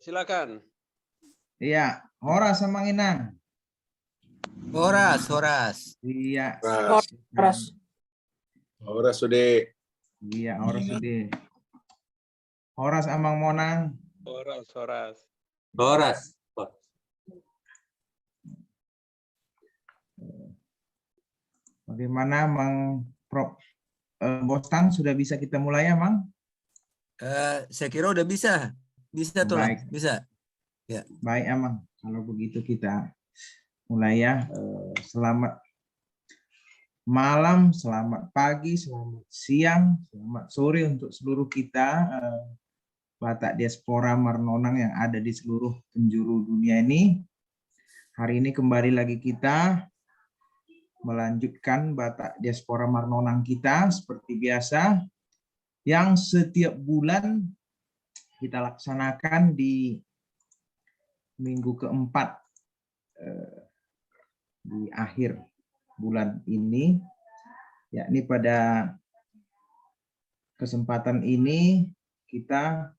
Silakan. Iya, Horas sama Inang. Horas. Iya. Horas sudah. Iya, Horas sudah. Horas Amang Monang. Horas. Bagaimana Mang Bostang, sudah bisa kita mulai ya, Mang? Saya kira udah bisa. Bisa tuh lah, Baik. bisa. Ya. Baik, Amang. Kalau begitu kita mulai ya. Selamat malam, selamat pagi, selamat siang, selamat sore untuk seluruh kita Batak Diaspora Marnonang yang ada di seluruh penjuru dunia ini. Hari ini kembali lagi kita melanjutkan Batak Diaspora Marnonang kita seperti biasa yang setiap bulan kita laksanakan di minggu keempat di akhir bulan ini, yakni pada kesempatan ini kita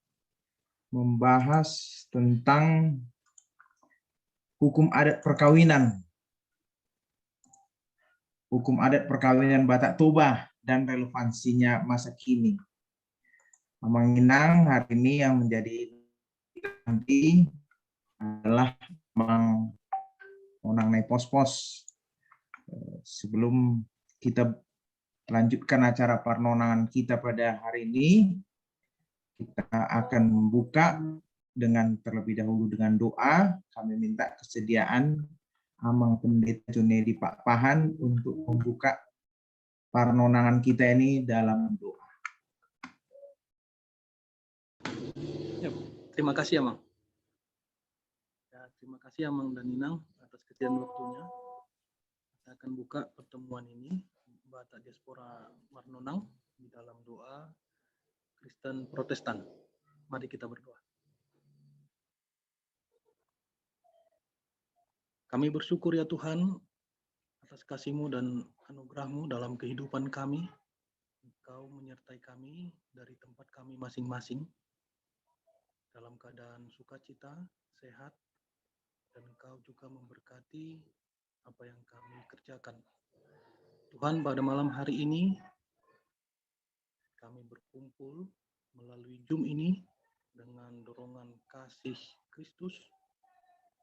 membahas tentang hukum adat perkawinan. Hukum adat perkawinan Batak Toba dan relevansinya masa kini. Amang Inang hari ini yang menjadi nanti adalah Mang Monang Nai Pos-Pos. Sebelum kita lanjutkan acara parnonangan kita pada hari ini, kita akan membuka dengan terlebih dahulu dengan doa. Kami minta kesediaan Amang Pendeta Junedi Pak Pahan untuk membuka parnonangan kita ini dalam doa. Ya, terima kasih Amang. Ya, terima kasih Amang dan Inang atas kesediaan waktunya. Kita akan buka pertemuan ini Batak Diaspora Marnonang di dalam doa Kristen Protestan. Mari kita berdoa. Kami bersyukur ya Tuhan atas kasih-Mu dan anugerah-Mu dalam kehidupan kami. Engkau menyertai kami dari tempat kami masing-masing dalam keadaan sukacita, sehat, dan Engkau juga memberkati apa yang kami kerjakan. Tuhan, pada malam hari ini kami berkumpul melalui Zoom ini dengan dorongan kasih Kristus.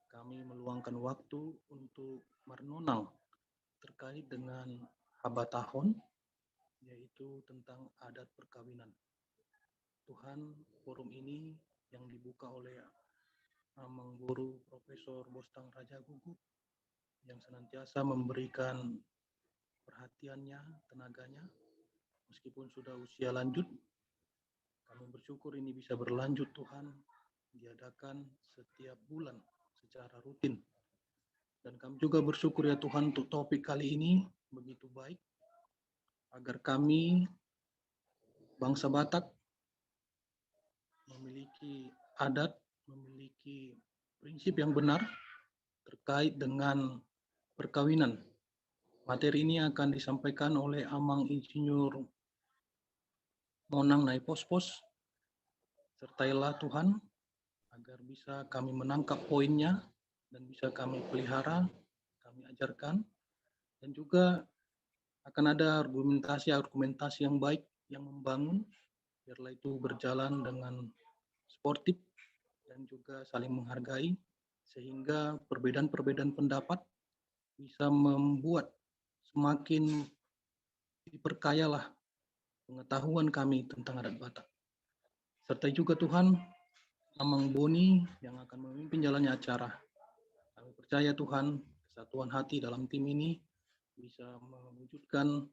Kami meluangkan waktu untuk merenung terkait dengan Habatahun, yaitu tentang adat perkawinan. Tuhan, forum ini yang dibuka oleh Amang Guru Profesor Bostang Raja Gugup yang senantiasa memberikan perhatiannya, tenaganya, meskipun sudah usia lanjut. Kami bersyukur ini bisa berlanjut Tuhan, diadakan setiap bulan secara rutin. Dan kami juga bersyukur ya Tuhan untuk topik kali ini begitu baik, agar kami bangsa Batak memiliki adat, memiliki prinsip yang benar terkait dengan perkawinan. Materi ini akan disampaikan oleh Amang Insinyur Monang Nai Pos-Pos. Sertailah Tuhan agar bisa kami menangkap poinnya dan bisa kami pelihara, kami ajarkan, dan juga akan ada argumentasi yang baik, yang membangun, biarlah itu berjalan dengan sportif dan juga saling menghargai, sehingga perbedaan-perbedaan pendapat bisa membuat semakin diperkayalah pengetahuan kami tentang adat Batak. Serta juga Tuhan, Amang Boni yang akan memimpin jalannya acara. Kami percaya Tuhan, kesatuan hati dalam tim ini bisa mewujudkan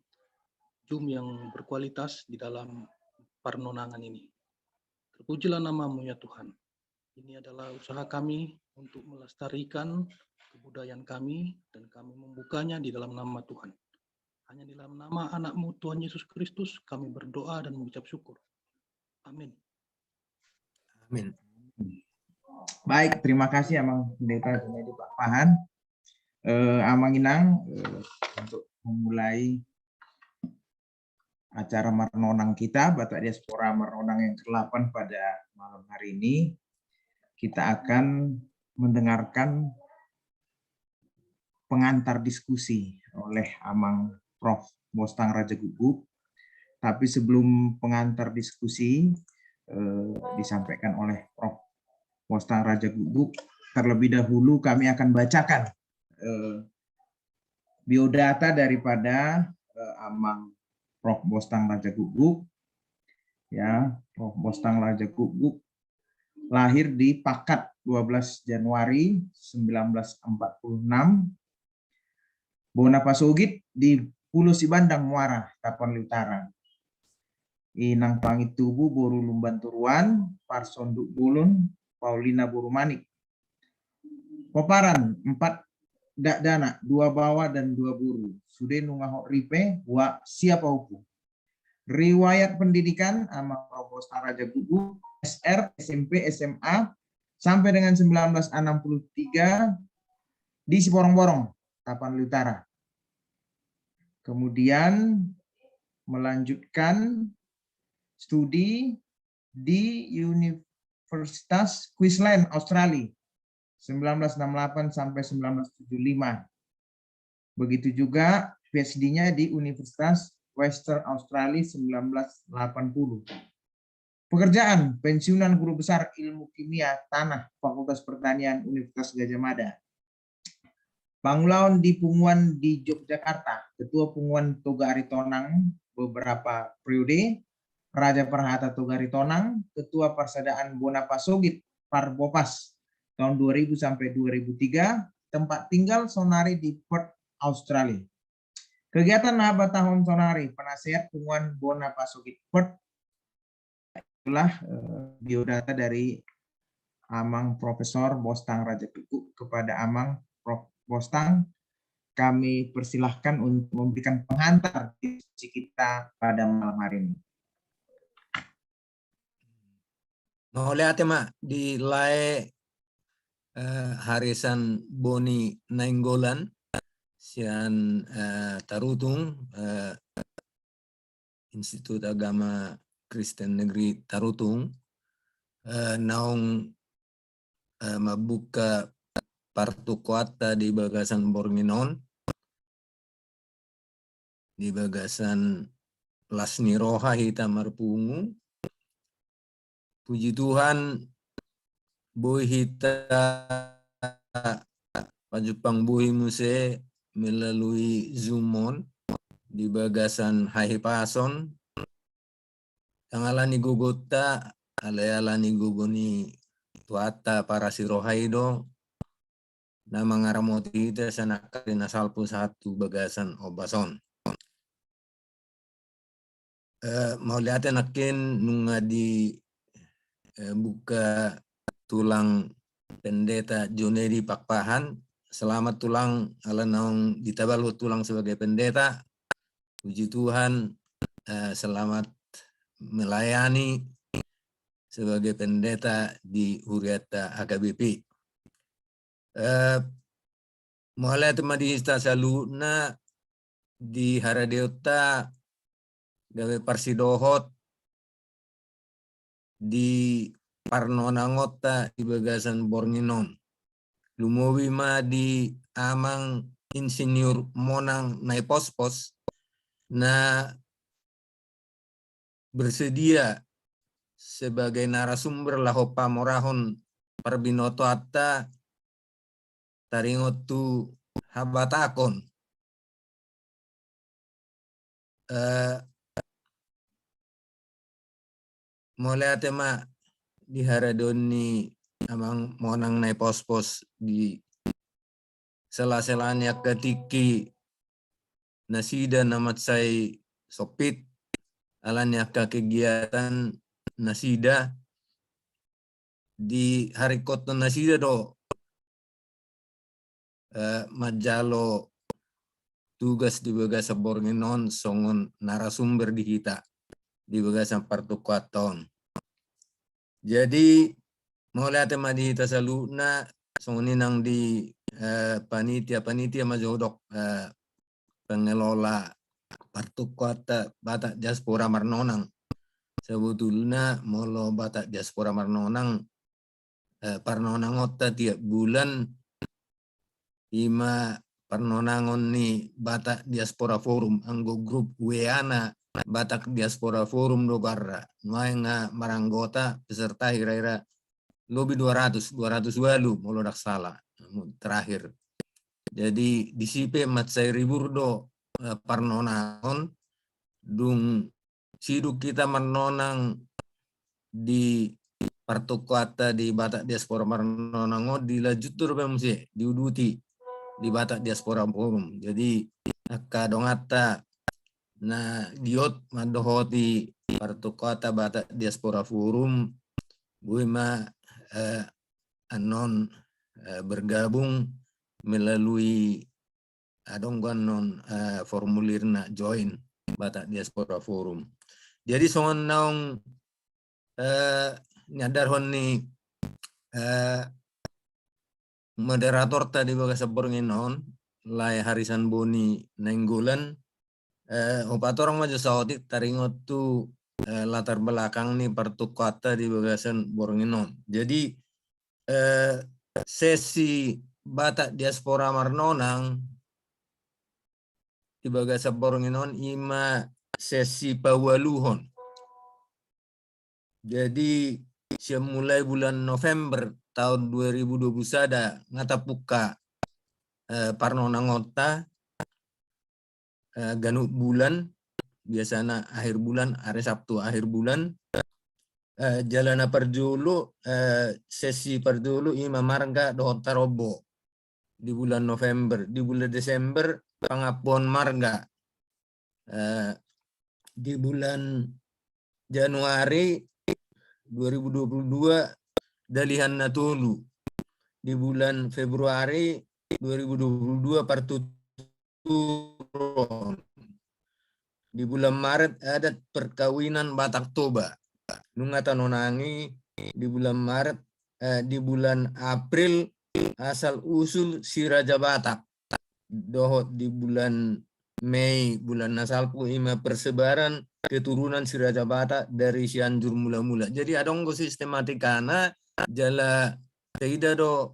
Zoom yang berkualitas di dalam parnonangan ini. Terpujilah nama-Mu ya Tuhan. Ini adalah usaha kami untuk melestarikan kebudayaan kami dan kami membukanya di dalam nama Tuhan. Hanya di dalam nama anak-Mu Tuhan Yesus Kristus kami berdoa dan mengucap syukur. Amin. Amin. Baik, terima kasih Amang Pendeta Junedi Pak Pahan. Amang Inang untuk memulai acara Marnonang kita, Batak Diaspora Marnonang yang ke-8 pada malam hari ini. kita akan mendengarkan pengantar diskusi oleh Amang Prof. Bostang Raja Guguk. Tapi sebelum pengantar diskusi disampaikan oleh Prof. Bostang Raja Guguk, terlebih dahulu kami akan bacakan biodata daripada Amang Prof. Bostang Raja Guguk. Ya, Prof. Bostang Raja Guguk lahir di Pakat 12 Januari 1946, Bonapasogit di Pulau Sibandang Muara, Tapanuli Utara. Inang Pangit Tubuh Boru Lumban Turuan, Parsonduk Bulun, Paulina Borumanik. Paparan 4 dak dana, 2 bawa dan 2 buru. Sudah nungahok ripe wa siapa hukum. Riwayat pendidikan Amang Prof. Bostang Raja Guguk, SR, SMP, SMA sampai dengan 1963 di Siporong-Borong, Tapanuli Utara. Kemudian melanjutkan studi di Universitas Queensland, Australia, 1968 sampai 1975. Begitu juga PhD-nya di Universitas Western Australia 1980. Pekerjaan, pensiunan guru besar ilmu kimia tanah Fakultas Pertanian Universitas Gadjah Mada. Pangulaon di Punguan di Yogyakarta, Ketua Punguan Toga Aritonang beberapa periode, Raja Perhata Toga Aritonang, Ketua Persadaan Bonapasogit Parbopas tahun 2000 sampai 2003, tempat tinggal Sonari di Perth, Australia. Kegiatan Nabat Tahun Sonari, Penasehat Punguan Bonapasogit Perth. Itulah biodata dari Amang Profesor Bostang Raja Guguk kepada Amang Prof. Bostang. Kami persilahkan untuk memberikan pengantar diskusi kita pada malam hari ini. Mau lihat ya, Mak, di lae Harisan Boni Nainggolan, sian Tarutung, Institut Agama Kristen Negeri Tarutung, naung mabuka partu kuata di bagasan Bornginon, di bagasan Lasni Roha Hita Marpungu. Puji Tuhan, Boy Hita Pajupang Boy Muse melalui Zoomon di bagasan Haipason. Tangalani gugota, alayalani gugoni tuata para sirohaido, na mangaramoti ita sa nakalina salpo satu bagasan obason. Mau lihatin akin nunga di buka tulang pendeta Jonedi Pakpahan. Selamat tulang ala naung ditabal tulang sebagai pendeta. Puji Tuhan, selamat melayani sebagai pendeta di Huriata AKBP. Mulai teman di saluna di Haradeota gawe Parsidohot di Parnonangota di bagasan Bornginon. Lumowi ma di Amang Insinyur Monang Naipospos na bersedia sebagai narasumber lahopa morahon Parbinoto atta taringotu habatakon. Mulai tema di Haradoni Amang Monang Naipospos di sela-selanya ketiki nasida namat say sopit alanya kegiatan nasida di hari koto nasida do majalo tugas di bagasa Bornginon songon narasumber di kita di bagasan partukuaton. Jadi mau lihat di kita saluna songonin nang di panitia majodok pengelola partukuata Batak Diaspora Marnonang. Sebetulnya molo Batak Diaspora Marnonang parnonangota tiap bulan ima parnonangon ni Batak Diaspora Forum anggo grup WA-na Batak Diaspora Forum do barra nga maranggota peserta kira-kira lebih 200 walu molodak salah terakhir. Jadi disipe matsai ribur do parnonangon dung siduk kita menonang di partokuata di Batak Diaspora Marnonangon dilajutur bemsi diuduti di Batak Diaspora Forum. Jadi kadongata na diot madohoti partokuata Batak Diaspora Forum buima anon bergabung melalui adongganon formulirna join Batak Diaspora Forum. Jadi songon naung nyadar honi moderator tadi baga sabornginon lai Harisan Boni nenggulan opatorong maju saotik taringot tu latar belakang nih partukata di bagasan Bornginon. Jadi sesi Batak Diaspora Marnonang di bagasa Bornginon ima sesi pawaluhon. Jadi mulai bulan November tahun 2021 ngatapuka parnonangota ganuk bulan biasanya akhir bulan hari Sabtu akhir bulan jalana perjulu sesi perjulu ima marga dohota robo di bulan November. Di bulan Desember pangapon marga di bulan Januari 2022 dalihan natulu. Di bulan Februari 2022 partuturon. Di bulan Maret ada perkawinan Batak Toba. Nungata nonangi di bulan Maret di bulan April asal usul si Raja Batak. Dohot di bulan Mei bulan nasalpu ima persebaran keturunan si Raja Batak dari Cianjur mula-mula. Jadi adonggo sistematikana jala tidak do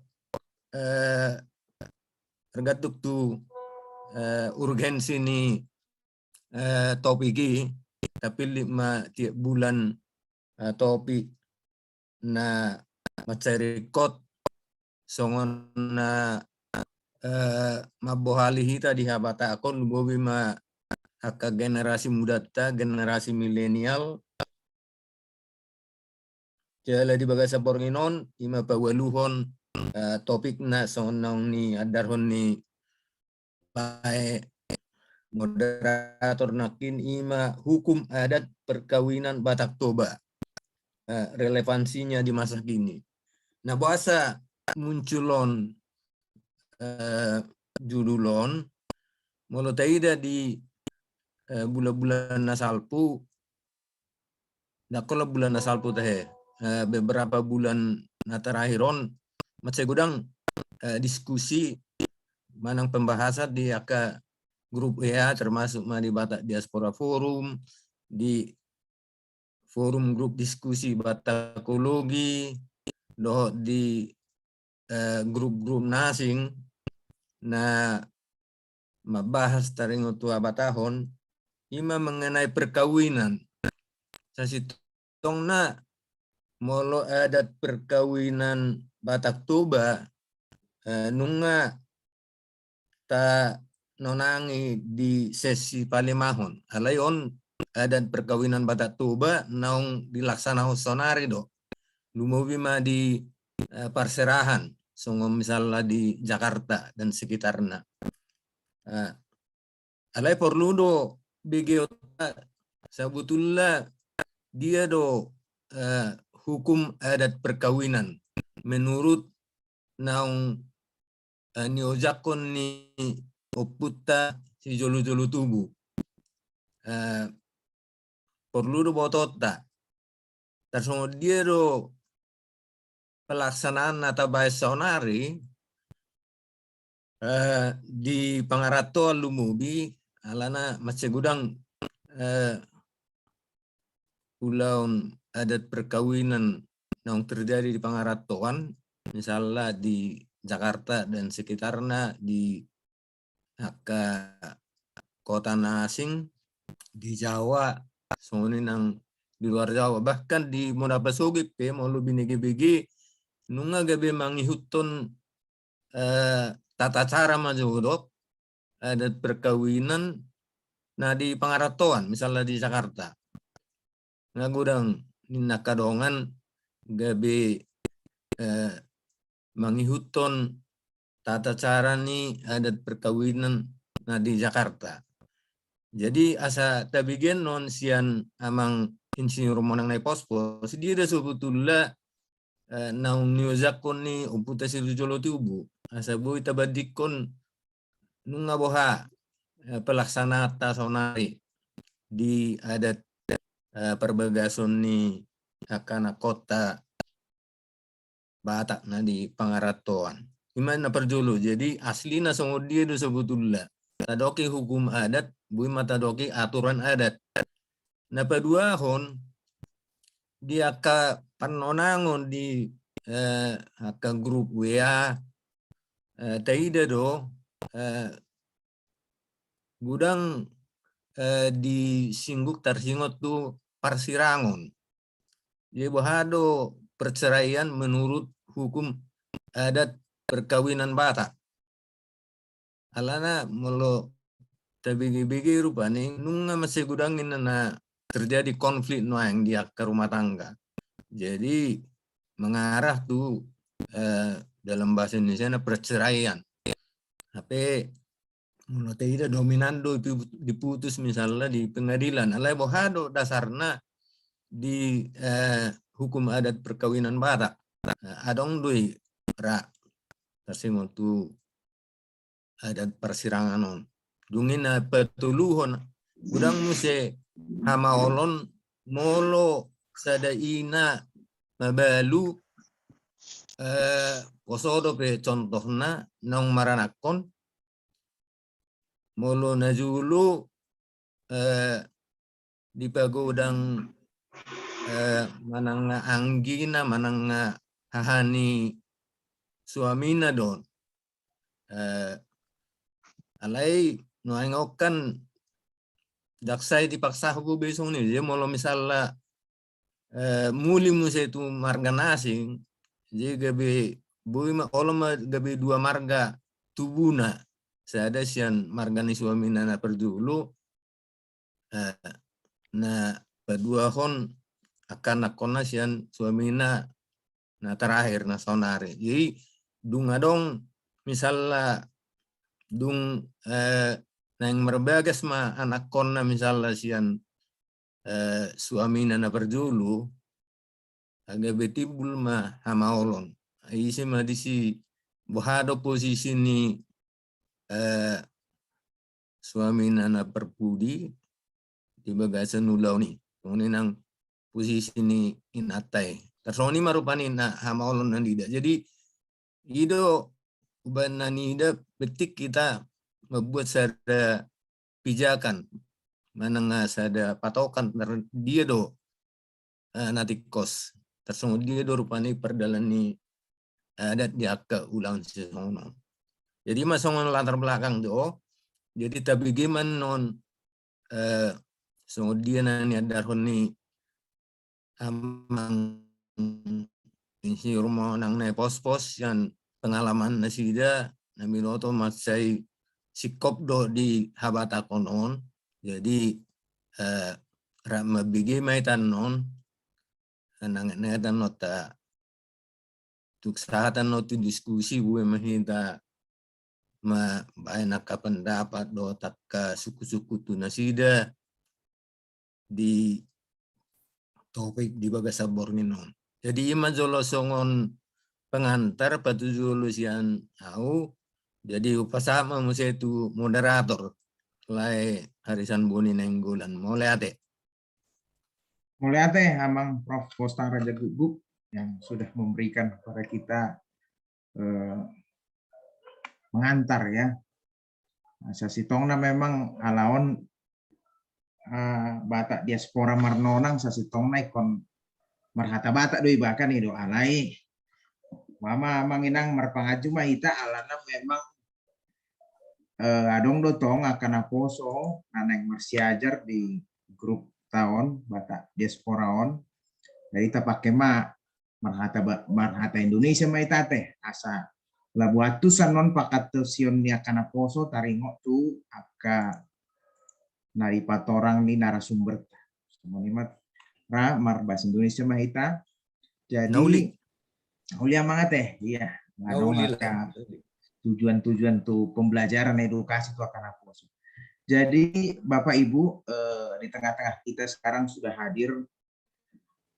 tergantung tu urgensi ni topiki tapi 5 tiap bulan topik na macari kot songon na mabohali hita di habata akon bobi ma haka generasi muda ta generasi milenial jala di bagasa Bornginon ima pawaluhon topik na sonong ni adarhon ni bae moderator nakin ima hukum adat perkawinan Batak Toba relevansinya di masa kini. Nah bahasa munculon judulon molo taida di bulan-bulan nasalpu nakola bulan nasalpu teh beberapa bulan terakhir macam gudang diskusi manang pembahasan di aka grup WA termasuk di Batak Diaspora Forum di forum grup diskusi Batakologi doh di grup-grup nasing na mabahas taringo tua batahon ima mengenai perkawinan sasitong na molo adat perkawinan Batak Toba nunga ta nonangi di sesi palemahon alayon adat perkawinan Batak Toba naung dilaksana sonari do lumobi ma di Parserahan songo misalnya di Jakarta dan sekitarnya alai perlu do BGO sebetulnya dia do hukum adat perkawinan menurut naung niojakon ni oputa si jolu-jolu tubuh perlu do botota tersongo dia do pelaksanaan atau bahasa sonari di Pangarato Lumubi alana masih gudang pulau adat perkawinan yang terjadi di Pangaratoan misalnya di Jakarta dan sekitarnya, di kota asing, di Jawa, soalnya nang di luar Jawa, bahkan di Monapasugip mau lebih nege nunga gabe mangihutun tata cara majodok adat perkawinan nah di Pangaratoan misalnya di Jakarta ngagudang ninakadongan gabe mangihutun tata cara ni adat perkawinan nah di Jakarta. Jadi asa tabigen non sian amang insinyur monang nai pospos dia dah sebetulnya naung niozakon ni uputa sirujolo tubu asa bui tabadikon nunga boha pelaksanata sonari di adat perbagason ni akana kota Batak na di Pangaratoan. Iman na perjolo jadi asli na songo dia do sebetulnya tadoki hukum adat bui matadoki aturan adat. Na padua hon dia ka panonangon di ka grup WA taida do gudang di singguk tarsingot tu parsirangon. Jadi bahado perceraian menurut hukum adat perkawinan Batak. Alana melo tabigi-bigi rupani nunga masih gudangin na terjadi konflik noang dia ke rumah tangga. Jadi mengarah tuh dalam bahasa Indonesia na perceraian. Tapi menurut tidak dominando diputus misalnya di pengadilan. Alai bohado dasarna di hukum adat perkawinan Batak. Adong dui ra tasingon tu adat persirangan on. Dungin na petuluhon udang muse hamaolon molo sadaina mabalu posodo pe contohna nong maranakon molo najulu di pagodang mananga anggina mananga hahani suamina don alai noangokan daksai dipaksa aku besok nih dia molo misalnya muli musa itu marga nasing jadi gabe bui ma olama gabe dua marga tubuna saya sian marga ni suamina na perjulu na kedua hon akan nakona sian suamina na terakhir na sonare jadi dunga dong misalnya dung nang merbagas ma anak konna misalnya sian suamina na perjulu agak betibul ma hamaolon isi ma disi bohado posisi ni suamina na perpudi di bagasan ulau ni kemudian nang posisi ni inatai tersoni marupani na hamaolon nandida jadi ido uban nanida betik kita membuat sada pijakan mananga sada patokan dia do nanti kos tersungguh dia do rupani perdalani adat dia ke ulang sesono jadi masongon latar belakang do jadi tapi gimana non sungguh dia nani ada honi amang insi rumah nang nai pos-pos yang pengalaman nasida naminoto masai sikop do di habata konon jadi rama bigi maitan non nang netan nota tuksatan noti diskusi gue mahita ma banyak pendapat do takka suku-suku tu nasida di topik di bagasa borninon jadi ima jolo songon pengantar patu sian au jadi upasama musa itu moderator lai harisan boni nenggulan mulai ate amang Prof. Kostang Raja Guguk yang sudah memberikan kepada kita mengantar ya. Sasitongna memang alaon Batak diaspora marnonang sasitongna ikon marhata Batak doi bahkan itu alai Mama manginang marpangaju mahita alana memang adong dotong akan aposo naneng marsiajar di grup tahun Batak diasporaon dari pakai marhata Indonesia mahita teh asa labu atusan non pakat sion ni akan aposo taringo tu aka nari patorang ni narasumber semua ra mar bahasa Indonesia mahita jadi Nauli mangat teh iya Nauli maka tujuan tu pembelajaran edukasi itu akan apa. Jadi Bapak Ibu di tengah-tengah kita sekarang sudah hadir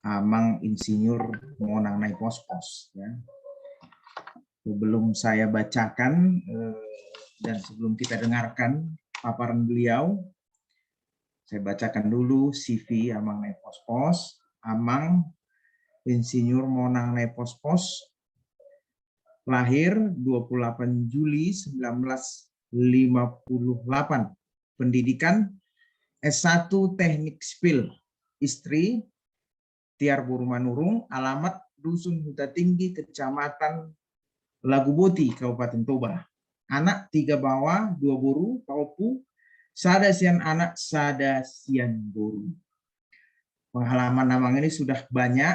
Amang Insinyur Monang Nai Pos-Pos ya. Sebelum saya bacakan dan sebelum kita dengarkan paparan beliau, saya bacakan dulu CV Amang Nai Pos-Pos. Amang Insinyur Monang Nai Pos-Pos lahir 28 Juli 1958. Pendidikan S1 Teknik Sipil. Istri Tiar Burumanurung, alamat Dusun Huta Tinggi, Kecamatan Laguboti, Kabupaten Toba. Anak 3 bawah, 2 boru, paupu, sada sian anak, sada sian boru. Pengalaman Amang ini sudah banyak,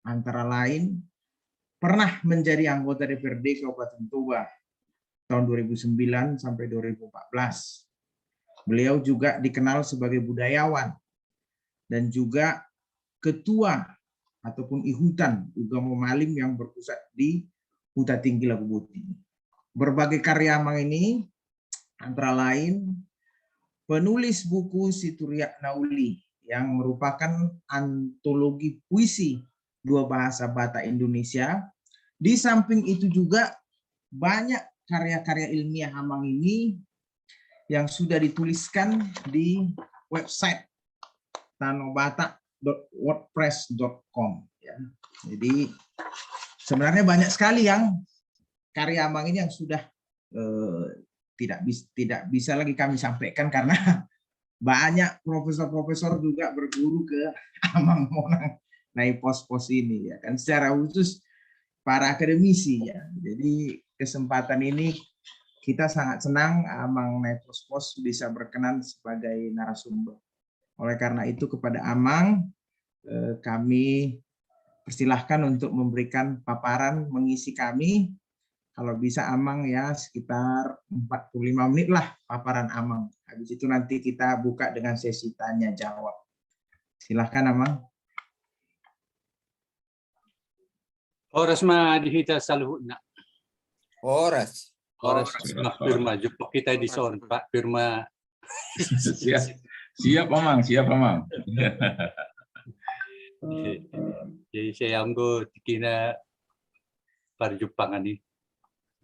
antara lain pernah menjadi anggota DPRD Kabupaten Toba tahun 2009 sampai 2014. Beliau juga dikenal sebagai budayawan dan juga ketua ataupun ihutan Ugamo Malim yang berpusat di Huta Tinggi Laguboti. Berbagai karya Amang ini antara lain penulis buku Situriak Nauli yang merupakan antologi puisi 2 bahasa Batak Indonesia. Di samping itu juga banyak karya-karya ilmiah Amang ini yang sudah dituliskan di website tanobatak.wordpress.com ya. Jadi sebenarnya banyak sekali yang karya Amang ini yang sudah tidak bisa lagi kami sampaikan karena banyak profesor-profesor juga berguru ke Amang Monang Nai Pos-Pos ini ya kan, secara khusus para akademisi ya. Jadi kesempatan ini kita sangat senang Amang Nai Pos-Pos bisa berkenan sebagai narasumber. Oleh karena itu kepada Amang kami persilahkan untuk memberikan paparan mengisi kami. Kalau bisa Amang ya sekitar 45 menit lah paparan Amang. Habis itu nanti kita buka dengan sesi tanya jawab. Silahkan Amang. Oras dihita sa luhut na. Oras Firma. Jumpa kita di son, Pak. Firma. Siap Amang, siap Amang. Jadi saya anggo tikina parjumpangan ini.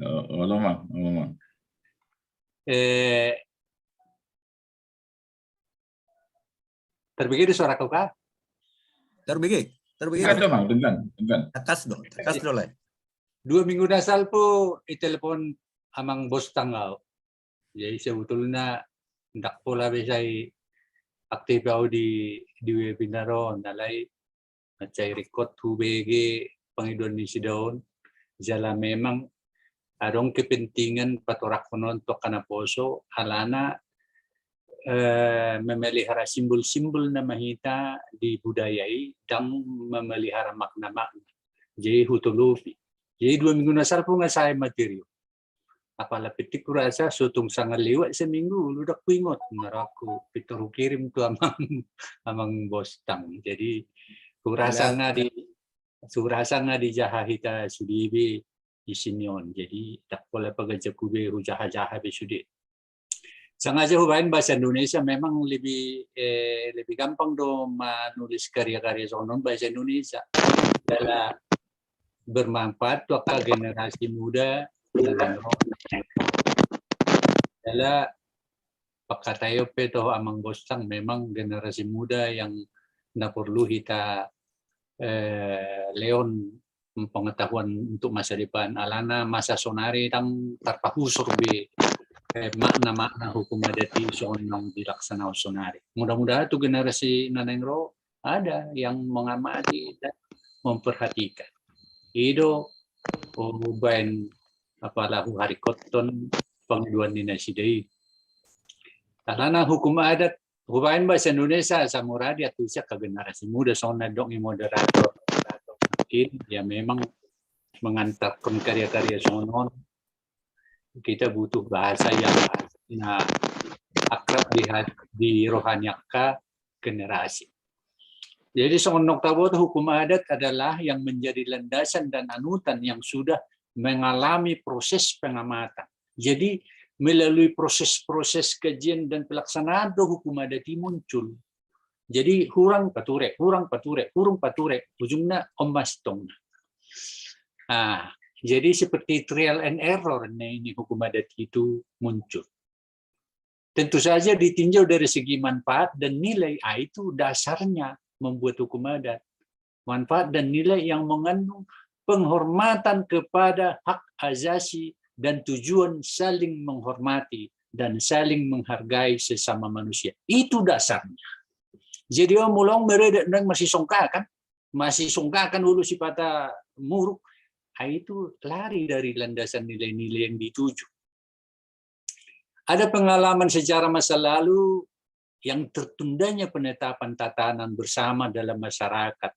Amang. Terbigay suara kau kah? terbigay Tengkan Amang, tengkan. takas do lah 2 minggu dasal po itelepon amang bos tanggaw. Jadi sebetulnya ndak pola besay aktif ako di webinaron nalay ngacay record hubege pangidon ni si daon jala memang adong kepentingan patorak konon to kanaposo halana memelihara simbol-simbol na mahita di budayai dan memelihara makna-makna. Jadi hutulupi. Jadi 2 minggu nasar po nga saya material. Apala pitik ko rasa sutong sangal liwat sa minggu ludak kuingot naraku pitoro kirim to amang bos tang. Jadi kurasa nga di jahahita sudibi isinyon. Jadi tak pola pagajabube hujaha-jaha besudi. Sengaja hubain bahasa Indonesia memang lebih gampang dong menulis karya-karya sonon bahasa Indonesia. Adalah bermanfaat untuk generasi muda adalah pakatayo peto amang bosang memang generasi muda yang perlu kita leon pengetahuan untuk masa depan alana masa sonari tang terpahusur be makna-makna hukum adat di sonong dilaksana sonari. Mudah-mudahan tuh generasi nanengro ada yang mengamati dan memperhatikan. Itu bain apalahu hari koton pangduan ni nasidai. Karena hukum adat, hukum bahasa Indonesia samuradi atau siap ke generasi muda sona dong moderator mungkin ya memang mengantarkan karya-karya sonon. Kita butuh bahasa yang akrab di rohaniaka generasi. Jadi sonok tabot hukum adat adalah yang menjadi landasan dan anutan yang sudah mengalami proses pengamatan. Jadi melalui proses-proses kajian dan pelaksanaan hukum adat ini muncul. Jadi hurang pature, ujungnya omas tong. Nah, jadi seperti trial and error ini hukum adat itu muncul. Tentu saja ditinjau dari segi manfaat dan nilai, itu dasarnya membuat hukum adat. Manfaat dan nilai yang mengandung penghormatan kepada hak asasi dan tujuan saling menghormati dan saling menghargai sesama manusia. Itu dasarnya. Jadi orang mulong meredak dan masih songkakan dulu si patah muruk. Itu lari dari landasan nilai-nilai yang dituju. Ada pengalaman sejarah masa lalu yang tertundanya penetapan tatanan bersama dalam masyarakat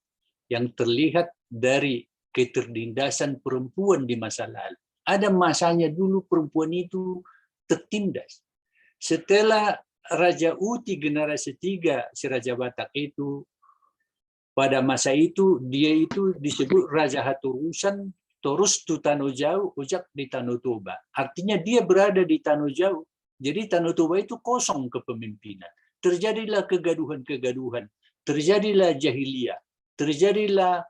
yang terlihat dari ketertindasan perempuan di masa lalu. Ada masanya dulu perempuan itu tertindas. Setelah Raja Uti generasi 3 si Raja Batak itu, pada masa itu dia itu disebut Raja Haturusan terus tu Tanu Jauh ujak di Tanu Toba. Artinya dia berada di Tanu Jauh. Jadi Tanu Toba itu kosong kepemimpinan. Terjadilah kegaduhan-kegaduhan, terjadilah jahiliyah, terjadilah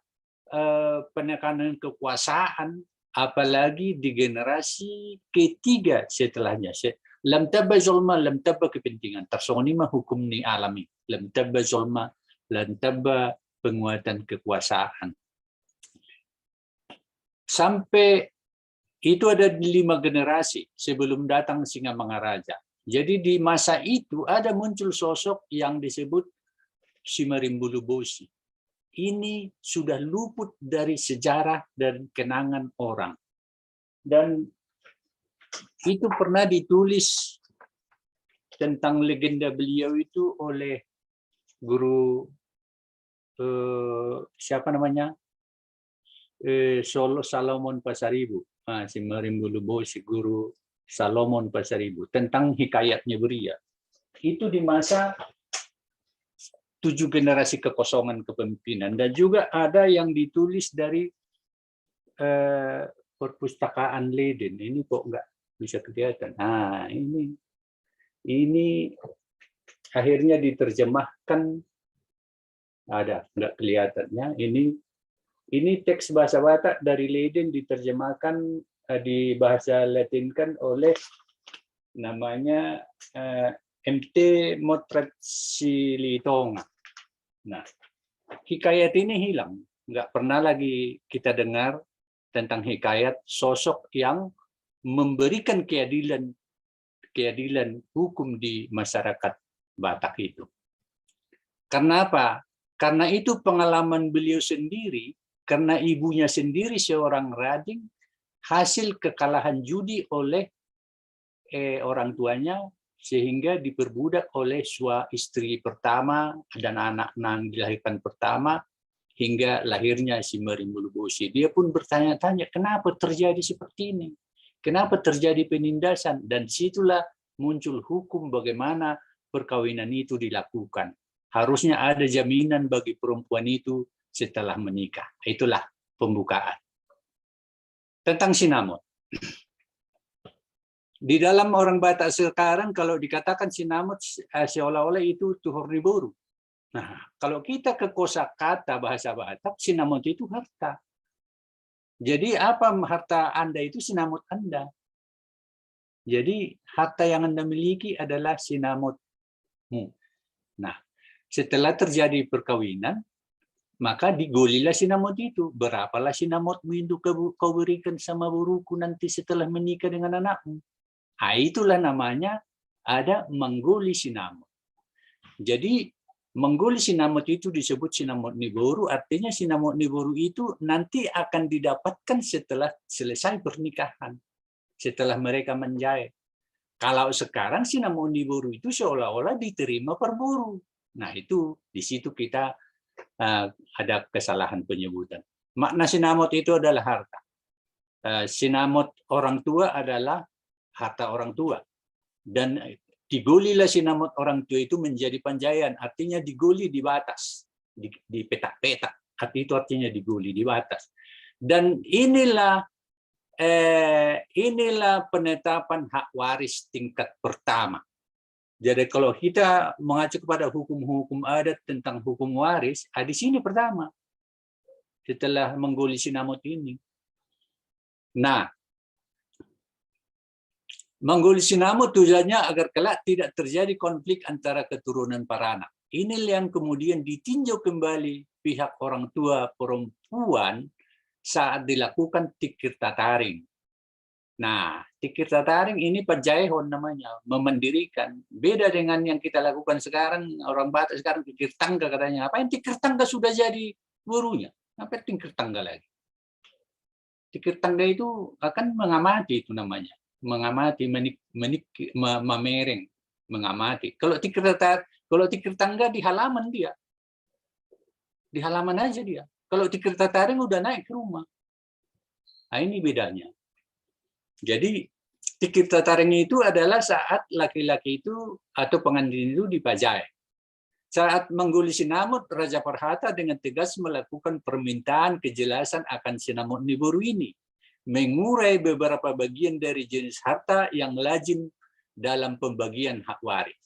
penekanan kekuasaan, apalagi di generasi ketiga setelahnya. Lam tabba zulma, lam tabba kepentingan. Tersoni mah hukum ni alami. Lam tabba zulma, lam tabba penguatan kekuasaan. Sampai itu ada 5 generasi sebelum datang Singamangaraja. Jadi di masa itu ada muncul sosok yang disebut Simarimbulubosi. Ini sudah luput dari sejarah dan kenangan orang. Dan itu pernah ditulis tentang legenda beliau itu oleh guru siapa namanya? Salomon Pasaribu. Simarimbulubosi, guru Salomon Pasaribu, tentang hikayatnya beria. Itu di masa 7 generasi kekosongan kepemimpinan, dan juga ada yang ditulis dari perpustakaan Leiden. Ini kok nggak bisa kelihatan. Nah, ini akhirnya diterjemahkan, ada nggak kelihatannya. Ini teks bahasa Batak dari Leiden diterjemahkan di bahasa Latinkan oleh namanya MT Motret Silitonga. Nah, hikayat ini hilang, nggak pernah lagi kita dengar tentang hikayat sosok yang memberikan keadilan hukum di masyarakat Batak itu. Karena apa? Karena itu pengalaman beliau sendiri, karena ibunya sendiri seorang rajin, hasil kekalahan judi oleh orang tuanya, sehingga diperbudak oleh istri pertama dan anak yang dilahirkan pertama, hingga lahirnya Simarimbulubosi. Dia pun bertanya-tanya, kenapa terjadi seperti ini? Kenapa terjadi penindasan? Dan disitulah muncul hukum bagaimana perkawinan itu dilakukan. Harusnya ada jaminan bagi perempuan itu setelah menikah. Itulah pembukaan. Tentang sinamot. Di dalam orang Batak sekarang, kalau dikatakan sinamot, seolah-olah itu tuhur riboru. Nah, kalau kita ke kosakata bahasa Batak, sinamot itu harta. Jadi apa harta Anda itu sinamot Anda. Jadi harta yang Anda miliki adalah sinamotmu. Nah, setelah terjadi perkawinan, maka digolilah sinamot itu. Berapalah sinamotmu itu kau berikan sama buruku nanti setelah menikah dengan anakmu. Itulah namanya ada menggoli sinamot. Jadi Mengguli sinamot itu disebut sinamot niboru, artinya sinamot niboru itu nanti akan didapatkan setelah selesai pernikahan, setelah mereka menjahit. Kalau sekarang sinamot niboru itu seolah-olah diterima perburu. Nah itu di situ kita ada kesalahan penyebutan. Makna sinamot itu adalah harta. Sinamot orang tua adalah harta orang tua. Dan digolilah sinamot orang tua itu menjadi panjaian, artinya digoli di batas, di petak-petak. Itu artinya digoli di batas. Dan inilah penetapan hak waris tingkat pertama. Jadi kalau kita mengacu kepada hukum-hukum adat tentang hukum waris, di sini pertama setelah menggoli sinamot ini. Nah, mengguli sinamot tujuannya agar kelak tidak terjadi konflik antara keturunan para anak. Ini yang kemudian ditinjau kembali pihak orang tua perempuan saat dilakukan tikir tataring. Nah, tikir tataring ini panjaihon namanya, memendirikan. Beda dengan yang kita lakukan sekarang, orang Batak sekarang tikir tangga katanya. Apa yang tikir tangga sudah jadi gurunya? Apa tikir tangga lagi? Tikir tangga itu akan mengamati, itu namanya. Mengamati, memereng, mengamati. Kalau tikir tangga di halaman dia. Di halaman aja dia. Kalau tikir tataring udah naik ke rumah. Nah, ini bedanya. Jadi tikir tataring itu adalah saat laki-laki itu atau pengantin itu dipajai. Saat mengguli sinamot, Raja Parhata dengan tegas melakukan permintaan kejelasan akan sinamot niboru ini, mengurai beberapa bagian dari jenis harta yang lazim dalam pembagian hak waris.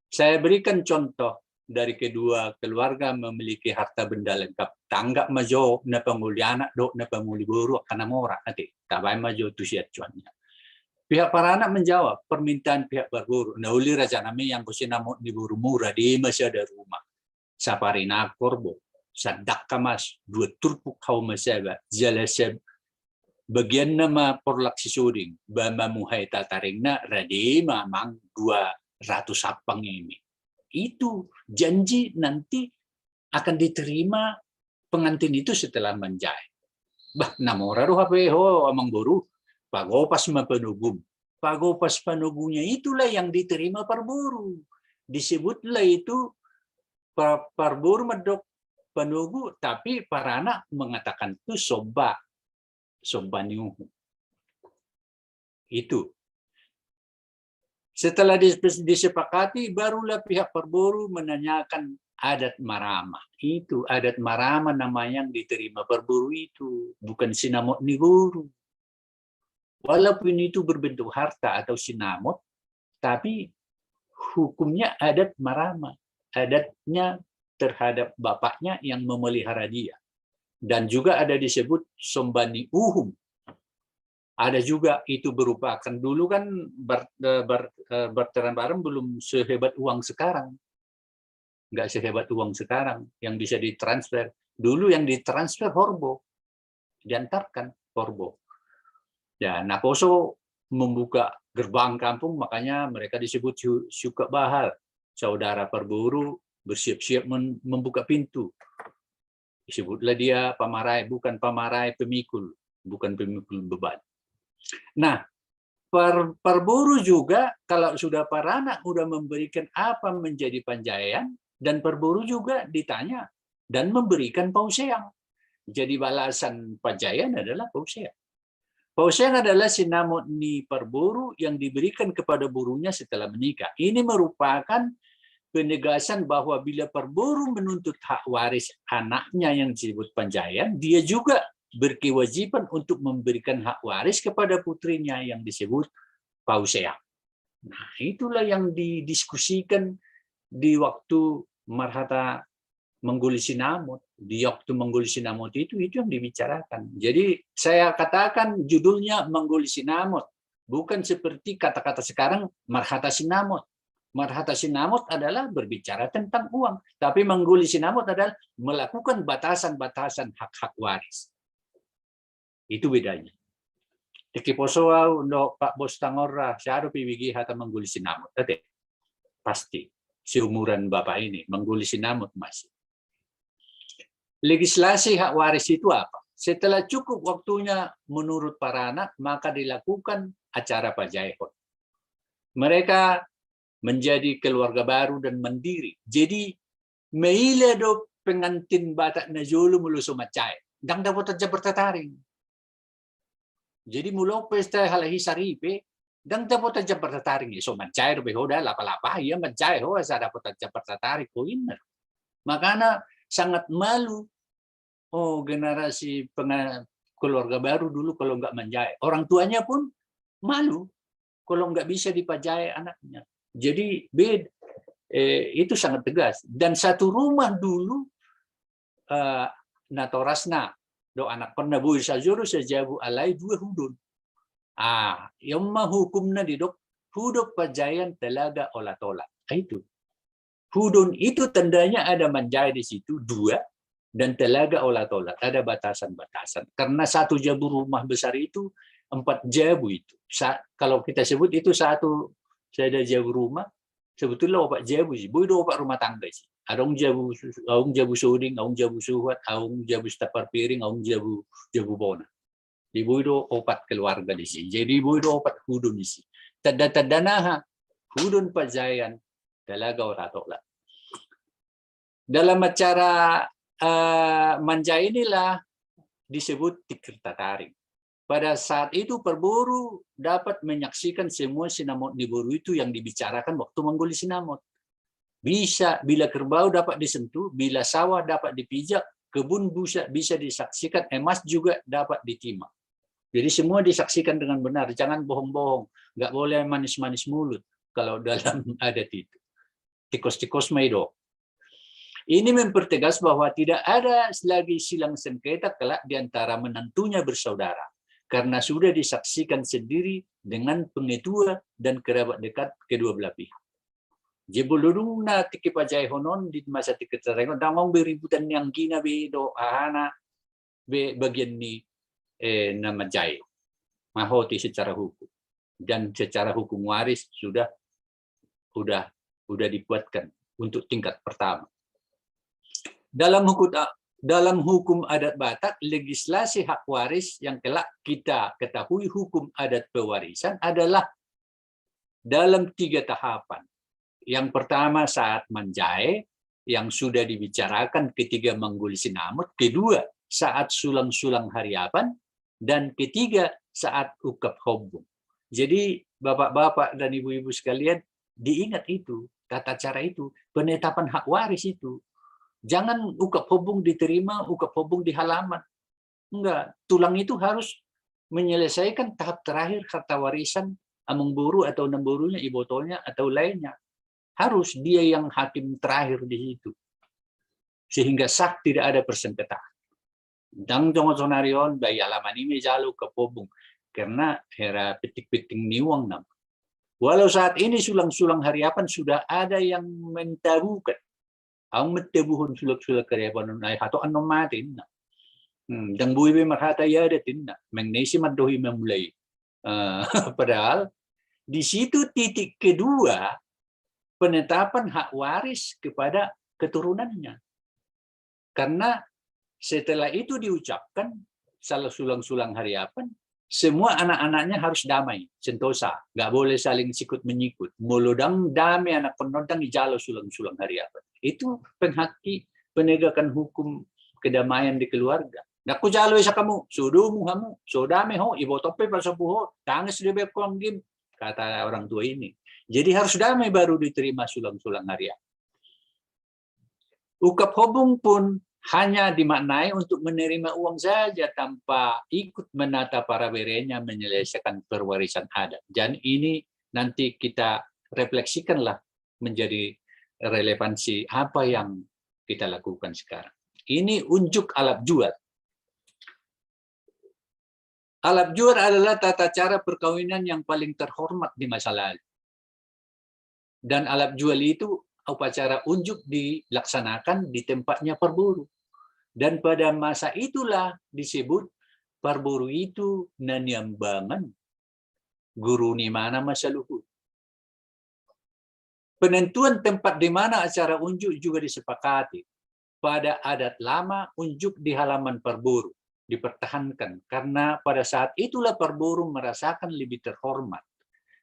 Saya berikan contoh dari kedua keluarga memiliki harta benda lengkap. Tanggap majo na panguli anak do na panguli buru karena mora ati. Tabay majo tu siat cuannya. Pihak para anak menjawab permintaan pihak berburu. Nah uli raja nami yang kusinamot di buru murah di masih ada rumah. Saparina korbo. Sadak kamas dua turpuk kau masaba. Jalasab bagian nama porlaksi suding. Bama muhai tataringna radi mamang 200 apang ini. Itu janji nanti akan diterima pengantin itu setelah menjahit. Bah, namora roh ho amang buru, pagopas mapanugum. Pagopas panugunya itulah yang diterima perburu. Disebutlah itu perburu medok panugu, tapi para anak mengatakan itu soba niuhu. Itu. Setelah disepakati, barulah pihak perburu menanyakan adat marama. Itu adat marama namanya yang diterima perburu itu, bukan sinamot niboru. Walaupun itu berbentuk harta atau sinamot, tapi hukumnya adat marama. Adatnya terhadap bapaknya yang memelihara dia. Dan juga ada disebut sombani uhum. Ada juga itu berupa, kan dulu kan berteran bareng belum sehebat uang sekarang. Nggak sehebat uang sekarang yang bisa ditransfer. Dulu yang ditransfer horbo. Diantarkan horbo. Ya, Naposo membuka gerbang kampung, makanya mereka disebut suka bahal. Saudara perburu bersiap-siap membuka pintu. Disebutlah dia pamarai, bukan pamarai pemikul. Bukan pemikul beban. Nah, perburu juga kalau sudah para anak sudah memberikan apa menjadi panjaian, dan perburu juga ditanya dan memberikan pauseang. Jadi balasan panjaian adalah pauseang. Pauseang adalah sinamot ni perburu yang diberikan kepada burunya setelah menikah. Ini merupakan penegasan bahwa bila perburu menuntut hak waris anaknya yang disebut panjaian, dia juga berkewajiban untuk memberikan hak waris kepada putrinya yang disebut pauseang. Nah, itulah yang didiskusikan di waktu Marhata mengguli sinamot. Di waktu mengguli sinamot itu yang dibicarakan. Jadi saya katakan judulnya mengguli sinamot, bukan seperti kata-kata sekarang Marhata sinamot. Marhata sinamot adalah berbicara tentang uang, tapi mengguli sinamot adalah melakukan batasan-batasan hak-hak waris. Itu bedanya. Tikiposoa untuk Pak Bos Tangora, siapa pibigi hata mengguli sinamot. Pasti. seumuran Bapak ini, mengguli sinamut masih. Legislasi hak waris itu apa? Setelah cukup waktunya menurut para anak, maka dilakukan acara pajaihon. Mereka menjadi keluarga baru dan mandiri. Jadi, meila do pengantin Batak Najulu mulu somacai. Dang dapat aja bertataring. Jadi mulu pesta halahi saripe, dang dapat aja bertataring. So macai do behoda lapa-lapa, ya macai ho asa dapat aja bertataring ko inner. Makanya sangat malu. Oh, generasi keluarga baru dulu kalau nggak menjahit. Orang tuanya pun malu kalau nggak bisa dipajai anaknya. Jadi itu sangat tegas. Dan satu rumah dulu natorasna do anak pernah bui sajuru sejabu alai dua hudun. Yang menghukumnya di dok huduk pajayan telaga olah-olah. Itu. Hudun itu tandanya ada menjahit di situ dua. Dan telaga olah-olah ada batasan-batasan. Karena satu jabu rumah besar itu 4 jabu itu. Kalau kita sebut itu satu ada jabu rumah, sebetulnya 4 jabu sih. Boy 4 rumah tangga sih. Aung jabu suding, aung jabu suhat, aung jabu stapar piring, aung jabu bona. Di boy 4 keluarga di sini. Jadi boy 4 hudun di sini. Tanda-tandanaha hudun pajayan telaga olah-olah. Dalam acara manja inilah disebut tikrtataring. Pada saat itu perburu dapat menyaksikan semua sinamot di boru itu yang dibicarakan waktu mengguli sinamot. Bisa bila kerbau dapat disentuh, bila sawah dapat dipijak, kebun bisa disaksikan, emas juga dapat ditimak. Jadi semua disaksikan dengan benar, jangan bohong-bohong, nggak boleh manis-manis mulut kalau dalam adat itu. Tikos-tikos maido. Ini mempertegas bahwa tidak ada lagi silang sengketa kelak di antara menantunya bersaudara, karena sudah disaksikan sendiri dengan pengetua dan kerabat dekat kedua belah pihak. Jebulurung na tiki pajai honon di masa tiki terengon, damong beributan yang gina bedo ahana be bagian ni nama jai mahoti secara hukum, dan secara hukum waris sudah dibuatkan untuk tingkat pertama. Dalam hukum adat Batak, legislasi hak waris yang kelak kita ketahui hukum adat pewarisan adalah dalam 3 tahapan. Yang pertama saat manjae, yang sudah dibicarakan, ketiga mengguli sinamut, kedua saat sulang-sulang hariapan, dan ketiga saat ukap hobung. Jadi bapak-bapak dan ibu-ibu sekalian, diingat itu, tata cara itu, penetapan hak waris itu. Jangan ukap hobung diterima, ukap hobung di halaman. Enggak, tulang itu harus menyelesaikan tahap terakhir harta warisan amung buru atau nemburunya, ibotonya atau lainnya. Harus dia yang hakim terakhir di situ. Sehingga sah, tidak ada persengketaan. Dang jongo sonarion bayi halaman ini jalu ke hobung karena era petik-peting niwang nam. Walau saat ini sulang-sulang hariapan sudah ada yang mentabukan. Ang metabuhon sulak-sulak karyapan ay hato anong matin na. Dang buwi marhata yadatin na. Mengnesi madohi memulai. Padahal di situ titik kedua penetapan hak waris kepada keturunannya. Karena setelah itu diucapkan salah sulang-sulang hariapan, semua anak-anaknya harus damai, sentosa, nggak boleh saling sikut menyikut. Muludang damai anak penodang ijalo sulang-sulang hariapan. Itu penghaki penegakan hukum kedamaian di keluarga. Naku jalo isa kamu, sudumu kamu, sodame ho, ibo tope pasapuho, tangis debe konggim, kata orang tua ini. Jadi harus damai baru diterima sulang-sulang hariapan. Ukap hobung pun hanya dimaknai untuk menerima uang saja tanpa ikut menata para berenya menyelesaikan perwarisan adat. Dan ini nanti kita refleksikanlah menjadi relevansi apa yang kita lakukan sekarang. Ini unjuk alap jual. Alap jual adalah tata cara perkawinan yang paling terhormat di masa lalu. Dan alap jual itu upacara unjuk dilaksanakan di tempatnya perburu. Dan pada masa itulah disebut perburu itu naniambangan guru ni mana masa luhur. Penentuan tempat di mana acara unjuk juga disepakati. Pada adat lama, unjuk di halaman perburu dipertahankan karena pada saat itulah perburu merasakan lebih terhormat.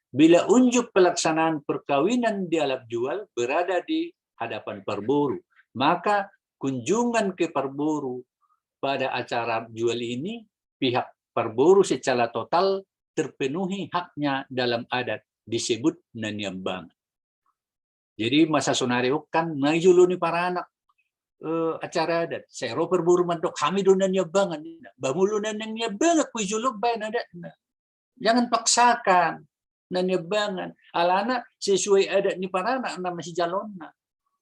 Bila unjuk pelaksanaan perkawinan di alap jual berada di hadapan perburu, maka kunjungan ke perburu pada acara jual ini, pihak perburu secara total terpenuhi haknya dalam adat disebut nanyambang. Jadi masa sonario kan najuluni para anak acara adat. Sero perburu mandok kami donan nyabangan. Bamulunan yang nyabangan kujuluk bayan adat. Jangan paksakan nanyabangan. Alana sesuai adat ni para anak nama si jalonna.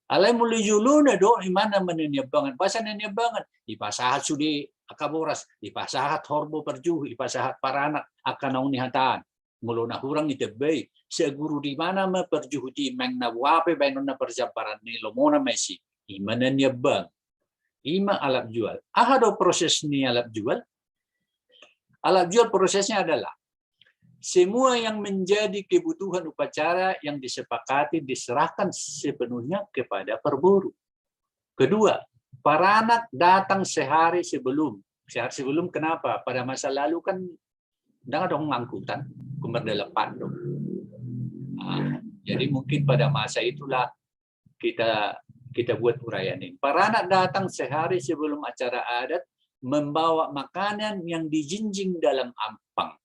Alai mulai juluna do imana menanyabangan. Pasal nanyabangan ipasahat sudi akaboras, ipasahat horbo perjuh, ipasahat para anak akan naung nihataan. Muluna hurang itebay. Seguru di mana perjuhudi meng na wape bayon na perjabaran ni lomona mesi. Imana nyabang. Ima alap jual. Ahado proses ni alap jual. Alap jual prosesnya adalah semua yang menjadi kebutuhan upacara yang disepakati diserahkan sepenuhnya kepada perburu. Kedua, para anak datang sehari sebelum. Sehari sebelum kenapa? Pada masa lalu kan nggak ada angkutan, kumerdelapan dong. Jadi mungkin pada masa itulah kita buat uraian ini. Para anak datang sehari sebelum acara adat membawa makanan yang dijinjing dalam ampang.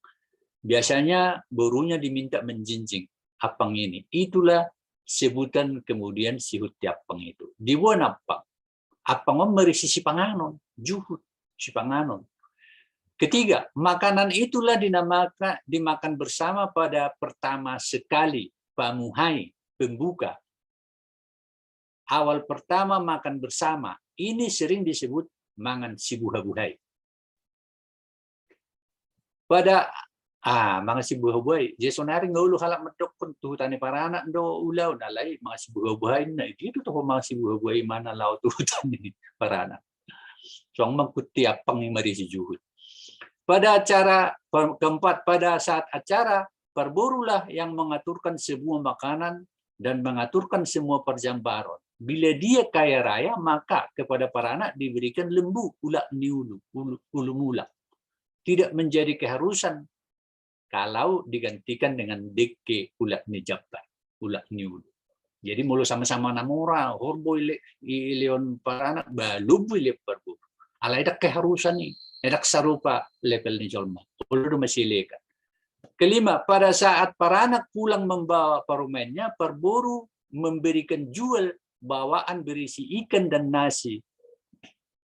Biasanya burunya diminta menjinjing apang ini. Itulah sebutan kemudian sihut tiapang itu. Dibuat apang. Apang merisi si panganon, juhut si panganon. Ketiga, makanan itulah dimakan bersama pada pertama sekali pamuhai, pembuka. Awal pertama makan bersama. Ini sering disebut mangan sibuha-buhai. Pada mga sibuha-buhay. Jesonari nga ulo halak medok tuh tani para anak do ulaw na lay mga sibuha-buhay na dito to mga sibuha-buhay mana law tuh tani para anak. So ang magkuti apang ni marisi juhud. Pada acara keempat, pada saat acara perburulah yang mengaturkan semua makanan dan mengaturkan semua perjambaron. Bila dia kaya raya maka kepada para anak diberikan lembu ulak ni ulu mulak. Tidak menjadi keharusan kalau digantikan dengan deke ulak ni jabbar, ulak ni ulu. Jadi mulu sama-sama namora, horbo ileon para anak, balubu ile perburu. Ala idak keharusan ni, idak sarupa level ni jolma. Ulu masilikan. Kelima, pada saat para anak pulang membawa parumennya, perburu memberikan jual bawaan berisi ikan dan nasi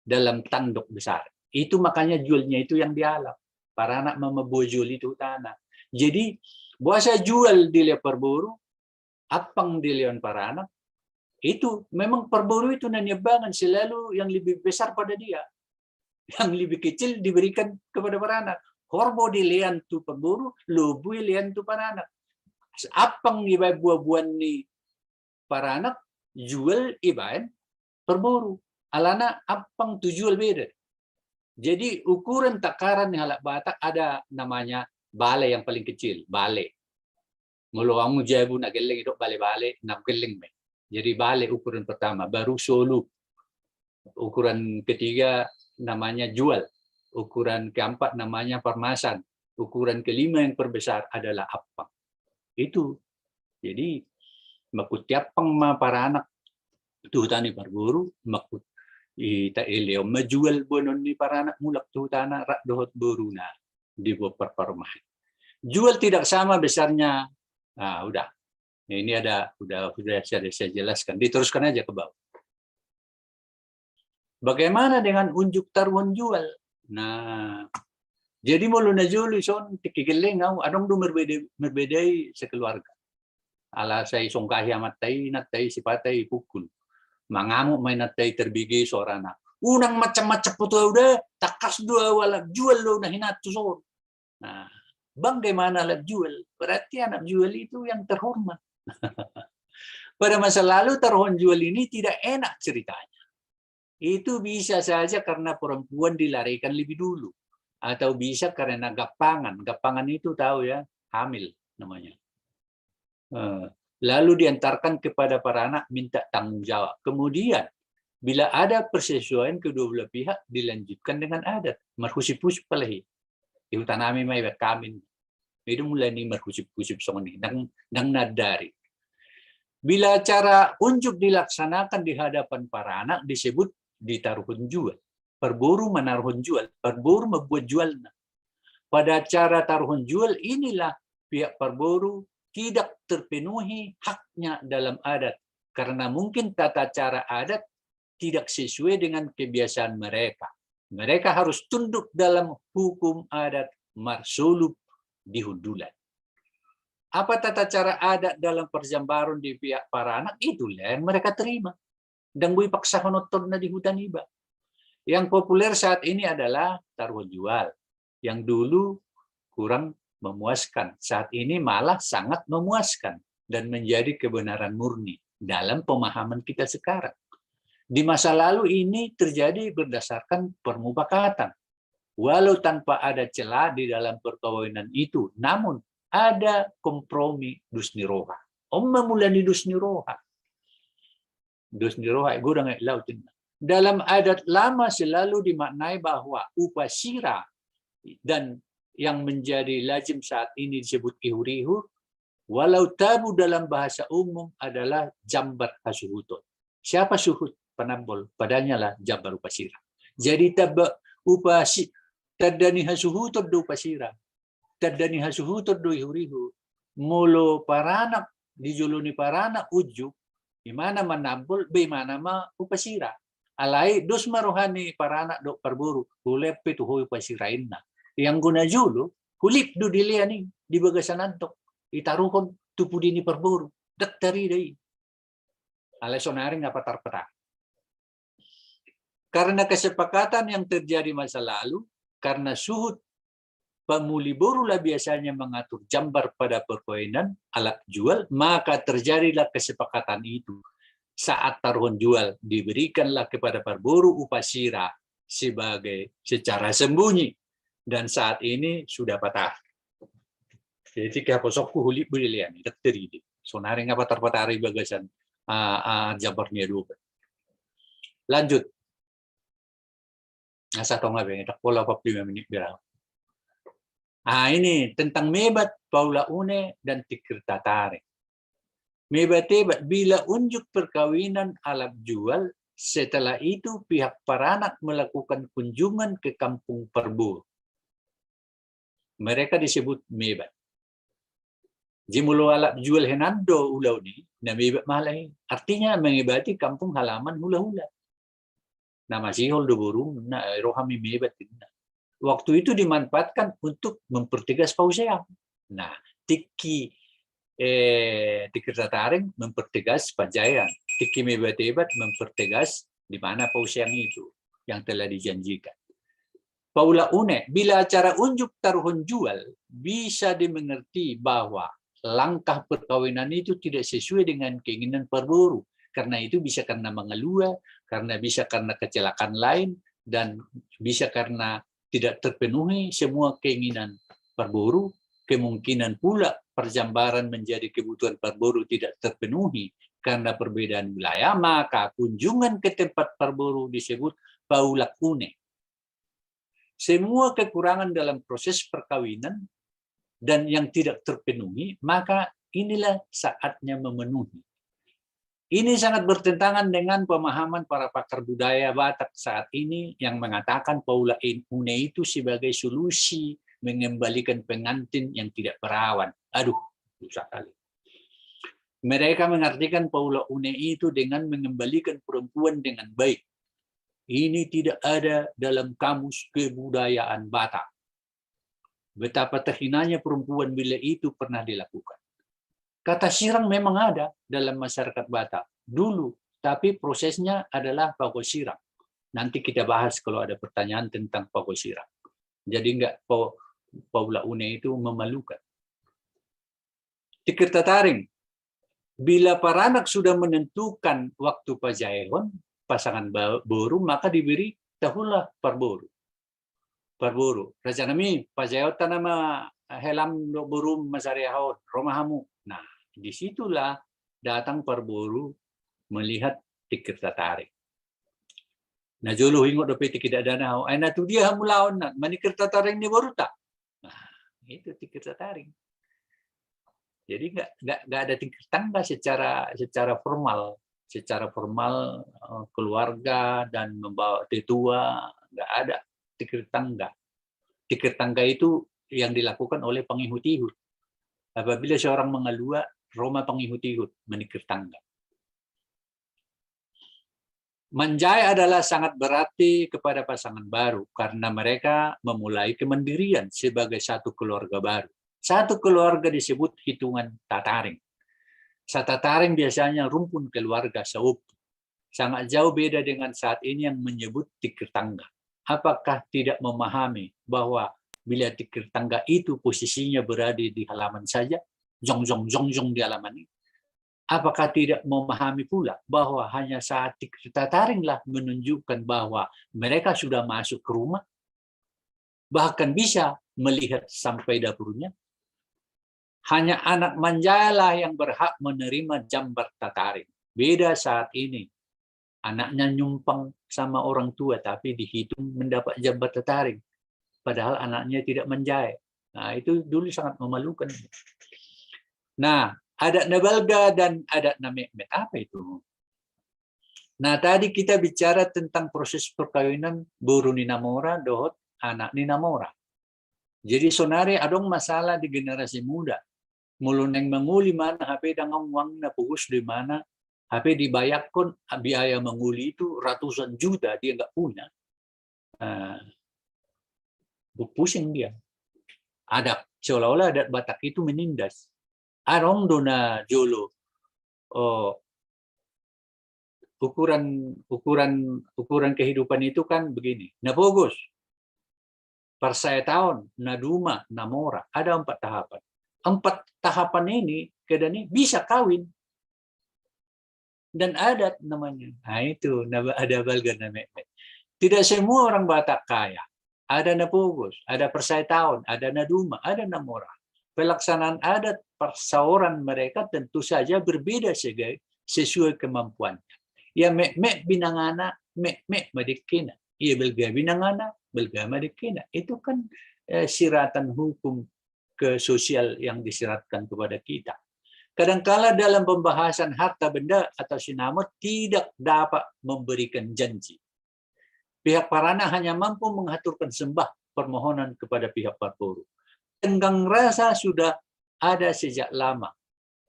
dalam tanduk besar. Itu makanya jualnya itu yang dialap. Para anak memebojul itu tanah. Jadi, buasa jual di perburu, apang di leon para anak, itu memang perburu itu nanyabangan selalu yang lebih besar pada dia. Yang lebih kecil diberikan kepada para anak. Horbo di lean tu perburu, lubu lean tu para anak. Apang iba buah-buahan ni para anak, jual ibaen perburu. Alana apang tu jual beda. Jadi ukuran takaran yang halak Batak ada namanya bale yang paling kecil, bale. Mulu kamu jabu nak geleng itu bale-bale, nak geleng. Jadi bale ukuran pertama, baru solu. Ukuran ketiga namanya jual. Ukuran keempat namanya parmasan. Ukuran kelima yang terbesar adalah apang. Itu. Jadi makutiapang para anak tuh tani perburu, makut ita ileo majual bonon ni para anak mulak tuh tanah rak dohot buruna di perparmahan. Jual tidak sama besarnya. Nah, udah. Ini ada udah saya jelaskan. Diteruskan aja ke bawah. Bagaimana dengan unjuk taruhan jual? Nah, jadi mulu na jual son tikigeleng anong do merbedai sekeluarga. Ala say songkahi amat tay natay sipatay pukul. Mangamuk may natay terbigi seorang anak. Unang macam-macam puto udah takas dua wala jual lo na hinatu son. Nah, bagaimana alat jual? Berarti anak jual itu yang terhormat. Pada masa lalu taruhan jual ini tidak enak ceritanya. Itu bisa saja karena perempuan dilarikan lebih dulu. Atau bisa karena gapangan. Gapangan itu tahu ya, hamil namanya. lalu diantarkan kepada para anak minta tanggung jawab. Kemudian bila ada persesuaian kedua belah pihak dilanjutkan dengan adat marhusip-husip palahi. Iutanami may kamin. Itu mulai ni marhusip-husip songni nang nadari. Bila acara unjuk dilaksanakan di hadapan para anak disebut ditaruhun jual. Perburu menaruhun jual, perburu membuat jualnya. Pada acara taruhan jual inilah pihak perburu tidak terpenuhi haknya dalam adat karena mungkin tata cara adat tidak sesuai dengan kebiasaan mereka. Mereka harus tunduk dalam hukum adat marsulub di hundulan. Apa tata cara adat dalam perjambaran di pihak para anak? Itulah yang mereka terima. Dan bui paksa honoton na di hutan iba. Yang populer saat ini adalah taruhan jual. Yang dulu kurang memuaskan. Saat ini malah sangat memuaskan dan menjadi kebenaran murni dalam pemahaman kita sekarang. Di masa lalu ini terjadi berdasarkan permufakatan. Walau tanpa ada celah di dalam perkawinan itu, namun ada kompromi dusniroha. Mulani dusniroha. Dusniroha, gue udah nggak lautin. Dalam adat lama selalu dimaknai bahwa upasira dan yang menjadi lazim saat ini disebut ihur-ihur, walau tabu dalam bahasa umum adalah jambar hasuhutun. Siapa suhut? Penambol. Padanya lah jambar upasira. Jadi tadani hasuhutun do upasira. Tadani hasuhutun do ihur-ihur. Mulu paranak, dijuluni paranak ujuk, dimana menambol, bagaimana ma upasira. Alai dos marohani paranak do perburu, hulep itu hui upasirain na. Yang guna julu, hulip do diliani di bagasan antok, itaruhon tupu dini perburu, daktari dai. Alai sonari ngapatar-patar. Karena kesepakatan yang terjadi masa lalu, karena suhut pemuli borulah biasanya mengatur jambar pada perkawinan alat jual, maka terjadilah kesepakatan itu. Saat taruhan jual diberikanlah kepada perburu upasira secara sembunyi. Dan saat ini sudah patah. Jadi kaya posokku hulip bilian ini terjadi. Sonari ngapa terpatari bagasan jabarnya dulu. Lanjut. Nasa tahu nggak bang? Tak pola 45 menit bilang. Ini tentang mebat Paula Une dan Tikirta Tarik. Mebat-mebat bila unjuk perkawinan alat jual, setelah itu pihak paranak melakukan kunjungan ke kampung perburu. Mereka disebut mebat. Jimulo alat jual henando ulau ni, na mebat malai. Artinya mengibati kampung halaman hula-hula. Nama sihol do burung na rohami mebat. Waktu itu dimanfaatkan untuk mempertegas pauseam. Nah, Tikirta Taring mempertegas Pajayan. Tiki mebat-mebat mempertegas di mana pauseam itu yang telah dijanjikan. Paula Une, bila acara unjuk taruhan jual, bisa dimengerti bahwa langkah perkawinan itu tidak sesuai dengan keinginan perburu. Karena itu bisa karena mengeluh, karena bisa karena kecelakaan lain, dan bisa karena tidak terpenuhi semua keinginan perburu. Kemungkinan pula perjambaran menjadi kebutuhan perburu tidak terpenuhi karena perbedaan wilayah, maka kunjungan ke tempat perburu disebut Paula Une. Semua kekurangan dalam proses perkawinan dan yang tidak terpenuhi, maka inilah saatnya memenuhi. Ini sangat bertentangan dengan pemahaman para pakar budaya Batak saat ini yang mengatakan Paula Une itu sebagai solusi mengembalikan pengantin yang tidak perawan. Aduh, susah kali. Mereka mengartikan Paula Une itu dengan mengembalikan perempuan dengan baik. Ini tidak ada dalam kamus kebudayaan Batak. Betapa terhinanya perempuan bila itu pernah dilakukan. Kata sirang memang ada dalam masyarakat Batak dulu, tapi prosesnya adalah pokok sirang. Nanti kita bahas kalau ada pertanyaan tentang pokok sirang. Jadi enggak Paula Une itu memalukan. Tikirta Taring, bila paranak sudah menentukan waktu pajayon, pasangan boru, maka diberi tahulah perburu. Perburu. Raja nami pajayota nama helam boru masariahon romahamu. Nah, disitulah datang perburu melihat Tirta Taring. Nah jolo ingot dope tidak danau. Aina tu dia hamulaon nak mani Tirta Taring ni baru tak. Nah, itu Tirta Taring. Jadi nggak ada tingkat tangga secara formal, keluarga dan membawa tetua nggak ada tingkat tangga. Tingkat tangga itu yang dilakukan oleh pengihut-ihut. Apabila seorang mengalua, Roma pengihut-ihut menikir tangga. Manjai adalah sangat berarti kepada pasangan baru karena mereka memulai kemandirian sebagai satu keluarga baru. Satu keluarga disebut hitungan tataring. Satataring biasanya rumpun keluarga seutuh. Sangat jauh beda dengan saat ini yang menyebut tikir tangga. Apakah tidak memahami bahwa bila tikir tangga itu posisinya berada di halaman saja, jong di halaman ini? Apakah tidak memahami pula bahwa hanya saat tikir tataringlah menunjukkan bahwa mereka sudah masuk ke rumah, bahkan bisa melihat sampai dapurnya? Hanya anak manjalah yang berhak menerima jambar tataring. Beda saat ini. Anaknya nyumpang sama orang tua, tapi dihitung mendapat jambar tataring. Padahal anaknya tidak manjai. Nah, itu dulu sangat memalukan. Nah, adat Nabalga dan adat Namekmet, apa itu? Nah, tadi kita bicara tentang proses perkawinan buru Ninamora, dohot anak Ninamora. Jadi sonari adong masalah di generasi muda. Muluneng menguli mana HP dengan uang na pugus di mana HP dibayarkan biaya menguli itu ratusan juta dia nggak punya. Pusing dia. Ada seolah-olah adat Batak itu menindas. Arong dona jolo. Ukuran kehidupan itu kan begini. Napogus. Per saya tahun, naduma, namora. Ada 4 tahapan. 4 tahapan ini kadang bisa kawin dan adat namanya. Nah itu ada balga namanya. Tidak semua orang Batak kaya. Ada napogus, ada persai tahun, ada naduma, ada namora. Pelaksanaan adat persaoran mereka tentu saja berbeda sesuai kemampuannya. Ya mek binangana, mek madikina. Iya belga binangana, belga madikina. Itu kan siratan hukum ke sosial yang disiratkan kepada kita. Kadangkala dalam pembahasan harta benda atau sinamot tidak dapat memberikan janji. Pihak parana hanya mampu mengaturkan sembah permohonan kepada pihak perburu. Tenggang rasa sudah ada sejak lama.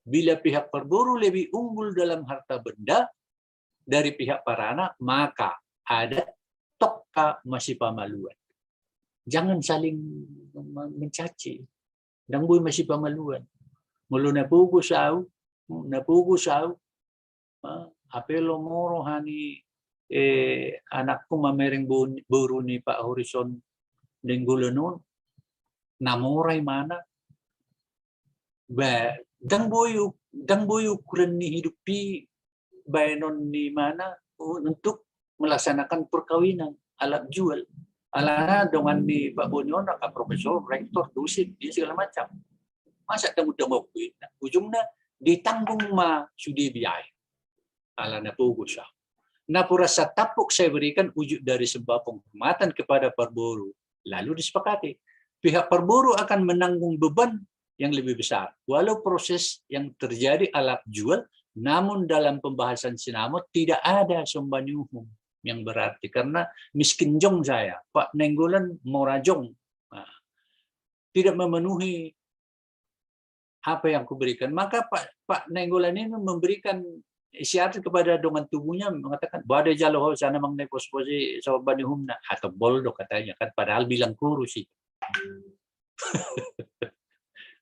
Bila pihak perburu lebih unggul dalam harta benda dari pihak parana, maka ada tokka masih pamaluan. Jangan saling mencaci. Dan boy masih pamaluan. Mulu napugo sao, apelo moro hani anakku mamereng buru ni Pak Horizon denggulo nun, namoray mana, ba dang boy ukuran ni hidupi bayanon ni mana untuk melaksanakan perkawinan alat jual. Alana dengan di Pak Bonyon, profesor, rektor, dosen, dia segala macam. Masa temu-temu ujungnya ditanggung ma sudi biaya. Alana pugus. Nah, rasa tapuk saya berikan wujud dari sebuah penghormatan kepada perburu. Lalu disepakati. Pihak perburu akan menanggung beban yang lebih besar. Walau proses yang terjadi alat jual, namun dalam pembahasan sinamot tidak ada sombanyuhum yang berarti karena miskin jong saya, Pak Nenggolan morajong, tidak memenuhi apa yang kuberikan. Maka Pak Nenggolan ini memberikan isyarat kepada dongan tubuhnya mengatakan badai jaloh sana mengenai pos-posi sobani humna atau boldo katanya kan padahal bilang kurus itu.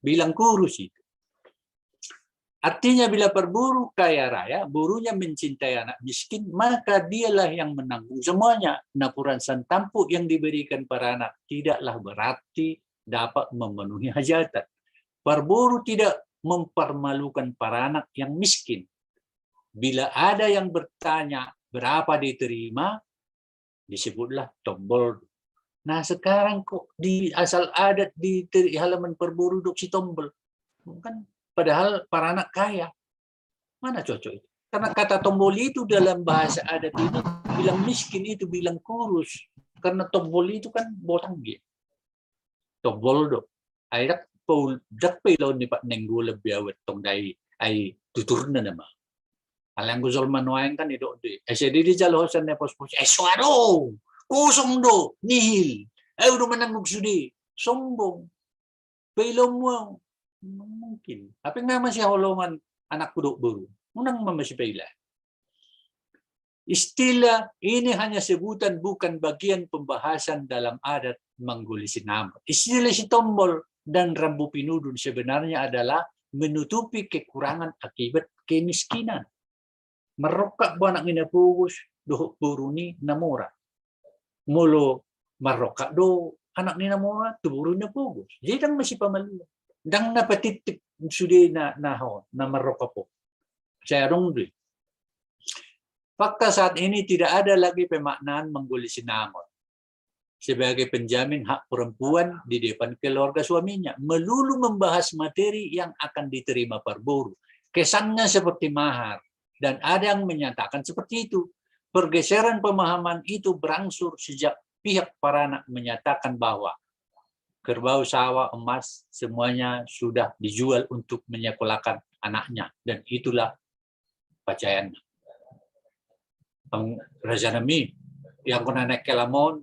Bilang kurus itu. Artinya bila perburu kaya raya, burunya mencintai anak miskin, maka dialah yang menanggung semuanya. Napuran santampuk yang diberikan para anak tidaklah berarti dapat memenuhi hajatan. Perburu tidak mempermalukan para anak yang miskin. Bila ada yang bertanya berapa diterima, disebutlah tombol. Nah sekarang kok di asal adat di halaman perburu dok si tombol. Kan padahal para anak kaya. Mana cocok itu? Karena kata tomboli itu dalam bahasa adat itu bilang miskin itu bilang kurus. Karena tomboli itu kan botang gitu. Tombol do. Airak paul dak pelo ni pak nenggu lebih awet tong dai ai tuturna nama. Alang guzol manuain kan itu de. Jadi di jalosan ne pos-pos. Suaro. Kosong do. Nihil. Udah menangguk sudi. Sombong. Pelo mo. Mungkin. Apa nga masih holongan anak kuduk baru. Unang masih pela. Istilah ini hanya sebutan bukan bagian pembahasan dalam adat Manggulisinamot. Istilah si tombol dan rambu pinudun sebenarnya adalah menutupi kekurangan akibat kemiskinan. Merokak anak minapugus doh buruni namora. Mulu merokak do anak ni namora tu buruni pugus. Jadi masih pamalu. Dang napatitip sudi na merokak po. Saya rongdi. Fakta saat ini tidak ada lagi pemaknaan Manggulisinamot sebagai penjamin hak perempuan di depan keluarga suaminya. Melulu membahas materi yang akan diterima parburu. Kesannya seperti mahar. Dan ada yang menyatakan seperti itu. Pergeseran pemahaman itu berangsur sejak pihak para anak menyatakan bahwa kerbau, sawah, emas, semuanya sudah dijual untuk menyekolahkan anaknya. Dan itulah pacayan. Ang raja nami, yang kuna naik kelamon,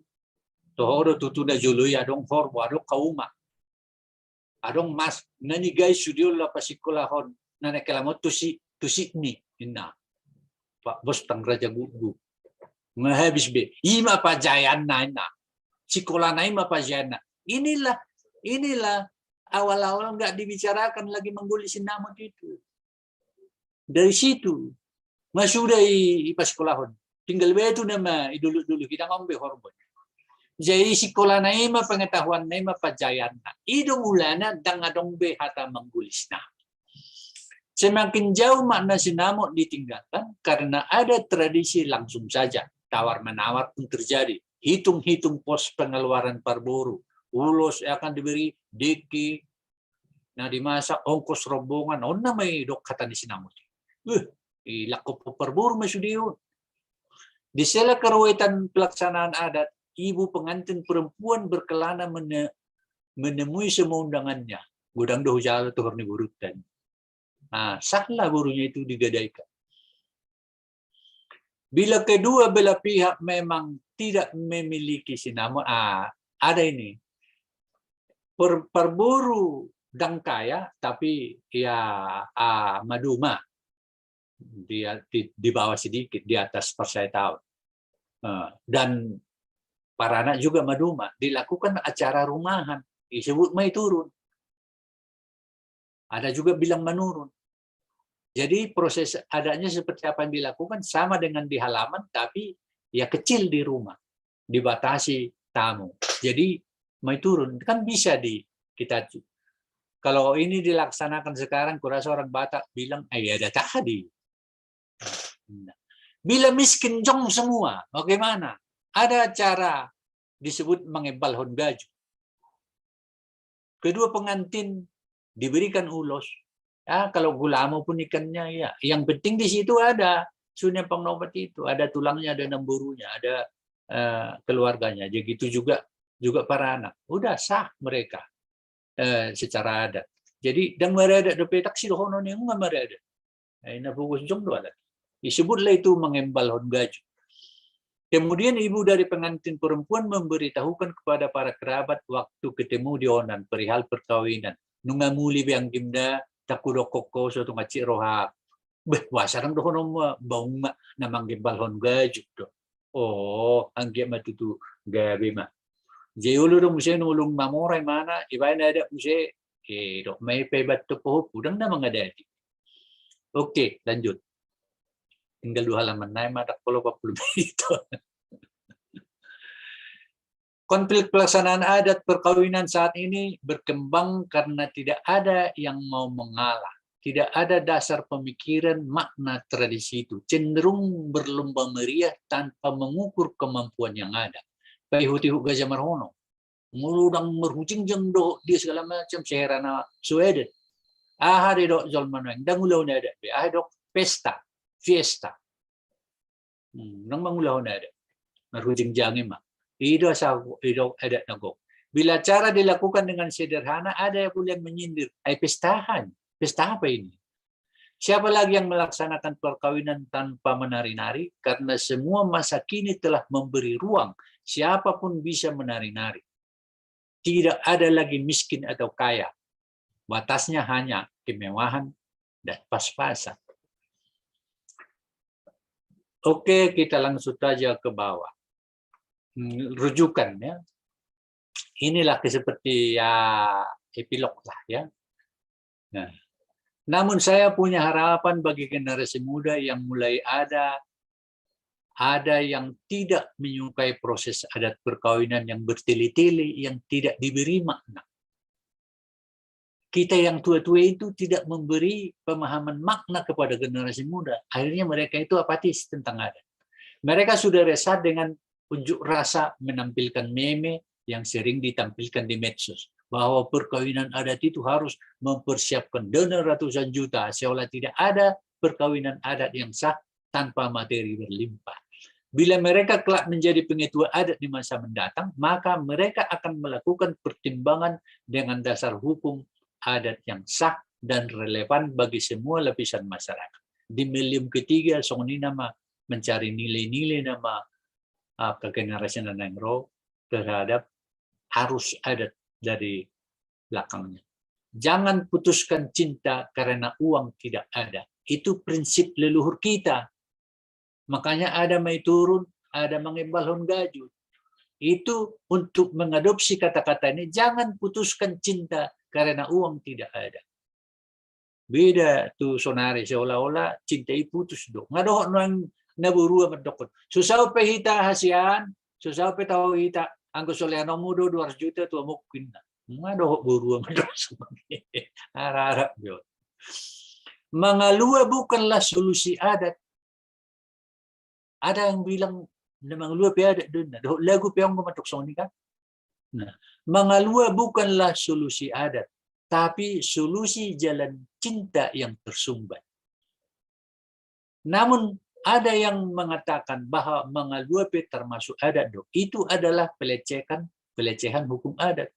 tohoro tutuna jului adong forbo, adong kauma, adong mas, nani guys studio la pasikolahon, naik kelamon tusi ni, ina, pak bos tang raja gugu, ngahabis be, ima pajayan na ina, sekolah na ima pajayan na, inilah awal-awal nggak dibicarakan lagi Manggulisinamot itu, dari situ. Masudah pas sekolahon. Tinggal betu nama dulu kita ngombe hormon. Jadi sekolah naima pengetahuan naima pajayan. Idong ulana dang adong be hata Manggulisna. Semakin jauh makna sinamot ditinggalkan karena ada tradisi langsung saja tawar-menawar pun terjadi. Hitung-hitung pos pengeluaran parburu. Ulos akan diberi diki. Nah di masa ongkos rombongan. Onna may dok kata di sinamot. Ilako po parburu masudiyo. Di sela keruwetan pelaksanaan adat, ibu pengantin perempuan berkelana menemui semua undangannya. Gudang doh jala tuhur ni gurutan. Nah, sahlah gurunya itu digadaikan. Bila kedua belah pihak memang tidak memiliki sinamot, ada ini. Parburu dangkaya, tapi ya maduma. Dia di bawah sedikit, di atas persai tahun. Dan para anak juga maduma. Dilakukan acara rumahan. Disebut mai turun. Ada juga bilang menurun. Jadi proses adanya seperti apa yang dilakukan sama dengan di halaman, tapi ya kecil di rumah. Dibatasi tamu. Jadi mai turun. Kan bisa kita. Kalau ini dilaksanakan sekarang, kurasa orang Batak bilang, ada tadi. Bila miskin jong semua, bagaimana? Ada cara disebut mengebal baju. Kedua pengantin diberikan ulos. Kalau gulamo pun ikannya ya. Yang penting di situ ada sunya pengnobat itu, ada tulangnya, ada nemburunya, ada keluarganya. Jadi itu juga para anak. Udah sah mereka secara adat. Jadi dan mereka ada petak sih dohono nih nggak mereka. Ini fokus jong dua lagi. Disebutlah itu mengembal baju. Kemudian ibu dari pengantin perempuan memberitahukan kepada para kerabat waktu ketemu di onan perihal perkawinan. Nungamuli biang gimda takudo koko suatu ngacik roha. Wasarang dohono baung namang gembal baju do. Oh, angge matutu gabe ma. Jeulo do muse nulung mamoray mana ibain ada muse dok may pebat to po pudang na mga dadi. Oke, lanjut. Tinggal 2 halaman naik madak 40 itu. Konflik pelaksanaan adat perkawinan saat ini berkembang karena tidak ada yang mau mengalah. Tidak ada dasar pemikiran makna tradisi itu. Cenderung berlomba meriah tanpa mengukur kemampuan yang ada. Paihuti Gajah Marhono. Muludang merhucing jengdo dia segala macam seherana Sweden. Ahade dok Zolman Weng. Dangulaw na ada. Ahade dok pesta, fiesta. Nang mangulahon na ada. Marujing jangan mah. Itu ada nagok. Bila cara dilakukan dengan sederhana, ada yang boleh menyindir. Pestahan. Pesta apa ini? Siapa lagi yang melaksanakan perkawinan tanpa menari-nari? Karena semua masa kini telah memberi ruang. Siapapun bisa menari-nari. Tidak ada lagi miskin atau kaya. Batasnya hanya kemewahan dan pas-pasan. Oke, kita langsung saja ke bawah. Rujukan ya. Inilah seperti ya epilog lah ya. Nah, namun saya punya harapan bagi generasi muda yang mulai ada yang tidak menyukai proses adat perkawinan yang bertele-tele, yang tidak diberi makna. Kita yang tua-tua itu tidak memberi pemahaman makna kepada generasi muda. Akhirnya mereka itu apatis tentang adat. Mereka sudah resah dengan unjuk rasa menampilkan meme yang sering ditampilkan di medsos. Bahwa perkawinan adat itu harus mempersiapkan dana ratusan juta, seolah tidak ada perkawinan adat yang sah tanpa materi berlimpah. Bila mereka kelak menjadi pengetua adat di masa mendatang, maka mereka akan melakukan pertimbangan dengan dasar hukum adat yang sah dan relevan bagi semua lapisan masyarakat. Di milium ketiga, Songni nama mencari nilai-nilai nama generasi Nanengro terhadap harus adat dari belakangnya. Jangan putuskan cinta karena uang tidak ada. Itu prinsip leluhur kita. Makanya ada mai turun, ada mengembalhon gaju. Itu untuk mengadopsi kata-kata ini, jangan putuskan cinta karena uang tidak ada. Beda tuh sonari, seolah-olah cinta itu putus dong. Ngadoh nang naburua mendokon. Susah pehita hasian, susah pe tahu hita anggo soleano mudo 200 juta tuh mungkin. Ngadoh burua mendokon. Harap yo. Mangalua bukanlah solusi adat. Ada yang bilang mangalua pe adat dun. Lagu pe ang matok soni kan. Nah, mangalua bukanlah solusi adat, tapi solusi jalan cinta yang tersumbat. Namun ada yang mengatakan bahwa mangalua pe termasuk adat dong. Itu adalah pelecehan hukum adat.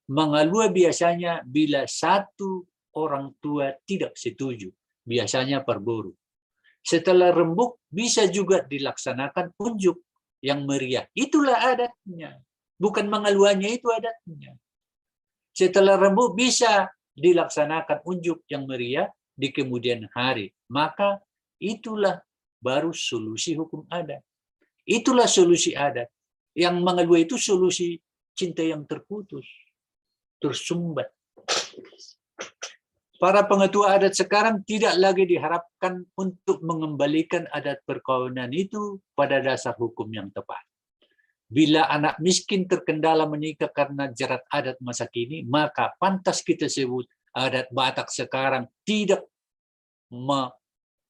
Mangalua biasanya bila satu orang tua tidak setuju, biasanya perburu. Setelah rembuk bisa juga dilaksanakan unjuk yang meriah. Itulah adatnya. Bukan mengaluannya itu adatnya. Setelah rembuk bisa dilaksanakan unjuk yang meriah di kemudian hari. Maka itulah baru solusi hukum adat. Itulah solusi adat. Yang mengalua itu solusi cinta yang terputus, tersumbat. Para pengetua adat sekarang tidak lagi diharapkan untuk mengembalikan adat perkawinan itu pada dasar hukum yang tepat. Bila anak miskin terkendala menikah karena jerat adat masa kini, maka pantas kita sebut adat Batak sekarang tidak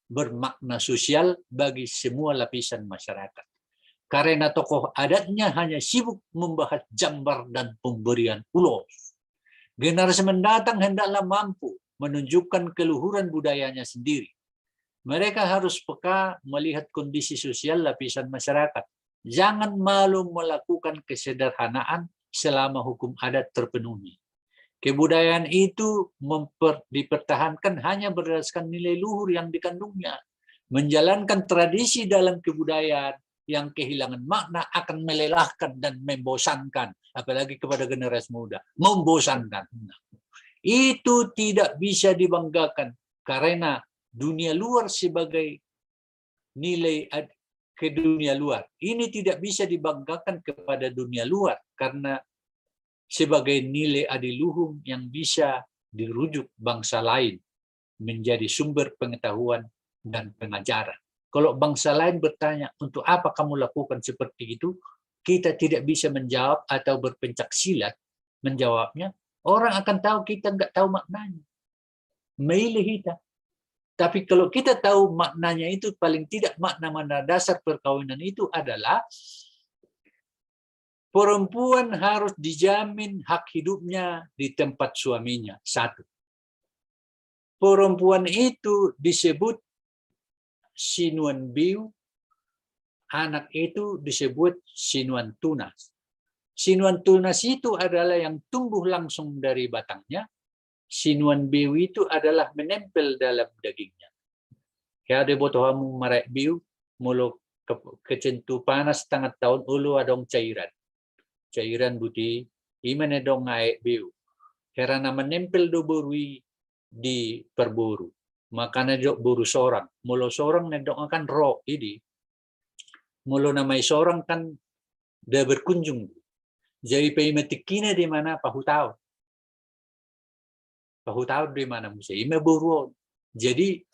bermakna sosial bagi semua lapisan masyarakat. Karena tokoh adatnya hanya sibuk membahas jambar dan pemberian ulos. Generasi mendatang hendaklah mampu menunjukkan keluhuran budayanya sendiri. Mereka harus peka melihat kondisi sosial lapisan masyarakat. Jangan malu melakukan kesederhanaan selama hukum adat terpenuhi. Kebudayaan itu dipertahankan hanya berdasarkan nilai luhur yang dikandungnya. Menjalankan tradisi dalam kebudayaan yang kehilangan makna akan melelahkan dan membosankan, apalagi kepada generasi muda. Membosankan. Itu tidak bisa dibanggakan karena dunia luar sebagai nilai ke dunia luar. Ini tidak bisa dibanggakan kepada dunia luar karena sebagai nilai adiluhung yang bisa dirujuk bangsa lain menjadi sumber pengetahuan dan pengajaran. Kalau bangsa lain bertanya, untuk apa kamu lakukan seperti itu? Kita tidak bisa menjawab atau berpencak silat menjawabnya. Orang akan tahu kita nggak tahu maknanya. Milih kita. Tapi kalau kita tahu maknanya itu, paling tidak makna dasar perkawinan itu adalah perempuan harus dijamin hak hidupnya di tempat suaminya. Satu. Perempuan itu disebut sinuan biu, anak itu disebut sinuan tunas. Sinuan tunas itu adalah yang tumbuh langsung dari batangnya. Sinuan biu itu adalah menempel dalam dagingnya. Kaya ada botohamu marek biu, mulu kecentu panas setengah tahun ulu adong cairan. Cairan buti, iman dong ngaek biu. Karena menempel do borui di perburu. Makanya dok buru sorang. Mulu sorang nedok akan roh ini. Mulu namai sorang kan dia berkunjung. Jadi peimatikina di mana pahutau. Pahutau di mana musa. Ima buru. Jadi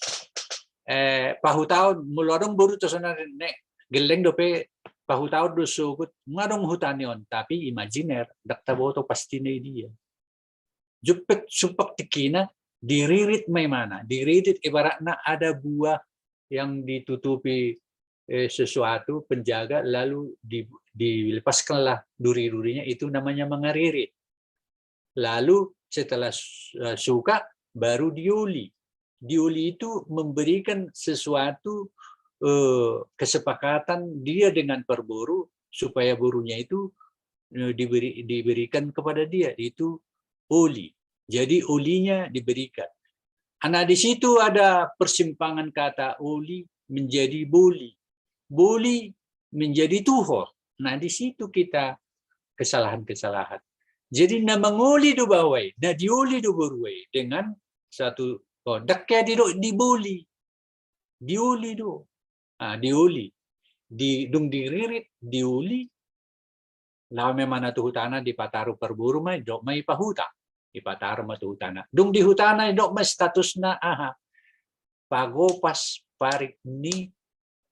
pahutau mulu adong buru tosana nek geleng dope pahutau do sugut ngadong hutanion tapi imajiner dakta boto pasti dia. Jupek supak tikina diririt may mana. Diririt ibaratnya ada buah yang ditutupi sesuatu penjaga lalu dilepaskanlah duri-durinya, itu namanya mengaririt. Lalu setelah suka baru diuli. Diuli itu memberikan sesuatu kesepakatan dia dengan perburu supaya burunya itu diberikan kepada dia, itu oli. Jadi olinya diberikan. Nah, di situ ada persimpangan kata oli menjadi boli. Boli menjadi tuhor. Nah, di situ kita kesalahan-kesalahan. Jadi na mengoli do bawai, na dioli do berwai dengan satu daknya diboli. Dioli do. Dioli. Dung diririt, dioli. Lawa memang tu hutana di pataru perburu mai dok mai pahuta. Di pataru matu hutana. Dung di hutana dok mai statusna pagopas parik ni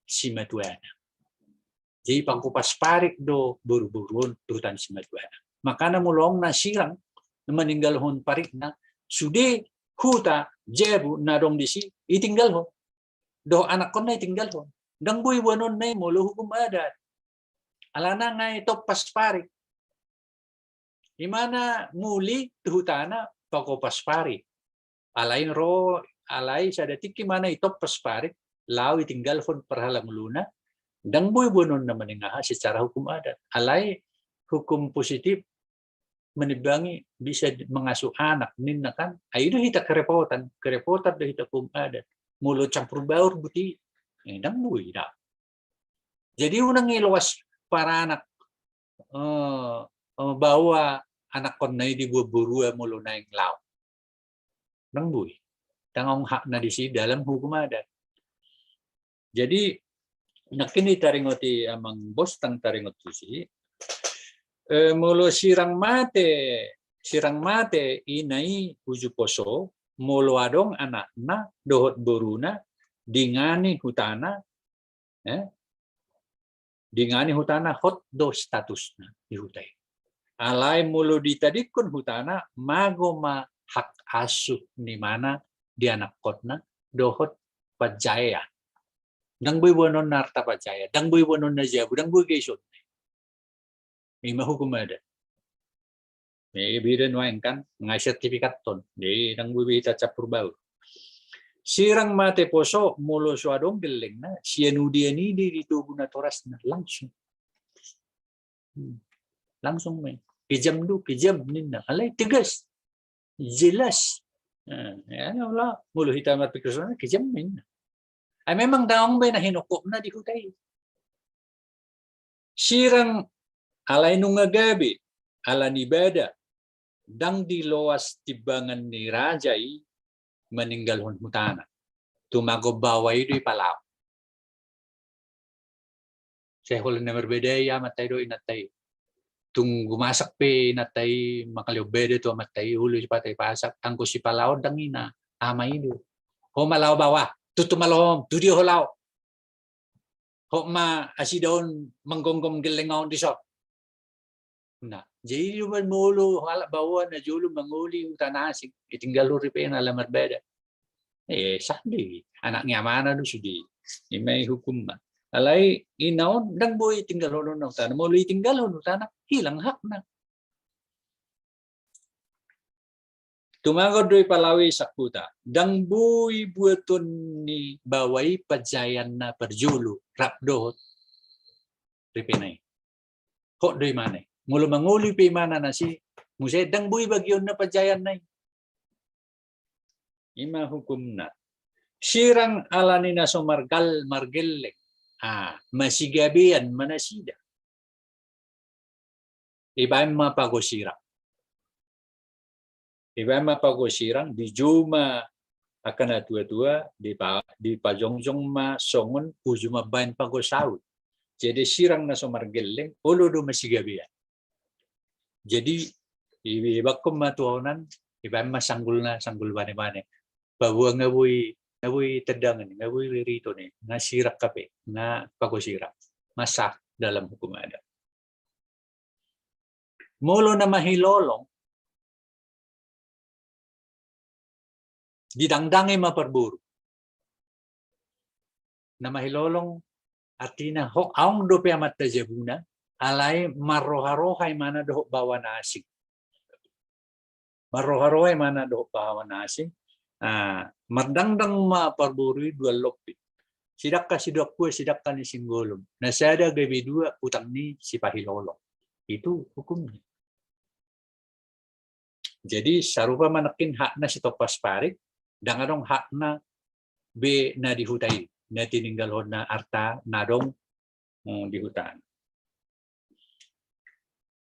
si matuana. Jadi pangkupas parik do buru-burun hutan si matuana. Makana mulong na sirang meninggal hon parik na sude huta jebu na dong disi itinggal ho. Do anak kon na itinggal ho. Dang boy wanon na mulu hukum adat. Alana ngay topas parik. Imana muli tuhutana pakopas parik. Alain ro alay sa datik imana itopas parik law itinggal hon perhalang luna. Dang boy bonon na maningaha secara hukum adat. Alay hukum positif menibangi bisa mengasuh anak ninna kan. Ayo hita kerepotan do hita hukum adat. Mulut campur baur buti. Dang boy dah. Jadi unang iluwas para anak bawa anak konay di buah mulu naing law. Nang buy. Tangong hak na disi dalam hukum adat. Jadi nakini taringoti amang bos tang taringot si mulu sirang mate inai uju poso mulu adong anak na dohot boruna dingani hutana dingani hutana hot do statusna di hutai. Alai mulu ditadikun hutana magoma hak asuh ni mana di anak kotna dohot pajaya. Dang boy bonon narta pajaya, dang boy bonon na jabu, dang boy geisot. May mahukum ada. May biren wain kan ngai sertifikat ton. Di dang boy bita capur bau. Sirang mate poso mulu suadong geleng na sianudiani di tubuh na toras na langsung. Langsung main. Kejam ninna. Alay tegas. Jelas. Ya Allah, mulu hitam at pikirsan kejam ninna. Ay memang daong bay na hinukop na di hutay. Sirang alay nung agabi, ala nibada, dang di loas tibangan ni rajay, meninggal hutana. Tumago baway do ipalaw. Saya hul na berbeda ya matay do inatay. Tung gumasak pe natay makaliw beda to matay hulu si patay pasak tangko si palaw dangina amay do. Ho malaw bawa tutumalom tudi holaw. Ho ma asidon manggonggom gelengaw di sok. Na, jadi luman mulu halak bawa na julu manguli utanasik itinggal uri pe na lamar beda. Sandi anaknya mana do sudi. May hukum ma. Alay inaon dang boy tinggal hono na utana mo tinggal hono utana hilang hak na. Tumangod do'y palawi sakuta. Dang bui buaton ni bawai pajayan na perjulu. Rapdohot. Ripinay. Hok do'y manay. Mula manguli pa mana na si Musay dang bui bagyon na pajayan na. Ima hukum na. Sirang alani na so margelek. Masigabian manasida. Iba yung mapagosirang. Iba yung mapagosirang. Di juma akan na tua-tua. Di pajongjong masongon. Ujuma bayan pagosawit. Jadi sirang na so margelek. Ulo do masigabian. Jadi iba ko matuhonan. Iba yung masanggul na. Sanggul bane-bane. Bahwa ngawoy tedangan, ngawoy rito ni, nga sirak kape, nga pagosirak, masak dalam hukum adat. Molo na mahilolong, didangdangi maperburu. Na mahilolong, artinya hok aung dope amat tajabuna, alay maroharohay mana dohok bawa na asing. Maroharohay mana dohok bawa na asing. Mardangdang maparburui dua lopi. Sidak ka sidak kue sidak ka ni singgolom. Nasada gabi dua utang ni si pahilolong. Itu hukumnya. Jadi sarupa manakin hak na si topas parik, dangadong hak na be na dihutai, na tininggal na arta nadong dihutan.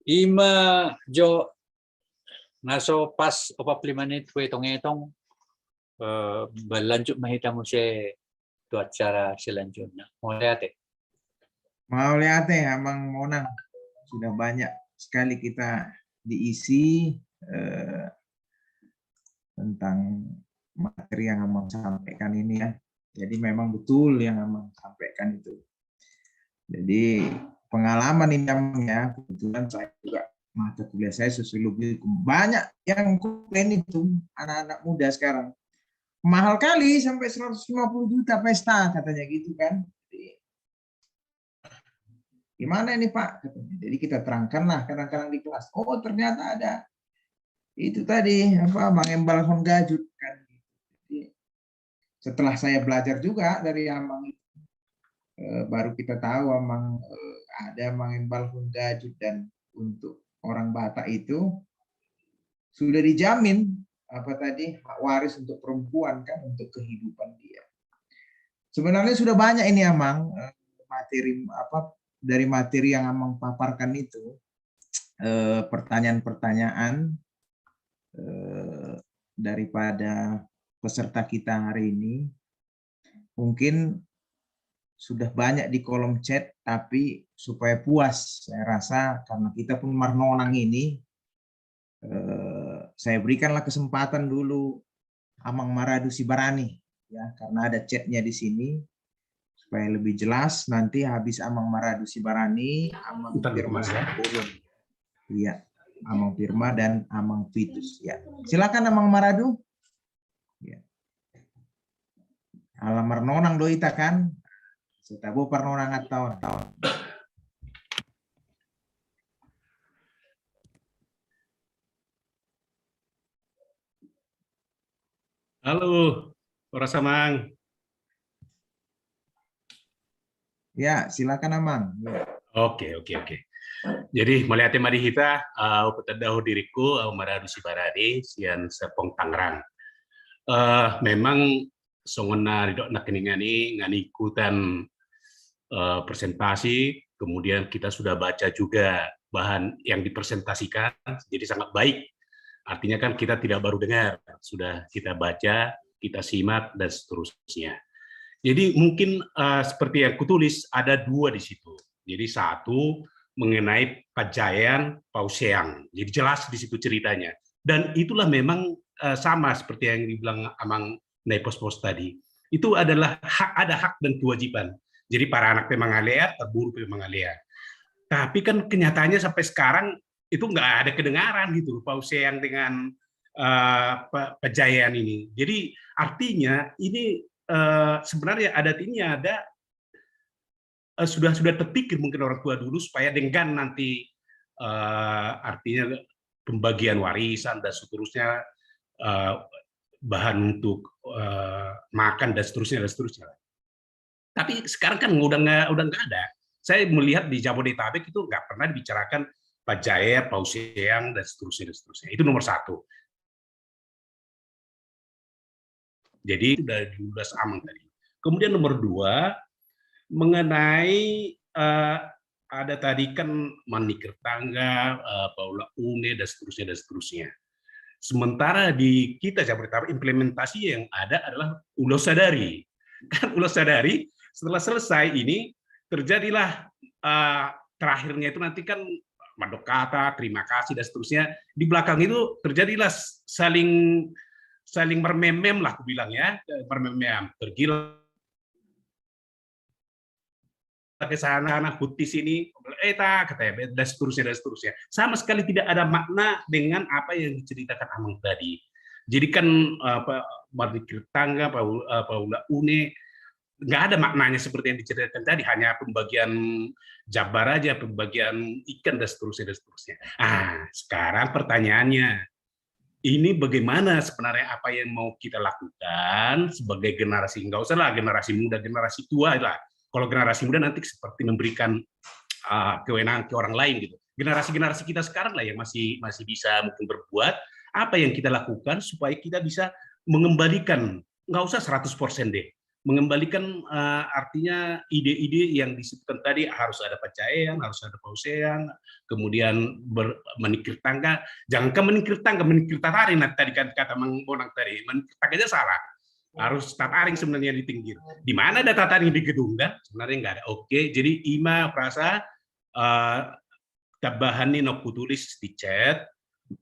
Ima jo naso pas 45 menit etong berlanjut mahita mo siya itu acara selanjutnya. Mau lihat Amang Monang, sudah banyak sekali kita diisi tentang materi yang Amang sampaikan ini ya. Jadi memang betul yang Amang sampaikan itu. Jadi pengalaman ini Amang ya, kebetulan saya juga mata kuliah saya sosiologi, banyak yang komplain itu anak-anak muda sekarang. Mahal kali sampai 150 juta pesta katanya gitu kan. Jadi, gimana ini Pak? Katanya. Jadi kita terangkanlah kadang-kadang di kelas. Oh ternyata ada itu tadi apa mengembal honggajut kan. Jadi, setelah saya belajar juga dari Amang itu, baru kita tahu Amang ada mengembal honggajut dan untuk orang Batak itu sudah dijamin apa tadi hak waris untuk perempuan kan untuk kehidupan dia. Sebenarnya sudah banyak ini Amang materi apa dari materi yang Amang paparkan itu pertanyaan-pertanyaan daripada peserta kita hari ini mungkin sudah banyak di kolom chat, tapi supaya puas saya rasa karena kita pun marnonang ini saya berikanlah kesempatan dulu Amang Maradu Sibarani ya, karena ada chatnya di sini supaya lebih jelas. Nanti habis Amang Maradu Sibarani, Amang Firma iya, Amang Firma dan Amang Vitus ya. Silakan Amang Maradu. Ya. Alamar nonang doita kan, setabu parnonang atau tahun. Halo, Ora Samang. Ya, silakan Amang. Ya. Oke. Jadi melihat tema di kita, petadahu diriku, Maradu Sibarani, sian Serpong Tangerang. Memang songona ridok nakeningani ngani ikutan presentasi, kemudian kita sudah baca juga bahan yang dipresentasikan, jadi sangat baik. Artinya kan kita tidak baru dengar, sudah kita baca, kita simak, dan seterusnya. Jadi mungkin seperti yang kutulis, ada dua di situ. Jadi satu mengenai Pajayan Pauseang. Jadi jelas di situ ceritanya. Dan itulah memang sama seperti yang dibilang Amang Nepos tadi. Itu adalah ada hak dan kewajiban. Jadi para anak Pemangalea, terburu Pemangalea. Tapi kan kenyataannya sampai sekarang itu nggak ada kedengaran gitu Pauseang dengan Pajayan ini. Jadi artinya ini sebenarnya adat ini ada sudah terpikir mungkin orang tua dulu supaya dengan nanti artinya pembagian warisan dan seterusnya bahan untuk makan dan seterusnya. Tapi sekarang kan udah nggak ada. Saya melihat di Jabodetabek itu nggak pernah dibicarakan Pajayer, Pauseang, dan seterusnya. Itu nomor 1. Jadi itu udah diulas aman tadi. Kemudian nomor 2, mengenai ada tadi kan Manikir Tangga, Paula Une, dan seterusnya. Sementara di kita Jabodetabek implementasi yang ada adalah Ulos Sadari. Kan Ulos Sadari setelah selesai ini terjadilah terakhirnya itu nanti kan Madokata, terima kasih dan seterusnya. Di belakang itu terjadilah saling mermem lah, aku bilang ya, mermem, tergila ke sana, hutis ini, katanya, dan seterusnya. Sama sekali tidak ada makna dengan apa yang diceritakan Amang tadi. Jadi kan Manikir Tangga, Paula Une, nggak ada maknanya seperti yang diceritakan tadi, hanya pembagian jabar aja, pembagian ikan dan seterusnya. Sekarang pertanyaannya, ini bagaimana sebenarnya apa yang mau kita lakukan sebagai generasi, nggak usah lah generasi muda, generasi tua lah. Kalau generasi muda nanti seperti memberikan kewenangan ke orang lain gitu. Generasi kita sekarang lah yang masih bisa mungkin berbuat apa yang kita lakukan supaya kita bisa mengembalikan, nggak usah 100% deh, mengembalikan artinya ide-ide yang disebutkan tadi, harus ada Pajayan, harus ada Pauseang, kemudian Manikir Tangga. Jangankan Manikir Tangga, Manikir Tataring tadi kan kata Mang Bonang tadi, Manikir Tangga aja salah. Harus Tataring sebenarnya di pinggir. Di mana ada Tataring di gedung kan? Sebenarnya nggak ada. Oke, jadi Ima Prasa tabahan ini aku tulis di chat.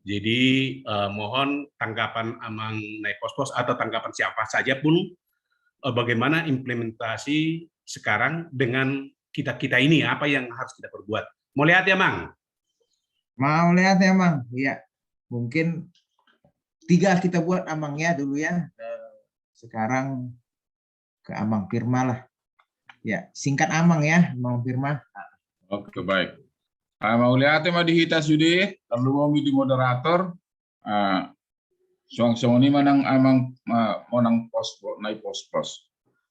Jadi mohon tanggapan Amang Naik Pos-Pos atau tanggapan siapa saja pun bagaimana implementasi sekarang dengan kita ini, apa yang harus kita perbuat. Mau lihat ya, Mang? Mau lihat ya, Mang? Iya. Mungkin 3 kita buat Amangnya dulu ya. Sekarang ke Amang Firma lah. Ya, singkat Amang ya, Amang Firma. Oke, baik. Mau lihat ya, dihita sudah, lalu mau di moderator. Suang ini manang Amang monang naik pos.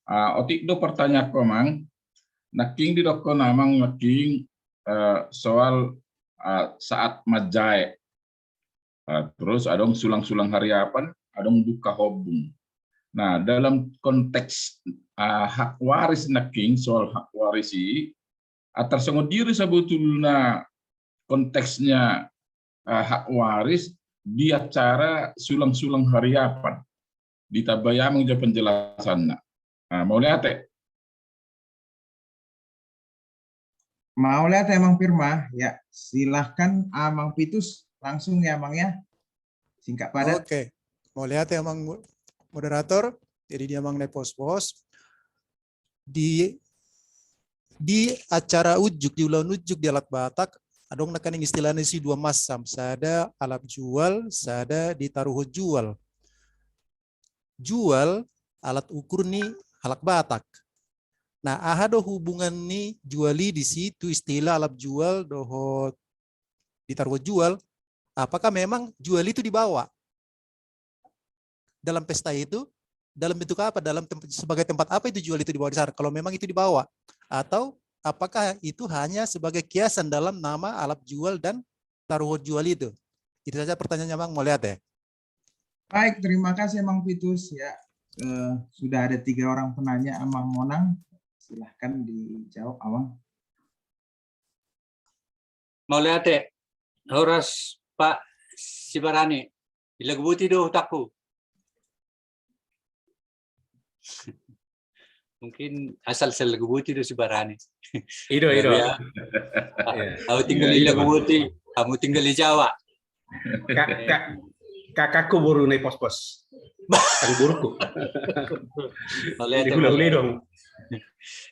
Otik do pertanyaan ko Mang. Naking di doko namang naking soal saat majai. Terus adong sulang-sulang hariapan, adong duka hobung. Nah, dalam konteks hak waris naking, soal hak waris ini, tersanggup diri sebetulnya konteksnya hak waris di acara sulang-sulang hariapan. Ditabayang aja penjelasannya. Mau lihat ya? Mau lihat ya, Mang Firma? Ya, silahkan Amang Pitus langsung ya, Mang ya. Singkat padat. Oke, mau lihat ya, Mang moderator. Jadi dia Mang Naik Pos-Pos di acara ujuk, di ulang ujuk di alat Batak, adong nakan yang istilahnya si 2 masam, sada alat jual, sada ditaruh jual. Jual alat ukur nih alat Batak. Nah, ada hubungan nih juali di situ istilah alat jual doho ditaruh jual. Apakah memang jual itu dibawa dalam pesta itu? Dalam bentuk apa? Sebagai tempat apa itu jual itu dibawa di sana? Kalau memang itu dibawa, atau apakah itu hanya sebagai kiasan dalam nama alat jual dan taruh jual itu? Itu saja pertanyaannya, Bang. Mau lihat ya? Baik, terima kasih Mang Pitus ya. Sudah ada 3 orang penanya, Amang Monang. Silahkan dijawab, Amang. Mau lihat ya, Horas Pak Sibarani, ilagubuti do takku. Mungkin asal selagubuti do Sibarani. Ido. Aku tinggal di Ilagubuti, kamu tinggal di Jawa. Kakakku baru naik pos-pos. Kan buruku. Dong.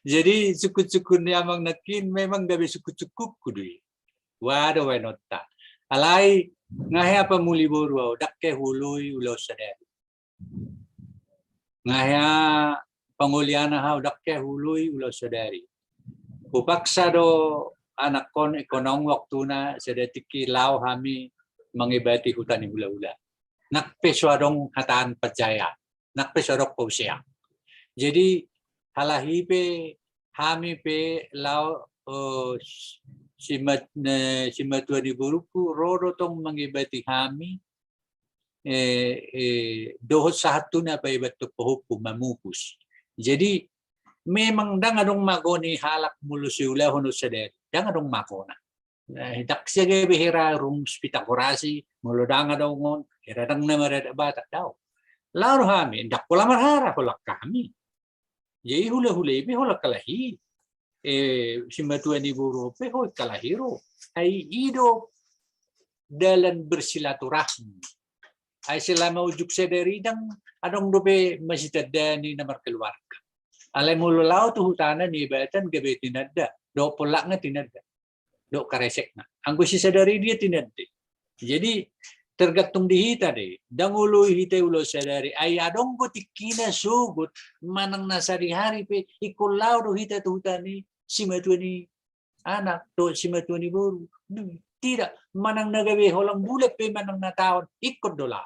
Jadi suku-suku ni amang nakin memang gabi suku-suku kudui. Waduh wenota. Alai ngahe apa muli buru dakke hului ulo sadari. Ngahe panguliana ha dakke hului ulo sadari. Upaksa do anak kon ekonom waktu na sedetiki lau kami mengibati hutan ula-ula. nakpesuadong hataan pajaya, nakpesuadok po siya. Jadi halahipe hami pe lao simatua di buruku rodo tong mangibati hami dohot satu na pa ibat to pohupu mamupus. Jadi memang dang adong magoni halak mulu siula hono saderi. Dang adong makona. Dak siya bihira rung spitakurasi mulu dang adong ngon iradang na marada bata daw. Laro hami dak pula marhara hulak kami. Jadi hula-hula ibe hulak kalahi. Simatua ni buru pe hoy kalahiro. Ay ido dalan bersilaturahmi. Ay sila maujuk saderi dang adong dobe masitadani na markeluarga. Alay mululaw tu hutanan ni ibatan gabi tinadda. Do pulak na tinadda. Do karesek na. Ang gusto sadari dia tinadda. Jadi tergantung di hita deh. Dang ulo hita ulo sadari. Ay adong ko tikina sugut manang nasari hari pe ikulaw do hita tu hutani simatua ni anak do simatua ni buru. Tidak manang nagabi holang bulat pe manang na taon ikut dola.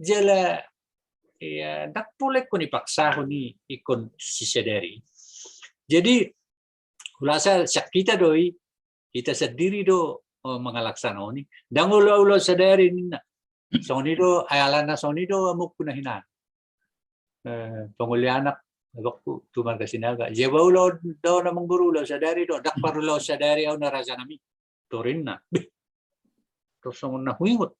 Jala ya nakpulek ko ni paksa ko ni ikon si sadari. Jadi ulasa kita doi kita sendiri do mangalaksana ni dang ulo sadari nina sonido ayalana sonido amuk kunahinan pengulianak waktu tuman kasinaga jeba ulo do na mangguru ulo sadari do dak parulo sadari au naraja nami torinna terus na huingot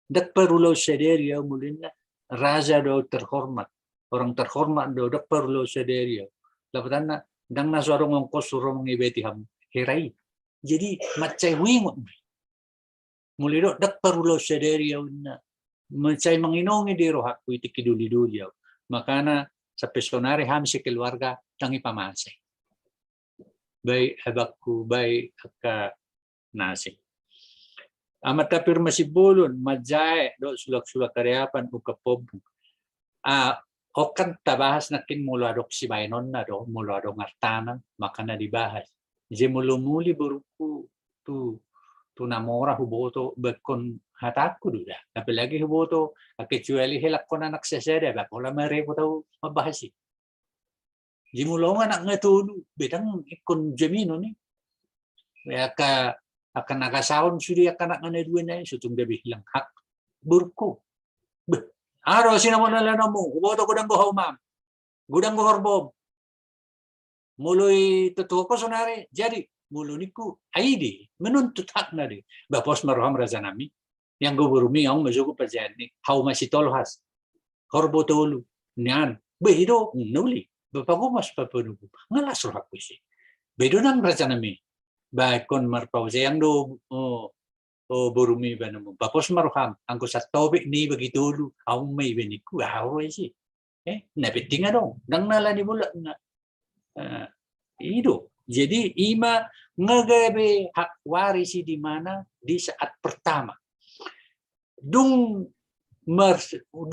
dak parulo sadari au mulina raja do terhormat orang terhormat do dak parulo sadari lapatana dang na suarong ongkos surong ngibeti ham herai. Jadi macai wingot muli do dak parulo sadari na macai manginongi di rohak ku itikiduli-duli makana sa pesonari ham si keluarga tangi pamasay. Bay habakku bay akka nasi. Amat tapir masibulun majay do sulak-sulak karyapan ukapobong. Okan tabahas nakin mula adok si Bainon na do mula adok ngartanan maka na dibahas. Je mulumuli buruku tu namora huboto bekon hataku duda. Apalagi huboto kecuali helak kon anak sesede ba pola mereko tau mabahasi. Je mulonga anak ngatulu bedang ikon jamino ni. Ya ka akan nakasaon sudi akan anak ngane duwe na sutung gabi hilang hak buruku. Aro sinamon na mo, uboto gudang go haumam. Gudang go horbom. Muloy totoo ko sonari. Jadi muluniku aidi menuntut hak na di. Bapos maruham raja nami yang go burumi ang majugo pa jani. Hau masitolhas. Horbo tolu. Nian. Behido nuli. Bapago mas papanugo. Ngalas rohak ko si. Bedo nang raja nami. Bakon marpaw yang do burumi ba naman. Bapos maruham, ang sa tobik ni bagitulu, ang may beniku, away si. Napiting ano, nang nalani mula na. Ido. Jadi ima ngagabi hak warisi di mana di saat pertama. Dung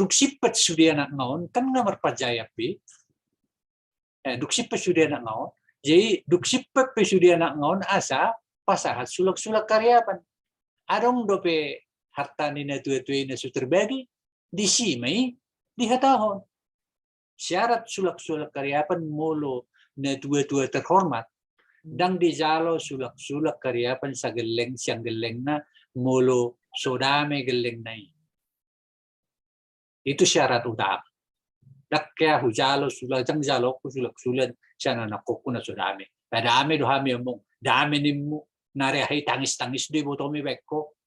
sipat sudah anak ngaon, kan nga marpajaya pi. Duk sipat sudah anak ngaon. Jadi duk sipat pi sudah anak ngaon asa pasahat sulak-sulak karyapan. Arong dope harta ni na tuwe-tuwe na suterbagi, di simay, di hatahon. Syarat sulak-sulak karyapan mulo na tuwe-tuwe terhormat, dang di jalo sulak-sulak karyapan sa geleng siyang geleng na mulo sodame geleng na itu syarat utama. Dak kaya hujalo sulak, jang jalo ko sulak-sulan siya na nakuko na sodame. Padami do hami among, dami ni mo, narihay tangis-tangis di mo tomi beko.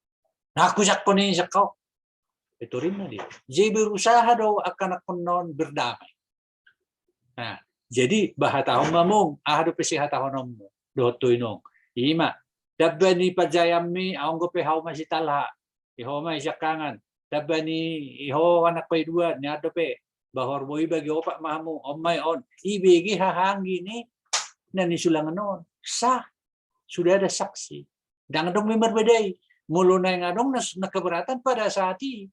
Nakusak ko niya ko. Ito rin na di. Jadi berusaha daw akan akon non berdamai. Nah, jadi bahatahon mamong, ahado pesihatahonom mo. Dotoy nong. Ima, dabba ni pajayami, aong ko pehaw masitalha. Iho may siyakangan. Dabba ni iho anak pa'y dua, niado pe. Bahor mo ibagi opak mahamu, omay on. Ibigi hahangi ni, nanisulangan noon. Sah. Sudah ada saksi. Dan dong member bedai. Mulu na yang adong na keberatan pada saat ini.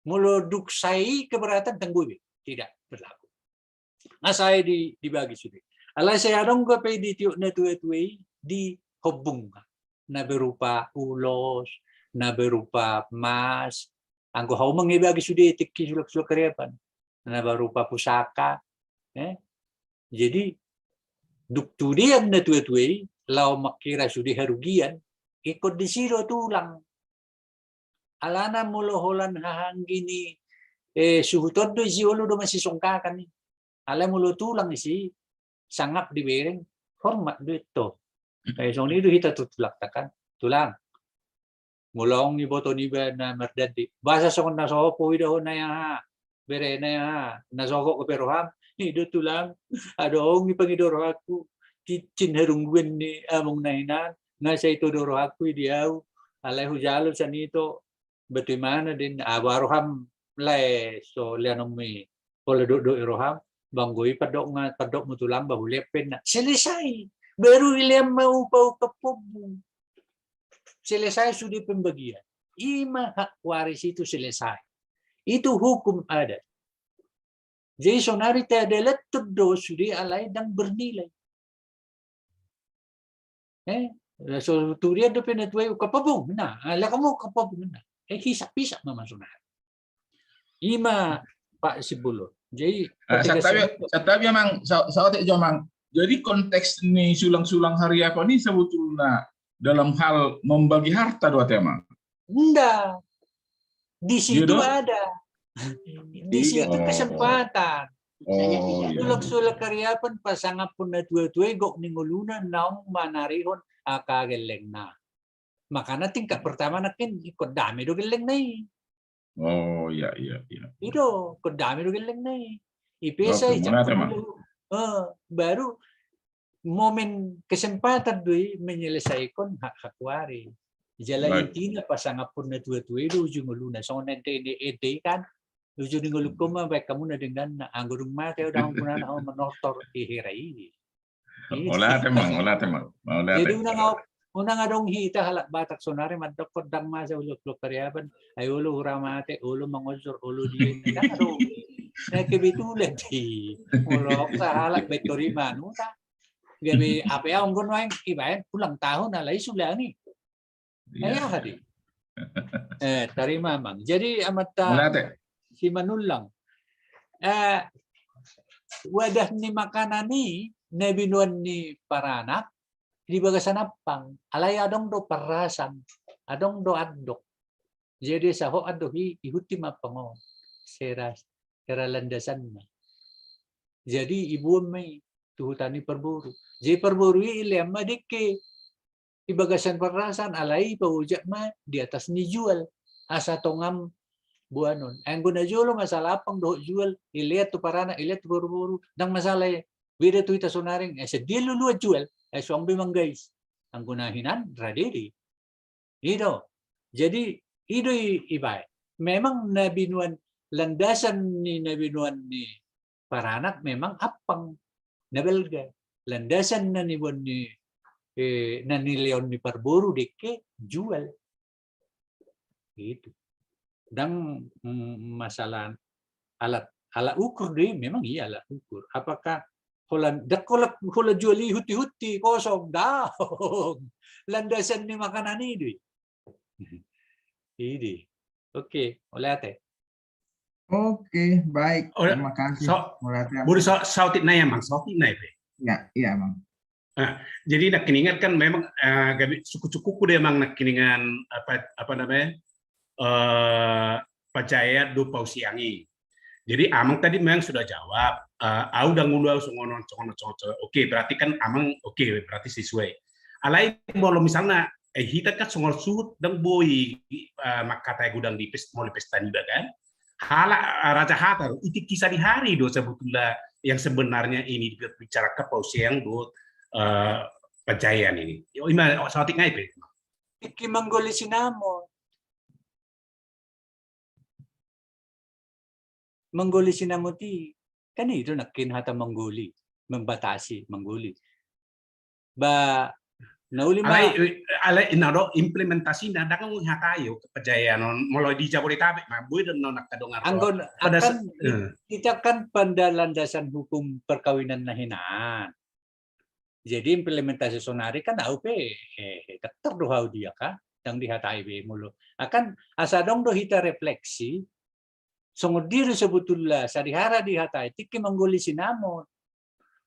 Mulu duksai keberatan tenggubi. Tidak berlaku. Nah saya dibagi sudah. Alay saya adong ko pay di tiyo na tuwe-tuwe di hobong na berupa ulos, na berupa emas, anggo hau mangibagi sudah tiki sulak-sulak kariapan, na berupa pusaka. Jadi duk tudian na tuwe-tuwe, lau makira sudah harugian, ikut di siro tulang. Alana mulo holan hahanggini suhu todo isi ulu do masih songkakan ni. Ala mulo tulang isi sangap di bereng hormat duit to. Kaya song ni do hita tutulak takan tulang. Mulong ni boto ni ba na merdadi. Basa song na sopo ido na ya bere na ya nasoko ko peroham ni do tulang. Adong ni pangidoro aku kicin herungwen ni among nainan nga sa ito doro aku idiaw. Alay hujalo sa nito. Bagaimana din awaroham lai so lianong may pola do iroham banggoi padok mo tulang bahulepen na selesai baru iliam maupaw kapob selesai sudah pembagian ima hak waris itu selesai itu hukum adat jadi sonari adalah todo sudah alai dan bernilai so turia do penatway kapabong na ala kamu kapabong na hisap-hisap naman sunah. Ima Pak Sibulo. Jadi tapi memang saya memang jadi konteks ini sulang-sulang hari apa ini sebetulnya dalam hal membagi harta dua tema. Enggak. Di situ Iya, ada. Di situ kesempatan. Oh, iya. Sulak-sulak karyapan pasangan pun na dua-dua gok ningulunan naong manarihon akageleng na. Makanya tingkat pertama nakin ikut dami do geleng nai. Oh, iya. Itu ikut dami do geleng nai. Ipesa baru momen kesempatan doi menyelesaikan hak waris. Jalan intinya pasangan pun na dua-dua itu ujung uluna. So nanti ede kan ujung ngulukum baik kamu na dengan anggur mate udah punan au menotor ihirai. Olah temang. Jadi unang adong hita halak batak sonari madok kodang masa uluk karyapan ay ulo huramate ulo mangosor ulo di kan ado na kebitulan di ulo sa halak betori manuta gabi apa ya onggon wae ibaen pulang tahun alai sudah ni ayah hadi terima mang jadi amata si manulang wadah ni makanan ni nebinuan ni para anak di bagasan apang alay adong do parasan adong do adok jadi saho adohi ihuti mapango seras landasan na jadi ibu may tuhutani perburu jadi perburu ilem madike di bagasan parasan alay pahujak ma di atas ni jual asa tongam buanon ang guna jual masalah apang do jual iliat tu parana iliat tu perburu dang masalah beda tu ita sonaring sedih lulu jual suang bimang guys ang gunahinan radiri itu jadi itu ibai memang nabinuan landasan ni nabinuan ni para anak memang apang nabelga landasan na ni leon ni parburu deke jual itu dan masalah alat ukur deh memang iya alat ukur apakah Holan dakolak hola juali huti-huti kosong daong landasan ni makanan ini. Ini. Oke, oleh Oke, baik. Terima kasih. Boleh sautit na ya, Mang. Sautit na ya. Iya, Mang. Jadi nak kiningat kan memang suku-suku dia memang nak kiningan apa namanya? Percaya do pausiangi. Jadi Amang tadi memang sudah jawab. Aku udah ngulu ngono. Oke, berarti kan Amang oke, berarti sesuai. Alai kalau misalnya hita kan songol suut dan boy makata gudang di mau pesta juga kan. Hala Raja Hatar itu kisah di hari do sebetulnya yang sebenarnya ini bicara kepausian do pencahayaan ini. Yo ima sawatik ngai pe. Iki manggoli sinamo. Manggoli sinamuti kan itu nakin hata manggoli membatasi manggoli ba nauli alai inado implementasi na dakan hatayo kepejayaan mulai di Jabodetabek mah boy dan nak kadongar anggon akan kita kan pada landasan hukum perkawinan nahinan jadi implementasi sonari kan AUP keter do dia kan dang dihatai be mulu. Akan asadong do hita refleksi, sungguh diri sebetulnya sadihara dihatai, tiki mengguli sinamon.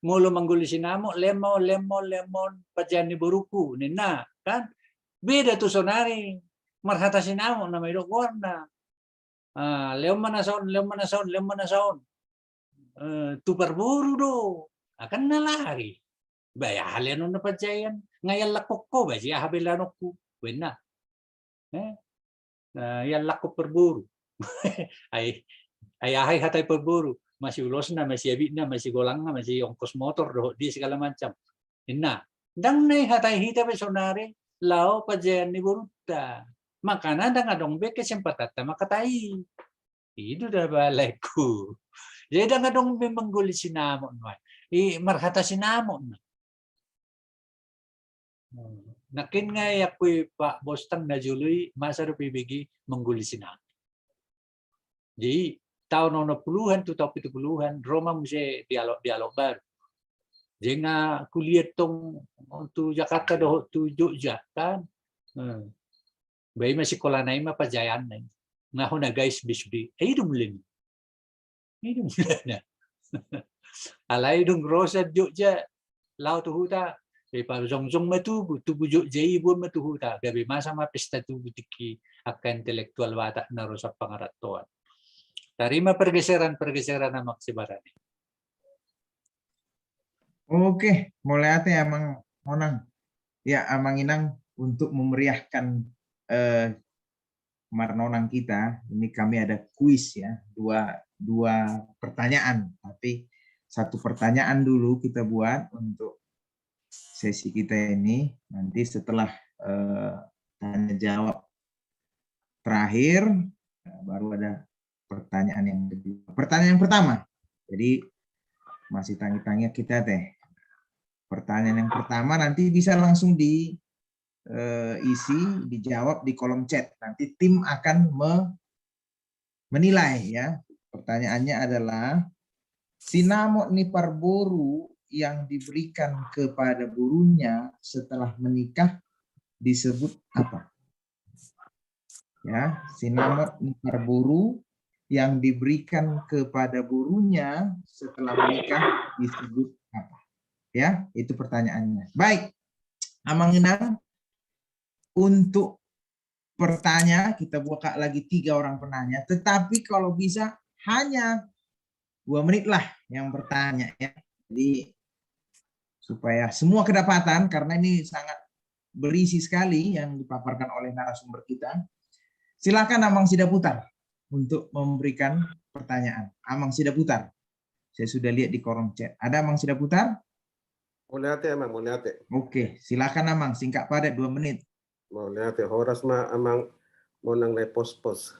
Mulu mengguli sinamon, lemon, pajani buruku, nina, kan? Beda tuh sonari, marhata sinamon nama idok warna. Leon mana saon. Tu perburu do, akan nalari. Baya halian na pajayan, ngayon lakok ko, ba siya habilanok ko, wena. Yan lakok perburu. ay hatay perburu. Masih ulos na, masih abit na, masih golang na, masih ongkos motor, do, di segala macam. Ina, dang na hatay hita besonare, lao pajayan ni buruta. Makana dang adong be kesempatan makatai. Itu dah balaiku. Jadi dang adong be mengguli sinamon. Marhata sinamon. Nakin nga yakoy Pak Bostang na Juloy, masarap ibigi mengguli sinamon. Jadi tahun 90-an, 70-an, Roma mesti dialog baru. Jadi nga kuliah tong tu Jakarta do tu Jogja kan. Bayi masih sekolah naik mah pajayan naik. Ngaho na guys bisudi. Itu mulai. Itu mulai. Alai dong rosa Jogja lau tu huta. Pa zong matu tu Jogja ibu matu huta. Gabi masa ma pesta tu butiki akan intelektual watak na rosa pangaratuan. Tarima pergeseran na maksibarani. Oke, mulai ate amang monang. Ya, amang inang untuk memeriahkan marnonang kita. Ini kami ada kuis ya, dua pertanyaan. Tapi satu pertanyaan dulu kita buat untuk sesi kita ini. Nanti setelah tanya jawab terakhir, baru ada pertanyaan yang kedua. Pertanyaan yang pertama. Jadi masih tanya-tanya kita teh. Pertanyaan yang pertama nanti bisa langsung diisi, dijawab di kolom chat. Nanti tim akan menilai ya. Pertanyaannya adalah sinamon ni parboru yang diberikan kepada burunya setelah menikah disebut apa? Ya, sinamon ni parboru yang diberikan kepada burunya setelah menikah disebut apa? Ya, itu pertanyaannya. Baik, Amang Inang, untuk pertanyaan kita buka lagi 3 orang penanya, tetapi kalau bisa hanya 2 menit lah yang bertanya ya. Jadi supaya semua kedapatan, karena ini sangat berisi sekali yang dipaparkan oleh narasumber kita. Silakan Amang Sida Putar untuk memberikan pertanyaan. Amang Sida Putar. Saya sudah lihat di kolom chat. Ada Amang Sida Putar? Boleh ate amang, boleh ate. Oke, silakan Amang, singkat padat 2 menit. Boleh ate, horas mah amang mau nang naik pos-pos.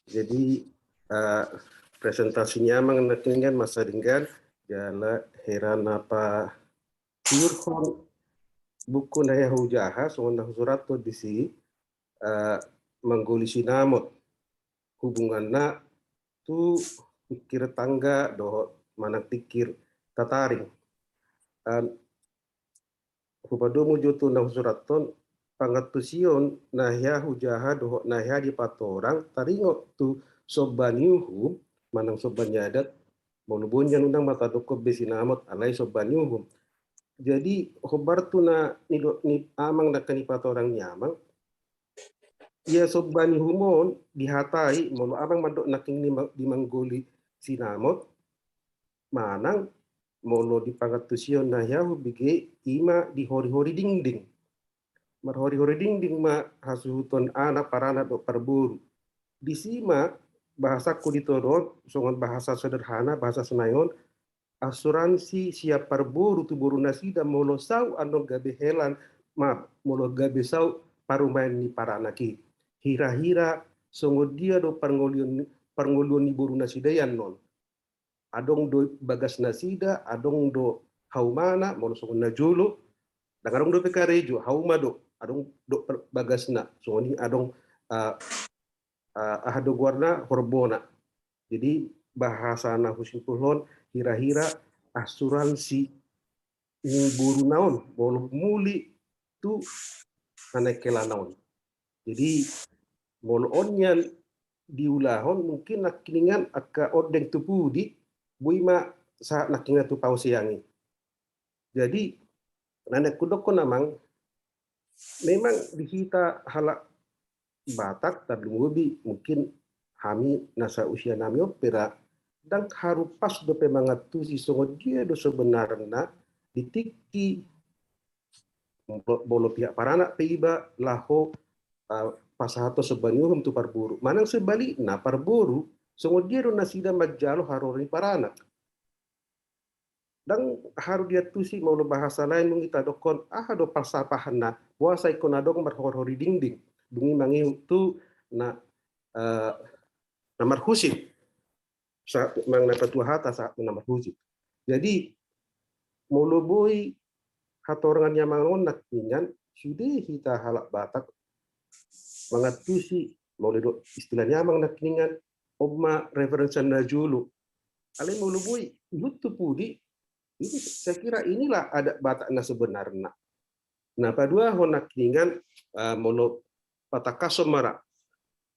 Jadi presentasinya amang nakingan masa dengan jala heran apa tiurhon buku naya hujaha sondah surat to disi mengguli sinamot hubunganna tu pikir tangga doh mana pikir tataring. Hupadomu jutu nang suraton pangatusion nahya hujaha doho nahya di patorang taringo tu sobaniuhum manang sobanyadat monubunyan undang mata doko besinamot alai sobaniuhum. Jadi hobar tu na ni amang nakani patorang nyamang ia sobanihumon dihatai mono amang mandok naking di manggoli sinamot manang mono di pangatusion na yahu bige ima di hori-hori dingding. Mar hori-hori dingding ma hasuhuton anak parana do parburu. Di sima bahasa kuditoron songon bahasa sederhana bahasa Senayon asuransi siap parburu tu buru nasida mono sau ando gabe helan ma mono gabe sau parumain ni paranaki. Hira-hira songo dia do parngolion ni buru nasida yan non. Adong do bagas nasida, adong do haumana, mono songon najulu, dan adong do pekarejo, haumado, adong do bagasna, songon adong ahado guarna horbona. Jadi bahasa na husimpulon hira-hira asuransi ni buru naon, mono muli tu anekela naon. Jadi molonnya diulahon mungkin nakiningan aka odeng tupu di buima saat nakinga tu pausiangi. Jadi nanda kudoko namang memang dihita halak Batak tadungubi mungkin kami nasa usia nami opera dan harupas do pemangatu si songo dia do sebenarnya ditiki bolo pihak parana peiba laho pasahato sebanyuhum tu parburu manang sebaliknya parburu songo dia do nasida majalo harori parana dan haru dia tusi mau bahasa lain mengita dokon do falsafahna puasa ikon adong berhori dinding bungi mangi tu na namar husip saat mengenai petua hata saat namar husip. Jadi moloboi hatorangan yang mangonak ningan sudah kita halak Batak mengatusi molodok istilahnya mang nakningan obma referensi najulu. Ale moloboi itu pudi ini saya kira inilah adat Batakna sebenarnya. Nah, padua honak ningan molo patakaso mara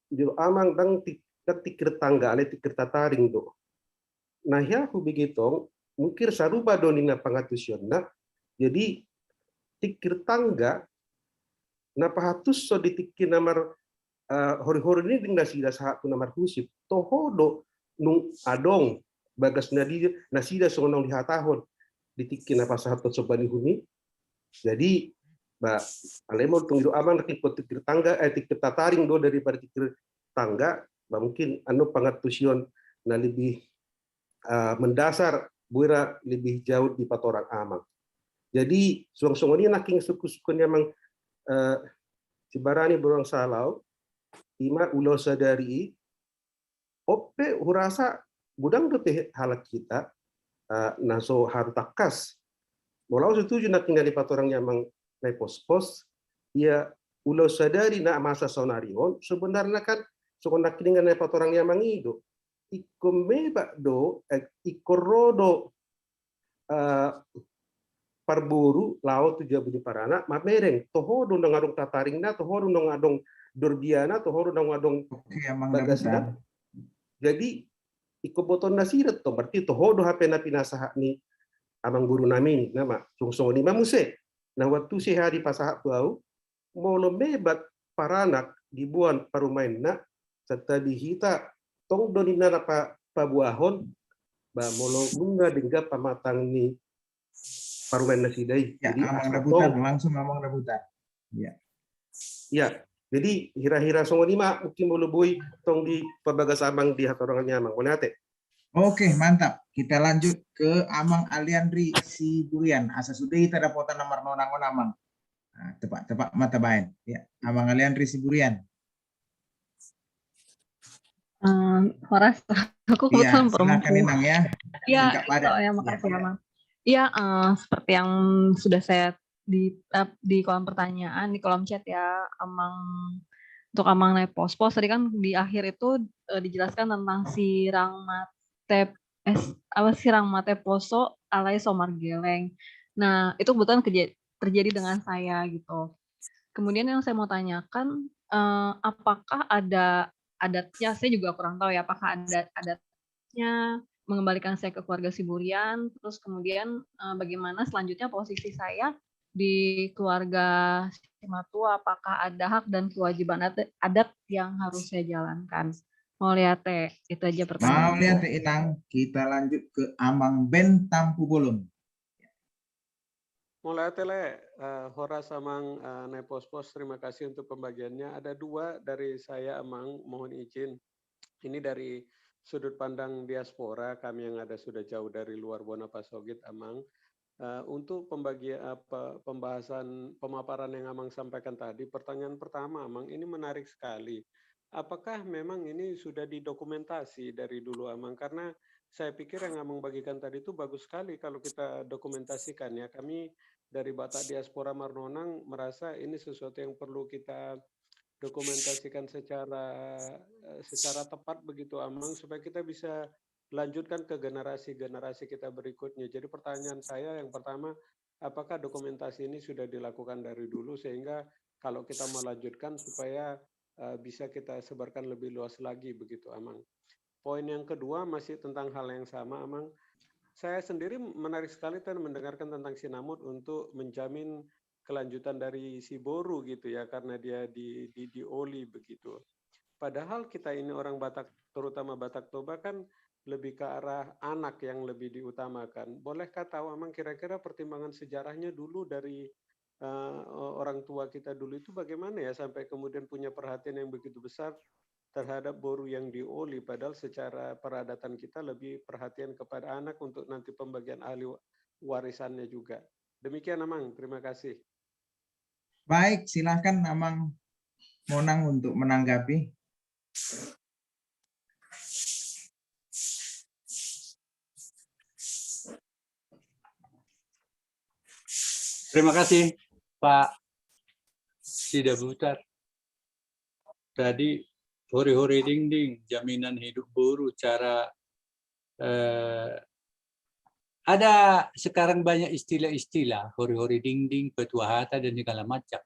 jilo amang dang tikir tangga ale tikir tataring do. Nah ya begitu mungkin sarupa donina pangatusionna jadi tikir tangga napa hatus so ditikir namar hori-hori ini tinggal sida saat namar husip tohodo nung adong bagas nasida sonong lihatahon ditikir napa saat sobani huni jadi ba alemo tunggu amang tikir tangga tikir tataring do daripada tikir tangga mungkin anu pangatusion na lebih mendasar buira lebih jauh di patorang amang. Jadi suang-suang ini naking suku-sukunya mang cibarani borong salau ima ulo sadari ope hurasa gudang dope halak kita naso hartakas. Walau setuju naking dari patorangnya mang nai pos-pos ia ulo sadari na masa sonarion sebenarnya kan sokonak dengan patorang yang mangido ikomeba do ikorodo parburu laut tujuh bunyi parana mamereng toho do ngadong tataringna toho do ngadong dorbiana toho do ngadong bagasna jadi ikoboton nasiret to berarti toho do hape na pinasaha ni amang guru nami nama sungsong ni mamuse nah waktu si hari pasaha tuau molo mebat paranak dibuan parumainna serta dihita tong donina pa pabuahon ba molo bunga dengga pamatang ni parumain nasidai Ya, jadi amang rebutan langsung amang rebutan. Ya. Ya, jadi hira-hira songo lima mungkin molo boy tong di pabagas amang di hatorangannya amang boleh ate. Oke, mantap. Kita lanjut ke Amang Aliandri Siburian. Asa sudah kita dapat nomor nonangon amang. Nah, tepat mata bain. Ya, Amang Aliandri Siburian. Horas, aku kebetulan silakan perempuan. Inang ya. Iya, Singkat padat. ya makasih Amang. Iya, seperti yang sudah saya di kolom pertanyaan, di kolom chat ya, Amang untuk Amang naik pos-pos tadi kan di akhir itu dijelaskan tentang sirang mate poso alai somar geleng. Nah, itu kebetulan terjadi dengan saya gitu. Kemudian yang saya mau tanyakan, apakah ada adatnya, saya juga kurang tahu ya, apakah ada adatnya mengembalikan saya ke keluarga Siburian, terus kemudian bagaimana selanjutnya posisi saya di keluarga Simatua, apakah ada hak dan kewajiban adat yang harus saya jalankan. Mau lihat itu aja pertanyaan. Mau lihat Inang, kita lanjut ke Amang Ben Tampu Bolon. Mulai tele Horas Amang naik pos-pos, terima kasih untuk pembagiannya. Ada dua dari saya Amang, mohon izin. Ini dari sudut pandang diaspora, kami yang ada sudah jauh dari luar Buana Pasogit Amang. Untuk pembahasan pemaparan yang Amang sampaikan tadi, pertanyaan pertama Amang, ini menarik sekali. Apakah memang ini sudah didokumentasi dari dulu Amang? Karena saya pikir yang Amang bagikan tadi itu bagus sekali kalau kita dokumentasikan ya. Kami dari Batak Diaspora Marnonang merasa ini sesuatu yang perlu kita dokumentasikan secara tepat begitu Amang supaya kita bisa lanjutkan ke generasi-generasi kita berikutnya. Jadi pertanyaan saya yang pertama, apakah dokumentasi ini sudah dilakukan dari dulu sehingga kalau kita melanjutkan supaya bisa kita sebarkan lebih luas lagi begitu, Amang. Poin yang kedua masih tentang hal yang sama, Amang. Saya sendiri menarik sekali tadi mendengarkan tentang Sinamut untuk menjamin kelanjutan dari si Boru gitu ya, karena dia dioli begitu. Padahal kita ini orang Batak, terutama Batak Toba kan lebih ke arah anak yang lebih diutamakan. Bolehkah tahu Amang kira-kira pertimbangan sejarahnya dulu dari orang tua kita dulu itu bagaimana ya sampai kemudian punya perhatian yang begitu besar terhadap Boru yang dioli, padahal secara peradatan kita lebih perhatian kepada anak untuk nanti pembagian ahli warisannya juga. Demikian Amang, terima kasih. Baik, silakan Amang Monang untuk menanggapi. Terima kasih Pak Sida Butar. Tadi hori-hori dinding, jaminan hidup Boru, cara ada sekarang banyak istilah-istilah, hori-hori dinding, petua hata, dan segala macam.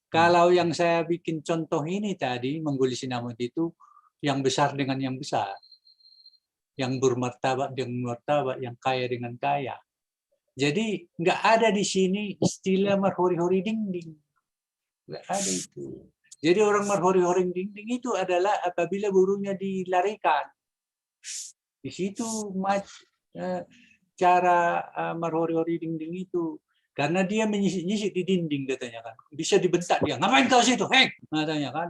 Kalau yang saya bikin contoh ini tadi, mengguli Sinamut itu, yang besar dengan yang besar. Yang bermartabat dengan martabat, yang kaya dengan kaya. Jadi nggak ada di sini istilah marhori-hori dinding. Nggak ada itu. Jadi orang marhori-hori dinding itu adalah apabila burunya dilarikan. Di situ cara marhori-hori dinding itu. Karena dia menyisik-nyisik di dinding katanya kan. Bisa dibentak dia. Ngapain kau situ? Hei! Katanya kan.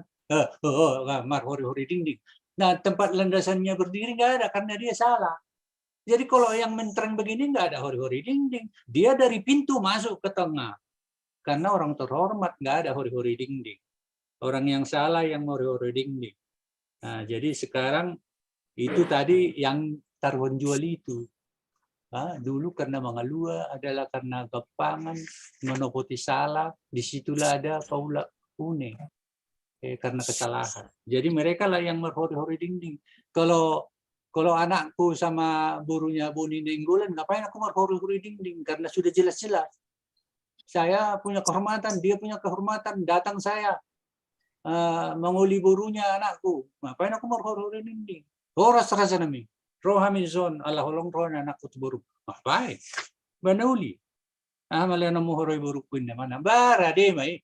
Marhori-hori dinding. Nah tempat landasannya berdiri nggak ada karena dia salah. Jadi kalau yang mentereng begini nggak ada hori-hori dinding. Dia dari pintu masuk ke tengah. Karena orang terhormat nggak ada hori-hori dinding. Orang yang salah yang hori-hori dinding. Nah, jadi sekarang itu tadi yang taruhan jual itu. Dulu karena Mangalua adalah karena Gapangan, Monopoti salah, disitulah ada Paula Une. Karena kesalahan. Jadi mereka lah yang hori-hori dinding. Kalau anakku sama burunya Boni Nenggolan, ngapain aku marhori-hori dinding? Karena sudah jelas-jelas. Saya punya kehormatan, dia punya kehormatan, datang saya menguli burunya anakku. Ngapain aku marhori-hori dinding? Horas rasa nami. Rohamizon, Allah holong roh anakku tu buru. Ngapain? Banuli. Malah namu horoi buruku ini mana? Bara deh mai.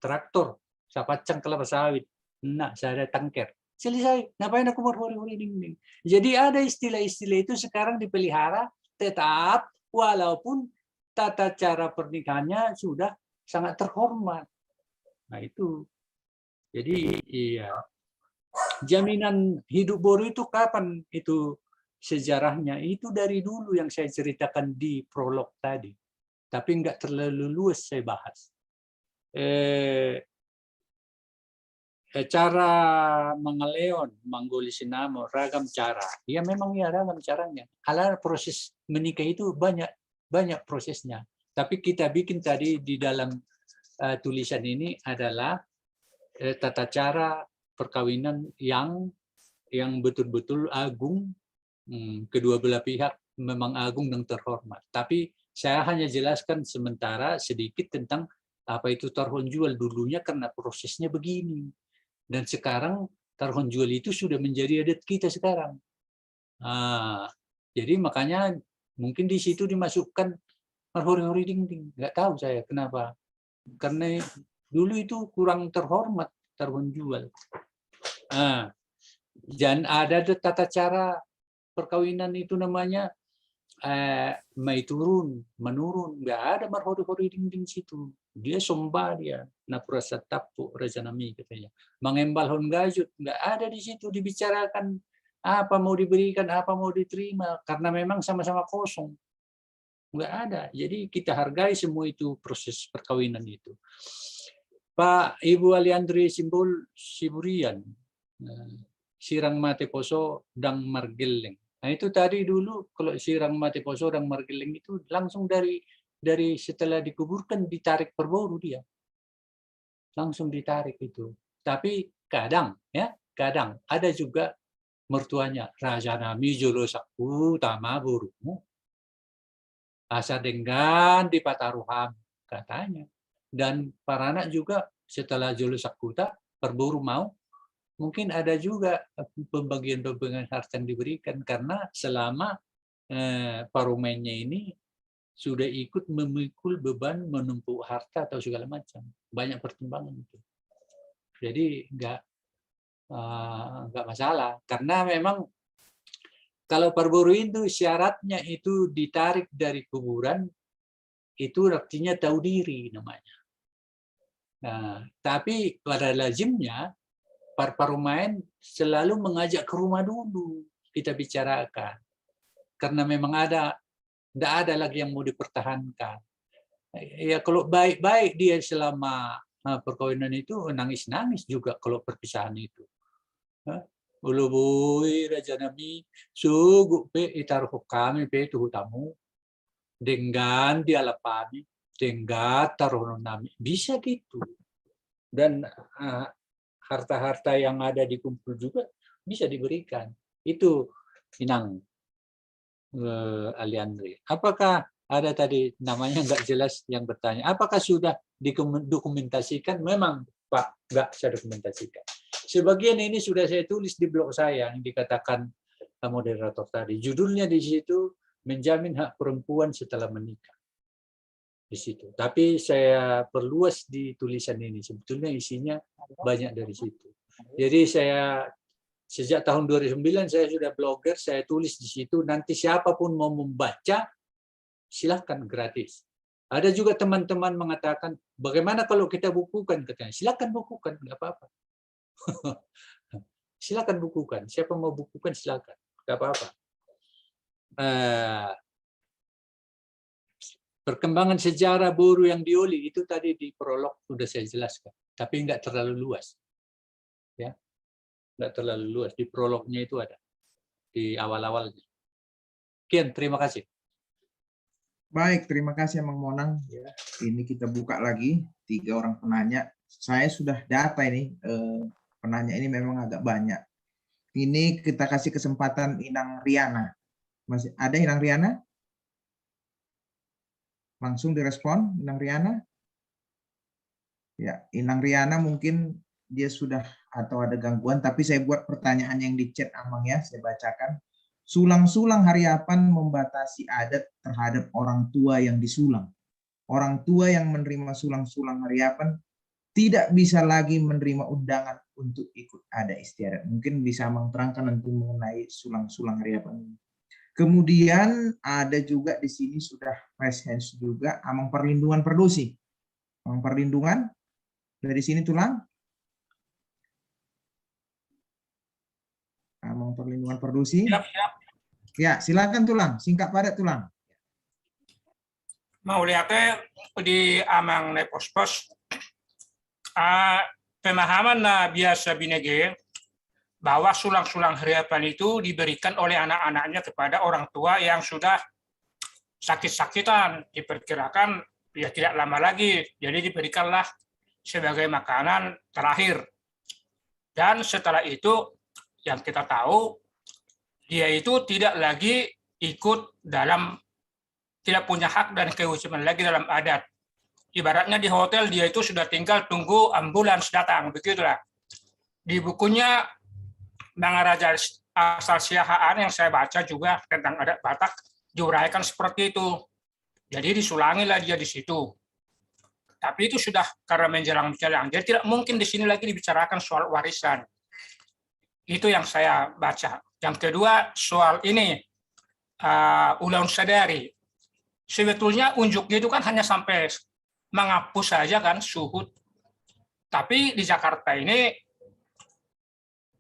Traktor, sapacang kelapa sawit. Nak saya ada tangker. Selesai. Ngapain aku marhori-hori dinding? Jadi ada istilah-istilah itu sekarang dipelihara tetap walaupun tata cara pernikahannya sudah sangat terhormat. Nah itu. Jadi iya. Jaminan hidup Boru itu kapan itu sejarahnya? Itu dari dulu yang saya ceritakan di prolog tadi. Tapi enggak terlalu luas saya bahas. Cara mengeleon, mengguli Sinamut, ragam cara. Ya memang ya ragam caranya. Ala proses menikah itu banyak prosesnya. Tapi kita bikin tadi di dalam tulisan ini adalah tata cara perkawinan yang betul-betul agung, kedua belah pihak memang agung dan terhormat. Tapi saya hanya jelaskan sementara sedikit tentang apa itu taruhan jual dulunya karena prosesnya begini. Dan sekarang taruhan jual itu sudah menjadi adat kita sekarang. Jadi makanya mungkin di situ dimasukkan marhori-hori dinding. Nggak tahu saya kenapa. Karena dulu itu kurang terhormat taruhan jual. Dan ada tata cara perkawinan itu namanya mai turun, menurun. Nggak ada marhori-hori dinding situ. Dia sombah dia. Napurasa tapu rajanami katanya. Mengembal hon gajut. Nggak ada di situ dibicarakan apa mau diberikan, apa mau diterima. Karena memang sama-sama kosong. Nggak ada. Jadi kita hargai semua itu proses perkawinan itu. Pak Ibu Aliandri Simbol Siburian. Sirang mate poso dang margeleng. Nah itu tadi dulu kalau sirang mate poso dang margeleng itu langsung dari setelah dikuburkan ditarik perboru dia. Langsung ditarik itu. Tapi kadang ada juga mertuanya Raja Nami Jolo Saku Tama Burumu. Asa dengan di Pataruham katanya. Dan para anak juga setelah Jolo Sakuta, Perburu mau, mungkin ada juga pembagian-pembagian harta yang diberikan karena selama Parlemennya ini sudah ikut memikul beban menumpuk harta atau segala macam, banyak pertimbangan itu. Jadi nggak masalah karena memang kalau Perburu itu syaratnya itu ditarik dari kuburan, itu artinya tahu diri namanya. Nah, tapi pada lazimnya Parlemen selalu mengajak ke rumah dulu kita bicarakan, karena memang tidak ada lagi yang mau dipertahankan. Ya kalau baik-baik dia selama perkawinan itu nangis-nangis juga kalau perpisahan itu. Ulu bui raja nabi sugu pe itaruh kami pe itu tamu dengan dia lapami dengan taruh nami bisa gitu. Dan harta-harta yang ada dikumpul juga bisa diberikan. Itu Inang Aliandri. Apakah ada tadi namanya nggak jelas yang bertanya, apakah sudah didokumentasikan? Memang Pak, nggak saya dokumentasikan. Sebagian ini sudah saya tulis di blog saya yang dikatakan moderator tadi. Judulnya di situ menjamin hak perempuan setelah menikah. Di situ. Tapi saya perluas di tulisan ini. Sebetulnya isinya banyak dari situ. Jadi saya sejak tahun 2009 saya sudah blogger, saya tulis di situ. Nanti siapapun mau membaca, silahkan gratis. Ada juga teman-teman mengatakan, bagaimana kalau kita bukukan? Katanya, silakan bukukan, nggak apa-apa. Silakan bukukan. Siapa mau bukukan silakan, nggak apa-apa. Perkembangan sejarah Boru yang diuli itu tadi di prolog sudah saya jelaskan, tapi nggak terlalu luas, ya, nggak terlalu luas. Di prolognya itu ada di awal-awalnya. Sekian, terima kasih. Baik, terima kasih Mang Monang. Ini kita buka lagi 3 orang penanya. Saya sudah data ini penanya ini memang agak banyak. Ini kita kasih kesempatan Inang Riana. Masih ada Inang Riana? Langsung direspon Inang Riana. Ya, Inang Riana mungkin dia sudah atau ada gangguan, tapi saya buat pertanyaan yang di chat Amang ya, saya bacakan. Sulang-sulang hariapan membatasi adat terhadap orang tua yang disulang. Orang tua yang menerima sulang-sulang hariapan tidak bisa lagi menerima undangan untuk ikut adat istiadat. Mungkin bisa Amang terangkan nanti mengenai sulang-sulang hariapan ini. Kemudian ada juga di sini sudah raise hands juga Amang Perlindungan Perdusi. Amang Perlindungan dari sini tulang. Amang Perlindungan Perdusi. Siap, siap. Ya, silakan tulang. Singkat padat tulang. Mau lihatnya di Amang Nepospos pemahaman biasa binege bahwa sulang-sulang hariapan itu diberikan oleh anak-anaknya kepada orang tua yang sudah sakit-sakitan, diperkirakan ya tidak lama lagi, jadi diberikanlah sebagai makanan terakhir. Dan setelah itu yang kita tahu dia itu tidak lagi ikut dalam, tidak punya hak dan kewajiban lagi dalam adat. Ibaratnya di hotel dia itu sudah tinggal tunggu ambulans datang, begitulah. Di bukunya Bang Raja Asal Siahaan yang saya baca juga tentang adat Batak diuraikan seperti itu. Jadi disulangilah dia di situ. Tapi itu sudah karena menjelang-menjelang. Jadi tidak mungkin di sini lagi dibicarakan soal warisan. Itu yang saya baca. Yang kedua soal ini ulang sadari. Sebetulnya unjuknya itu kan hanya sampai menghapus saja kan suhud. Tapi di Jakarta ini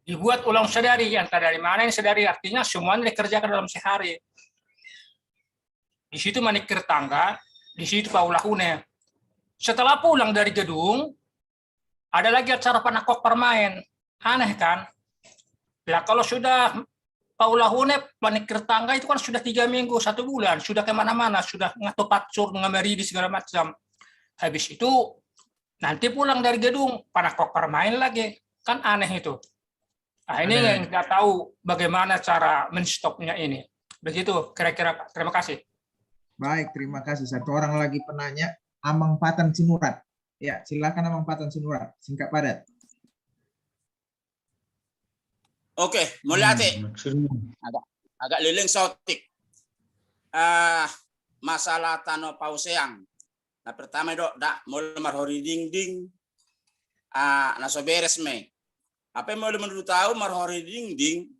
dibuat ulang sadari. Entah dari mana ini sadari, artinya semuanya dikerjakan dalam sehari. Di situ manikir tangga, di situ paulahune. Setelah pulang dari gedung, ada lagi acara panakok permain. Aneh kan? Lah kalau sudah paulahune manikir tangga itu kan sudah 3 minggu, 1 bulan, sudah kemana-mana, sudah ngato pacur, ngameri di segala macam. Habis itu nanti pulang dari gedung, panakok permain lagi. Kan aneh itu. Nah ini yang nggak tahu bagaimana cara menstopnya ini. Begitu kira-kira Pak. Terima kasih. Baik, terima kasih. Satu orang lagi penanya, Amang Patan Sinurat. Ya, silakan Amang Patan Sinurat, singkat padat. Oke, mulai agak leleng sotik. Masalah Tano Pauseang. Nah, pertama dok, mulai marhori ding naso beres me. Apa yang menurut tahu marhori ding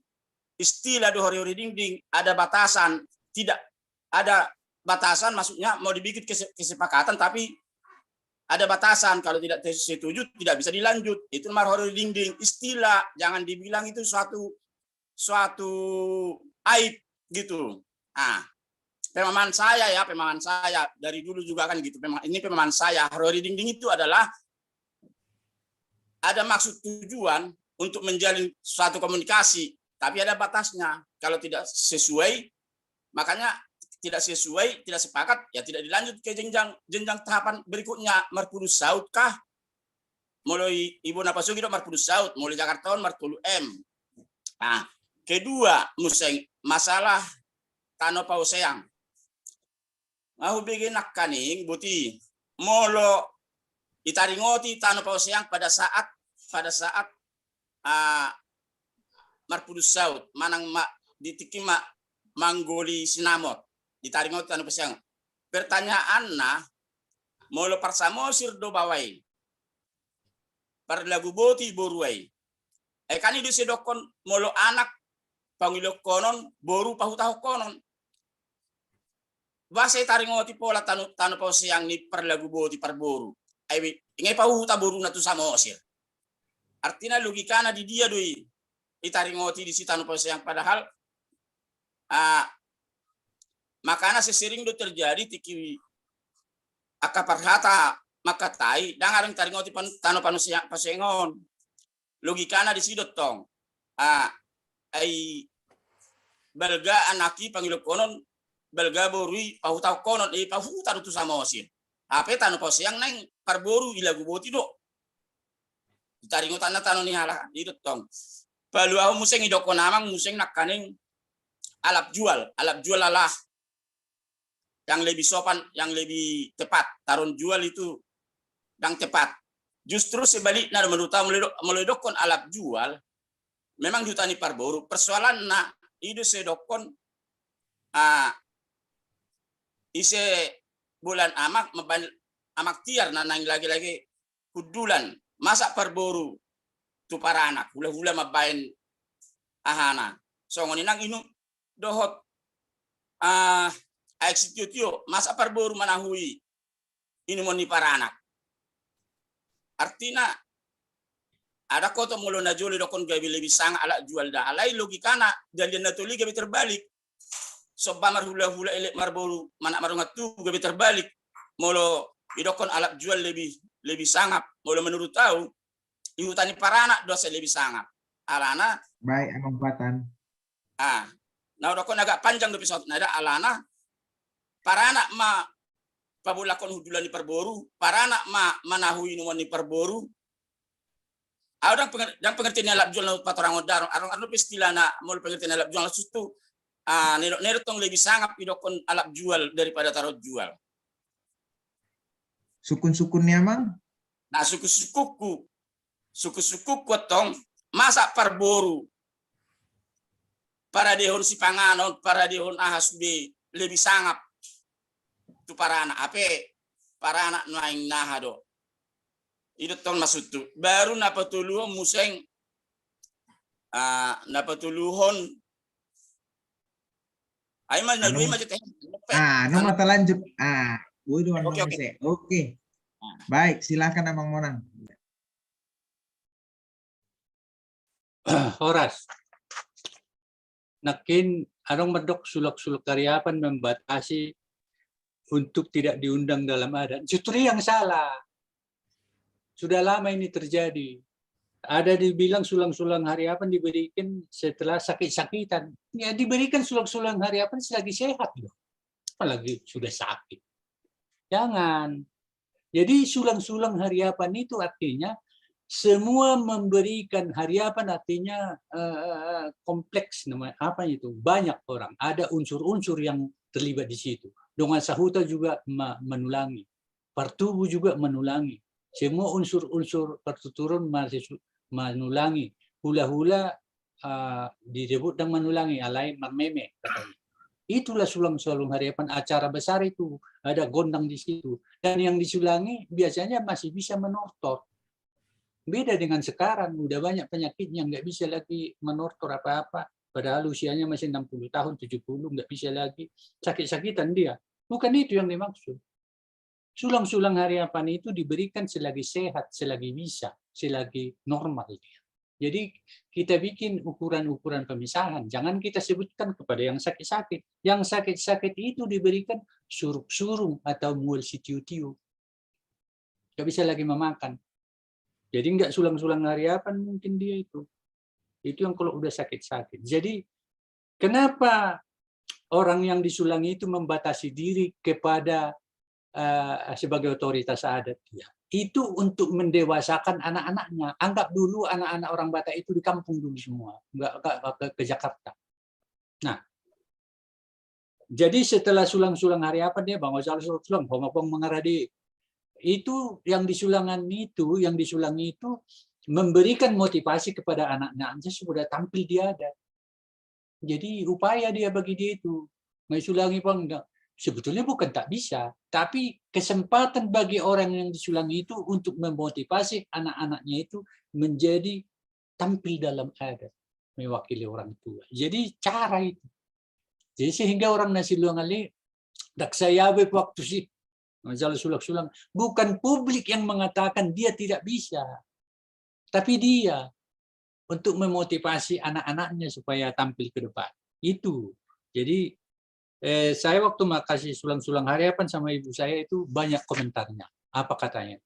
istilah do hori ding ada batasan, tidak ada batasan, maksudnya mau dibikin kesepakatan tapi ada batasan, kalau tidak setuju tidak bisa dilanjut. Itu marhori ding istilah, jangan dibilang itu suatu aib gitu. Pemahaman saya dari dulu juga kan gitu. Ini pemahaman saya, marhori ding itu adalah ada maksud tujuan untuk menjalin suatu komunikasi, tapi ada batasnya. Kalau tidak sesuai, makanya tidak sesuai, tidak sepakat, ya tidak dilanjut ke jenjang tahapan berikutnya. Marpulus saut kah? Mulai Ibu Napasugi marpulus saut, mulai Jakarta marpulu M. Nah, kedua, museng masalah Tano Pauseang. Mau bikin kaning buti molo ditaringoti Tano Pauseang pada saat marpulus saut manang ditiki manggoli sinamot ditaringoti Tano Pauseang. Pertanyaan molo parsamosir do bawai parlagu boti boruai kan itu sedokon molo anak pangilok konon boru pahutaho konon base taringoti pola Tano Pauseang ni parlagu boti parboru ingai pahuta boru na tu samosir. Artinya logikana di dia doi itaringoti di si Tano Pauseang, padahal makanya sesering do terjadi tiki akaparhata makatai dangarang taringoti Tano Pauseangon. Logikana di sidot tong. Ai belga anaki pangilok konon belga borui pahuta konon pahuta tu samosir. Ape Tano Pauseang nang parboru ilagu boti do. Ditaringotan na Tano ni hala didot tong. Palu aku museng idoko namang museng nakaning alap jual lalah yang lebih sopan, yang lebih tepat. Taruh jual itu yang tepat. Justru sebaliknya menurut mulai dokon alap jual memang jutani parboru. Persoalan itu sedokon ise bulan amak tiar nanang lagi-lagi kudulan masa parboru tu para anak hula-hula mabain ahana. So ngoninang inu dohot executio masa parboru manahui ini moni para anak. Artinya ada kota mulo na joli dokon gabi lebih sang ala jual dah. Alai logikana jalian natuli gabi terbalik. Sobamar hula-hula elek marboru manak marungat tu gabi terbalik. Mulo idokon alap jual lebih sangap. Mulo menurut tahu ihutani para anak dosa lebih sangap. Alana baik Amang Patan. Nah dokon agak panjang do episode nada alana para anak pabulakon hudulan di perboru, para anak manahui numan di perboru. Ada yang pengertian alap jual na patorang odar, arong istilah na mul pengertian alap jual sustu. Nerotong lebih sangap idokon alap jual daripada tarot jual. Sukun-sukunnya Mang? Nah suku-sukuku tong masa perboru. Para dehon si panganon, para dehon ahasbe lebih sangap. Tu para anak para anak naing nahado itu tong masuk tu baru napatuluhon museng napatuluhon ay mal nalui macet no mata lanjut oke. Baik, silakan Amang Monang. Horas nakin arong medok sulak-sulak karyapan membatasi untuk tidak diundang dalam adat. Justru yang salah. Sudah lama ini terjadi. Ada dibilang sulang-sulang hariapan diberikan setelah sakit-sakitan. Ya diberikan sulang-sulang hariapan selagi sehat loh. Apalagi sudah sakit. Jangan. Jadi sulang-sulang hariapan itu artinya semua memberikan hariapan artinya kompleks namanya apa itu banyak orang. Ada unsur-unsur yang terlibat di situ. Dengan sahuta juga menulangi, partubu juga menulangi. Semua unsur-unsur pertuturan masih menulangi. Hula-hula disebut dan menulangi, alai mermeme katanya. Itulah sulang-sulang harapan, acara besar itu. Ada gondang di situ. Dan yang disulangi biasanya masih bisa menortor. Beda dengan sekarang, udah banyak penyakit yang nggak bisa lagi menortor apa-apa. Padahal usianya masih 60 tahun, 70, nggak bisa lagi. Sakit-sakitan dia. Bukan itu yang dimaksud. Sulang-sulang harapan itu diberikan selagi sehat, selagi bisa, selagi normal dia. Jadi kita bikin ukuran-ukuran pemisahan. Jangan kita sebutkan kepada yang sakit-sakit. Yang sakit-sakit itu diberikan suruk-surung atau mual sitiu-tiu. Nggak bisa lagi memakan. Jadi nggak sulang-sulang harapan mungkin dia itu. Itu yang kalau udah sakit-sakit. Jadi kenapa orang yang disulangi itu membatasi diri kepada sebagai otoritas adat dia? Itu untuk mendewasakan anak-anaknya. Anggap dulu anak-anak orang Batak itu di kampung dulu semua, nggak ke Jakarta. Nah, jadi setelah sulang-sulang hari apa dia bang sulang, homopong mengaradi. Itu yang disulangi itu memberikan motivasi kepada anak-anaknya supaya tampil di adat. Jadi upaya dia bagi dia itu, mensulangi bang enggak. Sebetulnya bukan tak bisa, tapi kesempatan bagi orang yang disulangi itu untuk memotivasi anak-anaknya itu menjadi tampil dalam adat, mewakili orang tua. Jadi cara itu. Jadi sehingga orang nasiluangali dak saya waktu sih masalah sulak-sulang, bukan publik yang mengatakan dia tidak bisa, tapi dia untuk memotivasi anak-anaknya supaya tampil ke depan. Itu. Jadi saya waktu makasih sulang-sulang harapan sama ibu saya itu banyak komentarnya. Apa katanya?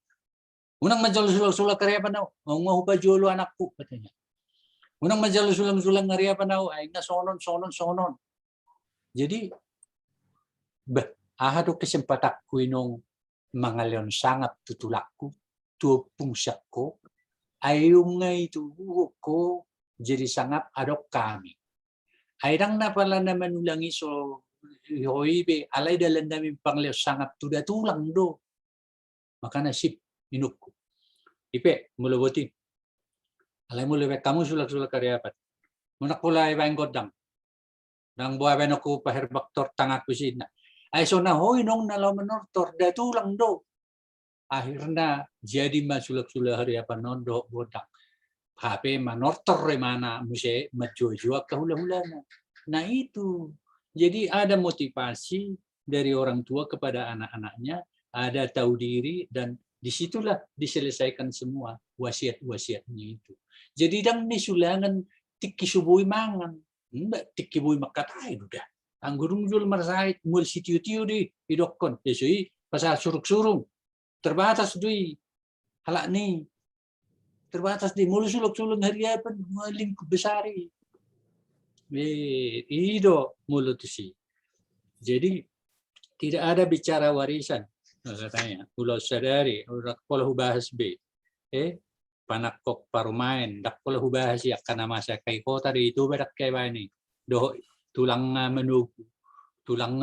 Unang majalah sulang-sulang harapan mau bajolo anakku katanya. Unang majalah sulang-sulang harapan ay na sonon. Jadi ada kesempatanku inong mga leon sangat tutulakku, tuopung syakko, ayong nga itu ko jadi sangat adok kami. Ayrang na pala naman ulangi so hoibe alay dalan namin pangleo sangat tuda tulang do. Maka nasib minukku. Ipe mulubutin. Alay mo lewek kamu sulak-sulak karyapat. Munak pula iba yung godang. Nang buhay ba ko paherbaktor tangak kusina. Ay so na hoy nung nalaw menortor da tulang do. Akhirnya jadi masulak-sulak karyapan nondo godang. HP manortor mana muse majujuak kahula-hulana. Nah itu. Jadi ada motivasi dari orang tua kepada anak-anaknya, ada tahu diri, dan disitulah diselesaikan semua wasiat-wasiatnya itu. Jadi dang disulangan tiki subuhi mangan, enggak tiki buhi makatai udah. Ang gurung jul marsait mul sitiu-tiu di idokon, yesui pasal suruk-surung, terbatas dui halak ni, terbatas di mul suluk-sulung hariapan lingkup besari. Ido mulut sih. Jadi tidak ada bicara warisan katanya. Ulo sadari urak pola hubahas be. Panakok parumain dak pola hubahas ya kana masa kay kota di itu bedak kay bani. Do tulang nga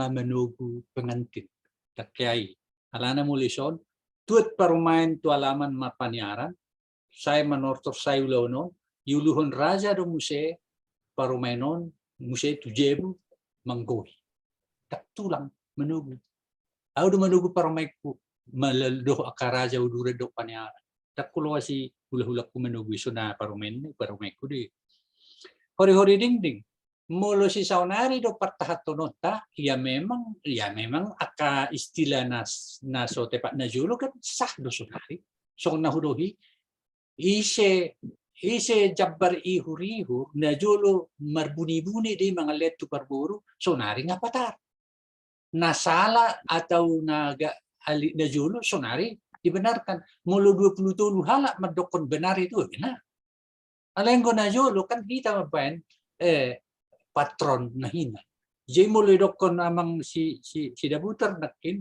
menugu pengantin. Dak kay alana mulison tuat parumain tu alaman mapaniaran. Saya menortor saya ulono yuluhon raja do muse parumainon musai tujebu manggohi tak tulang menunggu audu menunggu parumaiku melaldoh akaraja udure do paniara tak kulawasi hula-hulaku menunggu suna parumaiku di hori-hori ding molo si saunari do partahatonota ya memang aka istilah naso tepat najulo kan sah do sunari so nahudohi ise jabbar ihur-ihur na jolo marbuni-buni di mga letu parburu so nari nga patar. Nasala atau naga na jolo so nari dibenarkan. Mulu 27 halak madokon benar itu benar. Alenggo na jolo kan kita mabayan patron na hina. Jadi mulu dokon amang si dabutar nakin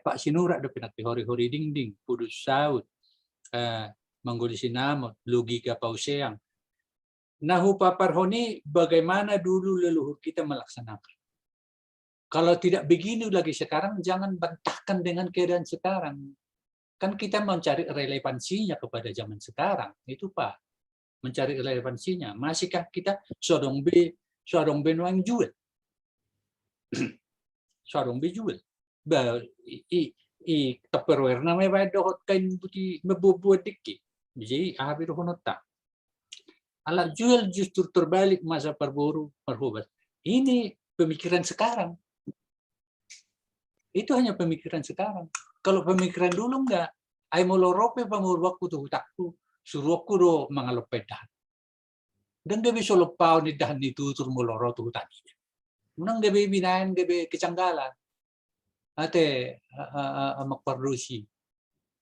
Pak Sinura do pinati hori-hori ding pudus saud mangguli sinamot, logika pauseang. Nahupaparhoni bagaimana dulu leluhur kita melaksanakan. Kalau tidak begini lagi sekarang, jangan bantahkan dengan keadaan sekarang. Kan kita mencari relevansinya kepada zaman sekarang. Itu Pak. Mencari relevansinya. Masihkah kita suadong be nuang jual? Suadong be jual. Ba i Tupperware na may dohot kain buti mabubuat dikki. Jadi habi dohonot ta. Ala jual justru terbalik masa perburu perhubas. Ini pemikiran sekarang. Itu hanya pemikiran sekarang. Kalau pemikiran dulu enggak, ay molorope pamurwak ko to takku, suruhku do mga lopedahan. Dan gabi solopaw ni dahan ni tutur moloro to tani. Unang gabi binayan gabi kecanggalan. Ate makpardusi.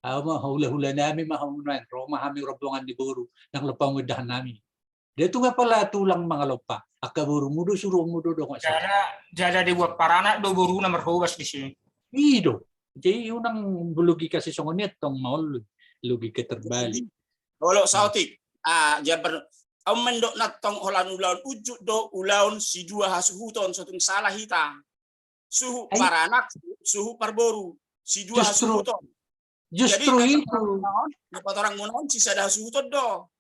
Hula-hula namin mahamunan, Roma kami robongan di buru, nang lopang dahan namin. Dito nga pala tulang mga lopa. Akaburu mudo suruh mudo do nga Jada dibuat parana do buru na merhubas di sini. Ido. Jadi unang logika si songonit tong maul logika terbalik. Kalau sautik, jabar mendok natong holan ulaun ujuk do ulaun si dua hasuhuton sotung salah hita. Suhu paranak, suhu parboru, si dua hasuhuton. Justru jadi, itu. Dapat orang munon si sada hasuhuton do.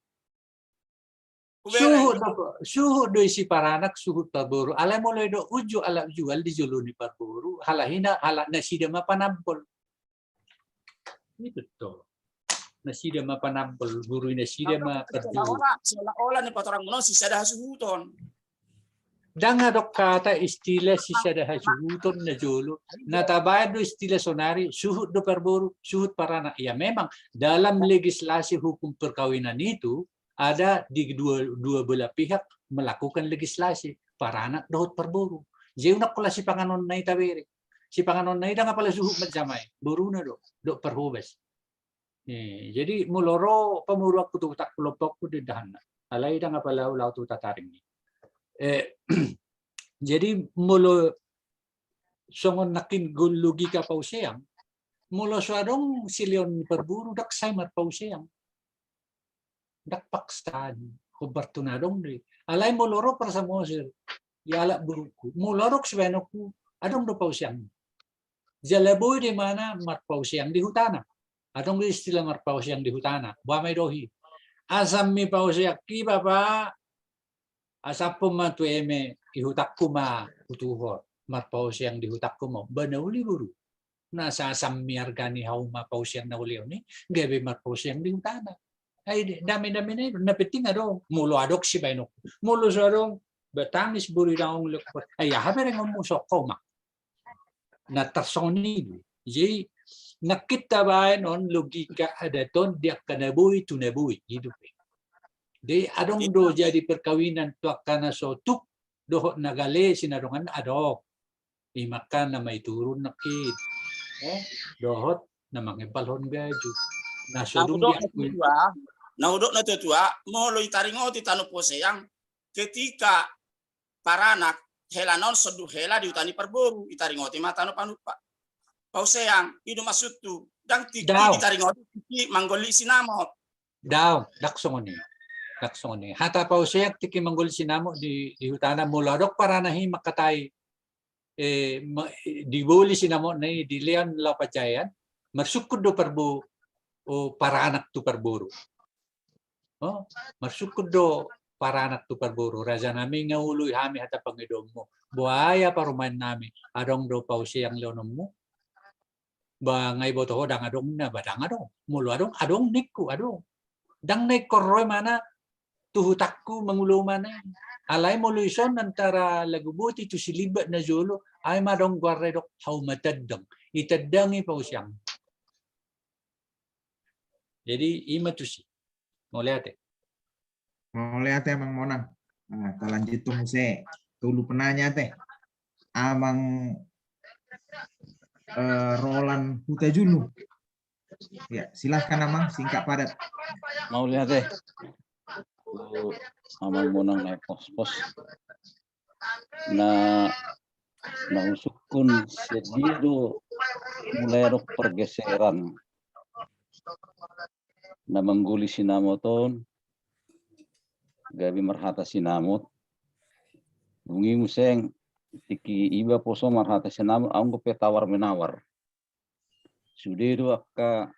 Suhu do isi paranak suhu parboru. Alam mo do ujo alak jual di jolo ni parboru. Halahina halak nasida mapanampol. Itu to. Nasida mapanampol guru nasida maperjual. Seolah-olah ni orang munon si sada hasuhuton. Danga dok kata istilah si sada hasuhuton na jolo. Natabay do istilah sonari suhut do parboru, suhut paranak. Ya memang dalam legislasi hukum perkawinan itu ada di dua belah pihak melakukan legislasi paranak dohot perburu. Jadi nak pula si panganon na itabere. Si panganon na ita nga pala suhuk macamay. Buru na do perhubas. Jadi muloro pamuruak ko tak pelopok ko di dahan na. Alay da nga pala ulaw to tataring ni. Jadi mulo songon nakin logika pauseyang. Mulo suadong silion perburu dak saymat pauseyang. Dakpaksan kubartunadong di alay mo loro para sa mosir yala buruku mo lorok sveno ku adong do pausyang jalaboy di mana marpausyang di hutana adong di istilah marpausyang di hutana buamay dohi asam mi pausyak ki baba asapom matueme ihutakku ma utuhor marpausyang di hutakku mo banauli buru nasa asam mi argani hauma pausyang na uliw ni gabi marpausyang di hutana. Ay dami-dami na yun. Napiting adong. Mulo adok si Bainok. Mulo sa adong. Batamis buri na akong lukot. Ay haber ang umusok ko mak. Natarsoni. Jadi nakita ba non logika ada ton dia kanabuhi tunabuhi. Hidup. Di adong do jadi perkawinan tuak kana sotuk. Dohot nagale sinadongan adok. Imakan na may turun nakit. Dohot na mangipalhon gaju. Nasodong dia. Naudok na tutua molo itaringoti tanu poseyang ketika paranak helanon sedu hela di utani perboru itaringoti matano panupa pauseyang idu masutu dan tiki itaringoti tiki manggoli sinamot daw daksongoni hata pauseyang tiki manggoli sinamot di hutana muladok paranahi makatay dibuli sinamot na di leon lapajayan marsukod do perbo o paranak tu perboru. Marsukod do paranak tu perburu. Raja namin nga uloy hami hata pangidom mo. Buhaya paruman namin. Adong do pausiyang leonom mo. Ba ngay boto ho dang adong na badang adong. Mulo adong nikku adong. Dang naik korroy mana tuhutakku mangulo mana. Alay mo luison antara lagubuti tu silibat na jolo ay madong gwarredok haumatadang. Itadangi pausiyang. Jadi ima tu si. Mau lihat emang monang. Nah, lanjut tuh se. Tulu penanya teh. Amang Roland Hutajulu. Ya, silahkan amang singkat padat. Mau lihat teh. Amang monang naik pos-pos. Nah usukun sedido mulai ada pergeseran. Na mangguli sinamoton gabi marhata sinamot bungi museng tiki iba poso marhata sinamot ang ko petawar menawar sudido akka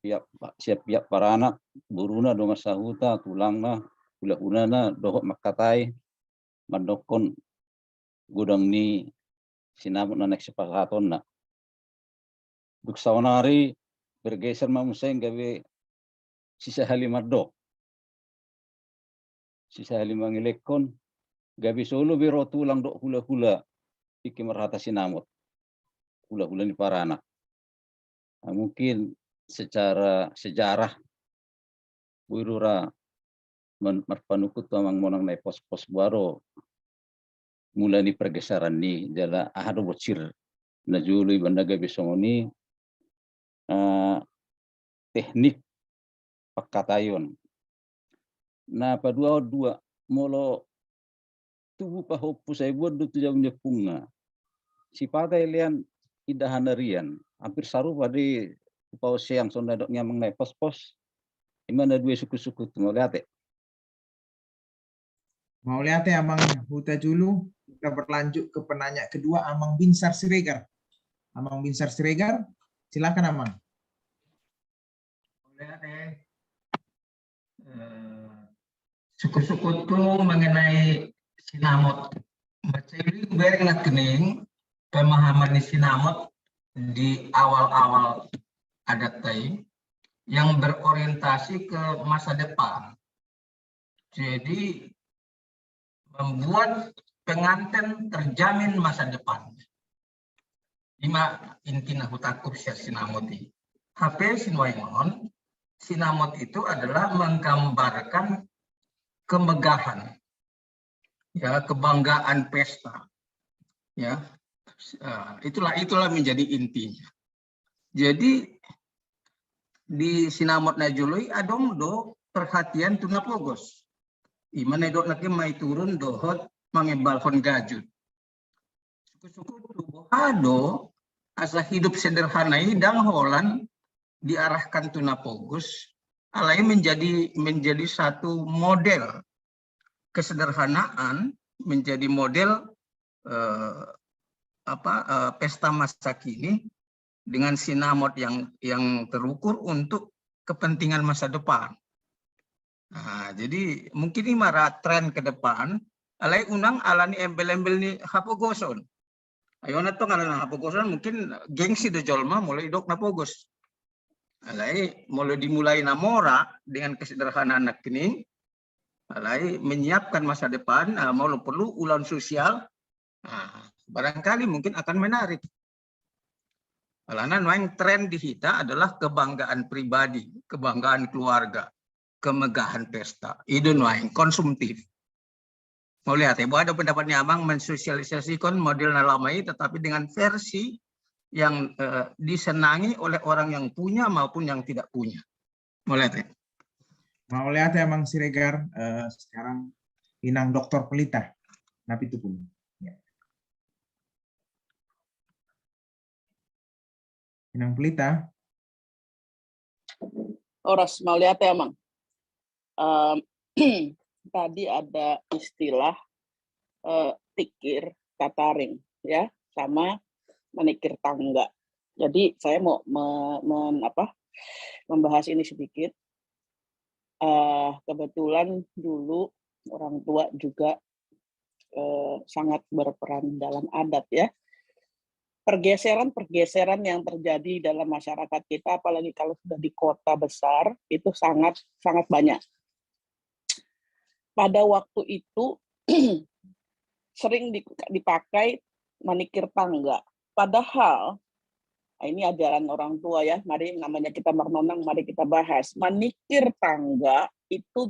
siap para anak buruna donga sahuta tulangna ulahunana dohok makatai mandokon gudang ni sinamut na nagsepakaton na duk sawanari bergeser mamuseng gawe sisa halimadok sisa halimangilekon gabi solo biro tulang dok hula-hula iki merhata sinamut hula-hula ni para anak. Nah, mungkin secara sejarah wirura merpanukut amang monang nai pos-pos baro mulai ni pergeseran ni jala ahado bocir na jului banda gabi songoni teknik pakatayon. Na padua molo tubuh pahopu saya buat du tujang punga. Si patai lian idahanarian hampir saru pada pau siang sonda dok nyamang naik pos-pos. Imana dua suku-suku tu mau lihat. Mau lihat ya Amang Huta Julu. Kita berlanjut ke penanya kedua Amang Binsar Siregar. Amang Binsar Siregar, silakan Amang. Lihat suku-suku itu mengenai sinamot. Baca ini biarlah kening pemahaman sinamot di awal-awal adat tai yang berorientasi ke masa depan. Jadi membuat pengantin terjamin masa depan. Lima intina hutakup sia sinamoti. HP sinwaingon, sinamot itu adalah menggambarkan kemegahan, ya, kebanggaan pesta, ya, itulah menjadi intinya. Jadi di sinamot najului adong do perhatian tuna pogos, imana dok lagi mai turun dohot mengebalkan gajut. Suku-suku tubuh ado asa hidup sederhana dang holan diarahkan tuna pogos, alai menjadi satu model kesederhanaan, menjadi model pesta masa kini dengan sinamot yang terukur untuk kepentingan masa depan. Nah, jadi mungkin ini marah tren ke depan, alai unang alani embel-embel ni hapogoson. Ayo nato ngalan hapogoson mungkin gengsi de jolma mulai dok napogos. Alai mulai dimulai namora dengan kesederhanaan anak kini, alai menyiapkan masa depan, mau perlu ulang sosial, barangkali mungkin akan menarik. Karena memang tren di kita adalah kebanggaan pribadi, kebanggaan keluarga, kemegahan pesta. Itu memang konsumtif. Mau lihat ya, bahwa ada pendapatnya Abang mensosialisasikan model nalamai, tetapi dengan versi yang disenangi oleh orang yang punya maupun yang tidak punya. Mau lihat ya? Mau lihat ya Mang Siregar, sekarang Inang Doktor Pelita. Napi itu pun. Ya. Inang Pelita. Oras mau lihat ya Mang. Tadi ada istilah tikir tataring ya sama menikir tangga. Jadi saya mau membahas ini sedikit. Kebetulan dulu orang tua juga sangat berperan dalam adat ya. Pergeseran yang terjadi dalam masyarakat kita, apalagi kalau sudah di kota besar, itu sangat banyak. Pada waktu itu sering dipakai manikir tangga. Padahal, ini ajaran orang tua ya, mari namanya kita marnonang, mari kita bahas. Manikir tangga itu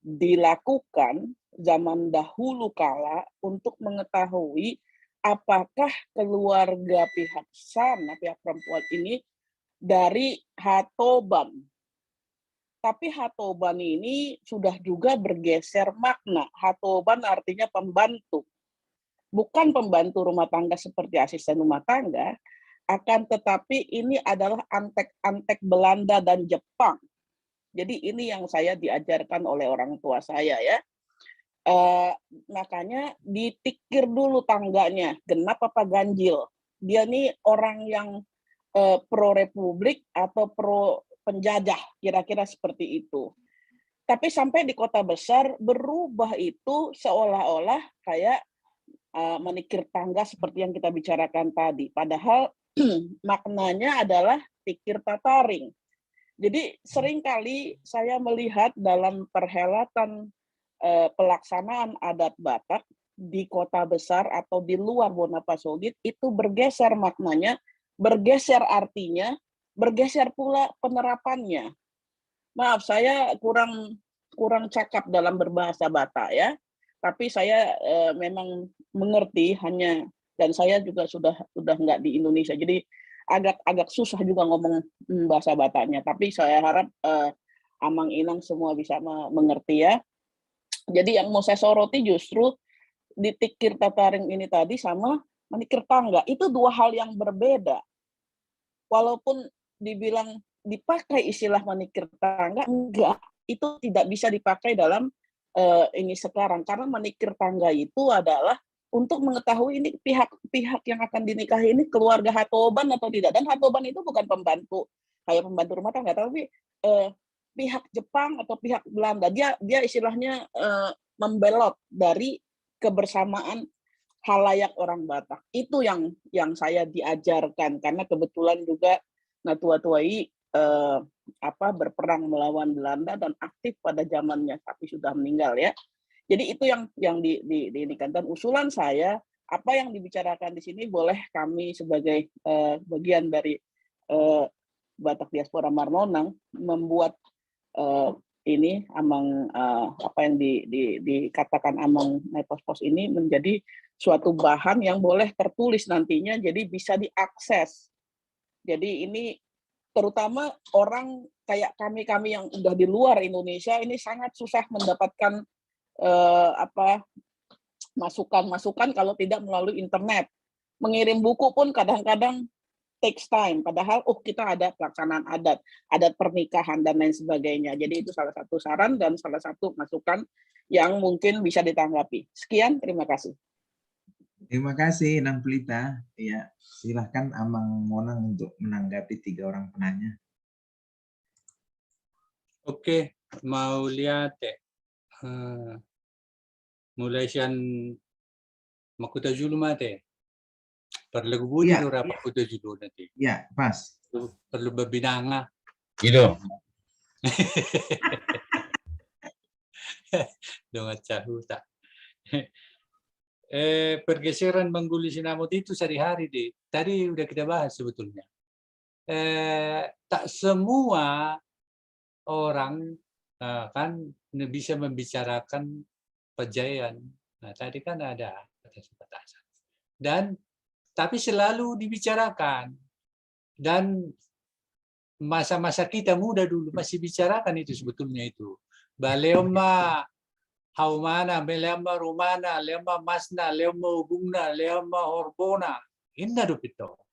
dilakukan zaman dahulu kala untuk mengetahui apakah keluarga pihak sana, pihak perempuan ini dari hatoban. Tapi hatoban ini sudah juga bergeser makna. Hatoban artinya pembantu. Bukan pembantu rumah tangga seperti asisten rumah tangga, akan tetapi ini adalah antek-antek Belanda dan Jepang. Jadi ini yang saya diajarkan oleh orang tua saya ya. Makanya ditikir dulu tangganya, genap apa ganjil. Dia nih orang yang pro republik atau pro penjajah, kira-kira seperti itu. Tapi sampai di kota besar berubah itu seolah-olah kayak menikir tangga seperti yang kita bicarakan tadi. Padahal maknanya adalah tikir tataring. Jadi seringkali saya melihat dalam perhelatan pelaksanaan adat Batak di kota besar atau di luar Wonopasoagit itu bergeser maknanya, bergeser artinya, bergeser pula penerapannya. Maaf, saya kurang cakap dalam berbahasa Batak ya, tapi saya memang mengerti hanya, dan saya juga sudah nggak di Indonesia, jadi agak susah juga ngomong bahasa Bataknya. Tapi saya harap Amang Inang semua bisa mengerti ya. Jadi yang mau saya soroti justru di tikir tataring ini tadi sama menikir tangga itu dua hal yang berbeda. Walaupun dibilang dipakai istilah menikir tangga, enggak, itu tidak bisa dipakai dalam ini sekarang, karena menikir tangga itu adalah untuk mengetahui ini pihak yang akan dinikahi ini keluarga Hatoban atau tidak. Dan Hatoban itu bukan pembantu kayak pembantu rumah tangga, tapi pihak Jepang atau pihak Belanda. Dia istilahnya membelot dari kebersamaan halayak orang Batak. Itu yang saya diajarkan, karena kebetulan juga Natuatuai berperang melawan Belanda dan aktif pada zamannya, tapi sudah meninggal ya. Jadi itu yang diinikan. Dan usulan saya, apa yang dibicarakan di sini boleh kami sebagai bagian dari Batak Diaspora Marnonang membuat ini Amang apa yang dikatakan Amang Nepos-pos ini menjadi suatu bahan yang boleh tertulis nantinya, jadi bisa diakses. Jadi ini terutama orang kayak kami yang udah di luar Indonesia ini sangat susah mendapatkan masukan kalau tidak melalui internet. Mengirim buku pun kadang-kadang takes time, padahal kita ada pelaksanaan adat pernikahan dan lain sebagainya. Jadi itu salah satu saran dan salah satu masukan yang mungkin bisa ditanggapi. Sekian, terima kasih. Terima kasih Nang Pelita. Ya, silahkan Amang Monang untuk menanggapi 3 orang penanya. Oke, mau lihat mulai sian makuta julu mate. Perlu budi Ya. ora makuta julu nanti. Ya, pas. Perlu babinanga. Gitu. Dengan cahuta. Pergeseran Mangguli Sinamot itu sehari-hari deh. Tadi udah kita bahas sebetulnya. Tak semua orang kan bisa membicarakan Pajayan. Nah, tadi kan ada batas-batasan. Dan tapi selalu dibicarakan. Dan masa-masa kita muda dulu masih bicarakan itu sebetulnya itu. Baleoma Haumana, Melema Rumana, Lema Masna, Lema Ugungna, Lema Horbona. Indah dupito.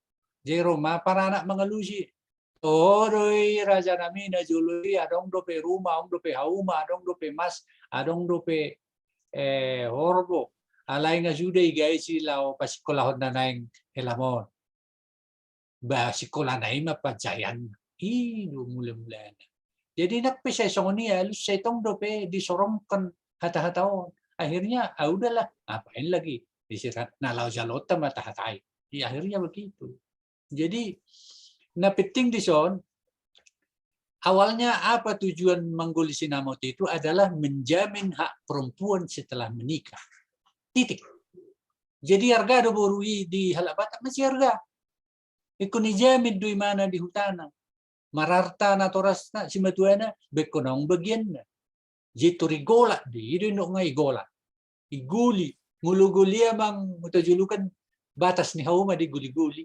Jadi Roma para anak mengelusi. Oroi Raja Namina Jului, adong dope rumah, adong dope hauma, adong dope mas, adong dope horbo. Alay nga juda igay sila o pasikolahon na naing helamon. Ba sikola na ima pajayan. Mula-mula na. Jadi nakpisa isong niya, alus sa itong dope, disorongkan hata-hataon. Akhirnya, udahlah, ngapain lagi? Disirat nalaw jalota matahatay. Akhirnya begitu. Jadi, napiting dison, awalnya apa tujuan Mangguli Sinamot itu adalah menjamin hak perempuan setelah menikah. Titik. Jadi harga do borui di halak Batak masih harga. Ikuni jamin do mana di hutana. Mararta na toras na si matuana bekonong bagian na. Jito rigola di no nga igola. Iguli nguluguli amang mutajulukan batas ni hauma di guli-guli.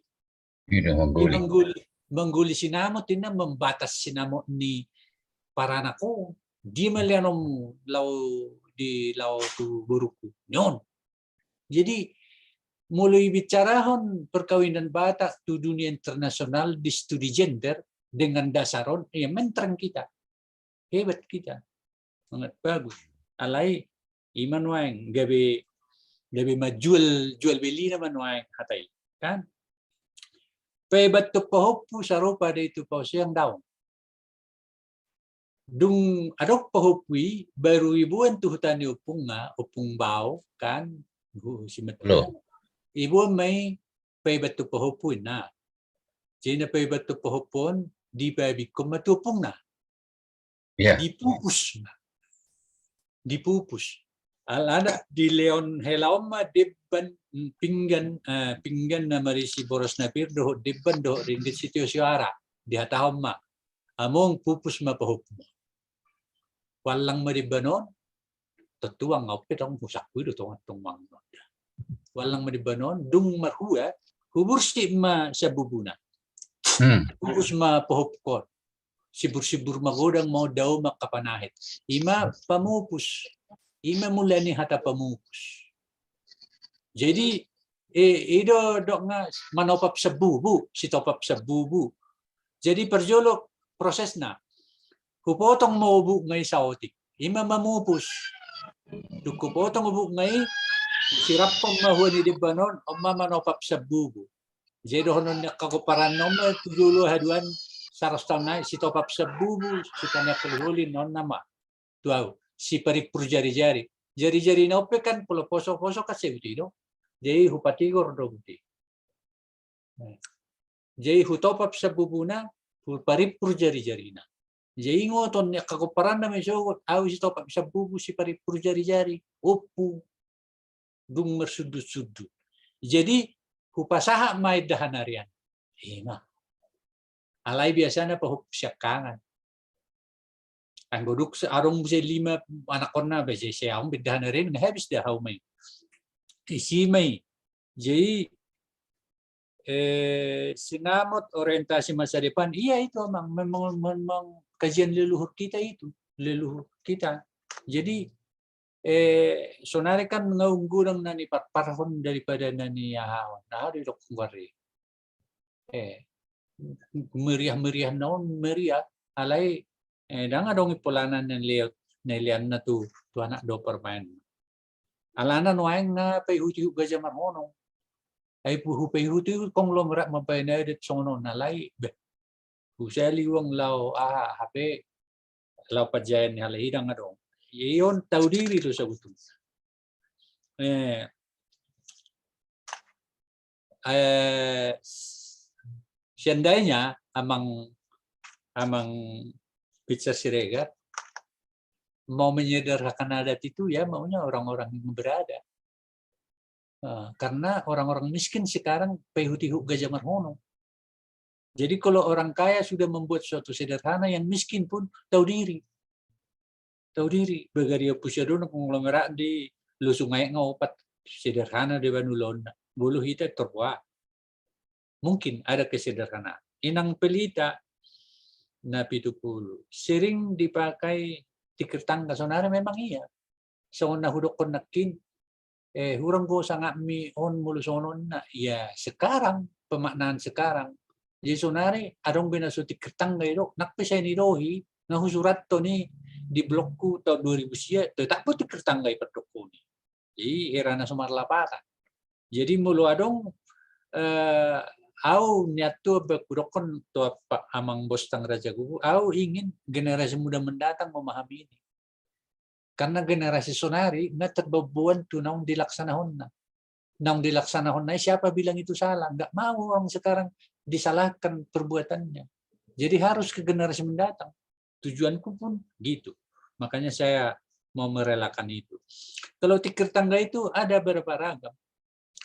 Mangguli Sinamot din na membatas sinamot ni Paranako. Di malianom law tu buruku. Nyon. Jadi mulai bicarahon perkawinan Batak tu dunia internasional di studi gender dengan dasaron menterang kita. Hebat kita. Sangat bagus. Alay iman waeng gabi jual beli naman waeng hatay. Kan? Pebat tu pahopu sarupa de itu pau siang daw. dung adok pahupui baru ibuan tu hutani upung bau kan si metu ibu mai pay batu pahupui na jina pay batu pahupon di babi kumatu upung na dipupus alana di Leon Helama dibban pinggan na marisi boros na pir do dibban do ringgit sitio siara di hatahoma among pupus mapahupmo walang maribanon tetuang ngopet ang musakwi do tongwang walang maribanon dung marhua hubursi ma sa bubuna pupus mapahupkon sibur-sibur magodang mau daw makapanahit ima pamupus ima mulani hata pamupus jadi ido dok nga manopap sa bubu si topap sa bubu jadi perjolok prosesna kupotong maubu ngay sa otik ima mamupus kupotong ubu ngay sirap pang mahuani di banon o mamanopap sa bubu jadi honon kakuparan nomor tujulo haduan saras tahun naik si topap sa bubu si tanya kelihuli non nama tuau si paripur jari-jari jari-jari na ope kan pulo poso-poso kasi butido jadi hupatigor do buti jadi hutopap sa bubu na paripur jari-jari na jadi ngoton ya kakuparan na may sogot aw si topap sa bubu si paripur jari-jari upu dung mersudut-sudut jadi hupasaha may dahanarian ima alay biasanya pahupsyakangan ang goduk sa arong sa 5 anak ko na ba siya ang bidahan na rin habis dah how may isi may jadi sinamot orientasi masa depan iya itu memang kajian leluhur kita itu leluhur kita jadi sonare kan ngaunggulang nani parahon daripada nani yahawan nah di dokungwari meriah-meriah naon meriah alay danga dong ipulanan ng lian na tu anak do permain alana noang na payhuti gaja marhono ay puhu payhuti konglomerat mapayna det sono nalay usali wang lao hape lao pajayan halay danga dong iyon tahu diri tu sa betul seandainya amang Pizza Siregar mau menyederhanakan adat itu ya maunya orang-orang yang berada karena orang-orang miskin sekarang pehutihu gajah marhono jadi kalau orang kaya sudah membuat suatu sederhana yang miskin pun tahu diri bagaria pusyadona konglomerat di lusungai ngopat sederhana di Banulon bulu hita terwa mungkin ada kesederhanaan. Inang pelita na 70 sering dipakai tikir tangga sonara memang iya. So nahudok ko nakin hurang ko sangat mi on mulu sonon na ya sekarang pemaknaan sekarang. Jadi sonari adong binaso tikir tangga itu nakpisay ni rohi nahusurat to ni di blokku tahun 2000 sia tak pun tikir tangga ipatoko ni. Jadi era na sumarlapatan. Jadi mulu adong au nyatu berkurokon to amang bos tang raja gugu au ingin generasi muda mendatang memahami ini karena generasi sonari na terbebuan tu naung dilaksanahon na siapa bilang itu salah nggak mau orang sekarang disalahkan perbuatannya jadi harus ke generasi mendatang tujuanku pun gitu makanya saya mau merelakan itu kalau tikir tangga itu ada beberapa ragam.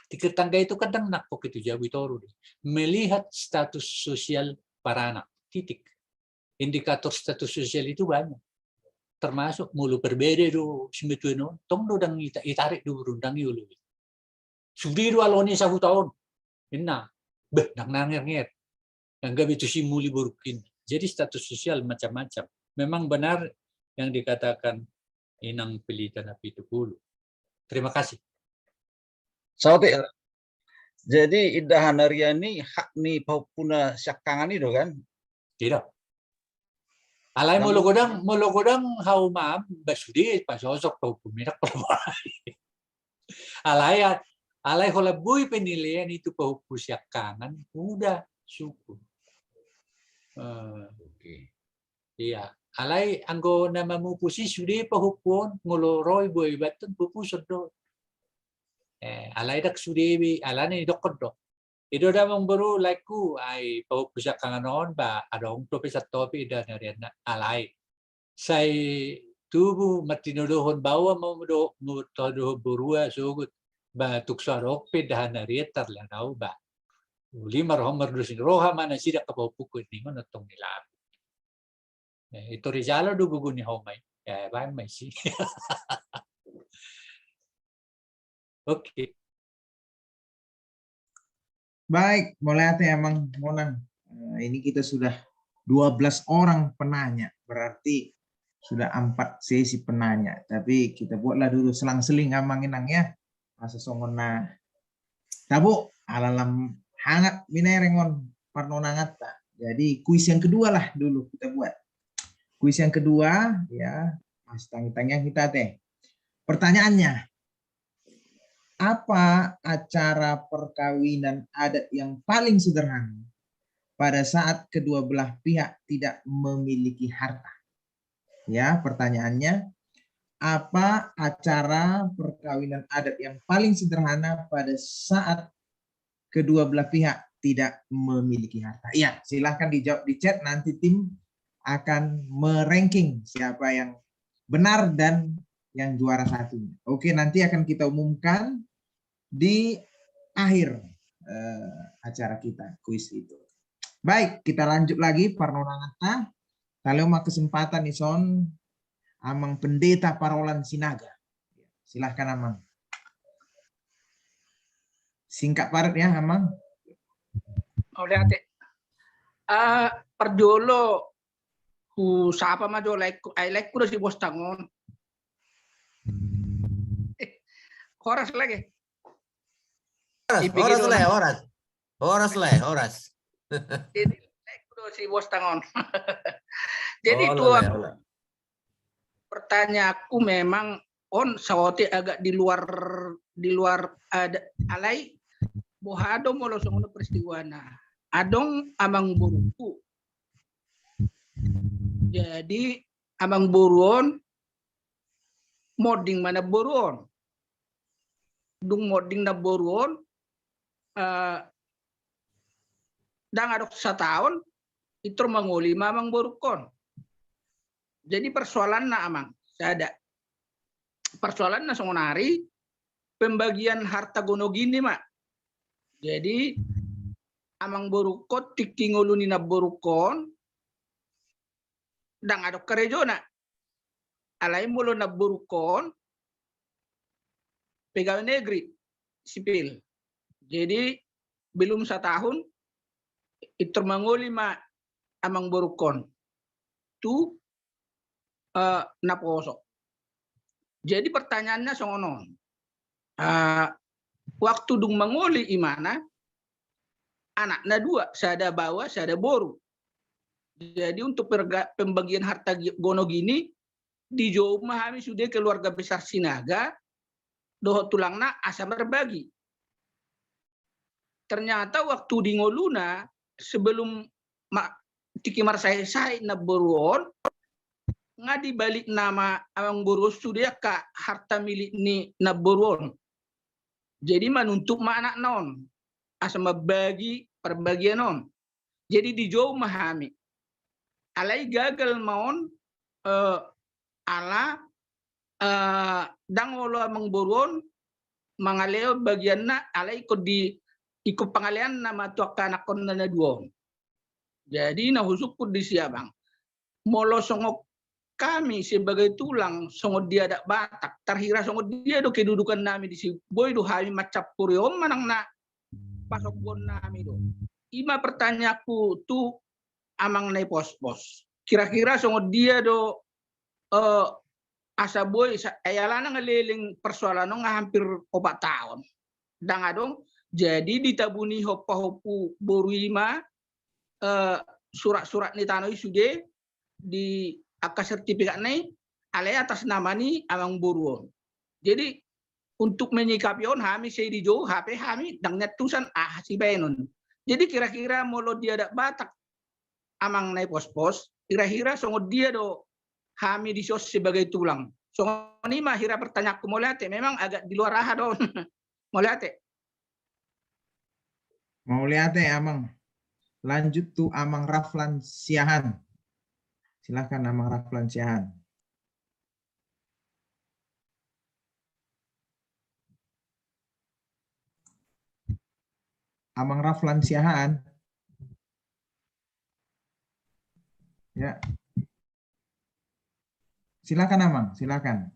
Tikir tangga itu kadang nakpok itu jawi toru melihat status sosial para anak titik indikator status sosial itu banyak termasuk mulu berbeda do simetueno tong do dang itarik do rundang yulu sudi do aloni 1 tahun inna beh nang nanger anggap itu simuli burukin jadi status sosial macam-macam memang benar yang dikatakan inang pelita napi itu bulu terima kasih. Saote, jadi Idahan Haryani hak ni puna syakangan itu kan? Tidak. Alay mulugodang haumam basudi pasosok tau pumirak perwai. Alay holabui penilaian itu pahupu syakangan udah syukur. Iya. alai anggo nama mu pusi sudah pahupon ngoloroy boy batun pupusod do. Alai dak sudah bi alane dokod do. Ido damang baru laiku ay pahupusa kanganon ba adong topi sa topi da narian alai. Say tubuh matinuduhon bawa mo do mutodo burua sugut ba tuksarok pedahan nariatar lang ba. Uli marhom mardusin roha mana sidak kapupukut ningon natong nilap. Itu Rizalo do gugun ni homay. Bahan may si. Oke. Baik, mulai emang Monang. Ini kita sudah 12 orang penanya. Berarti sudah 4 sesi penanya. Tapi kita buatlah dulu selang-seling amang-inang ya. Masa songona. Tabu alalam hangat minerengon parnonangat. Jadi kuis yang kedua lah dulu kita buat. Kuis yang kedua ya, Mas tanya kita teh. Pertanyaannya, apa acara perkawinan adat yang paling sederhana pada saat kedua belah pihak tidak memiliki harta? Ya, pertanyaannya, apa acara perkawinan adat yang paling sederhana pada saat kedua belah pihak tidak memiliki harta? Ya, silahkan dijawab di chat, nanti tim akan meranking siapa yang benar dan yang juara satunya. Oke, nanti akan kita umumkan di akhir acara kita, kuis itu. Baik, kita lanjut lagi Parnonangata. Kalau mau kesempatan ison Amang Pendeta Parolan Sinaga. Silahkan Amang. Singkat padat ya Amang. Oleh ate. Perjolo ku sapa majo like ku si bos tangon. Horas lagi. Horas. Jadi like ku si bos tangon. Jadi itu pertanyaanku memang sawati agak di luar ada alai bohado molo songono peristiwana. Adong amang buruku. Jadi amang buruon moding mana buruon. Dung moding na buruon dang adok setahun itu manguli mamang burukon. Jadi persoalan na amang ada persoalan na songonari pembagian harta gono gini mak. Jadi amang burukot tikinguluni na burukon dang adok kerejo na alai mulo na burukon pegawai negeri sipil. Jadi belum setahun itu manguli mak amang burukon tu naposo. Jadi pertanyaannya songono. Waktu dung mangoli imana anaknya dua, sada bawa, sada boru. Jadi untuk pembagian harta gono gini di Jawa memahami sudah keluarga besar Sinaga doho tulangna asa berbagi. Ternyata waktu di ngoluna sebelum tikimar saya na boruon ngadi balik nama amang boru sudah ka harta milik ni na boruon. Jadi menuntut anak non asa bagi perbagian non. Jadi di Jawa memahami alai gagal maon ala dangolo amang boruon mangaleo bagianna alai ikut pengalian nama tuak anak kon na duo. Jadi nahusuk di siabang. Molo songok kami sebagai tulang songok dia dak Batak terhira songok dia do kedudukan nami di si boy do hami macap kuriom manang na pasok bon nami do. Ima pertanyaanku tu amang nai pos-pos. Kira-kira songok dia do asa boy ayalana ngeliling persoalan nga hampir 4 tahun. Dang adong jadi ditabuni hopa-hopu boruima surat-surat ni tanoi sude di akta sertifikat nih alai atas nama ni amang buruon. Jadi untuk menyikapi on kami saya di Jawa HP kami dangnya tulisan si benon. Jadi kira-kira molo dia ada Batak amang naik pos-pos kira-kira songo dia do Hami disos sebagai tulang. So ini mah hira pertanyaan aku mulai memang agak di luar raha dong. Mulai Mau lihat Amang. Lanjut tuh Amang Raflan Siahan. Silakan Amang Raflan Siahan. Amang Raflan Siahan. Ya. Silakan Amang, silakan.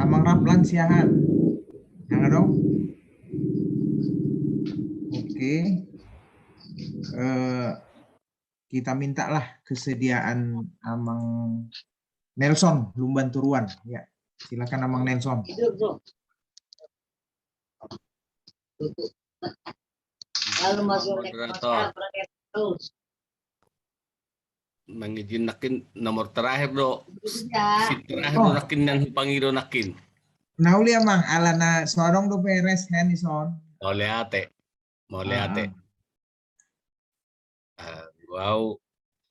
Amang Raflan Siahan. Yang dong? Oke. Kita mintalah kesediaan Amang Nelson Lumban Turuan. Ya, silakan Amang Nelson. Moderator mengizinakin nomor terakhir do si terakhir do nakin yang pangido nakin Nauli Amang alana sorong do beres nih son. Mole ate wow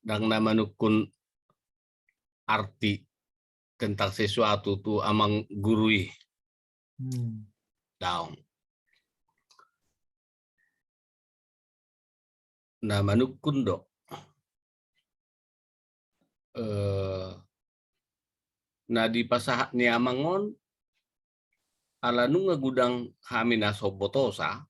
dang nama nukun arti tentang sesuatu tuh Amang gurui down nama nukun do nah di pasahat ni Amangon ala nunga gudang hamina sobotosa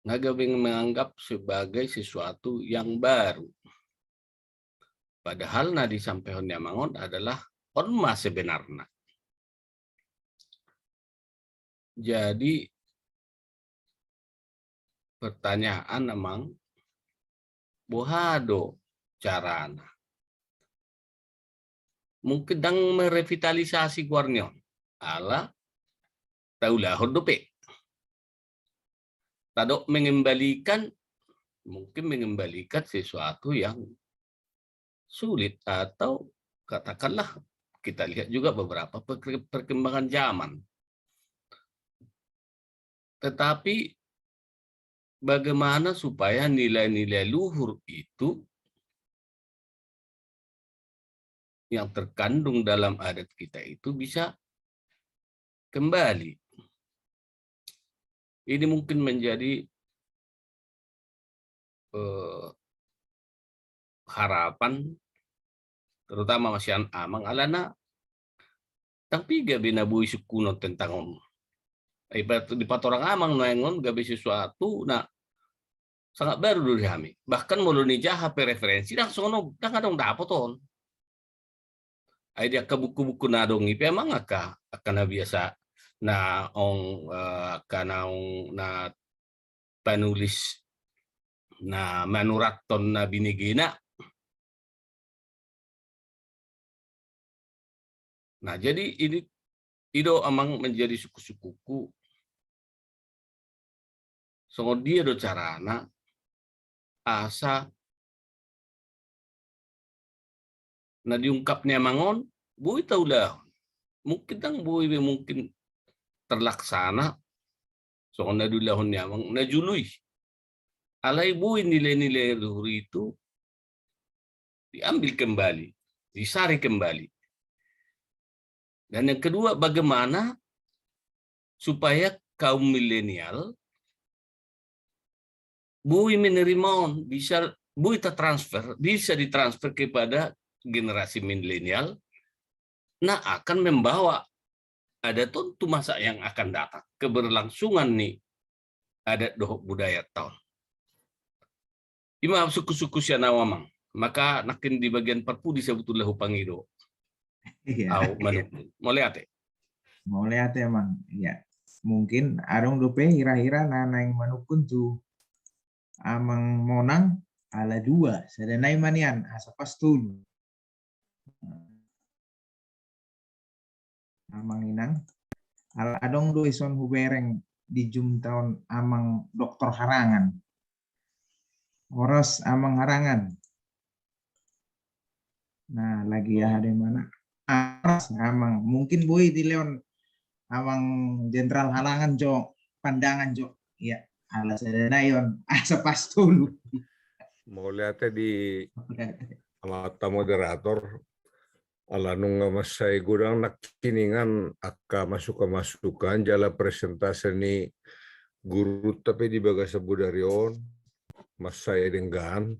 ngagawing menganggap sebagai sesuatu yang baru. Padahal na disampaikan ni Amangon adalah orma sebenarnya. Jadi pertanyaan Amang bohado carana. Mungkin dang merevitalisasi Guarnion. Ala taulah hodope. Tadok mengembalikan sesuatu yang sulit atau katakanlah kita lihat juga beberapa perkembangan zaman. Tetapi bagaimana supaya nilai-nilai luhur itu yang terkandung dalam adat kita itu bisa kembali. Ini mungkin menjadi harapan terutama Masian Amang alana tapi gabi nabui sukuno tentang di patorang Amang noengon gabi sesuatu nah sangat baru dulu kami. Bahkan mulai jaha referensi langsung dong dapoton. Dia ke buku-buku nadong ipe emang akan biasa na na penulis na manuraton na binigina. Nah jadi ini Ido Amang menjadi suku-sukuku. So dia do carana asa na diungkapnya Mangon, bui taulah. Mungkin tang bui mungkin terlaksana. So na dulahon niya Amang na jului. Alay bui nilai-nilai luhur itu diambil kembali, disari kembali. Dan yang kedua, bagaimana supaya kaum milenial bui menerima bisa bui tertransfer, bisa ditransfer kepada generasi milenial, nah akan membawa ada tentu masa yang akan datang keberlangsungan nih adat dohok budaya tahun. Ima suku-suku Sianawamang, maka nakin di bagian perpu disebutlah Hupangido. Iya. Mulai ate Emang, ya mungkin arong dope hira-hira nana yang manukun tuh Amang monang ala dua sedenai manian asa pastul. Amang inang ala adong do ison hubereng di jum tahun Amang Doktor Harangan. Oros Amang Harangan. Nah, lagi ya ada mana? Aras Amang mungkin boy di Leon Amang Jenderal Halangan jo pandangan jo Ya, alasan na yon. Asa pastol. Mau lihatnya di mata moderator alanung nga masay gudang nakiningan aka masukan jala presentasi ni guru tapi di bagas budarion masay dengan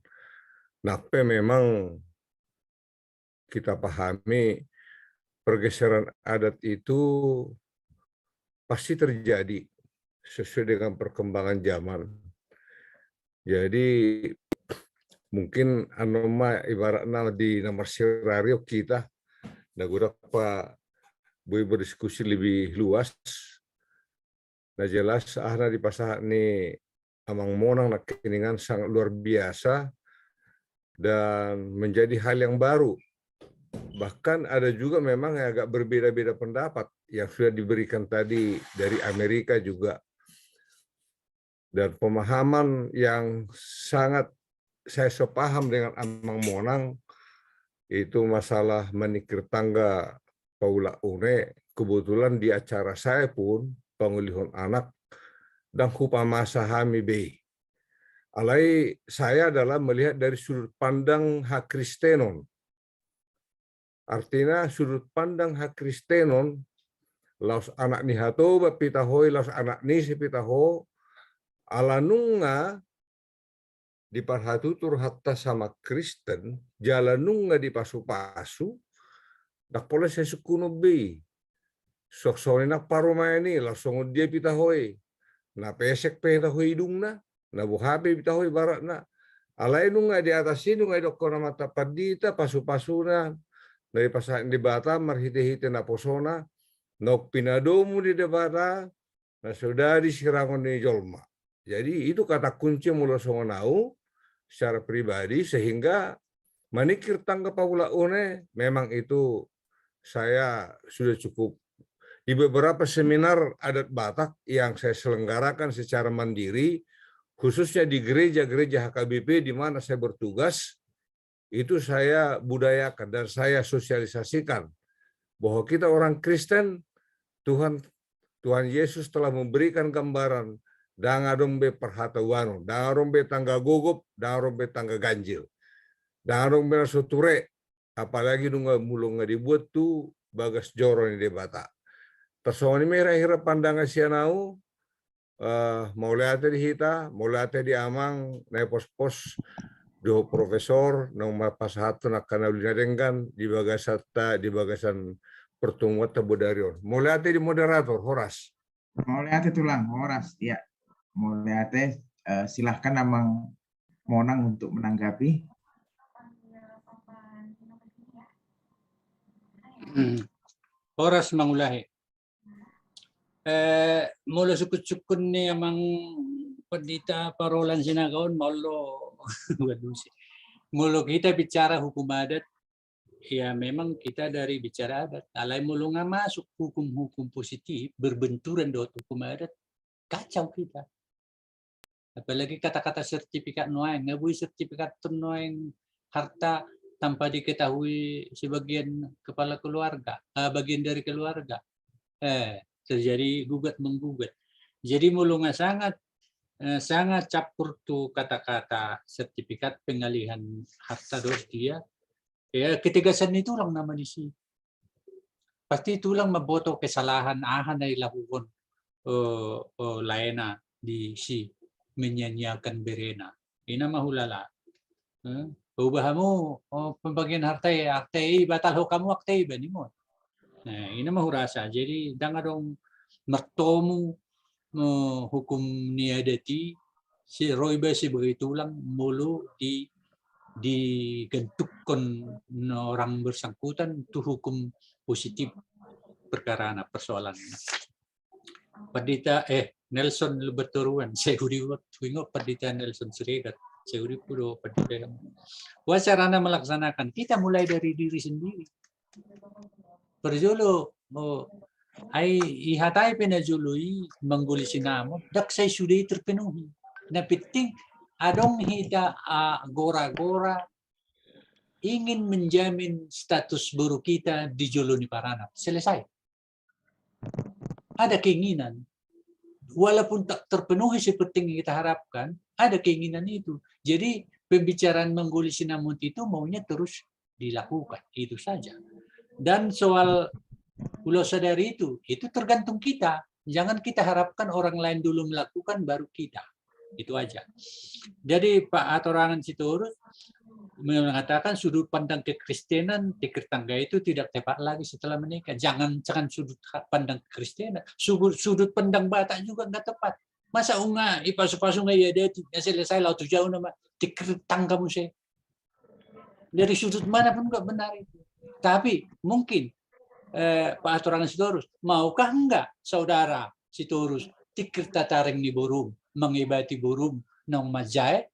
nape memang kita pahami pergeseran adat itu pasti terjadi sesuai dengan perkembangan zaman. Jadi mungkin anoma ibaratnya di nomor sirario kita nagurak pa boleh berdiskusi lebih luas. Nah jelas ahna di pasah ni amang monang nak keningan sangat luar biasa dan menjadi hal yang baru. Bahkan ada juga memang yang agak berbeda-beda pendapat yang sudah diberikan tadi dari Amerika juga. Dan pemahaman yang sangat saya sepaham dengan Amang Monang itu masalah menikir tangga Paula Une. Kebetulan di acara saya pun pengulihan anak dan kupamasa hami be. Alai saya adalah melihat dari sudut pandang hak Kristenon. Artinya sudut pandang hak Kristenon, laus anak ni hato bapitahoy, laus anak ni si pitaho, alanunga di parhatutur hatta sama Kristen, jalanunga di pasu-pasu, dak pola saya sukuno be. Sok-sok nak paroma ini, langsung dia pitahoy. Na pesek pitahoy hidung na buhabe pitahoy barat na. Alay nunga di atas ini, nunga dokona mata padita, pasu-pasu na. Dari pasal di bata marhite-hite na posona nok pinadomu di debata na sudah disirangon ni jolma. Jadi itu kata kunci mula songonau secara pribadi sehingga manikir tangga Paula Une memang itu saya sudah cukup di beberapa seminar adat Batak yang saya selenggarakan secara mandiri khususnya di gereja-gereja HKBP di mana saya bertugas. Itu saya budayakan dan saya sosialisasikan bahwa kita orang Kristen, Tuhan Yesus telah memberikan gambaran dangadong be perhatawano, dangadong be tangga gogop, dangadong be tangga ganjil, dangadong be suture, apalagi nungga mulung dibuat tu bagas joro ni debata. Tasawani merah hira pandangan sianau, mau lihat di hita, mau lihat di amang, naik pos-pos, do profesor nang mapasahatu nak kanawlinadenggan di bagasan pertemuan tabodarion. Mulai di moderator Horas. Mulai tulang Horas, ya. Mulai silahkan Amang Monang untuk menanggapi. Horas mangulahi. Mula sukut-sukun ni amang pendita parolan sinagaon maulo mulu kita bicara hukum adat, ya memang kita dari bicara adat. Alai mulu nggak masuk hukum-hukum positif berbenturan dengan hukum adat, kacau kita. Apalagi kata-kata sertifikat noeng, ngabui sertifikat noeng harta tanpa diketahui sebagian kepala keluarga, bagian dari keluarga, terjadi gugat menggugat. Jadi mulu nggak sangat campur tuh kata-kata sertifikat pengalihan harta dos dia. Ya ketigasan itu orang nama di sini. Pasti itu lang maboto kesalahan ahan ay lakukan laena di si menyanyiakan berena. Ina mahulala. Ubah mo pembagian harta batal ho kamu akta ba ni mo. Nah, ina mahurasa. Jadi dangadong mertomu hukum niadati si Royba si begitu lang mulu digentukkan orang bersangkutan itu hukum positif perkara persoalan. Pendeta Nelson Lebeturuan saya ingat pendeta Nelson Siregar saya udah pendeta. Wacarana melaksanakan kita mulai dari diri sendiri. Perjolo ay ihatay pinajului mangguli sinamo dak say sudah terpenuhi na piting adong hita gora-gora ingin menjamin status baru kita di Jolo ni Paranap selesai ada keinginan walaupun tak terpenuhi seperti yang kita harapkan, ada keinginan itu. Jadi pembicaraan mengguli Sinamot itu maunya terus dilakukan, itu saja. Dan soal Pulau Sadari itu tergantung kita. Jangan kita harapkan orang lain dulu melakukan, baru kita. Itu aja. Jadi Pak Hatorangan Sitorus mengatakan sudut pandang kekristenan di Kertangga itu tidak tepat lagi setelah menikah. Jangan sudut pandang kekristenan, sudut pandang Batak juga nggak tepat. Masa unga ipasu-pasu nggak ya dia selesai laut jauh nama di Kertangga musik. Dari sudut mana pun nggak benar itu. Tapi mungkin Pak Hatorangan Sitorus, maukah enggak saudara Sitorus tikertataring di burung, mengibati burung nong majai?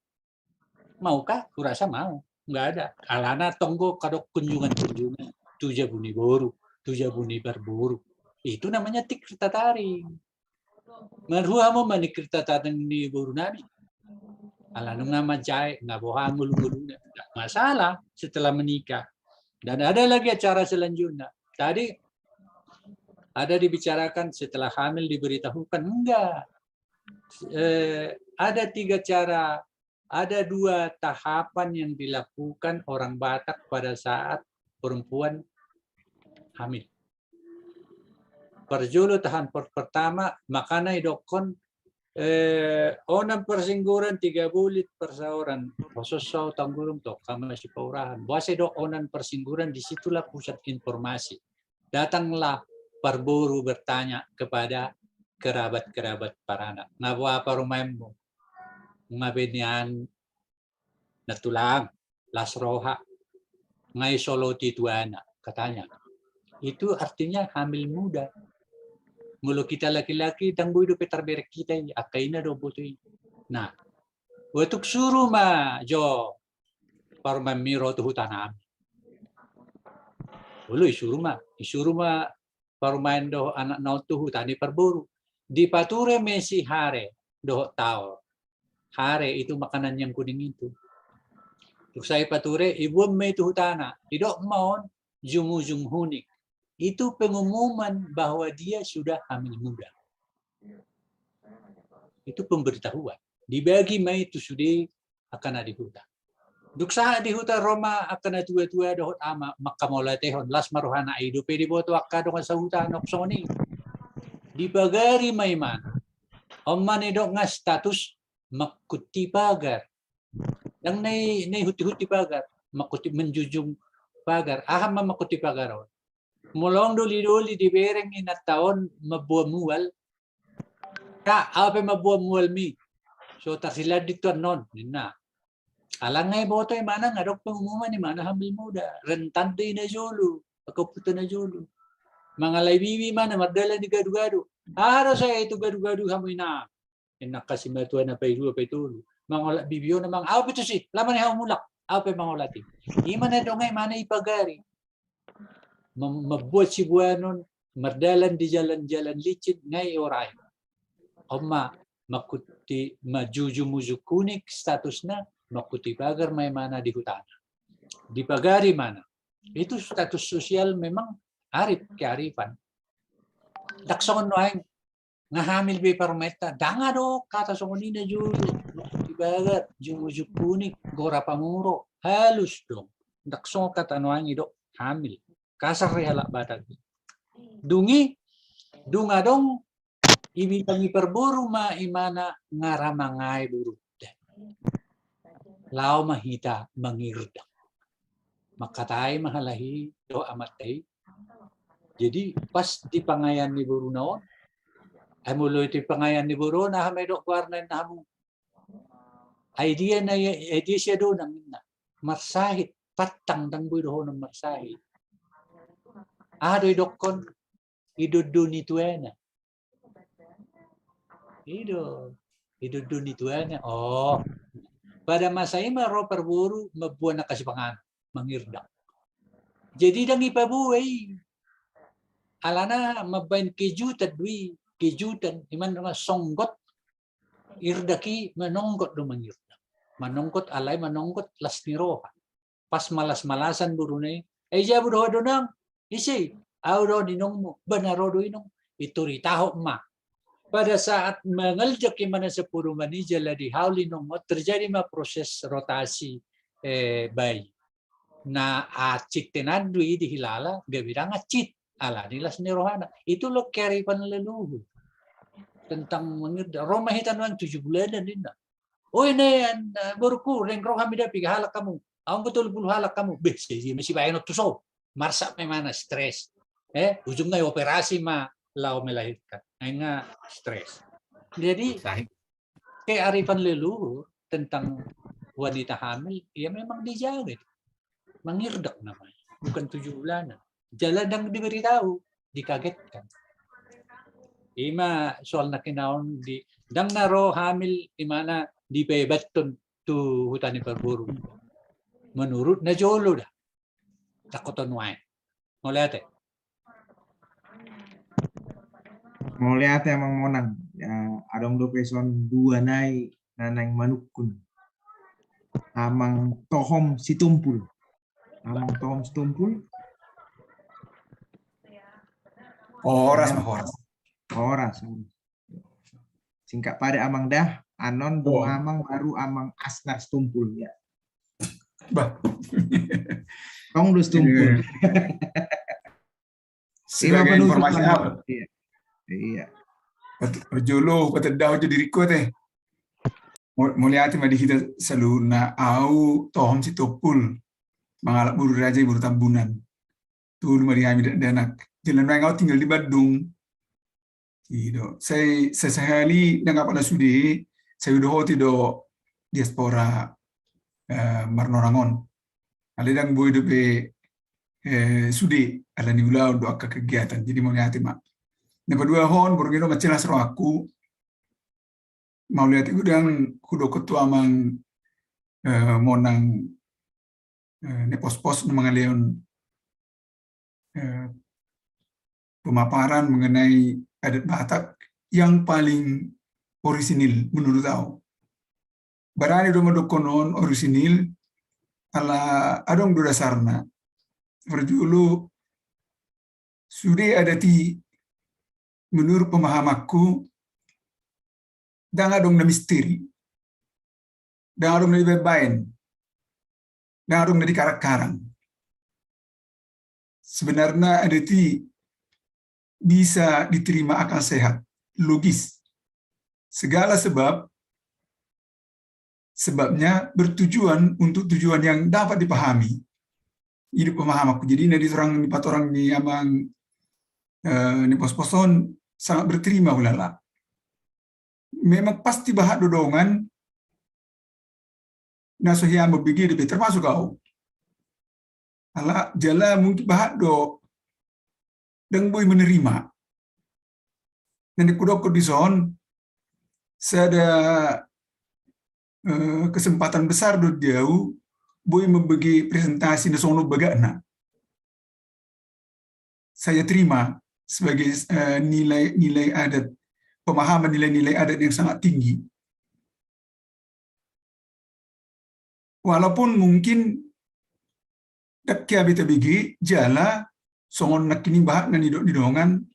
Maukah? Kurasa mau. Enggak ada. Alana tonggo kadok kunjungan-kunjungan. Tuja buni boru, tuja buni berburu. Itu namanya tikertataring. Merhua mo manikirtataring di burung nani. Alanong na majai, nggak bohong ngulung-ngulung. Nggak masalah setelah menikah. Dan ada lagi acara selanjutnya. Tadi ada dibicarakan setelah hamil diberitahukan, enggak. Ada 3 cara, ada 2 tahapan yang dilakukan orang Batak pada saat perempuan hamil. Perjolo tahan pertama, makana idokon onam persingguran 3 bulit perseoran. Khususnya tanggulung to kama si paurahan. Buase do onan persingguran, disitulah pusat informasi. Datanglah parburu bertanya kepada kerabat-kerabat paranak. Ngabo apa rumahmu? Ngabenian natulang, lasroha, ngai solo tituana, katanya. Itu artinya hamil muda. Mulu kita laki-laki, tangguh hidup terberek kita ini, akaina do butuh. Nah, untuk suruh ma jo parmamiro tuh tanam. Ulu isuruh ma parumain do anak nau tuh tani perburu. Di pature mesi hare do tao. Hare itu makanan yang kuning itu. Untuk saya pature ibu me tuh tanah. Tidak mau jumujung hunik. Itu pengumuman bahwa dia sudah hamil muda. Itu pemberitahuan. Dibagi mai itu sudah akan ada hutan. Duksa di hutan Roma akan tua-tua dohot ama makamola tehon las maruhana hidup di boto akka dengan sahutan oksoni. Dibagari mai man. Omman edok nga status makuti pagar. Yang nay huti-huti pagar, makuti menjujung pagar. Aham makuti pagar. Mulong duli-duli di bereng inat taon mabuah mual. Ka apa mabuah mual mi? So tarsila dito non nina. Alang ngay boto yung mana ngadok pengumuman ni mana hamil muda. Rentan din na jolo. Pagkaputo na jolo. Mga laybibi mana madala ni gadu-gadu. Haro saya itu gadu-gadu hamoy na. Enak kasi matuan na pairu paitulo. Mga bibiyo na mga aw ito si laman ni hamulak. Aw pa mga ulati. Iman na do ngay mana ipagari. Mabuat si buanon mardalan di jalan-jalan licin ngay oray. Oma makuti majuju muzukunik status na makuti pagar may mana di hutan. Di pagari mana. Itu status sosial memang arif kearifan. Daksongon noeng ngahamil be parmeta danga do kata songonina julu makuti pagar juju kunik gora pamuro halus dong. Daksong kata noeng ido hamil. Kasar rehalak batak. Dungi dunga dong ibitangi perburu ma imana ngaramangai buru. Lao mahita mangirda. Makatay mahalahi do amatay. Jadi pas di pangayan ni buru naon, ay mulo iti pangayan ni buru na hamay do kwarnan na hamu. Idea siya do nang marsahit patang dang budo ng marsahit. Adoy dokon idudu ni tuena. Idudu ni tuena. Oh. Pada masa ini ro perburu mabuan na kasipangan mangirdak. Jadi dang ipabuhay. Alana mabain kejutan dui kejutan iman nga songgot irdaki manonggot do mangirdak. Manonggot alay manonggot las niroha. Pas malas-malasan burune jabo do nang isi auro dinong mo banaro do inong ituritaho ma. pada saat mengeljak mana sepuluh manija di hauli nomor terjadi proses rotasi bayi. Nah, acik tenadui di hilala gabirang acit ala nilas ni rohana. Itu lo kearifan leluhur tentang mengerti. Roma hitan 7 bulanan ini. Oh ini baru kurang roh hamida piga halak kamu. Ang betul-betul halak kamu. Besi masih bayar tuh marsak memang stres. Ujungnya operasi lau melahirkan. Enggak stres. Jadi kearifan leluhur tentang wanita hamil ya memang dijaga. Mengirdak namanya. Bukan 7 bulanan. Jalan yang diberitahu, dikagetkan. Ima soal nakinaon di dang naro hamil di mana di pebatun tu hutan berburu. Menurut najolo dah. Takoton wae. Ngoliat Ngoliat emang monang. Ya, adong do peson 2 nai nanang manukun. Amang tohom situmpul. Amang tohom situmpul. Horas. Singkat pada amang dah, anon do amang baru amang asnar stumpul ya. Bah. Tong do stumpul. Sebagai informasi apa? Iya. Perjolo patadaw jo diriku teh. Muliati madi kita selalu na au tohom si topul. Mangalap buru raja buru tambunan. Tuh mari kami danak. Jalan mereka tinggal di Bandung. Gitu. Saya sehari dengan pada sudi, saya udah tido diaspora Marnorangon. Ada yang boleh dope sudi ada ni ulah untuk akak kegiatan. Jadi mau lihat mak. Nomor 2 hon bergino macam seru aku. Mau lihat itu dan kudo ketua mang monang ne pos-pos mengalian pemaparan mengenai adat Batak yang paling orisinil menurut aku. Barani do konon orisinil ala adong do dasarna. Berjulu sudah ada ti menurut pemahamakku dan adong na misteri. Dan adong na dibebain. Dan adong na dikarak-karang. Sebenarnya ada ti bisa diterima akal sehat, logis. Segala sebabnya bertujuan untuk tujuan yang dapat dipahami. Hidup pemahamanku. Jadi dari orang ni amang ni pos-poson sangat berterima ulala. Memang pasti bahat dodongan nasuhian berbegi termasuk kau. Ala jala mungkin bahat do dan boy menerima. Dan di kudok di zon, saya ada kesempatan besar do jauh, boy membagi presentasi nasono bagana. Saya terima sebagai nilai adat, pemahaman nilai-nilai adat yang sangat tinggi. Walaupun mungkin dakya bagi jala songon nak kini bahat na didongan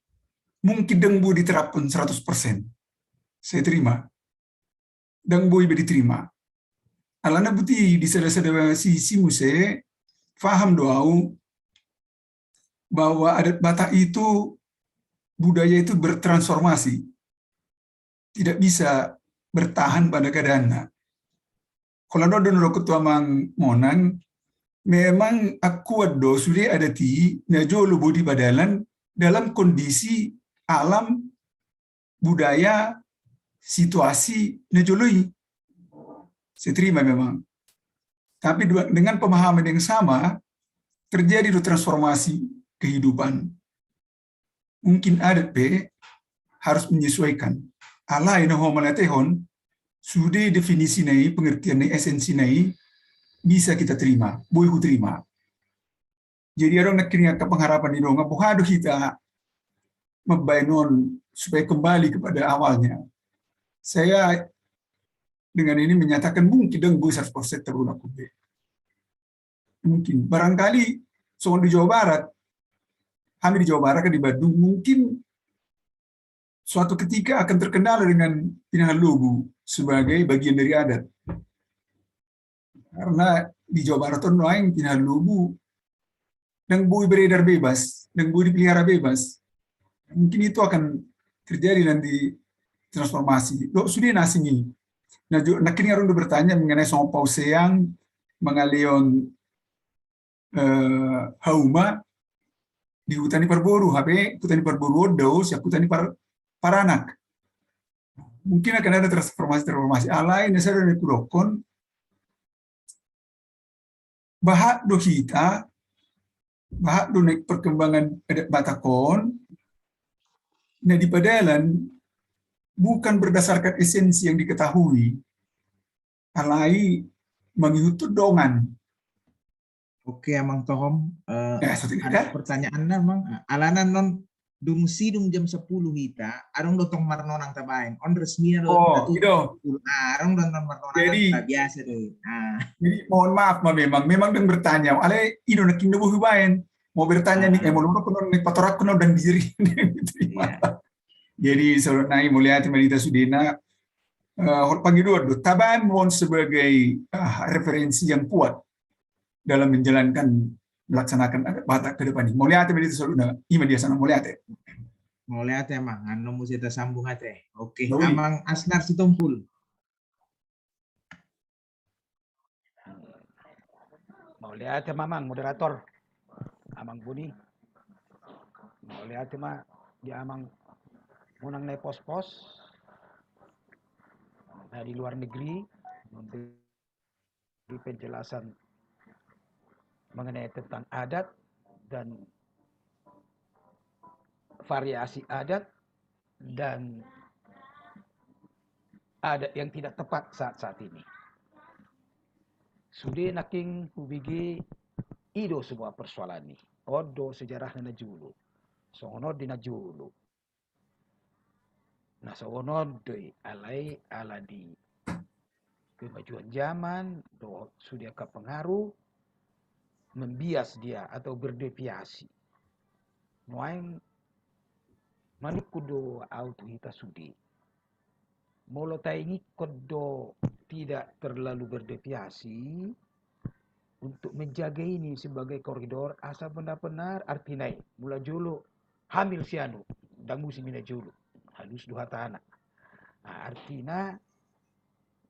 mungkin dengbu diterapkan 100%. Saya terima. Dengbu iba diterima. Alana buti di sada-sada sisi muse faham doau bahwa adat Batak itu budaya itu bertransformasi. Tidak bisa bertahan pada keadaannya. Kalau ada ketua mang monang memang aku ado sudah ada ti najolo bodi badalan dalam kondisi alam budaya situasi najoloi. Saya terima memang. Tapi dengan pemahaman yang sama terjadi transformasi kehidupan. Mungkin adat harus menyesuaikan. Ala ina homalatehon sudah definisi nai pengertian nai esensi nai bisa kita terima, boleh terima. Jadi orang nak kira pengharapan di dong, buhado kita membainon supaya kembali kepada awalnya. Saya dengan ini menyatakan mungkin dong bu 100% terguna kube. Mungkin barangkali soal di Jawa Barat, kami di Jawa Barat kan di Bandung mungkin suatu ketika akan terkendala dengan Pinahalubu sebagai bagian dari adat. Karena di Jawa Barat itu lain Pinahalubu dan bui beredar bebas, dan bui dipelihara bebas. Mungkin itu akan terjadi nanti transformasi. Sudah nasingi. Nah, kini orang bertanya mengenai Song Pauseang, mengalion hauma di Hutani Parboru, HP Hutani Parboru do, siap Hutani Paranak. Mungkin akan ada transformasi alai nesara dan kurokon bahak do kita, bahak do naik perkembangan adat Batakon. Nah, di Padalan bukan berdasarkan esensi yang diketahui, alai mengikuti dongan. Oke, Amang Tohom. Ada Ada pertanyaan Amang. Alanan non dung sidung jam 10 hita, arong dotong marnonang tabain. On resminya Oh, gitu. Arong dotong marnonang tak biasa deh. Jadi mohon maaf memang dan bertanya, ale ido nak kindo buhubain. Mau bertanya nih, mau lupa kuno nih patorak kuno dan diri. Jadi saudara mulia Madita Sudena, panggil dua, taban mohon sebagai referensi yang kuat dalam menjalankan melaksanakan adat Batak ke depan ini. Mulia Madita Sudena, ima dia sana mulia te. Mulia te mang, anu mesti kita sambung ate. Oke, Amang Asnar Situmpul. Mulia te mamang moderator, Amang Buni. Mulia te ma di Amang munang naik pos-pos di luar negeri memberi penjelasan mengenai tentang adat dan variasi adat dan adat yang tidak tepat saat ini. Sudah naking hubigi ido sebuah persoalan ini. Odo sejarah na julu. Songono dina julu. Nah, songono doi alai aladi kemajuan zaman do sudah ke pengaruh membias dia atau berdeviasi. Nuaing manuk kudo auto hita sudi. Molo taingi kodo tidak terlalu berdeviasi untuk menjaga ini sebagai koridor asa benar-benar artinya mula julu hamil sianu dan musim mina julu halus dua tanah. Nah, artinya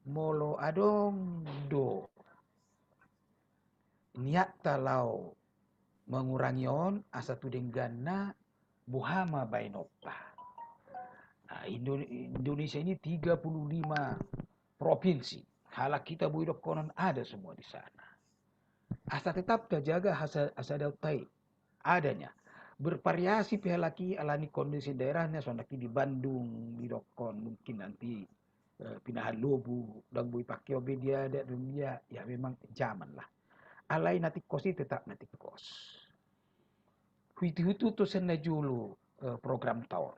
molo adong do niat talau mengurangi on asa tudenggana buhama bainopa. Nah, Indonesia ini 35 provinsi. Halak kita buidok konon ada semua di sana. Asa tetap terjaga asa dautai adanya. Bervariasi pihak laki alani kondisi daerahnya. Sonaki di Bandung, di Dokon, mungkin nanti Pinahalubu, dan bui pakai dia ada dunia. Ya memang zaman lah. Alai nanti kosi tetap nanti kos. Hutu tu sena julu program tahun.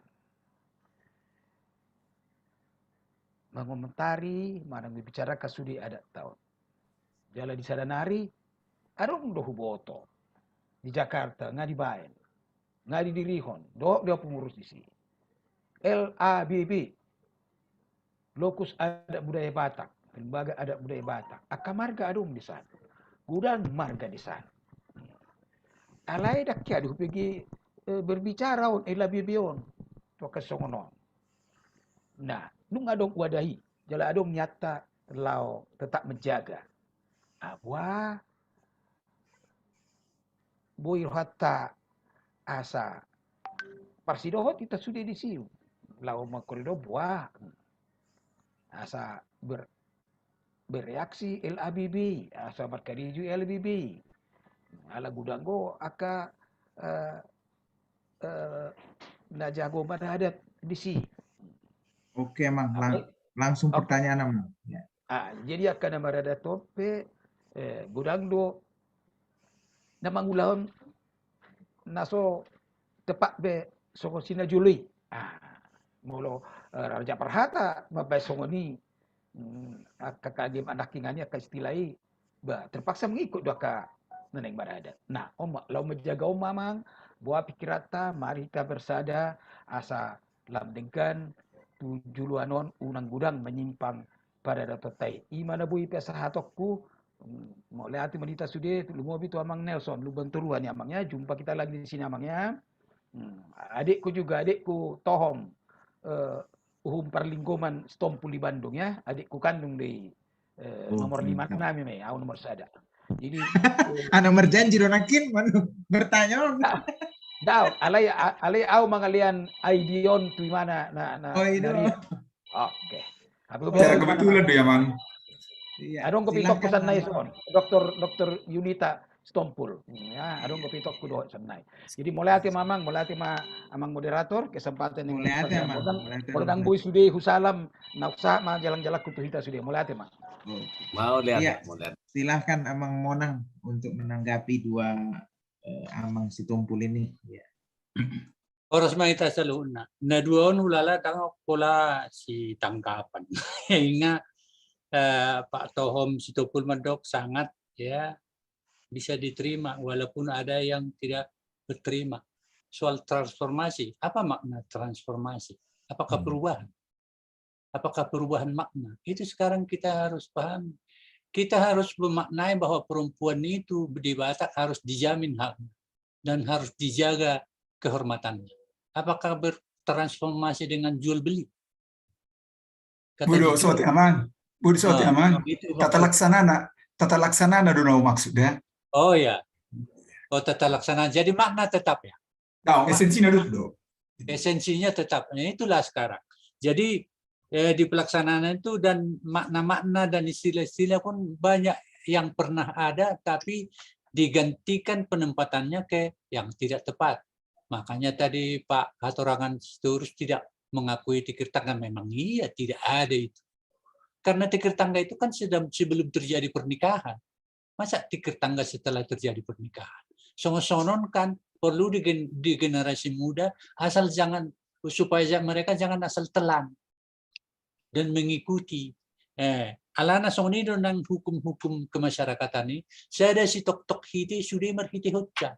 Mengomentari, mana bicara kasudi adat tahun. Jala di Sadanari, adong do huboto. Di Jakarta, nggak di Baen. Nggak di Dirihon, dia pengurus di sini. LABB, Lokus Adat Budaya Batak, Lembaga Adat Budaya Batak. Akamarga adong di sana. Gudang marga di sana. Alai dak kia aduh pergi berbicara on LABB on. Tuh kesongonon. Nah, nung adong wadahi, jala adong nyata lau tetap menjaga. Abwa boy hatta asa parsidohot kita sudah di siu. Lau makorido buah asa bereaksi LABB, asa berkariju LABB. Ala gudanggo aka najago pada adat di si. Oke, Mang. Langsung pertanyaan, Mang. Ya. Jadi akan ada tope gudang do namang ulahon naso tepat be songo sina juli. Molo Raja Perhata mabai songo ni kakagim anak kingannya ka istilai terpaksa mengikut doa neneng baradat. Nah, lau menjaga mamang buah pikirata mari kita bersada asa lam dengan tujuluanon unang gudang menyimpang pada datotai imana bui pesa hatokku mau lihat menita sudah lu mau itu amang Nelson lu benturuan ya amangnya jumpa kita lagi di sini amangnya. Adikku Tohom Uhum Parlinggoman Stompul di Bandung ya, adikku kandung di nomor 5 nami me, aku nomor sada. Jadi nomor janji donakin bertanya. Daw, alay au mangalian aidion tu mana Oh itu. Oke. Cara kebetulan tuh ya, Mang. Iya. Adong kepitok pesan naik son. Dokter Yunita Stompul. Ya, adong kepitok kudo sanai. Jadi mulai hati mamang, mulai hati amang moderator kesempatan yang mulai hati mang. Modang bui sudah husalam nafsa ma jalan-jalan kutuhita sudah mulai hati mang. Mau lihat, Iya. mau lihat. Silahkan Amang Monang untuk menanggapi dua Amang Situmpul ini. Ya. Oras maita sa luna. Na duon ulala tangok pola si tangkapan. Hingga Pak Tohom Situmpul Mandok sangat ya bisa diterima walaupun ada yang tidak berterima. Soal transformasi, apa makna transformasi? Apakah perubahan? Apakah perubahan makna? Itu sekarang kita harus paham. Kita harus memaknai bahwa perempuan itu di Batak harus dijamin haknya dan harus dijaga kehormatannya. Apakah bertransformasi dengan jual beli? Budo sote aman, Budo sote aman. Tata laksanana dono maksudnya. Oh ya, tata laksana. Jadi makna tetap ya. Nah, esensinya dulu. Esensinya tetap. Nah, itulah sekarang. Jadi di pelaksanaan itu dan makna-makna dan istilah-istilah pun banyak yang pernah ada tapi digantikan penempatannya ke yang tidak tepat. Makanya tadi Pak Hatorangan terus tidak mengakui tikir tangga, memang iya tidak ada itu. Karena tikir tangga itu kan sebelum terjadi pernikahan. Masa tikir tangga setelah terjadi pernikahan? Sonon kan perlu di generasi muda asal jangan supaya mereka jangan asal telan dan mengikuti. Alana sonido ng hukum-hukum kemasyarakatan ini, saya si tok-tok hiti sudah merhiti hutya.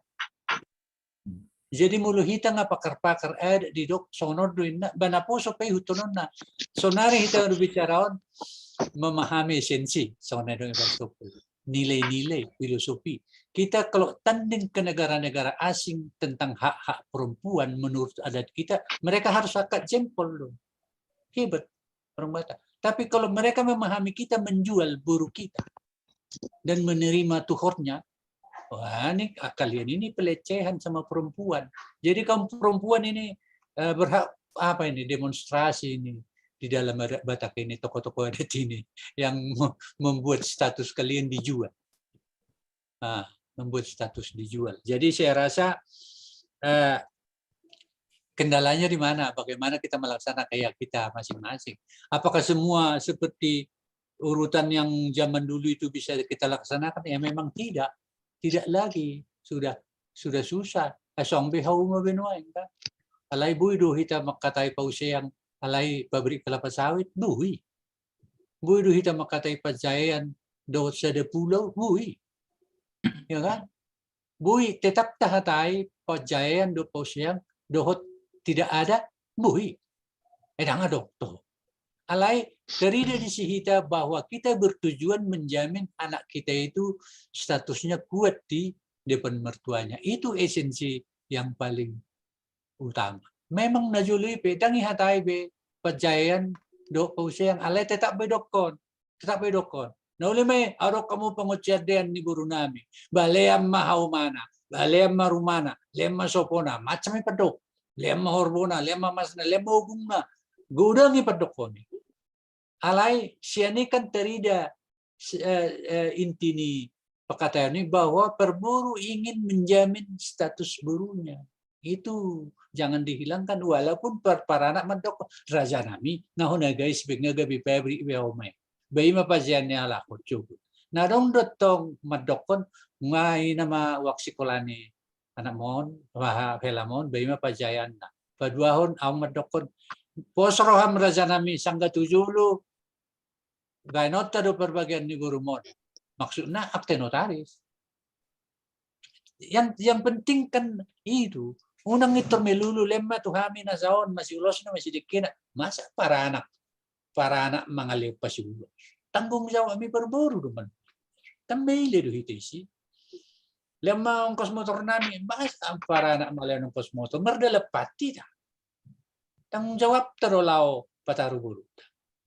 Jadi mulu hita nga pakar-pakar di dok sonor doin na banapo so pay hutonon na. Sonari hita bicaraon memahami esensi sonero nilai-nilai filosofi. Kita kalau tanding ke negara-negara asing tentang hak-hak perempuan menurut adat kita, mereka harus angkat jempol dong. Hebat. Orang Batak. Tapi kalau mereka memahami kita menjual buruh kita dan menerima tuhornya, wah ini kalian ini pelecehan sama perempuan. Jadi kaum perempuan ini berhak apa ini demonstrasi ini di dalam Batak ini tokoh-tokoh adat ini yang membuat status kalian dijual. Membuat status dijual. Jadi saya rasa kendalanya di mana? Bagaimana kita melaksanakan kayak kita masing-masing? Apakah semua seperti urutan yang zaman dulu itu bisa kita laksanakan? Ya memang tidak. Tidak lagi. Sudah susah. Asong behau mo benuain ka. Alay bui do hita makatay pausayang alay pabrik kelapa sawit, bui. Bui do hita makatay pajayan do sa pulau, bui. Ya kan? Bui tetap tahatay pajayan do pausayang dohot tidak ada bui. Edang ada tuh. Alai kerida disihita bahwa kita bertujuan menjamin anak kita itu statusnya kuat di depan mertuanya. Itu esensi yang paling utama. Memang najuli pedangi hatai be pajayan do pausayang alai tetap bedokon. Tetap bedokon. Na uli may arok kamu pangutsyadean ni guru nami. Baleam mahaumana, baleam marumana, lemma sopona, macam padok. Lemma horbona, lemma masna, lemma ugungna. Gudangi padokoni. Alai siani kan terida intini pakatan ini bahwa perburu ingin menjamin status burunya. Itu jangan dihilangkan walaupun para anak mandok raja nami nahuna guys bigna gabi pabrik beome. Bayi mapaziannya ala kucubu. Narong dotong mandokon ngai nama waksikolani anak mon, wah pelamon, bayi mapajayan na. Paduahon ang madokon. Posroham raja nami sangga tujulu. Gainota do perbagian ni guru mon. Maksudnya akte notaris. Yang penting kan itu Unang ito melulu lemma tu kami na saon masih ulos na masih dikina. Masa para anak mangaliw pa si ulos. Tanggung jawab kami berburu naman. Tambay do hitisi. Lemma ang kosmotor namin, masa para anak mangaliw ng kosmotor. Merdalapati na. Tanggung jawab terolao pataruburu.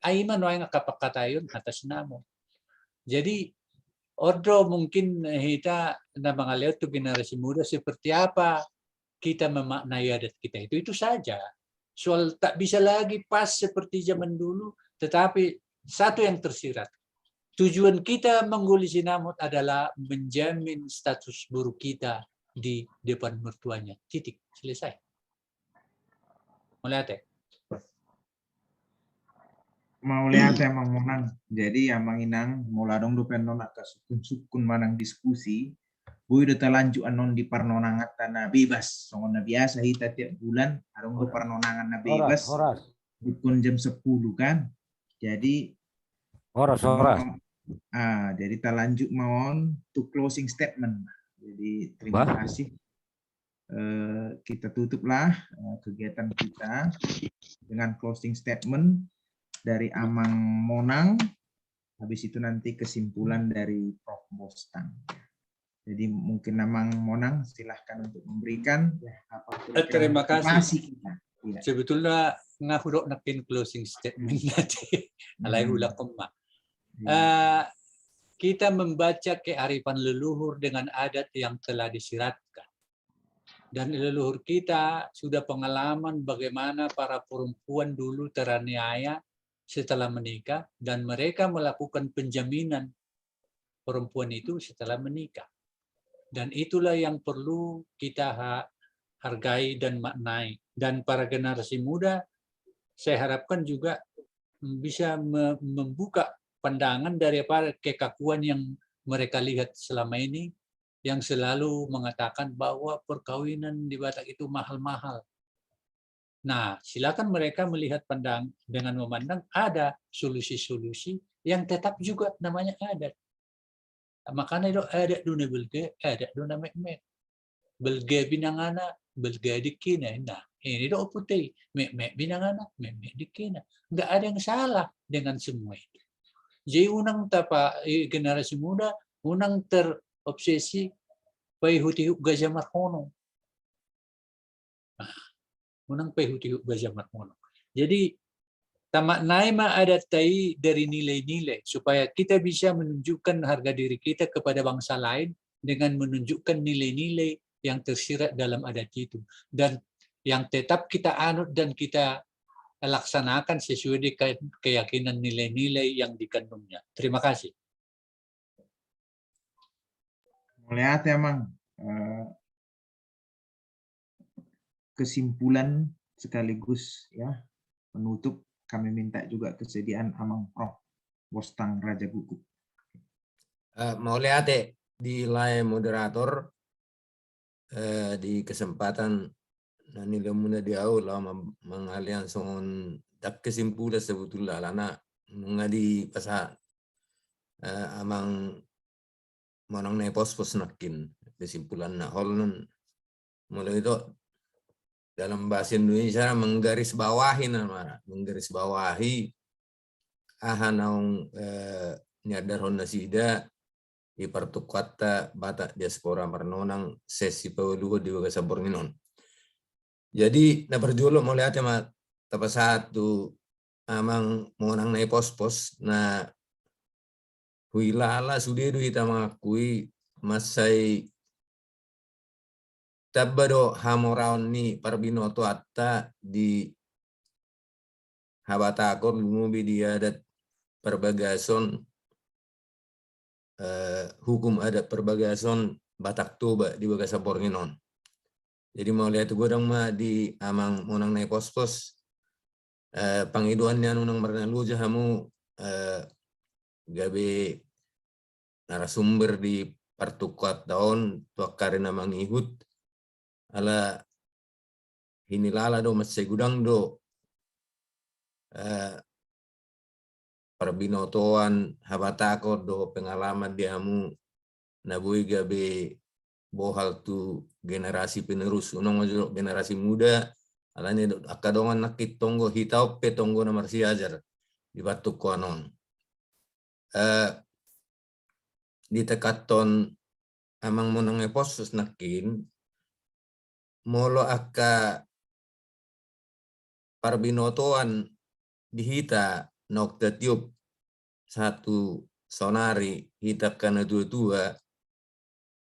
Ay man ay kapakatayon atas namo. Jadi ordo mungkin kita na mangaliw tu generasi muda seperti apa kita memaknai adat kita itu saja. Soal tak bisa lagi pas seperti zaman dulu, tetapi satu yang tersirat. Tujuan kita mengguli sinamot adalah menjamin status buruk kita di depan mertuanya. Titik, selesai. Mulai Mau lihat emang monang. Jadi amang inang muladong dupen non akas sukun manang diskusi. Bui udah telanjut anon di parnonangan tanah bebas. Soalnya biasa kita tiap bulan arung do parnonangan na bebas. Horas. Dukun jam 10 kan. Jadi Horas. jadi telanjut mawon to closing statement. Jadi terima kasih. Kita tutuplah kegiatan kita dengan closing statement dari Amang Monang. Habis itu nanti kesimpulan dari Prof. Bostang. Jadi mungkin Amang Monang silahkan untuk memberikan apa terima kasih. Kita. Ya. Sebetulnya ngahurok nakin closing statement nanti. Alai hula koma. Kita membaca kearifan leluhur dengan adat yang telah disiratkan. Dan leluhur kita sudah pengalaman bagaimana para perempuan dulu teraniaya setelah menikah dan mereka melakukan penjaminan perempuan itu setelah menikah. Dan itulah yang perlu kita hargai dan maknai. Dan para generasi muda, saya harapkan juga bisa membuka pandangan daripada kekakuan yang mereka lihat selama ini, yang selalu mengatakan bahwa perkawinan di Batak itu mahal-mahal. Nah, silakan mereka melihat dengan memandang ada solusi-solusi yang tetap juga namanya adat. Makanya itu adat dunia belge, adat dunia mek-mek. Belge binangana, belge dikina. Nah, ini itu putih. Mek-mek binangana, mek-mek dikina. Enggak ada yang salah dengan semua itu. Jadi unang generasi muda, unang terobsesi payhutihuk gajah marhono. Unang payhutihuk gajah marhono. Jadi tamaknai ma adat tai dari nilai-nilai supaya kita bisa menunjukkan harga diri kita kepada bangsa lain dengan menunjukkan nilai-nilai yang tersirat dalam adat itu dan yang tetap kita anut dan kita laksanakan sesuai dengan keyakinan nilai-nilai yang dikandungnya. Terima kasih. Melihat emang kesimpulan sekaligus ya penutup. Kami minta juga kesediaan Amang Prof. Bostang Raja Gugup. Mau lihat di layar moderator di kesempatan nani lemuna di awal lama mengalian songon tak kesimpulan sebetulnya lana ngadi pasal amang monang ne pos nakin kesimpulan na holnon mulai itu dalam bahasa Indonesia menggarisbawahi ahanaung nyadar honda sida di pertukata Batak diaspora Marnonang sesi pawuluho di Bagasa Bornginon. Jadi na berjolo mau lihat ya tapa satu amang monang na pos na huilala sudedu kita mengakui masai tabado hamoraon ni parbinoto atta di habatakor lumubi dia adat perbagason hukum adat perbagason Batak Toba di Bagasa Bornginon. Jadi mau lihat godang mah di amang monang nai pos pangiduannya nunang marnalu jahamu gabe narasumber di pertukat tahun tuakarin amang ihut ala hinilala do masih gudang do perbinotoan habatako do pengalaman diamu nabui gabe bohal tu generasi penerus unong generasi muda alani akadongan nakit tonggo hitau pe tonggo na marsiajar di batuk koanon di tekaton amang monang eposus nakin molo aka parbinotoan dihita nokta tiup satu sonari hita kana dua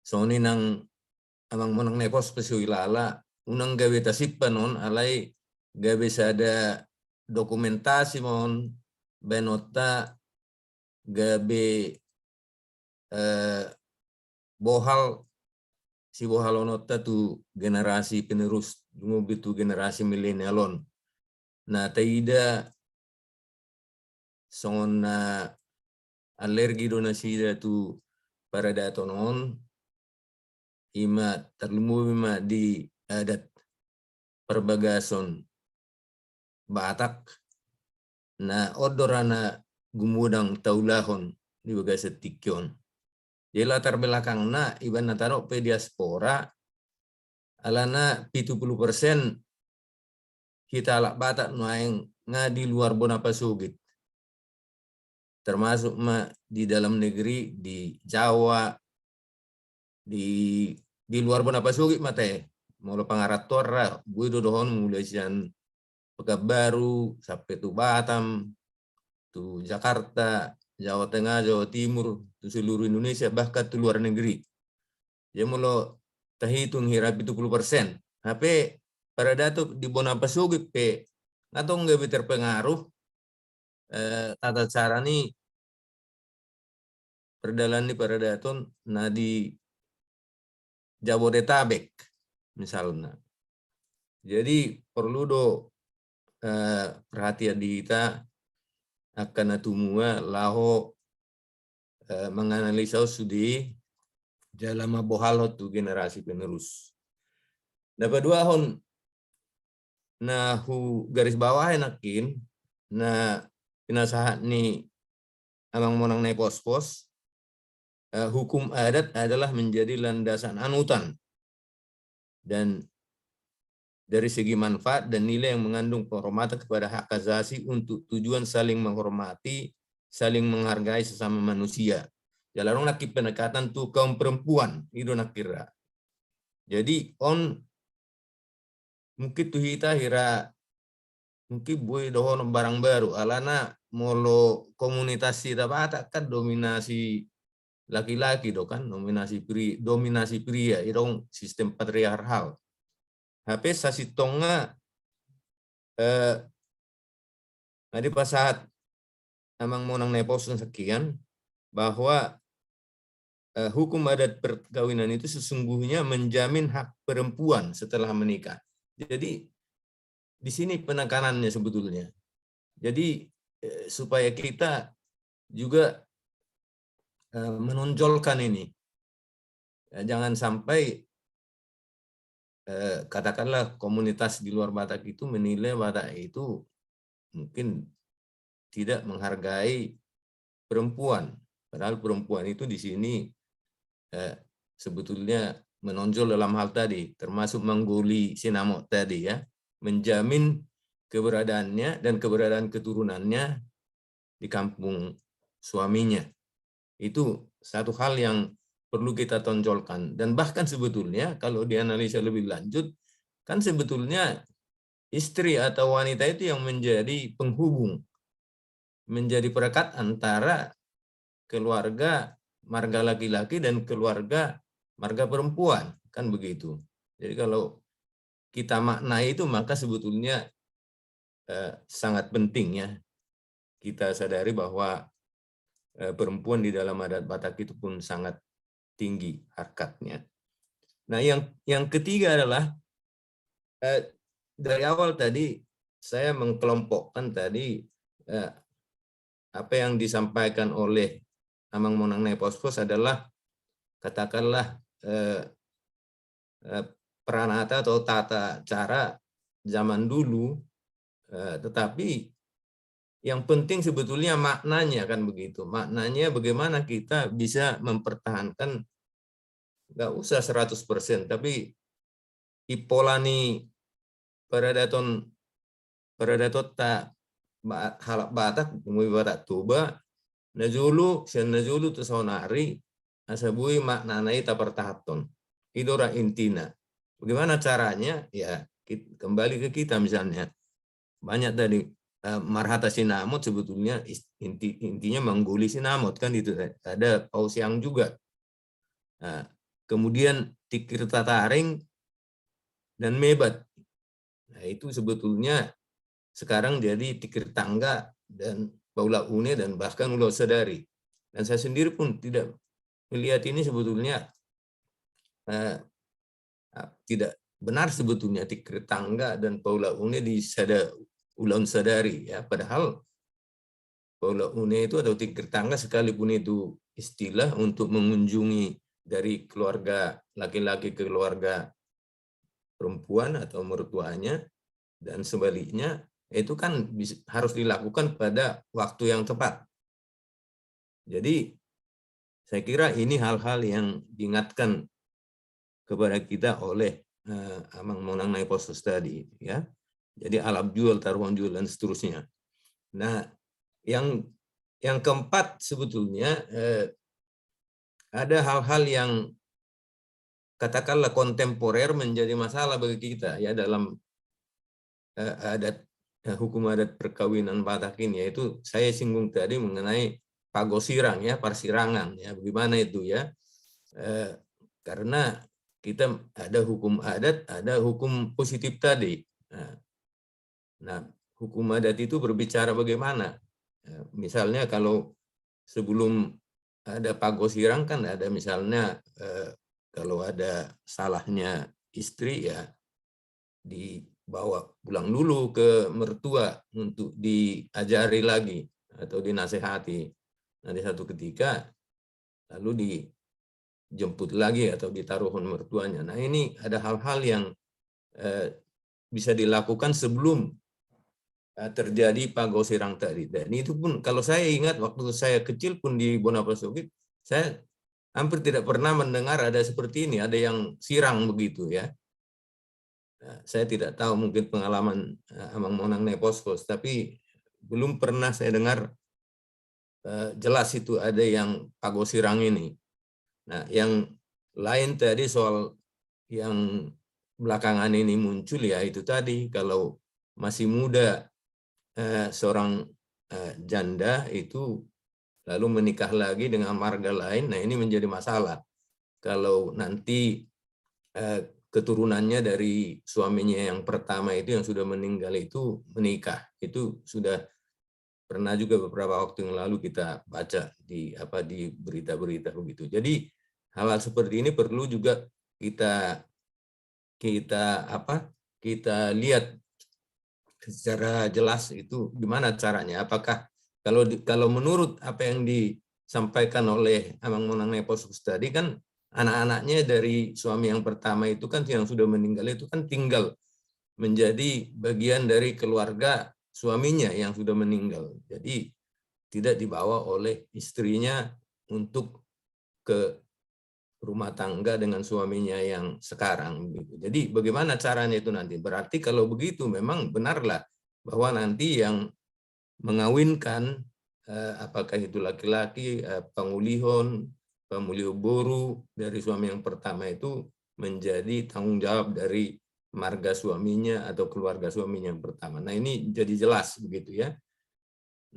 soni nang amang monang nepos pesuilala unang gawe tasip panon alai gawe sada dokumentasi mon benota gawe bohal si bohalonota tu generasi penerus dungo bitu generasi milenialon na taida songon alergi donasida tu para datonon ima terlemu ima di adat perbagason Batak na odorana gumudang taulahon di bagasa tikyon. Jadi latar belakang na iban nataro pe diaspora alana 70% kita alak Batak nuaeng nga di luar Bonapasugit. Termasuk di dalam negeri di Jawa di luar Bonapasugit mate mula pangaratora gue dodohon mulai sian Pekanbaru sampai tu Batam tu Jakarta Jawa Tengah Jawa Timur tu seluruh Indonesia bahkan tu luar negeri ya mula terhitung hirap 70% tapi pada datuk di Bonapasugit pe atau nggak terpengaruh tata cara ni perdalan di pada daton nah di Jabodetabek misalnya. Jadi perlu perhatian kita akan atumua laho menganalisa studi dalam bohalo tu generasi penerus. Dapat dua hon nah garis bawah enakin nah pinasahat ni amang monang nai pos-pos hukum adat adalah menjadi landasan anutan dan dari segi manfaat dan nilai yang mengandung penghormatan kepada hak asasi untuk tujuan saling menghormati, saling menghargai sesama manusia. Jalarong nakip pendekatan tuh kaum perempuan itu nakira. Jadi mungkin tuh kita hira mungkin boy dohon barang baru alana molo komunitas kita Batak kan dominasi laki-laki do kan dominasi pria itu sistem patriarkal. HP sasitonga tadi pas saat amang monang nepos sekian bahwa hukum adat perkawinan itu sesungguhnya menjamin hak perempuan setelah menikah. Jadi di sini penekanannya sebetulnya. Jadi supaya kita juga menonjolkan ini. Jangan sampai katakanlah komunitas di luar Batak itu menilai Batak itu mungkin tidak menghargai perempuan. Padahal perempuan itu di sini sebetulnya menonjol dalam hal tadi, termasuk mengguli sinamot tadi ya, menjamin keberadaannya dan keberadaan keturunannya di kampung suaminya. Itu satu hal yang perlu kita tonjolkan. Dan bahkan sebetulnya kalau dianalisa lebih lanjut, kan sebetulnya istri atau wanita itu yang menjadi penghubung, menjadi perekat antara keluarga marga laki-laki dan keluarga marga perempuan, kan begitu. Jadi kalau kita maknai itu maka sebetulnya sangat penting ya kita sadari bahwa perempuan di dalam adat Batak itu pun sangat tinggi harkatnya. Nah, yang ketiga adalah dari awal tadi saya mengkelompokkan tadi apa yang disampaikan oleh Amang Monang Nai Pos-Pos adalah katakanlah peranata atau tata cara zaman dulu, tetapi yang penting sebetulnya maknanya kan begitu. Maknanya bagaimana kita bisa mempertahankan nggak usah 100%, tapi ipolani paradaton ta halak Batak mui Batak Toba najulu sian najulu tu saunari asabui maknanai tapertahaton idora intina. Bagaimana caranya? Ya kembali ke kita misalnya. Banyak tadi marhata sinamot sebetulnya intinya mengguli sinamot kan itu. Ada paus yang juga. Nah, kemudian tikir tataring dan mebat. Nah, itu sebetulnya sekarang jadi tikir tangga dan baula une dan bahkan ulau sadari. Dan saya sendiri pun tidak melihat ini sebetulnya tidak benar sebetulnya tikir tangga dan baula une di ulau sadari ya. Padahal baula une itu atau tikir tangga sekalipun itu istilah untuk mengunjungi dari keluarga laki-laki ke keluarga perempuan atau mertuanya dan sebaliknya, itu kan harus dilakukan pada waktu yang tepat. Jadi saya kira ini hal-hal yang diingatkan kepada kita oleh Amang Monang Naipostus tadi, ya. Jadi alap jual, taruhan jual dan seterusnya. Nah, yang keempat sebetulnya ada hal-hal yang katakanlah kontemporer menjadi masalah bagi kita ya dalam hukum adat perkawinan Batak ini, yaitu saya singgung tadi mengenai pagosirang ya, persirangan ya, bagaimana itu ya, karena kita ada hukum adat, ada hukum positif tadi. Nah, hukum adat itu berbicara bagaimana, misalnya kalau sebelum ada pagosirang kan ada misalnya kalau ada salahnya istri ya dibawa pulang dulu ke mertua untuk diajari lagi atau dinasehati. Nanti satu ketika lalu dijemput lagi atau ditaruhkan mertuanya. Nah ini ada hal-hal yang bisa dilakukan sebelum terjadi pagosirang tadi. Dan itu pun kalau saya ingat waktu saya kecil pun di Bonapasogit, saya hampir tidak pernah mendengar ada seperti ini, ada yang sirang begitu ya. Saya tidak tahu mungkin pengalaman Amang Monang Naipostus, tapi belum pernah saya dengar jelas itu ada yang pagosirang ini. Nah, yang lain tadi soal yang belakangan ini muncul ya itu tadi, kalau masih muda seorang janda itu lalu menikah lagi dengan marga lain, nah ini menjadi masalah. Kalau nanti keturunannya dari suaminya yang pertama itu yang sudah meninggal itu menikah, itu sudah pernah juga beberapa waktu yang lalu kita baca di berita-berita begitu. Jadi hal-hal seperti ini perlu juga kita lihat secara jelas itu gimana caranya. Apakah kalau menurut apa yang disampaikan oleh Amang Monang Naipostus tadi kan anak-anaknya dari suami yang pertama itu kan yang sudah meninggal itu kan tinggal menjadi bagian dari keluarga suaminya yang sudah meninggal. Jadi tidak dibawa oleh istrinya untuk ke rumah tangga dengan suaminya yang sekarang. Jadi bagaimana caranya itu nanti? Berarti kalau begitu memang benarlah bahwa nanti yang mengawinkan apakah itu laki-laki, pangulihon, pamulih boru dari suami yang pertama itu menjadi tanggung jawab dari marga suaminya atau keluarga suaminya yang pertama. Nah ini jadi jelas begitu ya.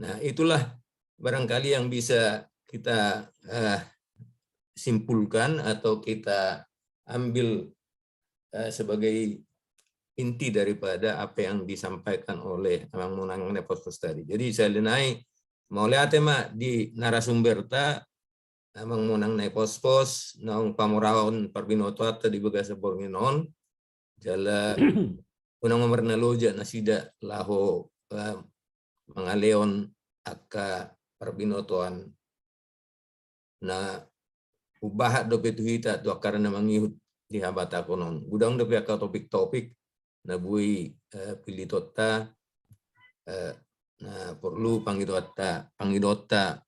Nah itulah barangkali yang bisa kita simpulkan atau kita ambil sebagai inti daripada apa yang disampaikan oleh Amang Monang Naipostus tadi. Jadi saya denai mau lihat di narasumber Amang Monang Naipostus naung pamuraon Parbinoto di Bagasa Bornginon jala unang memerneloja nasida laho mangaleon aka Parbinotoan na ubahat dope tuhita tu karena mangihut di habata konon. Gudang dope aka topik-topik na bui pilitota na perlu pangidota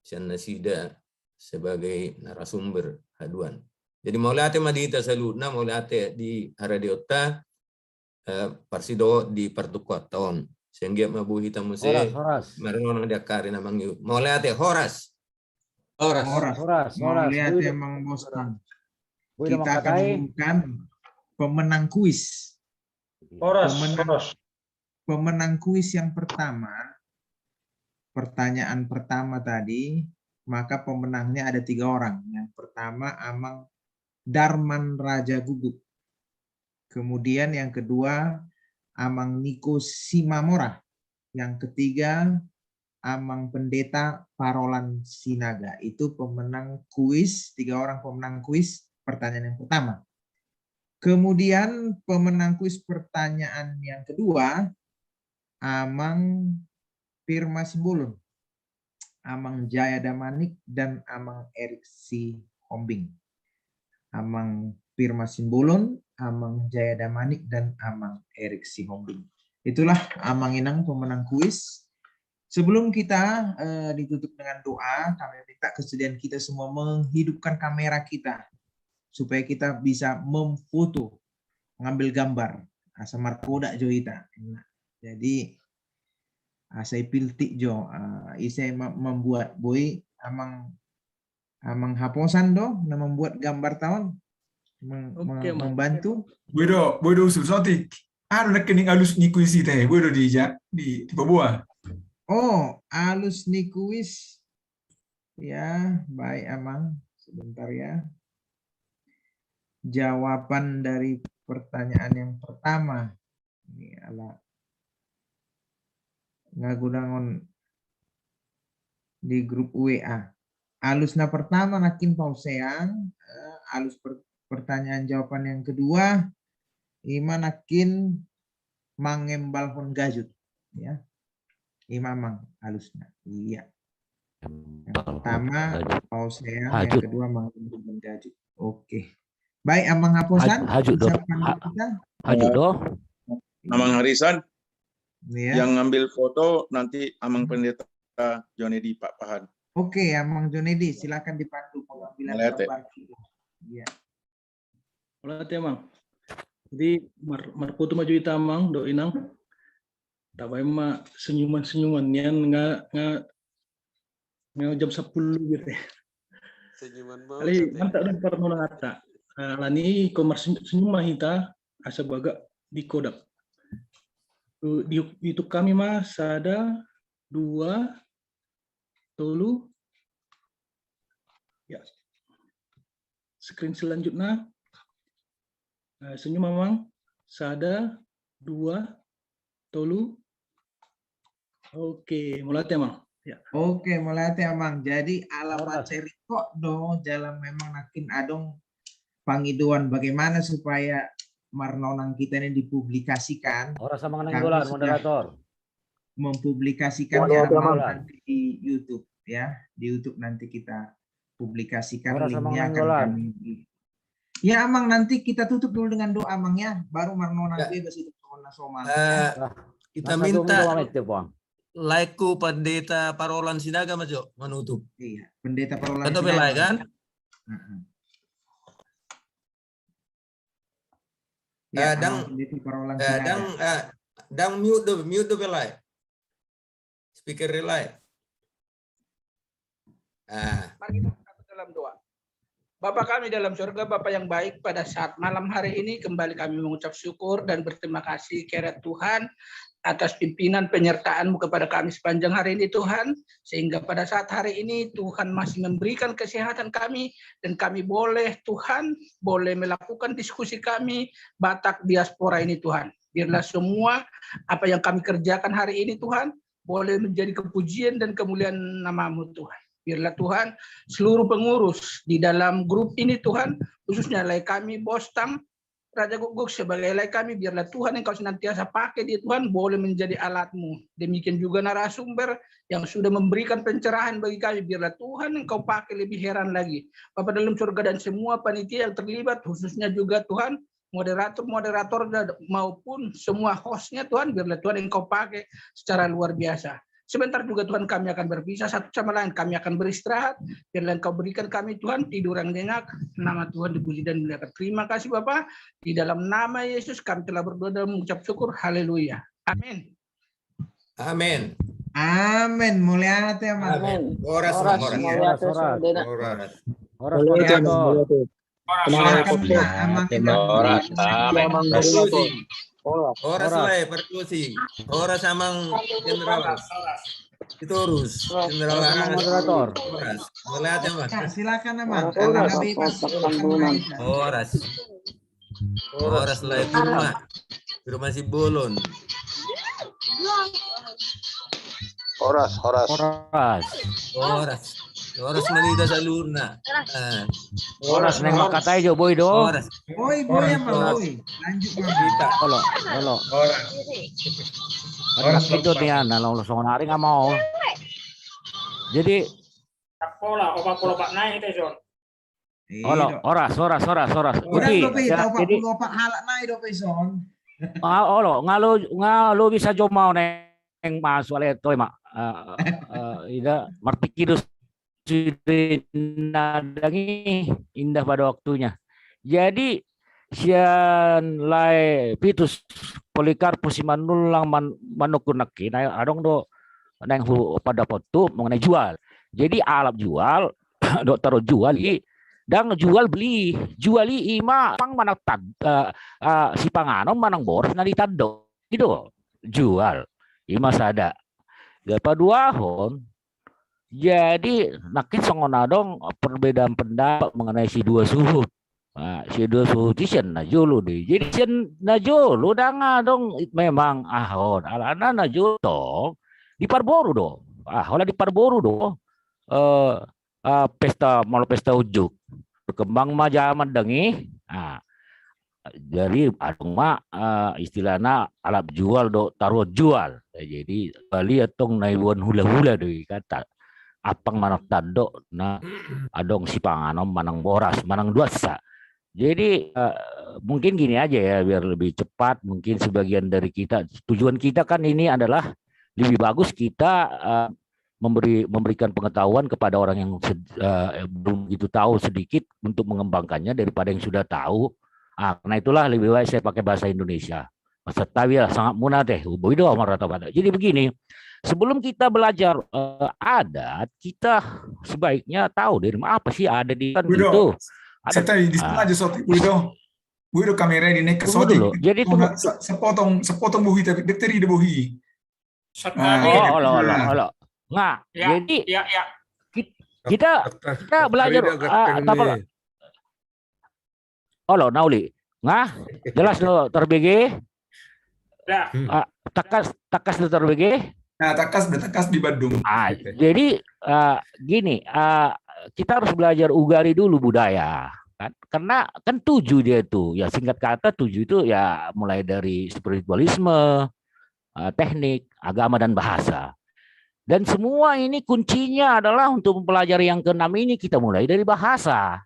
sian nasida sebagai narasumber haduan. Jadi mau lihat madita saluna mau lihat di aradiota parsido di pertukuaton sehingga mabu hitam muse meron dia kari namang mau lihat horas Mau lihat emang Bostang. Kita akan mengumumkan pemenang kuis. Pemenang kuis yang pertama, pertanyaan pertama tadi, maka pemenangnya ada 3 orang. Yang pertama Amang Darman Raja Guguk. Kemudian yang kedua Amang Niko Simamora. Yang ketiga Amang Pendeta Parolan Sinaga. Itu pemenang kuis, 3 orang pemenang kuis pertanyaan yang pertama. Kemudian pemenang kuis pertanyaan yang kedua Amang Firma Simbolon, Amang Jaya Damanik, dan Amang Erik Si Hombing. Amang Firma Simbolon, Amang Jaya Damanik, dan Amang Erik Si Hombing. Itulah Amang Inang pemenang kuis. Sebelum kita ditutup dengan doa, kami minta kesediaan kita semua menghidupkan kamera kita supaya kita bisa memfoto, mengambil gambar. Asa markoda joita. Jadi saya piltik jo, saya membuat boy amang haposan do, membuat gambar tahun, membantu. Bodo usul sotik. Ada rekening alus ni kuisi teh, bodo di Papua. Oh, alus ni kuis. Ya, baik Amang. Sebentar ya. Jawaban dari pertanyaan yang pertama. Ini ala ngagunangon di grup WA. Alusna pertama nakin pauseang, alus pertanyaan jawaban yang kedua ima nakin mangembal hon gajut ya. Imamang alusna. Iya. Yang pertama pauseang, yang kedua mangembal hon gajut. Oke. Baik Amang Haposan. Hajut doh. Amang Harisan. Ya. Yang ngambil foto nanti Amang Pendeta Jonedi Pak Pahan. Oke, Amang Jonedi, silakan dipandu pengambilan gambar. Iya. Olat ya, Mang. Jadi marputu maju ita Amang do inang. Tabay ma senyuman yan nga jam 10 gitu. Senyuman mau. Ali mantap dan parno ngata. Lani komar senyum mahita asa baga di kodak. Di YouTube kami mas ada 2 tolu ya. Screen selanjutnya senyum Amang sada 2 tolu. Oke, mulai Amang. Ya. Oke, mulai Amang. Jadi alamat cerita do jalan memang nakin adong pangiduan bagaimana supaya marnonang kita ini dipublikasikan. Orang sama dengan dolar moderator. Mempublikasikannya nanti di YouTube ya. Di YouTube nanti kita publikasikan linknya akan kami. Ya Amang, nanti kita tutup dulu dengan doa Amang ya. Baru marnonang bebas itu soma. Kita minta laiku Pendeta Parolan Sinaga Majo menutup. Iya, Pendeta Parolan Sinaga. Betul kan? Ya, dang mute do belai. Speaker relay. Mari kita satu dalam doa. Bapa kami dalam surga, Bapa yang baik, pada saat malam hari ini kembali kami mengucap syukur dan berterima kasih kepada Tuhan atas pimpinan penyertaan-Mu kepada kami sepanjang hari ini Tuhan, sehingga pada saat hari ini Tuhan masih memberikan kesehatan kami dan kami boleh Tuhan boleh melakukan diskusi kami Batak diaspora ini Tuhan. Biarlah semua apa yang kami kerjakan hari ini Tuhan boleh menjadi kepujian dan kemuliaan nama-Mu Tuhan. Biarlah Tuhan seluruh pengurus di dalam grup ini Tuhan, khususnya lai kami Bostang Raja Guguk sebagai lai kami, biarlah Tuhan Engkau senantiasa pakai dia Tuhan boleh menjadi alat-Mu. Demikian juga narasumber yang sudah memberikan pencerahan bagi kami, biarlah Tuhan Engkau pakai lebih heran lagi. Bapa dalam surga dan semua panitia yang terlibat, khususnya juga Tuhan moderator maupun semua hostnya Tuhan, biarlah Tuhan Engkau pakai secara luar biasa. Sebentar juga Tuhan kami akan berpisah satu sama lain. Kami akan beristirahat. Biarlah Engkau berikan kami Tuhan tidur yang nyenyak. Nama Tuhan dipuji dan dimuliakan. Terima kasih Bapa. Di dalam nama Yesus kami telah berdoa dan mengucap syukur. Haleluya. Amin. Amin. Amin. Mulia hati Mang. Amin. Horas. Horas lah perkusi. Horas amang general. Itu urus general moderator. Horas. Melihat ya Mas. Silakan Mang. Horas lah itu rumah si Bolon. Horas manida sa luna. Horas neng katay jo boy do. Horas. Boy Mang. Lanjut kita. Halo. Horas itu dia nalong losong nari nggak mau. Jadi Pola, Pak naik itu John. horas. Udah Jadi, tahu Pak halak naik do peson. ngalo bisa jo mau neng masuk ale toy mak. Ida martikidus nadangi indah pada waktunya. Jadi sian lai pitus Polikarpus Simanulang manukunaki na adong do nang pada foto mengenai jual. Jadi alat jual do taruh jual dan juali ima pang manang si panganom manang boros na ditado gitu jual ima sada gapa dua hon. Jadi nakin songonadong perbedaan pendapat mengenai si dua suhu. Si dua suhu sian na julu deh. Jadi sian na julu dong memang ahon alana na julu dong di Parboru dong. Hola di Parboru dong. Pesta ujuk berkembang mah zaman dengi. Jadi adong istilahnya alat jual do taruh jual. Jadi Bali atong naibuan hula-hula deh kata. Apang manang tado na adong si panganom manang boras manang duasa. Jadi mungkin gini aja ya biar lebih cepat. Mungkin sebagian dari kita tujuan kita kan ini adalah lebih bagus kita memberikan pengetahuan kepada orang yang belum gitu tahu sedikit untuk mengembangkannya daripada yang sudah tahu. Karena itulah lebih baik saya pakai bahasa Indonesia. Bahasa Tawi sangat mudah teh. Jadi begini. Sebelum kita belajar adat, kita sebaiknya tahu dari apa sih ada di kan itu. Saya di sana aja soti Buido kamera ini ke soti. Jadi itu sepotong buhi tapi dekteri de buhi. Nggak. Jadi kita belajar nauli. Nggak jelas lo terbege. Takas lo terbege. Nah, takas di Bandung. Jadi gini, kita harus belajar ugari dulu budaya, kan? Karena kan 7 dia tuh, ya singkat kata 7 itu ya mulai dari spiritualisme, teknik, agama dan bahasa. Dan semua ini kuncinya adalah untuk mempelajari yang ke-6 ini kita mulai dari bahasa.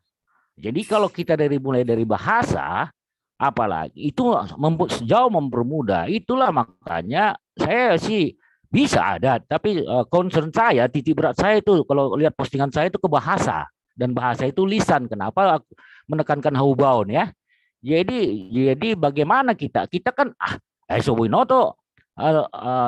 Jadi kalau kita mulai dari bahasa, apalagi itu jauh mempermudah. Itulah makanya saya sih bisa ada, tapi concern saya, titik berat saya itu kalau lihat postingan saya itu ke bahasa, dan bahasa itu lisan. Kenapa aku menekankan haubaun ya? Jadi bagaimana kita kan sobinoto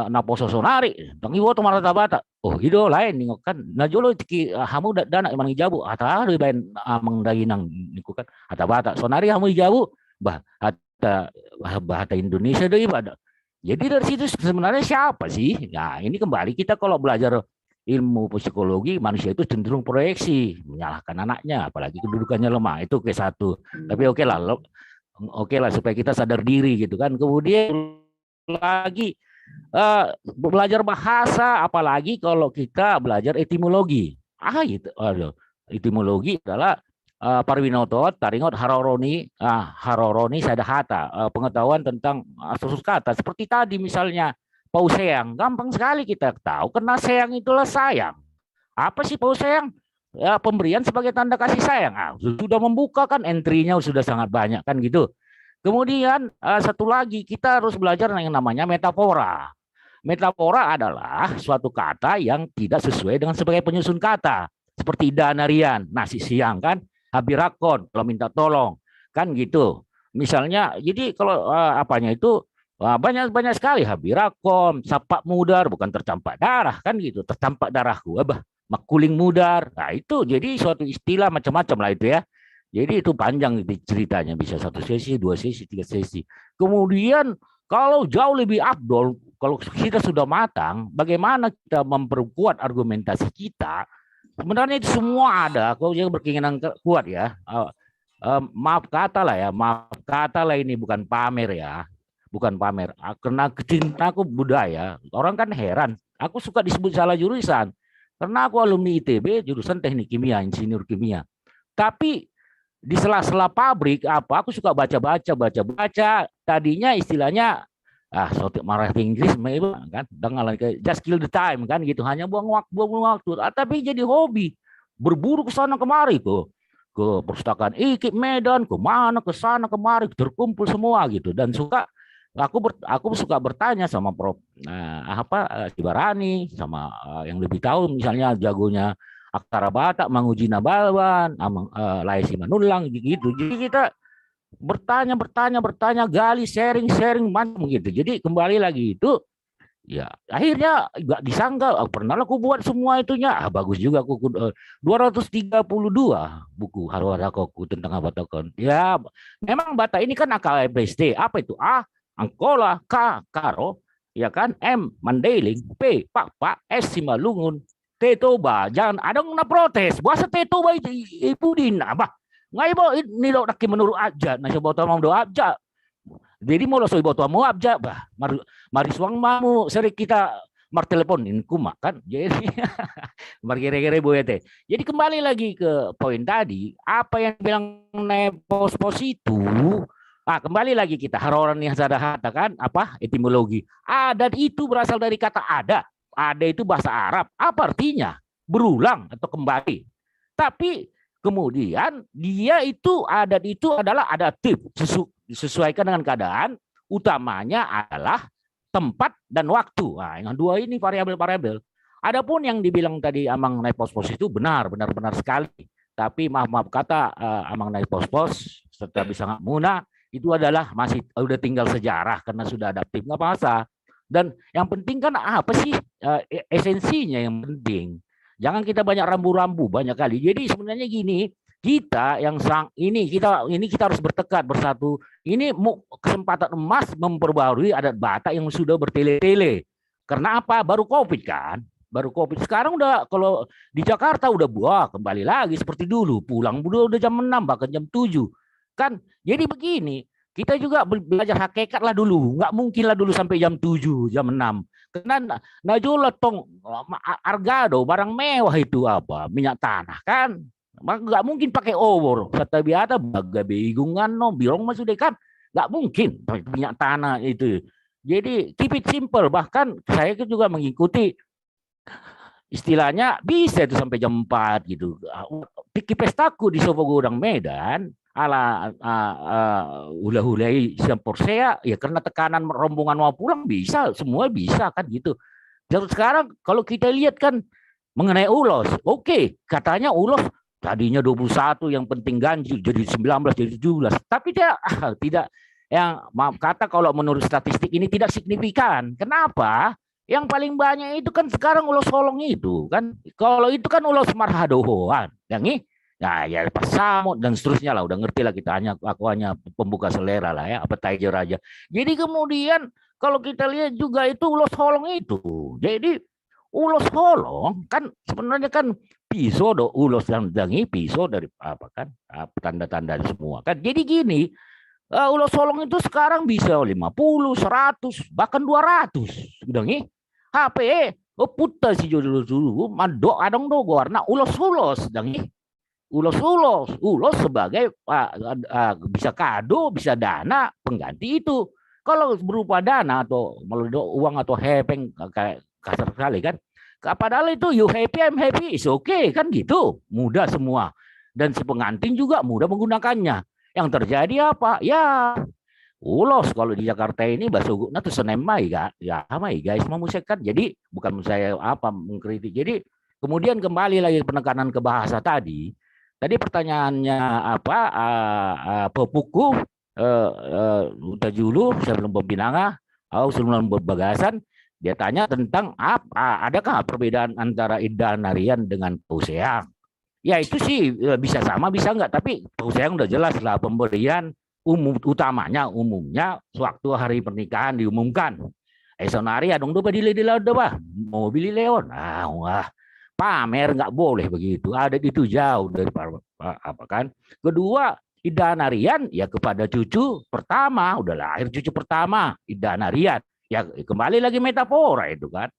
naposo sonari, tangi woto marata-bata. Oh hido lain kan. Nah jolo tiki hamu dana emang jabu ata bain amang daginang niku kan ata bata sonari hamu jabu bahasa Indonesia deui pada. Jadi dari situ sebenarnya siapa sih? Nah ini kembali kita kalau belajar ilmu psikologi manusia itu cenderung proyeksi, menyalahkan anaknya, apalagi kedudukannya lemah itu ke satu. Tapi oke lah supaya kita sadar diri gitu kan. Kemudian lagi belajar bahasa, apalagi kalau kita belajar etimologi. Gitu. Etimologi adalah Parwinoto, Taringot, Haroroni, Sadahata, pengetahuan tentang asal-usul kata. Seperti tadi misalnya, Pauseyang, gampang sekali kita tahu, karena sayang itulah sayang. Apa sih Pauseyang? Ya, pemberian sebagai tanda kasih sayang. Sudah membuka kan, entry-nya sudah sangat banyak kan gitu. Kemudian satu lagi, kita harus belajar yang namanya metafora. Metafora adalah suatu kata yang tidak sesuai dengan sebagai penyusun kata. Seperti danarian, nasi siang kan, habirakon, kalau minta tolong, kan gitu. Misalnya, jadi kalau apanya itu banyak sekali habirakon, sapak mudar, bukan tercampak darah kan gitu, tercampak darahku, makuling mudar. Nah itu jadi suatu istilah macam-macam lah itu ya. Jadi itu panjang ceritanya, bisa 1 sesi, 2 sesi, 3 sesi. Kemudian kalau jauh lebih afdol, kalau kita sudah matang, bagaimana kita memperkuat argumentasi kita? Sebenarnya itu semua ada. Kalau dia berkeinginan kuat ya, maaf kata lah ini bukan pamer ya, bukan pamer. Karena cintaku budaya, orang kan heran. Aku suka disebut salah jurusan, karena aku alumni ITB jurusan teknik kimia, insinyur kimia. Tapi di sela-sela pabrik aku suka baca. Tadinya istilahnya sotik marketing Inggris kan, dengan just kill the time kan gitu, hanya buang waktu. Tapi jadi hobi, berburu ke sana kemari ke perpustakaan IKIP Medan, ke mana ke sana kemari, terkumpul semua gitu. Dan aku suka bertanya sama Prof Cibarani, sama yang lebih tahu, misalnya jagonya Aksara Batak, Manguji Nabawan, Laisi Manulang gitu. Jadi kita bertanya, gali, sharing macam gitu. Jadi kembali lagi itu, ya akhirnya nggak disangka, pernah aku buat semua itunya, bagus juga aku 232 buku Haruharakoku tentang Batakon. Ya memang Batak ini kan AKBSD, apa itu? A, Angkola, K, Karo, ya kan, M, Mandailing, P, Pak, S, Simalungun, T, Toba, jangan ada yang protes, bahasa T, Toba itu ibu dina, nggak ibu ini lo nak menurut aja, nasi botol mau doa aja, jadi mau lo soal botol mau aja, mari suang mamu, sering kita marteleponin kuma kan, jadi mari kira-kira bu ya. Jadi kembali lagi ke poin tadi, apa yang bilang pos itu, kembali lagi kita haroran yang saya katakan apa etimologi, adat itu berasal dari kata ada itu bahasa Arab, apa artinya? Berulang atau kembali. Tapi kemudian dia itu adat itu adalah adaptif, disesuaikan dengan keadaan, utamanya adalah tempat dan waktu. Nah, yang dua ini variabel-variabel. Adapun yang dibilang tadi Amang Naik Pos-Pos itu benar sekali. Tapi maaf kata Amang Naik Pos-Pos serta bisa nggak muna itu adalah masih udah tinggal sejarah karena sudah adaptif, nggak masa. Dan yang penting kan apa sih esensinya yang penting. Jangan kita banyak rambu-rambu banyak kali. Jadi sebenarnya gini, kita harus bertekad bersatu. Ini kesempatan emas memperbarui adat Batak yang sudah bertele-tele. Karena apa? Baru Covid kan. Baru Covid. Sekarang udah kalau di Jakarta udah kembali lagi seperti dulu. Pulang udah jam 6 bahkan jam 7. Kan jadi begini. Kita juga belajar hakikat lah dulu. Nggak mungkin lah dulu sampai jam 7, jam 6. Karena najulah tong argado, barang mewah itu apa? Minyak tanah kan. Nggak mungkin pakai obor. Kata biasa baga begungan no, birong masuk deh kan. Nggak mungkin minyak tanah itu. Jadi keep it simple. Bahkan saya juga mengikuti istilahnya bisa itu sampai jam 4 gitu. Pikir pestaku di Sopogodang Medan. Ala hula-hulai Porsea ya karena tekanan rombongan mau pulang bisa, semua bisa kan gitu. Dan sekarang kalau kita lihat kan mengenai ulos, oke, katanya ulos tadinya 21 yang penting ganjil jadi 19 jadi 17, tapi tidak yang maaf kata kalau menurut statistik ini tidak signifikan. Kenapa? Yang paling banyak itu kan sekarang ulos Holong itu kan. Kalau itu kan ulos Marhadohoan, yang ini ya pas samut dan seterusnya lah, udah ngerti lah kita, aku hanya pembuka selera lah ya, appetizer aja. Jadi kemudian kalau kita lihat juga itu ulos Holong itu. Jadi ulos Holong kan sebenarnya kan pisau ulos yang dangi pisau dari apa kan tanda-tanda semua kan. Jadi gini, ulos Holong itu sekarang bisa 50, 100 bahkan 200 dangi. HP putar si jodoh dulu mandok adong do warna ulos dangi. Ulos sebagai bisa kado, bisa dana pengganti itu. Kalau berupa dana atau uang atau hepeng kayak kasar sekali kan. Padahal itu you happy I'm happy is okay kan gitu. Mudah semua. Dan si pengantin juga mudah menggunakannya. Yang terjadi apa? Ya Ulos kalau di Jakarta ini basuguna tuh senemai gak ya mai guys mau musekan. Jadi bukan saya apa mengkritik. Jadi kemudian kembali lagi penekanan ke bahasa tadi. Tadi pertanyaannya apa Popuku udah dulu sebelum pembinaan atau sebelum berbagasan dia tanya tentang adakah perbedaan antara Indan Harian dengan Pauseang. Ya itu sih bisa sama bisa enggak, tapi Pauseang udah jelas lah pemberian umumnya sewaktu hari pernikahan diumumkan. Sonari adong doba dile doba mau beli leon. Wah, pamer nggak boleh begitu. Adat itu jauh dari apa kan. Kedua, Indan Harian ya kepada cucu pertama, udah lahir cucu pertama, Indan Harian. Ya kembali lagi metafora itu kan.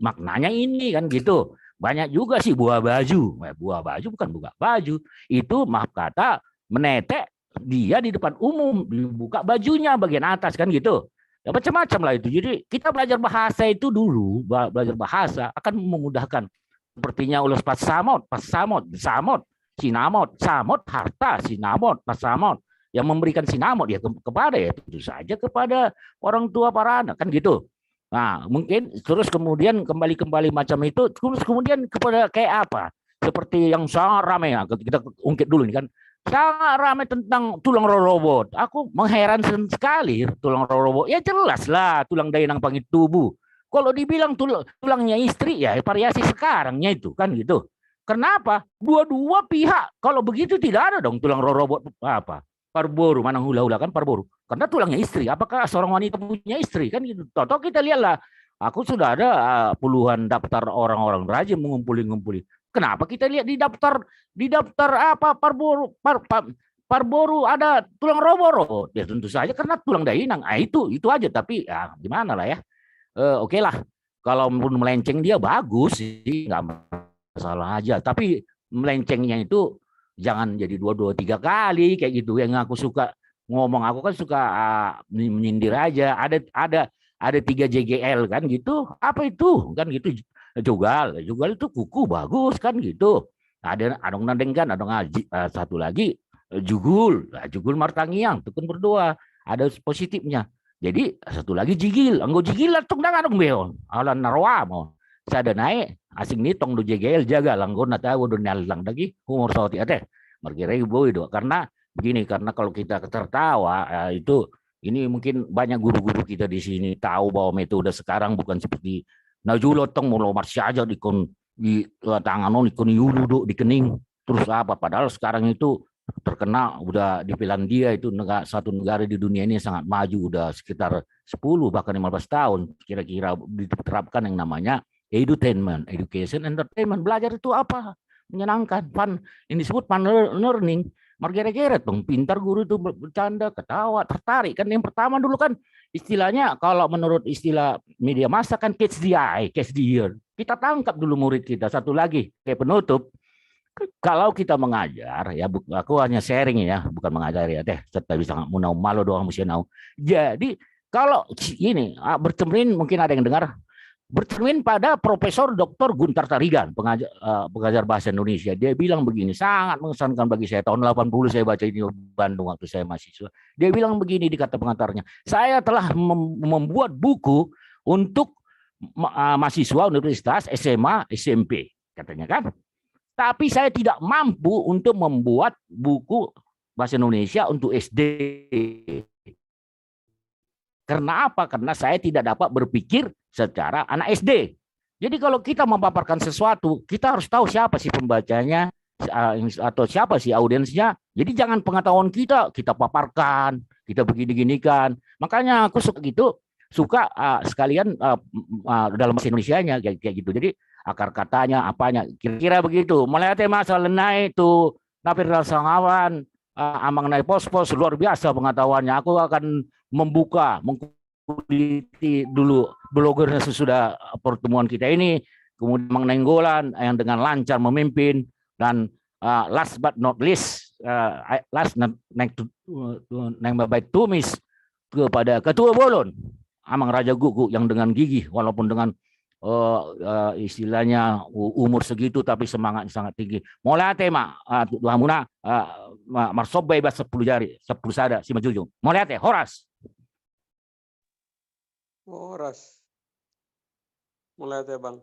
Maknanya ini kan gitu. Banyak juga sih buah baju. Buah baju bukan buka baju. Itu maaf kata menetek dia di depan umum, dibuka bajunya bagian atas kan gitu. Ya macam-macam lah itu. Jadi kita belajar bahasa itu dulu, belajar bahasa akan memudahkan. Sepertinya ulas pasamot, samot, sinamot, samot, harta, sinamot, pasamot. Yang memberikan sinamot ya kepada ya tentu saja kepada orang tua para anak kan gitu. Nah mungkin terus kemudian kembali macam itu, terus kemudian kepada kayak apa? Seperti yang sangat ramai, kita ungkit dulu ini kan. Sangat ramai tentang tulang robot. Aku mengherankan sekali tulang robot. Ya jelas lah tulang dainang pangit tubuh. Kalau dibilang tulangnya istri ya variasi sekarangnya itu kan gitu. Kenapa? Dua-dua pihak. Kalau begitu tidak ada dong tulang robot apa? Parboru, mana hula-hula kan parboru. Karena tulangnya istri. Apakah seorang wanita punya istri kan gitu. Toto kita lihatlah. Aku sudah ada puluhan daftar orang-orang rajin mengumpuli. Kenapa kita lihat di daftar apa parboru ada tulang robot? Ya tentu saja karena tulang dainang. Itu aja tapi ya gimana lah ya. Oke lah. Kalau melenceng dia bagus sih nggak masalah aja. Tapi melencengnya itu jangan jadi 2, 3 kali kayak gitu. Yang aku suka ngomong aku kan suka menyindir aja. Ada 3 JGL kan gitu. Apa itu kan gitu. Jugal itu kuku bagus kan gitu. Ada adong nandeng kan, adong satu lagi jugul martangiang itu kan berdua ada positifnya. Jadi satu lagi jigil, anggo jigil tung dang adong beon. Alan narwa mo. Sada naik asing ni tong do JGL jaga langgo na tahu do nalang lagi humor sauti ate. Margere boy do karena begini karena kalau kita tertawa itu ini mungkin banyak guru-guru kita di sini tahu bahwa metode sekarang bukan seperti Najulot tong mulo marsya aja di tangan ikon yulu di kening terus apa padahal sekarang itu terkena udah di Finlandia itu satu negara di dunia ini sangat maju udah sekitar 10 bahkan 15 tahun kira-kira diterapkan yang namanya edutainment, education, entertainment. Belajar itu apa? Menyenangkan, fun. Ini disebut fun learning. Margeret dong, pintar guru itu bercanda, ketawa, tertarik kan. Yang pertama dulu kan istilahnya kalau menurut istilah media massa kan catch the eye, catch the ear. Kita tangkap dulu murid kita. Satu lagi kayak penutup, kalau kita mengajar ya, aku hanya sharing ya, bukan mengajar ya teh. Serta bisa munau malu doang mesti nau. Jadi kalau ini bercermin mungkin ada yang dengar. Bercermin pada Profesor Dr. Guntar Tarigan, pengajar bahasa Indonesia. Dia bilang begini, sangat mengesankan bagi saya. Tahun 80 saya baca ini di Bandung waktu saya mahasiswa. Dia bilang begini di kata pengantarnya, saya telah membuat buku untuk mahasiswa universitas, SMA, SMP, katanya kan. Tapi saya tidak mampu untuk membuat buku bahasa Indonesia untuk SD. Karena apa? Karena saya tidak dapat berpikir secara anak SD. Jadi kalau kita memaparkan sesuatu, kita harus tahu siapa sih pembacanya atau siapa sih audiensnya. Jadi jangan pengetahuan kita paparkan, kita begini-ginikan. Makanya aku suka sekalian dalam bahasa Indonesianya kayak gitu. Jadi akar katanya, apanya, kira-kira begitu. Mulai masalah naik itu, napir sangawan, amang naik pos-pos luar biasa pengetahuannya. Aku akan mengkuliti dulu blogernya sesudah pertemuan kita ini, kemudian menenggolan yang dengan lancar memimpin, dan last but not least, neng baik tumis kepada Ketua Bolon, Amang Raja Gugu yang dengan gigih walaupun dengan istilahnya umur segitu tapi semangatnya sangat tinggi. Mulai ate mak Tuhan muna marsob bebas 10 jari 10 sada si majujung. Mulai ate Horas. Horas. Mulai ate Bang.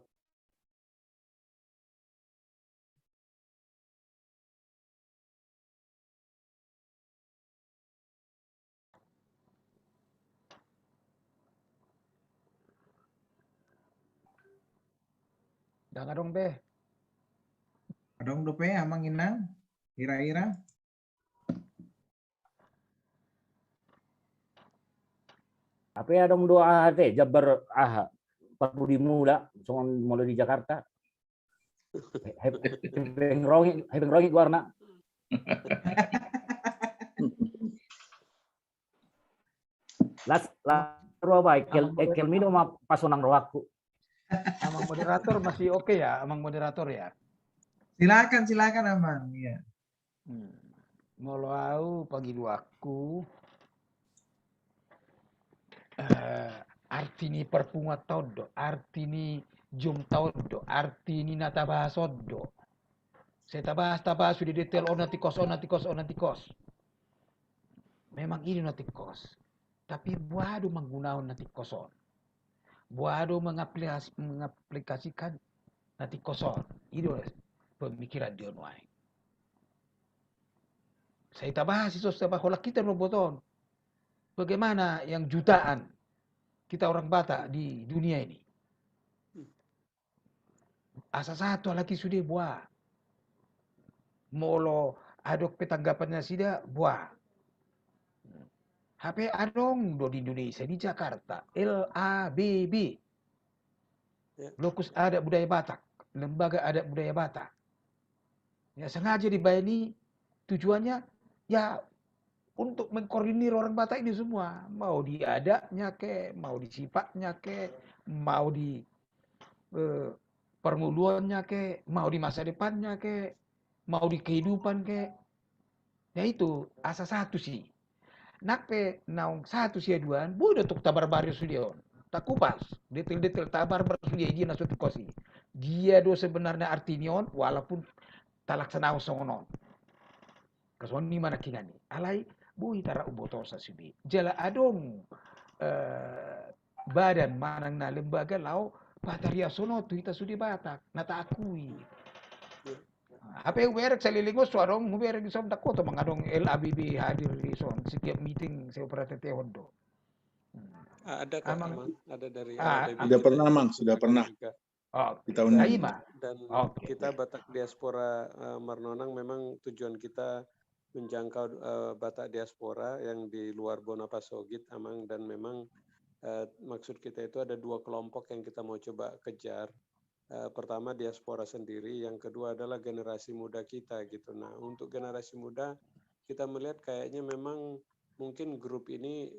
Jangan dong be. Adong dope amang inang. Ira-ira. Apa ya dong doa teh Jabar 40 muda soal mulai di Jakarta. Hepeng rongi warna. Las roba ekel minum pasonang roaku. Amang moderator masih oke ya, amang moderator ya. Silakan amang. Iya. Molo pagi luaku. Artini perpunga todo, artini jum todo, artini nata bahasodo. Saya tabahas sudah detail onatikos. Memang ini natikos. Tapi buado menggunakan natikoson. Buado mengaplikasikan natikoson. Itu pemikiran dia nuai. Saya tabahas itu setelah kita roboton. Bagaimana yang jutaan kita orang Batak di dunia ini. Asa satu lagi sudah buah. Molo adok petanggapannya sudah buah. HP adong do di Indonesia, di Jakarta. LABB. Lokus Adat Budaya Batak. Lembaga Adat Budaya Batak. Ya sengaja dibayani tujuannya ya untuk mengkoordinir orang Batak ini semua, mau di adatnya ke, mau di sifatnya ke, mau di permuluannya ke, mau di masa depannya ke, mau di kehidupan ke. Ya itu asa satu sih. Nakpe naung satu sih duaan, boleh untuk tabar baris sudion. Tak kupas detail-detail tabar baris sudia dia nasut kosi. Dia do sebenarnya artinion walaupun talaksana songonon. Kesoni mana kingani. Alai bui tara ubotosa sibi. Jala adong badan manang na lembaga lau Pataria sono tu kita sudi Batak nata akui. Apa uberek salilingos suarong uberek di som Dakota mangadong LABB hadir di som setiap meeting saya operasi tehondo. Ada kok Amang, ada dari sudah pernah Mang, sudah pernah. Di tahun ini. Dan kita Batak Diaspora Marnonang memang tujuan kita menjangkau Batak diaspora yang di luar Bonapasogit, Amang, dan memang maksud kita itu ada 2 kelompok yang kita mau coba kejar. Pertama diaspora sendiri, yang kedua adalah generasi muda kita gitu. Nah, untuk generasi muda kita melihat kayaknya memang mungkin grup ini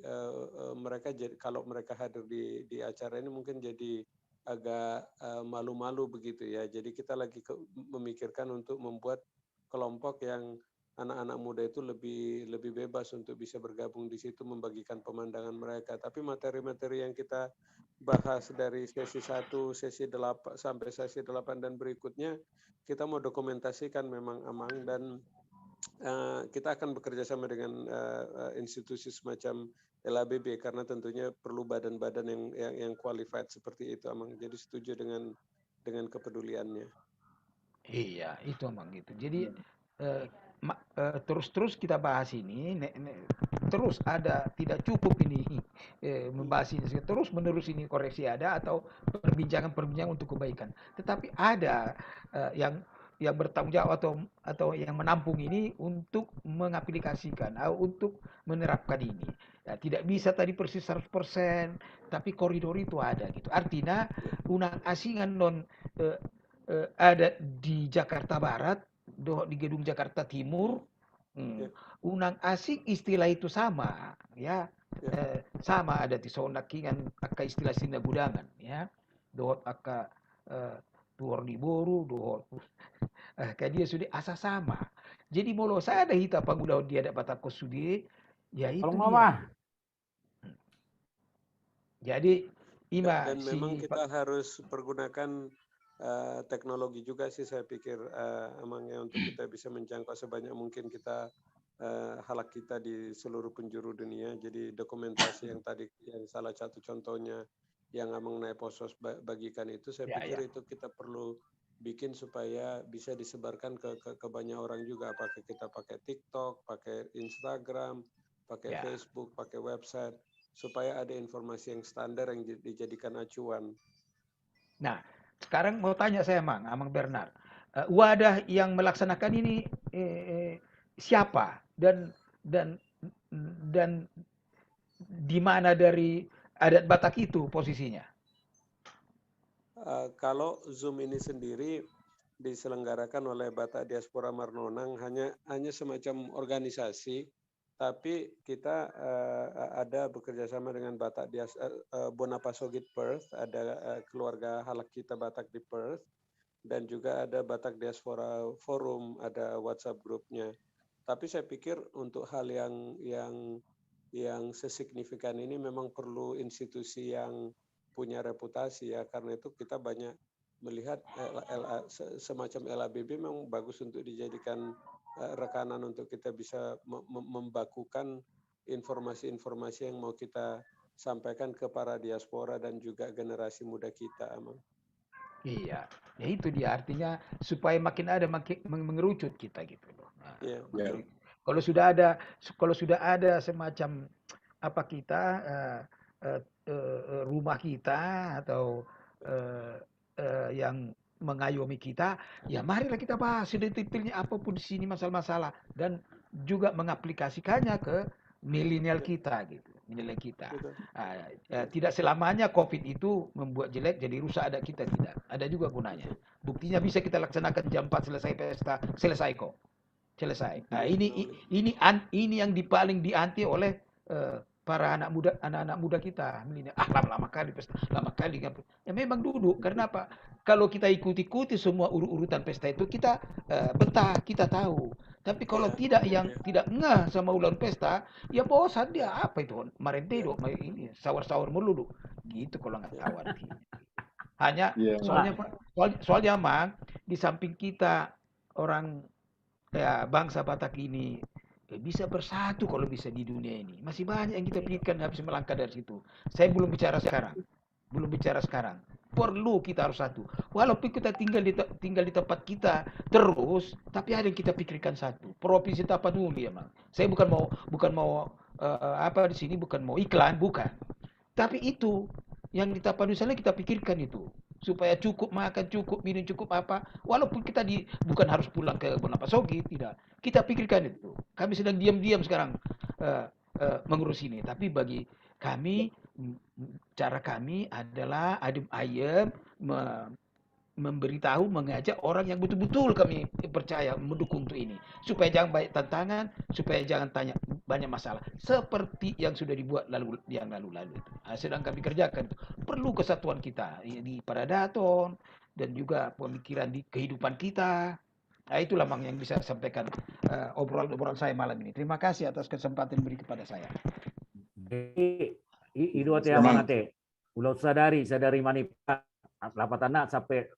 mereka jadi kalau mereka hadir di acara ini mungkin jadi agak malu-malu begitu ya. Jadi kita lagi memikirkan untuk membuat kelompok yang anak-anak muda itu lebih bebas untuk bisa bergabung di situ, membagikan pemandangan mereka. Tapi materi-materi yang kita bahas dari sesi 1, sesi 8 sampai sesi 8 dan berikutnya kita mau dokumentasikan memang Amang, dan kita akan bekerja sama dengan institusi semacam LABB karena tentunya perlu badan-badan yang qualified seperti itu Amang. Jadi setuju dengan kepeduliannya. Iya, itu Amang gitu. Jadi terus kita bahas ini, terus ada tidak cukup ini membahas ini terus menerus ini koreksi ada atau perbincangan untuk kebaikan. Tetapi ada yang bertanggung jawab atau yang menampung ini untuk mengaplikasikan untuk menerapkan ini. Ya, tidak bisa tadi persis 100%, tapi koridor itu ada gitu. Artinya unang asingan ada di Jakarta Barat, di gedung Jakarta Timur, unang asing istilah itu sama, ya, sama ada di sonakingan aka istilah sina gudangan, ya, dohot aka tuor di boru, dohot kayak dia sudah asa sama. Jadi molo saya ada hita pagudau dia ada batako sudi, ya itu dia. Jadi Ima Dan memang si kita harus pergunakan teknologi juga sih saya pikir emangnya untuk kita bisa menjangkau sebanyak mungkin kita halak kita di seluruh penjuru dunia. Jadi dokumentasi yang tadi yang salah satu contohnya yang Amang Naiposos bagikan itu, saya pikir itu kita perlu bikin supaya bisa disebarkan ke banyak orang juga. Apakah kita pakai TikTok, pakai Instagram, pakai Facebook, pakai website, supaya ada informasi yang standar yang dijadikan acuan. Nah, sekarang mau tanya saya Amang Bernard, wadah yang melaksanakan ini siapa dan di mana dari adat Batak itu posisinya? Kalau Zoom ini sendiri diselenggarakan oleh Batak Diaspora Marnonang hanya semacam organisasi, tapi kita ada bekerjasama dengan Batak Bonapasogit Perth, ada keluarga halak kita Batak di Perth, dan juga ada Batak Diaspora Forum, ada WhatsApp grupnya. Tapi saya pikir untuk hal yang sesignifikan ini memang perlu institusi yang punya reputasi ya, karena itu kita banyak melihat semacam LABB memang bagus untuk dijadikan rekanan untuk kita bisa membakukan informasi-informasi yang mau kita sampaikan ke para diaspora dan juga generasi muda kita, Amang. Iya, ya itu dia artinya supaya makin mengerucut kita gitu loh. Nah, kalau sudah ada semacam apa kita rumah kita atau yang mengayomi kita, ya marilah kita bahas detailnya apapun di sini masalah-masalah dan juga mengaplikasikannya ke milenial kita gitu, milenial kita. Tidak selamanya COVID itu membuat jelek jadi rusak adat kita, tidak. Ada juga gunanya. Buktinya bisa kita laksanakan jam 4 selesai pesta, selesai kok. Selesai. Nah, ini yang paling dianti oleh para anak-anak muda kita. Lama kali pesta, lama kali. Ya memang duduk. Karena apa? Kalau kita ikuti semua urutan pesta itu kita betah, kita tahu. Tapi kalau tidak ngeh sama ulang pesta, ya bosan dia. Apa itu? Marentedo, ini sawar-sawar melulu. Gitu kalau nggak tahu artinya. Hanya soalnya Mang, di samping kita orang bangsa Batak ini bisa bersatu kalau bisa di dunia ini. Masih banyak yang kita pikirkan habis melangkah dari situ. Saya belum bicara sekarang. Perlu kita harus satu. Walaupun kita tinggal di tempat kita terus, tapi ada yang kita pikirkan satu. Provinsi Tapanuli ya, Mang. Saya bukan mau apa di sini bukan mau iklan, bukan. Tapi itu yang di Tapanuli sana kita pikirkan itu. Supaya cukup makan, cukup minum, cukup apa. Walaupun kita bukan harus pulang ke Bonapasogit, tidak. Kita pikirkan itu. Kami sedang diam-diam sekarang mengurus ini. Tapi bagi kami, cara kami adalah adem ayem memberitahu, mengajak orang yang betul-betul kami percaya mendukung untuk ini. Supaya jangan banyak tantangan, supaya jangan tanya banyak masalah. Seperti yang sudah dibuat yang lalu-lalu itu. Sedang kami kerjakan itu. Perlu kesatuan kita di Paradaton dan juga pemikiran di kehidupan kita. Nah, itulah Mang yang bisa sampaikan obrolan saya malam ini. Terima kasih atas kesempatan diberi kepada saya. Itu ya Mang Ate. Ulau sadari manipa lapat anak sampai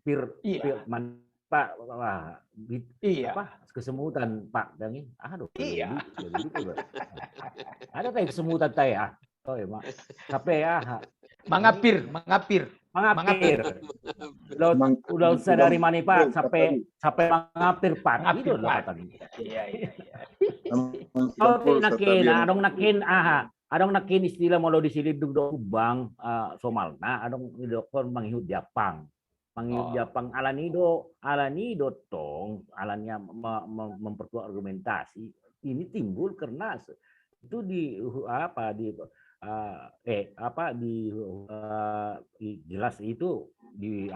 pir Pak apa kesemutan Pak Dangi. Aduh. Iya. Ada kayak kesemutan saya. Oh ya, Mak. Sampai mangapir. Udah sadari mani Pak sampai mangapir Pak. Itu lapatan. Iya. Oh, adong nakin istilah mau disilid do bang Somalna adong idokon manghihut Japang. Manghihut Japang alanido tong alannya memperkuat argumentasi. Ini timbul karena itu jelas itu di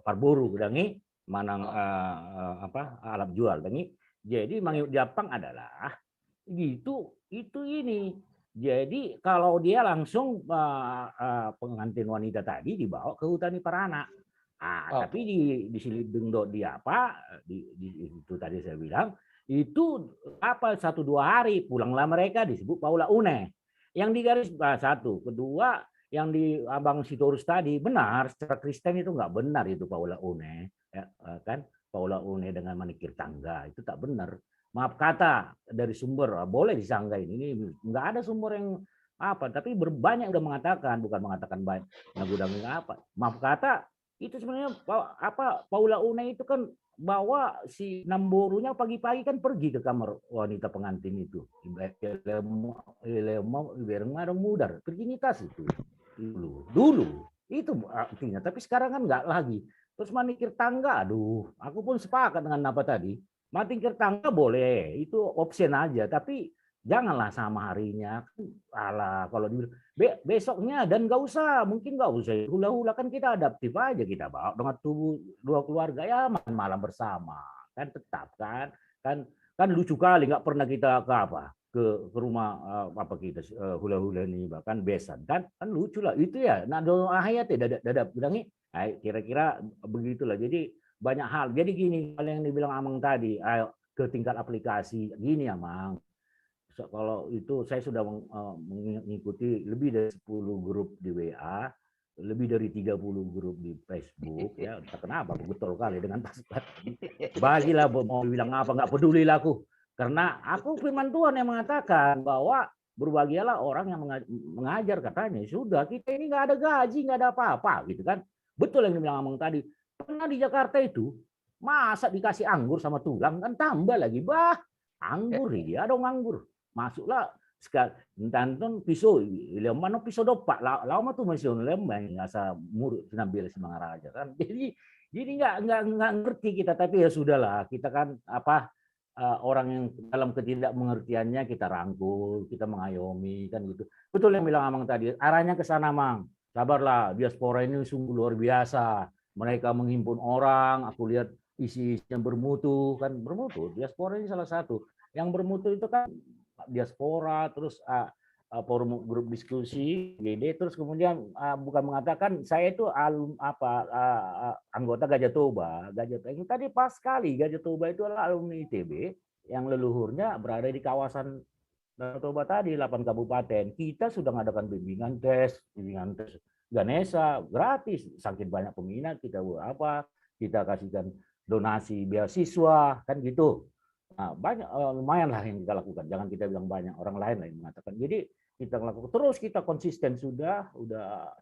Parboru dangi manang alam jual dangi. Jadi manghihut Japang adalah itu ini. Jadi kalau dia langsung pengantin wanita tadi dibawa ke hutan Parana. Tapi di Silidung itu tadi saya bilang itu 1-2 hari pulanglah mereka disebut Paula Une. yang digaris satu, kedua yang di Abang Sitorus tadi benar, secara Kristen itu nggak benar itu Paula Une, ya, kan Paula Une dengan menikir tangga itu tak benar. Maaf kata dari sumber boleh disanggain, ini nggak ada sumber yang apa, tapi banyak udah mengatakan, bukan mengatakan baik nagu-nagu apa. Maaf kata itu sebenarnya apa Paula Une itu kan bawa si Namborunya pagi-pagi kan pergi ke kamar wanita pengantin itu. Mudar, virginitas itu dulu itu artinya, tapi sekarang kan nggak lagi. Terus manikir tangga, aduh, aku pun sepakat dengan apa tadi. Manikir tangga boleh, itu option aja, tapi janganlah sama harinya. Alah, kalau besoknya dan nggak usah, mungkin nggak usah hula-hula, kan kita adaptif aja, kita bawa dengan tubuh dua keluarga ya malam bersama, kan tetap kan lucu kali, nggak pernah kita ke rumah apa kita hula-hula ini bahkan besan kan lucu lah itu ya. Nah doa ayat ya dadap bilangi kira-kira begitulah. Jadi banyak hal. Jadi gini, yang dibilang Amang tadi, ayo ke tingkat aplikasi gini Amang. Kalau itu saya sudah mengikuti lebih dari 10 grup di WA, lebih dari 30 grup di Facebook ya. Entah kenapa betul kali dengan pas bagilah mau bilang apa, nggak peduli lah aku. Karena aku firman Tuhan yang mengatakan bahwa berbahagialah orang yang mengajar, katanya. Sudah, kita ini nggak ada gaji, nggak ada apa-apa gitu kan. Betul yang dibilang Amang tadi. Pernah di Jakarta itu, masa dikasih anggur sama tulang, kan tambah lagi. Anggur dia dong anggur. Masuklah sekali tanton pisau, lemano pisau dopak. Lama tuh masih lemang, asa murut sinambil semangat aja kan. Jadi nggak ngerti kita, tapi ya sudahlah. Kita kan orang yang dalam ketidakmengertiannya kita rangkul, kita mengayomi kan gitu. Betul yang bilang Amang tadi, arahnya ke sana Mang. Sabarlah, diaspora ini sungguh luar biasa. Mereka menghimpun orang, aku lihat isi-isinya bermutu kan, bermutu. Diaspora ini salah satu. Yang bermutu itu kan diaspora, terus forum grup diskusi, GD, terus kemudian bukan mengatakan saya itu anggota Gajah Toba. Yang tadi pas sekali, Gajah Toba itu adalah alumni ITB yang leluhurnya berada di kawasan Danau Toba tadi, 8 kabupaten. Kita sudah mengadakan bimbingan tes Ganesha gratis, saking banyak peminat kita kita kasihkan donasi beasiswa kan gitu. Nah, banyak lumayan lah yang kita lakukan. Jangan kita bilang banyak, orang lain lah yang mengatakan. Jadi kita lakukan terus, kita konsisten sudah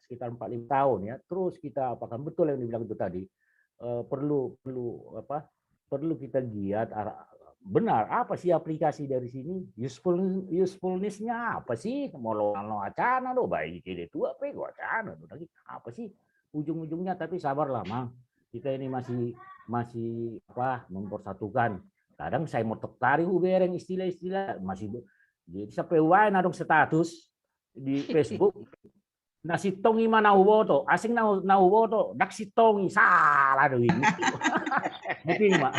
sekitar 4-5 tahun ya. Terus kita apakah betul yang dibilang itu tadi, perlu kita giat benar apa sih aplikasi dari sini, usefulness-nya apa sih, mau lo acana do baik ide tua pe gua acana do lagi apa sih ujung-ujungnya. Tapi sabarlah Mang, kita ini masih mempersatukan. Kadang saya mau tertarik bereng istilah-istilah masih jadi sampai wae nadong status di Facebook. Nasi tongi mana uwoto, asing na uwoto, daksi tongi salah do ini. Begini Mak.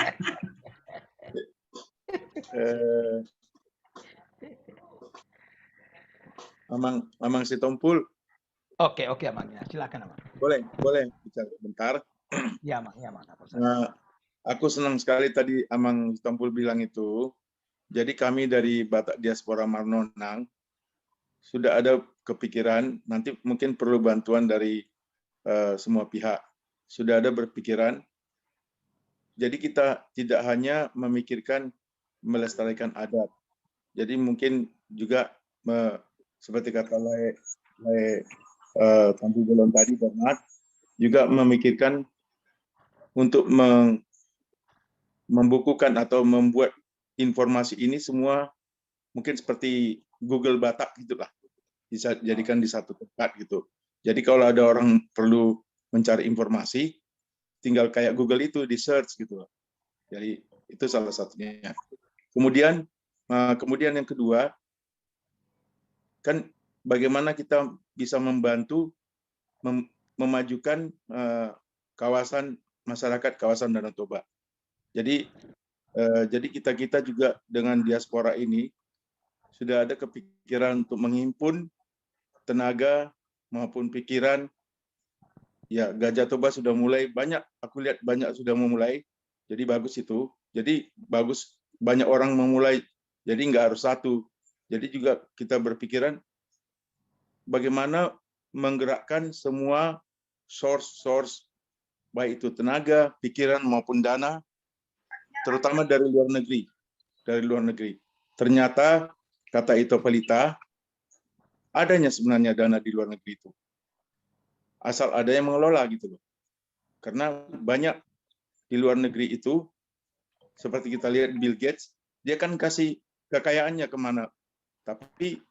Amang Sitompul. Oke Amang ya, silakan Amang. Boleh bicara bentar. Ya Amang, ya Amang. Aku senang sekali tadi Amang Sitompul bilang itu. Jadi kami dari Batak Diaspora Marnonang sudah ada kepikiran, nanti mungkin perlu bantuan dari semua pihak. Sudah ada berpikiran. Jadi kita tidak hanya memikirkan melestarikan adat. Jadi mungkin juga seperti kata Tantu Golon tadi, Bernard, juga memikirkan untuk membukukan atau membuat informasi ini semua mungkin seperti Google Batak gitulah, bisa jadikan di satu tempat gitu. Jadi kalau ada orang perlu mencari informasi, tinggal kayak Google itu di search gitu. Jadi itu salah satunya. Kemudian yang kedua, kan bagaimana kita bisa membantu memajukan kawasan masyarakat kawasan Danau Toba. Jadi kita juga dengan diaspora ini sudah ada kepikiran untuk menghimpun tenaga maupun pikiran. Ya, Gajah Toba sudah mulai banyak, aku lihat banyak sudah memulai. Jadi bagus itu. Jadi bagus banyak orang memulai. Jadi nggak harus satu. Jadi juga kita berpikiran bagaimana menggerakkan semua source baik itu tenaga, pikiran maupun dana, terutama dari luar negeri. Ternyata kata Ito Pelita, adanya sebenarnya dana di luar negeri itu. Asal ada yang mengelola gitu loh. Karena banyak di luar negeri itu, seperti kita lihat Bill Gates, dia kan kasih kekayaannya kemana. Tapi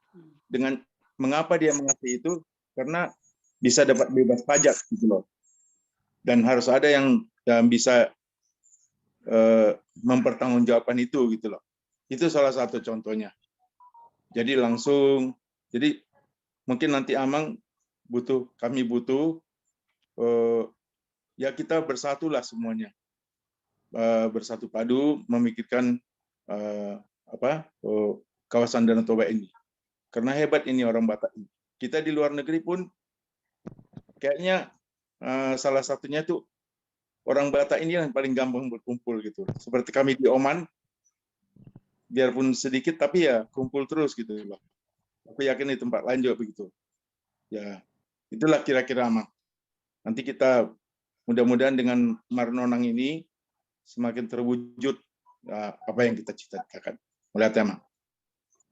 dengan mengapa dia mengasih itu? Karena bisa dapat bebas pajak gitu loh. Dan harus ada yang bisa mempertanggungjawabkan itu gitu loh. Itu salah satu contohnya. Jadi mungkin nanti Amang kami butuh ya kita bersatulah semuanya, bersatu padu memikirkan kawasan Danau Toba ini. Karena hebat ini orang Batak ini. Kita di luar negeri pun kayaknya salah satunya itu orang Batak ini yang paling gampang berkumpul gitu. Seperti kami di Oman, biarpun sedikit tapi ya kumpul terus gitu loh. Aku yakin di tempat lain juga begitu. Ya, itulah kira-kira Amang. Nanti kita mudah-mudahan dengan Marnonang ini semakin terwujud apa yang kita cita-citakan. Melihat Amang.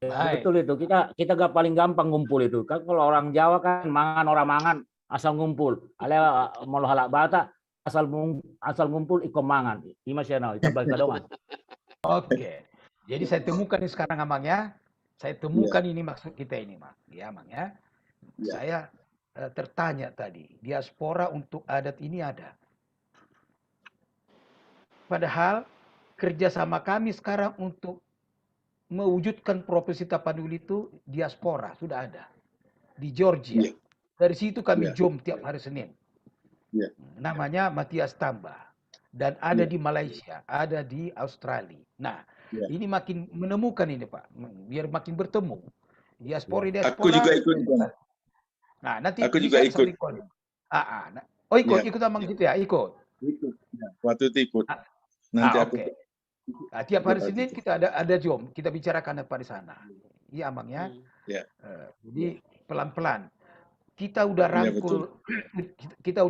Betul itu. Kita gak paling gampang ngumpul itu. Kan kalau orang Jawa kan orang mangan asal ngumpul. Ale mau halak Batak asal ngumpul ikut mangan. Ima channel itu balik doang. Oke. Jadi saya temukan ini sekarang Amang ya. Saya temukan ini maksud kita ini, Mang. Ya, Mang ya. Saya tertanya tadi, diaspora untuk adat ini ada. Padahal kerjasama kami sekarang untuk mewujudkan Profesi Tapanuli itu diaspora sudah ada di Georgia. Dari situ kami jom tiap hari Senin. Namanya Matias Tambah. Dan ada di Malaysia, ada di Australia. Nah, ini makin menemukan ini Pak, biar makin bertemu. Diaspora. Aku juga ikut. Nah, nanti aku juga ikut. Ikut Amang gitu ya, ikut. Waktu itu ikut. Nanti aku. Nah, tiap hari Senin kita ada jom, kita bicarakan apa di sana. Iya Amang ya. Jadi pelan-pelan. Kita udah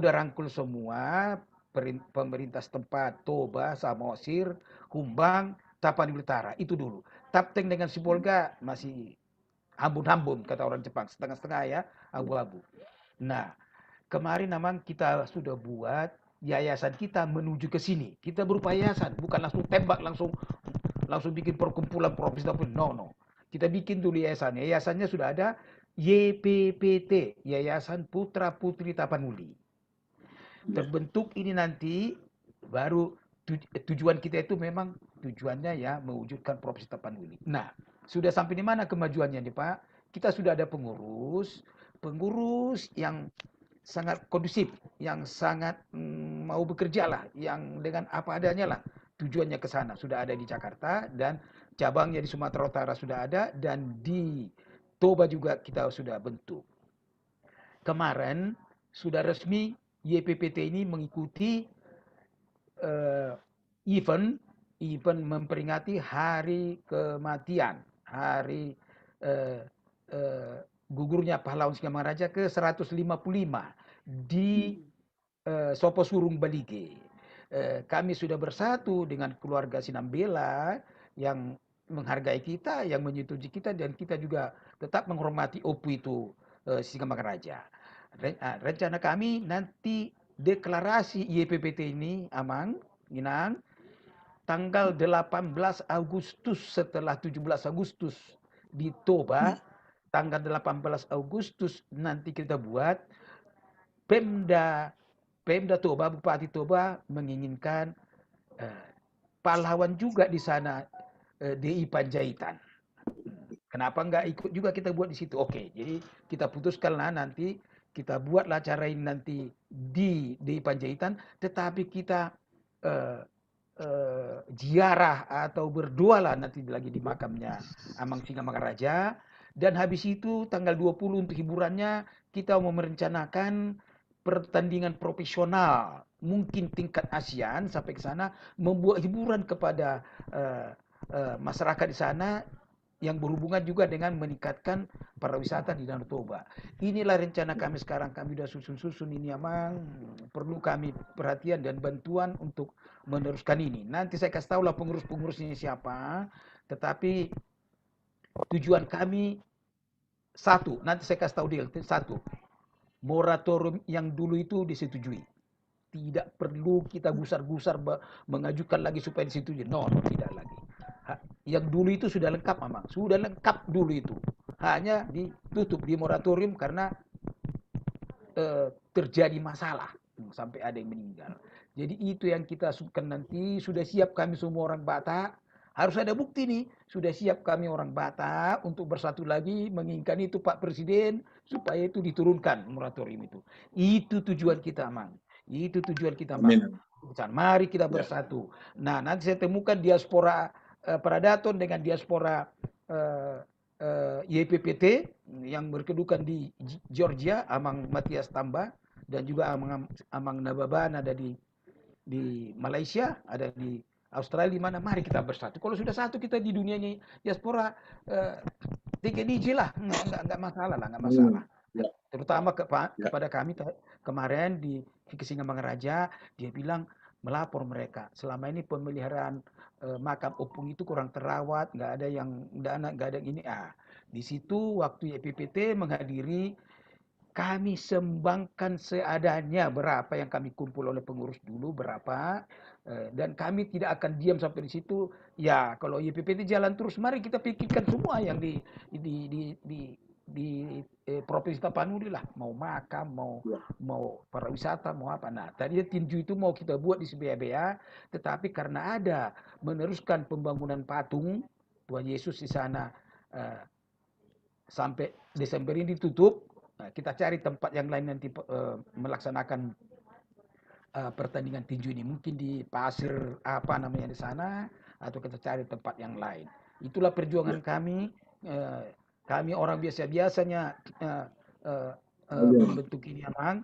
rangkul semua pemerintah setempat, Toba, Samosir, Kumbang, Tapanuli Utara. Itu dulu. Tapteng dengan Sibolga masih hambun-hambun kata orang Jepang, setengah-setengah ya, abu-abu. Nah, kemarin memang kita sudah buat yayasan kita menuju ke sini. Kita berupa yayasan, bukan langsung tembak, langsung bikin perkumpulan profesi Tapanuli. No. Kita bikin dulu yayasan. Yayasannya sudah ada YPPT, Yayasan Putra Putri Tapanuli. Terbentuk ini nanti baru tujuan kita itu memang tujuannya ya mewujudkan Profesi Tapanuli. Nah, sudah sampai di mana kemajuannya nih Pak? Kita sudah ada pengurus yang sangat kondusif, yang sangat mau bekerja lah, yang dengan apa adanya lah tujuannya ke sana. Sudah ada di Jakarta dan cabangnya di Sumatera Utara sudah ada dan di Toba juga kita sudah bentuk. Kemarin sudah resmi YPPT ini mengikuti event memperingati hari kematian, hari gugurnya pahlawan Singamangaraja ke-155 di Soposurung Balige. Kami sudah bersatu dengan keluarga Sinambela yang menghargai kita, yang menyetujui kita, dan kita juga tetap menghormati Opu itu Singamangaraja. Rencana kami nanti deklarasi YPPT ini, Amang, Minang, tanggal 18 Agustus setelah 17 Agustus di Toba, tanggal 18 Agustus nanti kita buat Pemda Toba, Bupati Toba menginginkan pahlawan juga di sana, DI Panjaitan. Kenapa enggak ikut juga kita buat di situ? Oke, jadi kita putuskanlah nanti kita buatlah acara ini nanti di Panjaitan, tetapi kita ziarah atau berdoalah nanti lagi di makamnya Amang Singamangaraja. Dan habis itu tanggal 20 untuk hiburannya kita mau merencanakan pertandingan profesional, mungkin tingkat ASEAN sampai ke sana, membuat hiburan kepada masyarakat di sana yang berhubungan juga dengan meningkatkan pariwisata di Danau Toba. Inilah rencana kami sekarang, kami sudah susun-susun ini Amang, perlu kami perhatian dan bantuan untuk meneruskan ini. Nanti saya kasih tahu lah pengurus-pengurusnya siapa, tetapi tujuan kami satu, nanti saya kasih tahu dia, satu, moratorium yang dulu itu disetujui. Tidak perlu kita gusar-gusar mengajukan lagi supaya disetujui. No, tidak lagi. Yang dulu itu sudah lengkap Amang, sudah lengkap dulu itu. Hanya ditutup di moratorium karena terjadi masalah sampai ada yang meninggal. Jadi itu yang kita sukan nanti, sudah siap kami semua orang Batak. Harus ada bukti nih, sudah siap kami orang Batak untuk bersatu lagi menginginkan itu Pak Presiden supaya itu diturunkan moratorium itu. Itu tujuan kita Amang. Itu tujuan kita Amang. Mari kita bersatu. Nah, nanti saya temukan diaspora Pradaton dengan diaspora YPPT yang berkedudukan di Georgia, Amang Matias Tamba, dan juga Amang Nababan ada di Malaysia, ada di Australia, di mana mari kita bersatu. Kalau sudah satu kita di dunia ini diaspora TKDJ lah, enggak masalah lah, enggak masalah. Terutama kepada kami kemarin di Kesingamang Raja, dia bilang melapor mereka selama ini pemeliharaan makam opung itu kurang terawat, nggak ada yang dana, nggak ada gini. Di situ waktu YPPT menghadiri, kami sembangkan seadanya berapa yang kami kumpul oleh pengurus dulu berapa, dan kami tidak akan diam sampai di situ. Ya kalau YPPT jalan terus, mari kita pikirkan semua yang di Provinsi Tapanuli lah, mau makam, mau pariwisata, mau apa. Nah, tadi tinju itu mau kita buat di Sebea-bea, tetapi karena ada meneruskan pembangunan patung Tuhan Yesus di sana sampai Desember ini ditutup, kita cari tempat yang lain nanti melaksanakan pertandingan tinju ini. Mungkin di pasir apa namanya di sana, atau kita cari tempat yang lain. Itulah perjuangan kami. Kami orang biasa-biasanya membentuk ini Amang,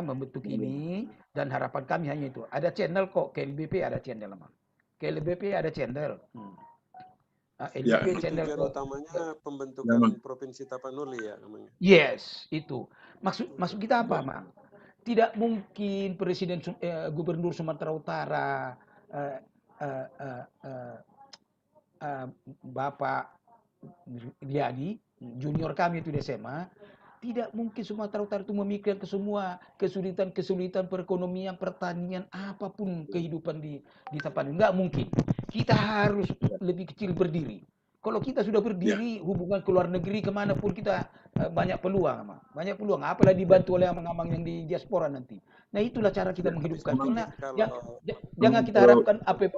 membentuk ini, dan harapan kami hanya itu. Ada channel kok, KLBP ada channel Amang. KLBP ada channel. LBP channel tujuan utamanya pembentukan Provinsi Tapanuli ya namanya. Yes, itu. Maksud kita apa, Mang? Tidak mungkin Presiden Gubernur Sumatera Utara Bapak Riyadi, junior kami itu di SMA, tidak mungkin Sumatera Utara itu memikirkan ke semua kesulitan perekonomian, pertanian, apapun kehidupan di Tapanuli. Enggak mungkin. Kita harus lebih kecil berdiri. Kalau kita sudah berdiri, hubungan ke luar negeri kemanapun kita banyak peluang, banyak peluang. Apalagi dibantu oleh amang-amang yang di diaspora nanti. Nah itulah cara kita menghidupkan. Karena jangan kita harapkan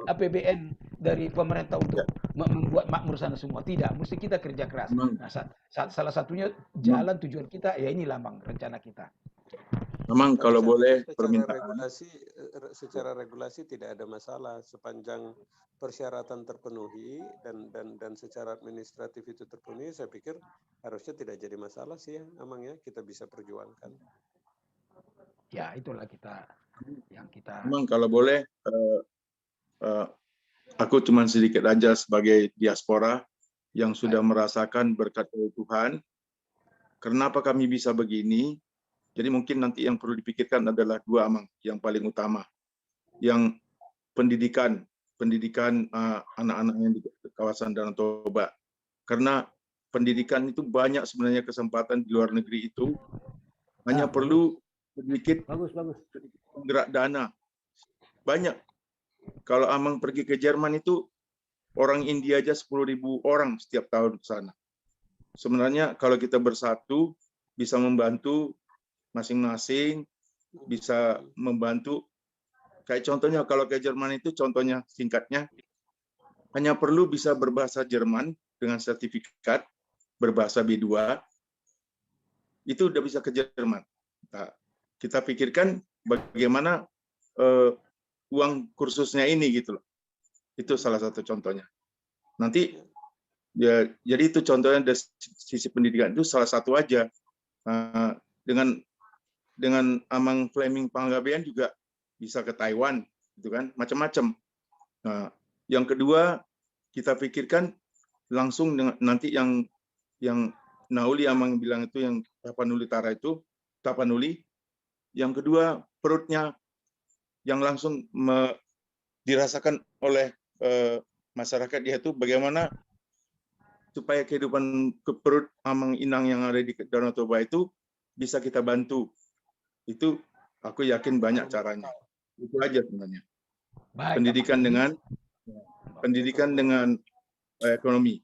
APBN dari pemerintah untuk membuat makmur sana semua. Tidak, mesti kita kerja keras. Nah, salah satunya jalan tujuan kita, ya inilah Bang rencana kita. Memang kalau boleh permintaan. Secara regulasi tidak ada masalah sepanjang persyaratan terpenuhi dan secara administratif itu terpenuhi, saya pikir harusnya tidak jadi masalah sih ya, Amang ya, kita bisa perjuangkan. Ya itulah yang kita. Memang kalau boleh, aku cuma sedikit aja sebagai diaspora yang sudah merasakan berkat dari Tuhan. Kenapa kami bisa begini? Jadi mungkin nanti yang perlu dipikirkan adalah dua Amang yang paling utama, yang pendidikan anak-anak yang di kawasan Danau Toba. Karena pendidikan itu banyak sebenarnya kesempatan di luar negeri itu, hanya perlu sedikit penggerak dana. Banyak. Kalau Amang pergi ke Jerman itu orang India aja 10.000 orang setiap tahun ke sana. Sebenarnya kalau kita bersatu bisa membantu masing-masing, bisa membantu. Kayak contohnya kalau ke Jerman itu contohnya singkatnya hanya perlu bisa berbahasa Jerman dengan sertifikat berbahasa B2 itu udah bisa ke Jerman. Nah, kita pikirkan bagaimana uang kursusnya ini gitu loh. Itu salah satu contohnya. Nanti ya jadi itu contohnya dari sisi pendidikan itu salah satu aja. Dengan Amang Fleming Panggabean juga bisa ke Taiwan, gitu kan, macam-macam. Nah, yang kedua kita pikirkan langsung dengan nanti yang Nauli Amang bilang itu yang Tapanuli Utara itu, Tapanuli. Yang kedua perutnya yang langsung dirasakan oleh masyarakat, yaitu bagaimana supaya kehidupan perut Amang Inang yang ada di Danau Toba itu bisa kita bantu. Itu aku yakin banyak caranya. Itu aja sebenarnya. Baik, pendidikan dengan ekonomi.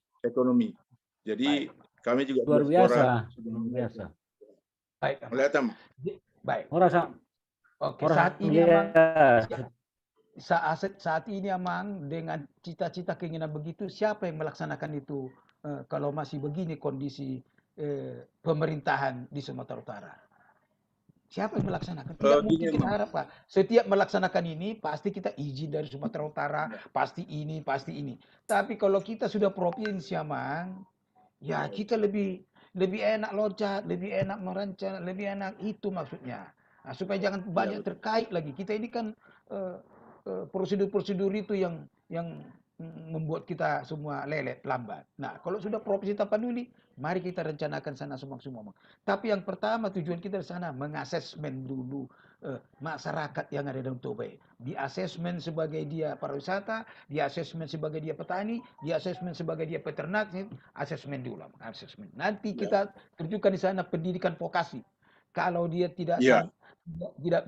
Jadi kami juga Luar biasa. luar biasa. Baik. Melihat Baik. Oke, saat ini Amang dengan cita-cita keinginan begitu, siapa yang melaksanakan itu kalau masih begini kondisi pemerintahan di Sumatera Utara? Siapa yang melaksanakan? Tidak mungkin kita harap, Pak. Setiap melaksanakan ini pasti kita izin dari Sumatera Utara, pasti ini. Tapi kalau kita sudah provinsi Amang, ya kita lebih enak loncat, lebih enak merancang, lebih enak itu maksudnya. Nah, supaya jangan banyak terkait lagi. Kita ini kan prosedur-prosedur itu yang membuat kita semua lelet, lambat. Nah, kalau sudah provinsi Tapanuli, mari kita rencanakan sana semua. Tapi yang pertama tujuan kita di sana mengasesmen dulu masyarakat yang ada di Danau Toba. Di asesmen sebagai dia pariwisata, di asesmen sebagai dia petani, di asesmen sebagai dia peternak, asesmen dulu. Nanti kita tunjukkan di sana pendidikan vokasi. Kalau dia tidak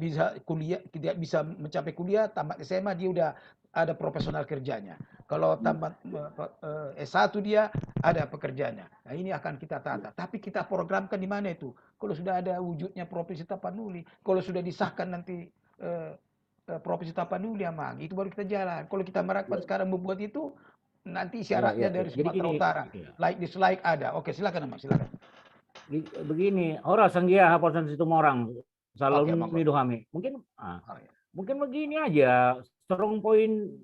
bisa kuliah, tidak bisa mencapai kuliah, tamat SMA dia udah ada profesional kerjanya. Kalau tamat S1 dia ada pekerjaannya. Nah, ini akan kita tata. Tapi kita programkan di mana itu? Kalau sudah ada wujudnya Provinsi Tapanuli, kalau sudah disahkan nanti Provinsi Tapanuli Amang, itu baru kita jalan. Kalau kita merapat sekarang membuat itu, nanti syaratnya dari Sumatera Utara. Like dislike ada. Oke, silakan Amang, silakan. Begini, orang sanggia hapasan situ orang selalu miduhami. Mungkin begini aja, strong point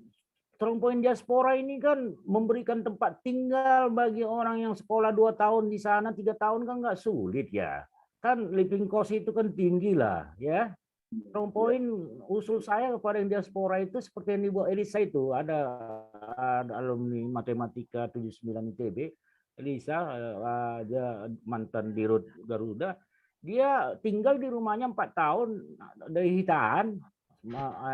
diaspora ini kan memberikan tempat tinggal bagi orang yang sekolah 2 tahun di sana, 3 tahun kan nggak sulit ya. Kan living cost itu kan tinggi lah ya. Strong point usul saya kepada yang diaspora itu seperti yang dibuat Elisa itu, ada alumni matematika 79 ITB, Elisa, dia mantan dirut Garuda, dia tinggal di rumahnya 4 tahun dari hitaan,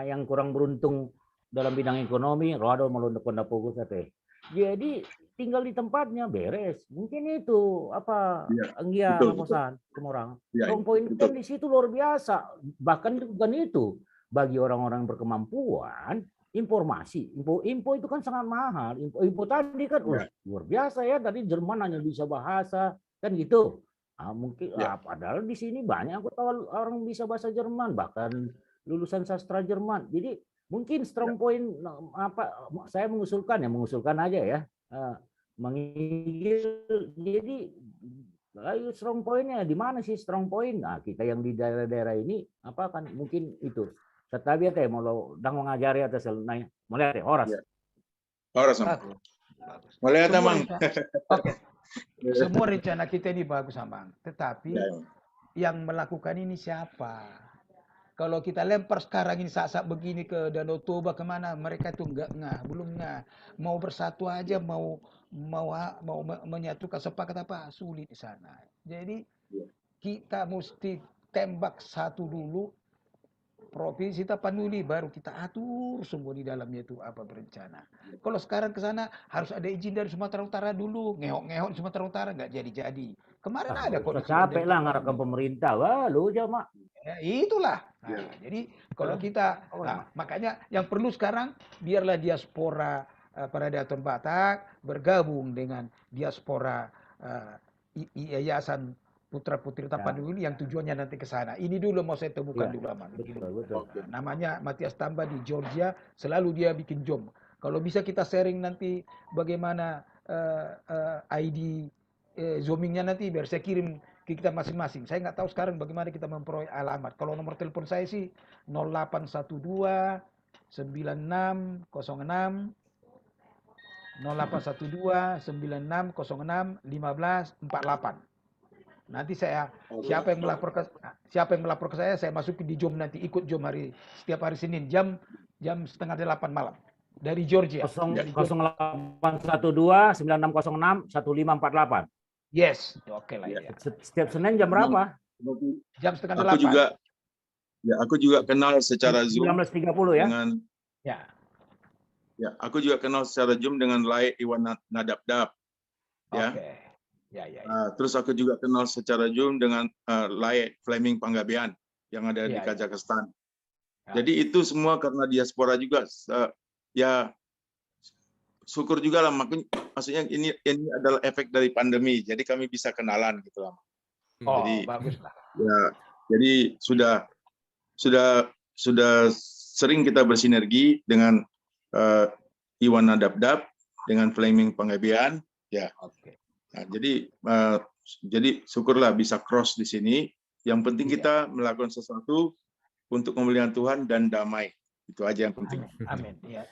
yang kurang beruntung dalam bidang ekonomi, rodo melundak pendapogus ate. Jadi tinggal di tempatnya beres. Mungkin itu apa anggia pesan kemorang. Strong point kan di situ luar biasa. Bahkan bukan itu, bagi orang-orang berkemampuan, informasi, info itu kan sangat mahal. Info tadi kan luar biasa ya, tadi Jerman hanya bisa bahasa kan gitu. Mungkin padahal di sini banyak aku tahu orang bisa bahasa Jerman, bahkan lulusan sastra Jerman. Jadi mungkin strong point saya mengusulkan aja ya, jadi strong pointnya di mana sih strong point? Nah, kita yang di daerah-daerah ini apa kan mungkin itu. Tetapi ya mau dang mengajari atas nanya, mulai horas. Horas. Mulai Amang. Oke. Semua rencana kita ini bagus Amang, tetapi yang melakukan ini siapa? Kalau kita lempar sekarang ini saat-saat begini ke Danau Toba kemana, mereka itu belum mau bersatu aja, mau menyatukan sepakat apa sulit di sana. Jadi kita mesti tembak satu dulu Provinsi Tapanuli, baru kita atur semua di dalamnya itu apa berencana. Kalau sekarang ke sana harus ada izin dari Sumatera Utara dulu, ngehok-ngehok di Sumatera Utara nggak jadi-jadi. Kemarin ada kok. Capek lah ngarahkan pemerintah, wah lu aja mak. Ya, itulah. Nah, jadi kalau kita, makanya yang perlu sekarang biarlah diaspora pada Daton Batak bergabung dengan diaspora Yayasan Putra-Putri Tapanuli yang tujuannya nanti ke sana. Ini dulu mau saya temukan dulu Amang. Namanya Matias Tamba di Georgia, selalu dia bikin jom. Kalau bisa kita sharing nanti bagaimana ID zoomingnya nanti biar saya kirim ke kita masing-masing. Saya nggak tahu sekarang bagaimana kita memperoleh alamat. Kalau nomor telepon saya sih 0812 9606 0812 9606 1548. Nanti siapa yang melapor ke saya masukin di jom nanti, ikut jom setiap hari Senin jam 7:30 malam. Dari Georgia. 0812 9606 1548. Yes, oke lah ya. Setiap Senin jam berapa? Jam setengah Aku 8. juga, ya aku juga kenal secara Zoom 19.30 ya? dengan, ya aku juga kenal secara Zoom dengan Lae Iwan Nadabdab, ya. Oke. Ya. Terus aku juga kenal secara Zoom dengan Lae Fleming Panggabean yang ada di Kazakhstan. Jadi itu semua karena diaspora juga. Ya syukur juga lah, maksudnya ini adalah efek dari pandemi. Jadi kami bisa kenalan gitu lah. Jadi bagus lah. Ya, jadi sudah sering kita bersinergi dengan Iwan Nadabdab, dengan Fleming Panggabean, ya. Nah, jadi syukurlah bisa cross di sini. Yang penting kita melakukan sesuatu untuk kemuliaan Tuhan dan damai. Itu aja yang penting. Amin. Ya.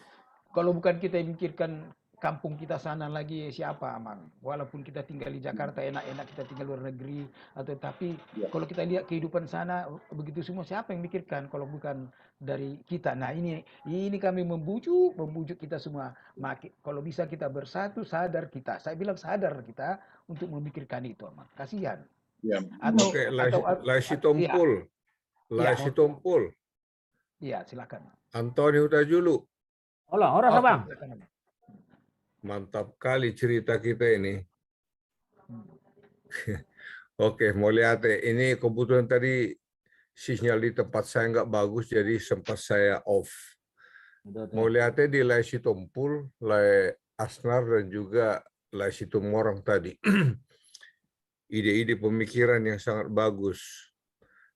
Kalau bukan kita mikirkan kampung kita sana lagi, siapa, Amang? Walaupun kita tinggal di Jakarta, enak-enak kita tinggal luar negeri, atau tapi kalau kita lihat kehidupan sana begitu semua, siapa yang mikirkan kalau bukan dari kita? Nah, ini kami membujuk kita semua. Kalau bisa kita bersatu, sadar kita. Saya bilang sadar kita untuk memikirkan itu, Amang. Kasihan. Ya. Laisi Tompul. Iya, silakan. Antoni Hutajulu. Orang Bang. Mantap kali cerita kita ini. Oke, Moliate, ini kebetulan tadi sinyal di tempat saya nggak bagus, jadi sempat saya off. Moliate di Laisi Tompul, Lai Asnar, dan juga Laisi Tumorang tadi. Ide-ide pemikiran yang sangat bagus.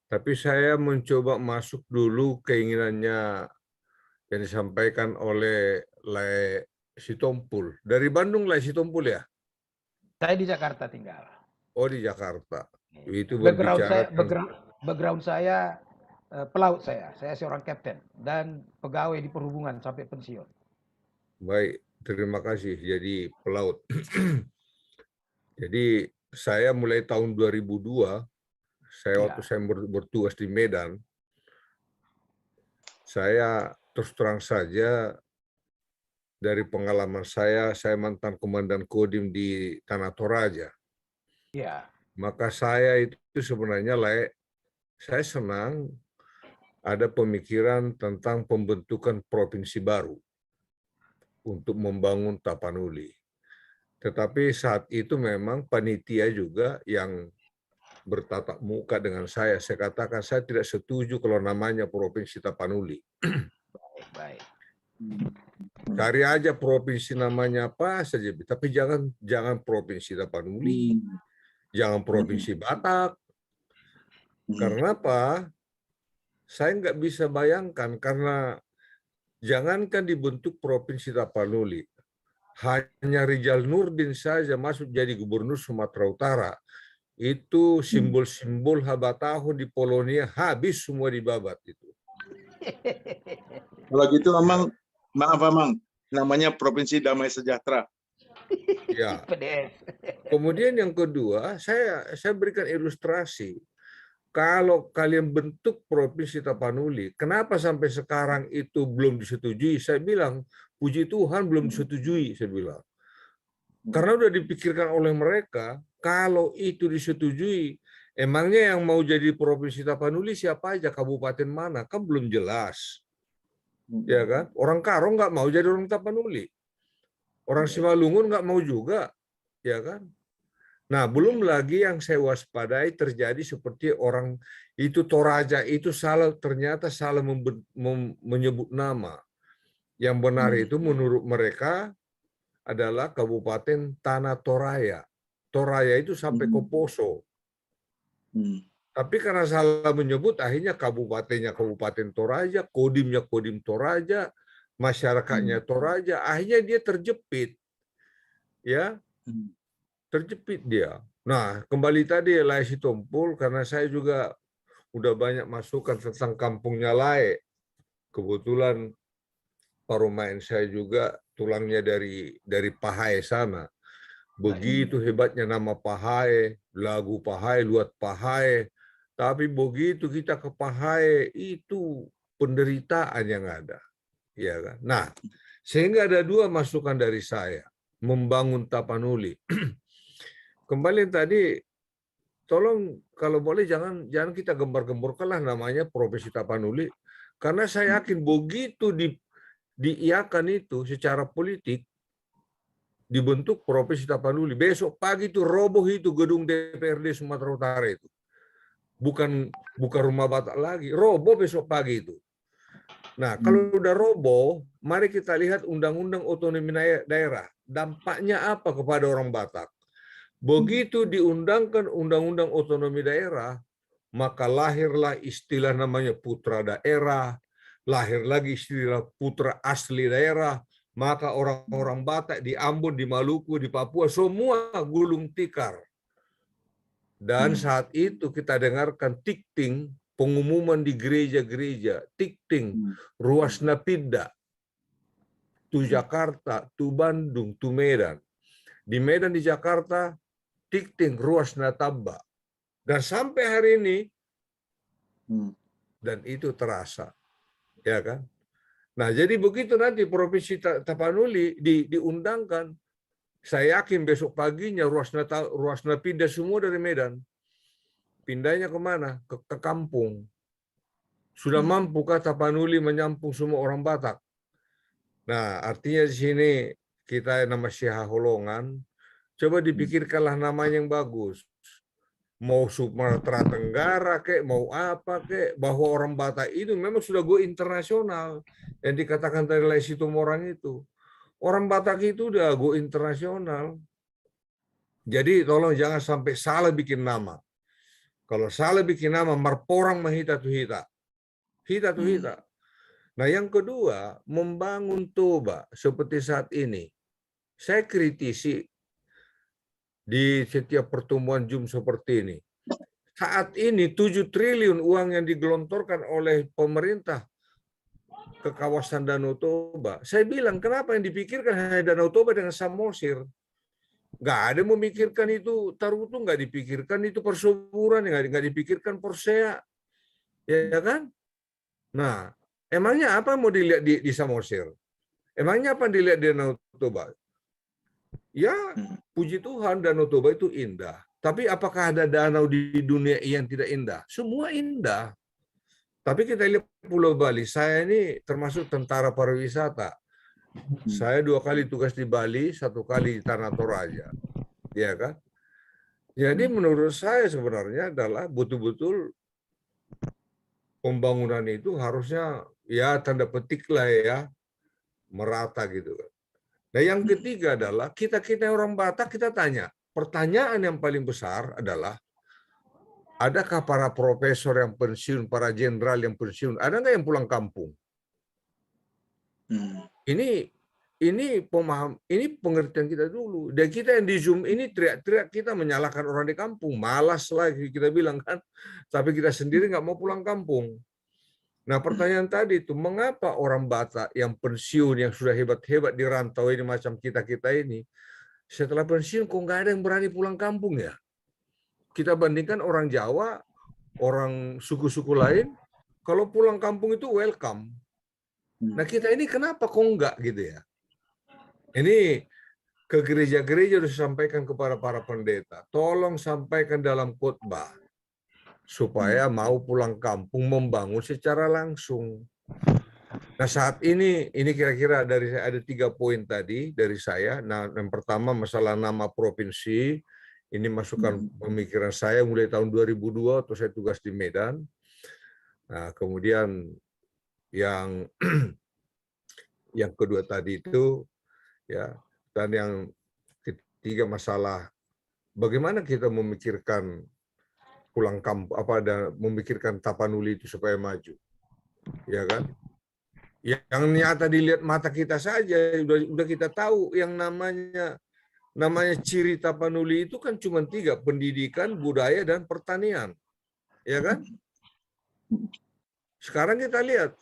Tapi saya mencoba masuk dulu keinginannya yang disampaikan oleh Lai Sitompul. Dari Bandung Lai Sitompul ya? Saya di Jakarta tinggal. Oh, di Jakarta. Itu background saya pelaut saya. Saya seorang kapten dan pegawai di perhubungan sampai pensiun. Baik, terima kasih. Jadi pelaut. Jadi saya mulai tahun 2002, waktu saya bertugas di Medan, saya terus terang saja, dari pengalaman saya mantan komandan Kodim di Tanah Toraja. Ya. Maka saya itu sebenarnya saya senang ada pemikiran tentang pembentukan provinsi baru untuk membangun Tapanuli. Tetapi saat itu memang panitia juga yang bertatap muka dengan saya. Saya katakan saya tidak setuju kalau namanya Provinsi Tapanuli. Baik. Cari aja provinsi namanya apa saja, tapi jangan Provinsi Tapanuli, jangan Provinsi Batak. Karena apa? Saya nggak bisa bayangkan, karena jangankan dibentuk Provinsi Tapanuli, hanya Rijal Nurdin saja masuk jadi gubernur Sumatera Utara, itu simbol-simbol Habataho di Polonia habis semua dibabat itu. Kalau gitu Amang, maaf Amang, namanya Provinsi Damai Sejahtera. Ya. Kemudian yang kedua, saya berikan ilustrasi. Kalau kalian bentuk Provinsi Tapanuli, kenapa sampai sekarang itu belum disetujui? Saya bilang, puji Tuhan belum disetujui, saya bilang. Karena udah dipikirkan oleh mereka, kalau itu disetujui, emangnya yang mau jadi Provinsi Tapanuli siapa aja, kabupaten mana? Kan belum jelas. Ya kan? Orang Karo nggak mau jadi orang Tapanuli. Orang Simalungun nggak mau juga. Ya kan? Nah, belum lagi yang saya waspadai terjadi seperti orang itu Toraja itu ternyata salah menyebut nama. Yang benar itu menurut mereka adalah Kabupaten Tanah Toraya. Toraya itu sampai ke Poso. Tapi karena salah menyebut, akhirnya kabupatennya Kabupaten Toraja, Kodimnya Kodim Toraja, masyarakatnya Toraja, akhirnya dia terjepit. Ya. Terjepit dia. Nah, kembali tadi Laisi Tompul, karena saya juga udah banyak masukan tentang kampungnya Lae. Kebetulan parumain saya juga tulangnya dari Pahae sana. Begitu hebatnya nama Pahae, lagu Pahae, luat Pahae. Tapi begitu kita ke Pahae, itu penderitaan yang ada. Ya kan? Nah, Sehingga ada dua masukan dari saya membangun Tapanuli. Kembali tadi, tolong kalau boleh jangan kita gembar-gemborkanlah namanya Profesi Tapanuli, karena saya yakin begitu diiakan itu secara politik, dibentuk Profesi Tapanuli, besok pagi itu roboh itu gedung DPRD Sumatera Utara itu. Bukan rumah Batak lagi, roboh besok pagi itu. Nah, kalau udah roboh, mari kita lihat Undang-Undang Otonomi Daerah. Dampaknya apa kepada orang Batak? Begitu diundangkan Undang-Undang Otonomi Daerah, maka lahirlah istilah namanya putra daerah, lahir lagi istilah putra asli daerah, maka orang-orang Batak di Ambon, di Maluku, di Papua, semua gulung tikar. Dan saat itu kita dengarkan tikting, pengumuman di gereja-gereja, tikting, ruas napida, tu Jakarta, tu Bandung, tu Medan. Di Medan, di Jakarta, tikting, ruas natamba. Dan sampai hari ini, dan itu terasa. Ya kan? Nah, jadi begitu nanti Provinsi Tapanuli diundangkan, saya yakin besok paginya ruas napida semua dari Medan. Pindahnya kemana? Ke kampung. Sudah mampukah Tapanuli menyampung semua orang Batak? Nah, artinya di sini kita nama Syah Holongan, coba dipikirkanlah namanya yang bagus. Mau Sumatera Tenggara kek, mau apa kek, bahwa orang Batak itu memang sudah go internasional. Yang dikatakan tadi oleh Situmorang itu. Orang Batak itu udah go internasional. Jadi tolong jangan sampai salah bikin nama. Kalau salah bikin nama, marporang mahita tu hita. Hita tu hita. Nah yang kedua, membangun Toba seperti saat ini. Saya kritisi di setiap pertemuan Zoom seperti ini. Saat ini 7 triliun uang yang digelontorkan oleh pemerintah ke kawasan Danau Toba. Saya bilang, kenapa yang dipikirkan hanya Danau Toba dengan Samosir? Nggak ada yang memikirkan itu Tarutu, nggak dipikirkan itu Persuburan, nggak dipikirkan Porsea. Ya kan? Nah, emangnya apa mau dilihat di Samosir? Emangnya apa yang dilihat di Danau Toba? Ya, puji Tuhan Danau Toba itu indah. Tapi apakah ada danau di dunia yang tidak indah? Semua indah. Tapi kita lihat Pulau Bali. Saya ini termasuk tentara pariwisata. Saya 2 kali tugas di Bali, 1 kali di Tanah Toraja. Ya kan? Jadi menurut saya sebenarnya adalah betul-betul pembangunan itu harusnya ya tanda petik lah ya, merata gitu. Nah yang ketiga adalah kita orang Batak kita tanya. Pertanyaan yang paling besar adalah, adakah para profesor yang pensiun, para jenderal yang pensiun, ada nggak yang pulang kampung? Ini pengertian kita dulu. Dan kita yang di Zoom ini teriak-teriak kita menyalahkan orang di kampung, malas lagi kita bilang kan. Tapi kita sendiri nggak mau pulang kampung. Nah pertanyaan tadi itu, mengapa orang Batak yang pensiun, yang sudah hebat-hebat di rantau ini macam kita-kita ini, setelah pensiun kok nggak ada yang berani pulang kampung ya? Kita bandingkan orang Jawa, orang suku-suku lain, kalau pulang kampung itu welcome. Nah kita ini kenapa kok enggak gitu ya? Ini ke gereja-gereja harus disampaikan kepada para pendeta. Tolong sampaikan dalam khotbah supaya mau pulang kampung membangun secara langsung. Nah saat ini kira-kira dari saya ada 3 poin tadi dari saya. Nah yang pertama masalah nama provinsi. Ini masukan pemikiran saya mulai tahun 2002 waktu saya tugas di Medan. Nah, kemudian yang kedua tadi itu ya, dan yang ketiga masalah bagaimana kita memikirkan pulang kampung dan memikirkan Tapanuli itu supaya maju. Ya kan? Yang nyata dilihat mata kita saja udah kita tahu yang namanya ciri Tapanuli itu kan cuma 3, pendidikan, budaya, dan pertanian. Ya kan? Sekarang kita lihat,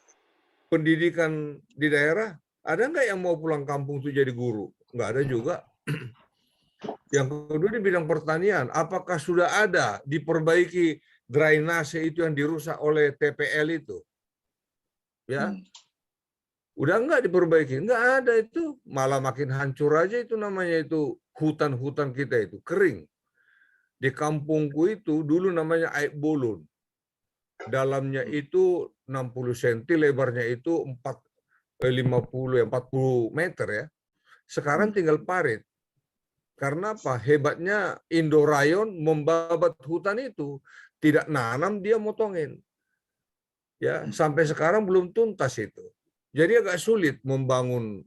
pendidikan di daerah, ada nggak yang mau pulang kampung itu jadi guru? Nggak ada juga. Yang kedua di bidang pertanian, apakah sudah ada diperbaiki drainase itu yang dirusak oleh TPL itu? Ya, Udah enggak diperbaiki, enggak ada itu, malah makin hancur aja itu namanya itu hutan-hutan kita itu kering. Di kampungku itu dulu namanya Aik Bolon. Dalamnya itu 60 cm, lebarnya itu 40 meter ya. Sekarang tinggal parit. Karena apa? Hebatnya Indorayon membabat hutan itu, tidak nanam dia motongin. Ya, sampai sekarang belum tuntas itu. Jadi agak sulit membangun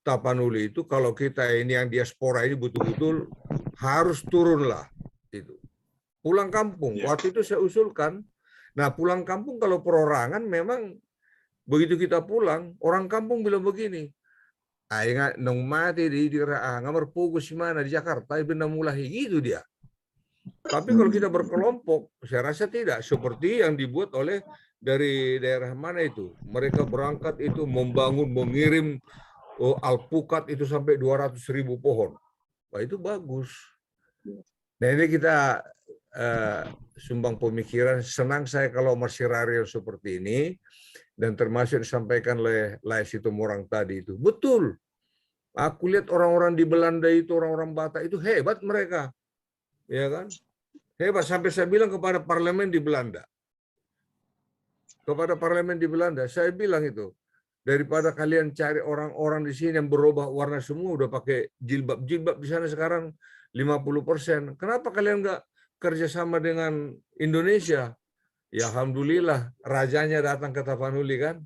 Tapanuli itu kalau kita ini yang diaspora ini betul-betul harus turunlah itu. Pulang kampung. Waktu itu saya usulkan. Nah, pulang kampung kalau perorangan memang begitu kita pulang, orang kampung bilang begini. Ingat nong mati di ngamar fokus di mana di Jakarta, benar mulai gitu dia. Tapi kalau kita berkelompok, saya rasa tidak seperti yang dibuat oleh dari daerah mana itu. Mereka berangkat itu membangun, mengirim alpukat itu sampai 200.000 pohon. Wah, itu bagus. Nah, ini kita sumbang pemikiran. Senang saya kalau marsirario seperti ini. Dan termasuk disampaikan oleh Lai Situmorang tadi itu. Betul. Aku lihat orang-orang di Belanda itu, orang-orang Batak itu hebat mereka. Ya kan? Hebat. Sampai saya bilang kepada parlemen di Belanda. Kepada parlemen di Belanda, saya bilang itu, daripada kalian cari orang-orang di sini yang berubah warna semua, udah pakai jilbab-jilbab di sana sekarang 50%. Kenapa kalian nggak kerjasama dengan Indonesia? Ya alhamdulillah, rajanya datang ke Tapanuli kan.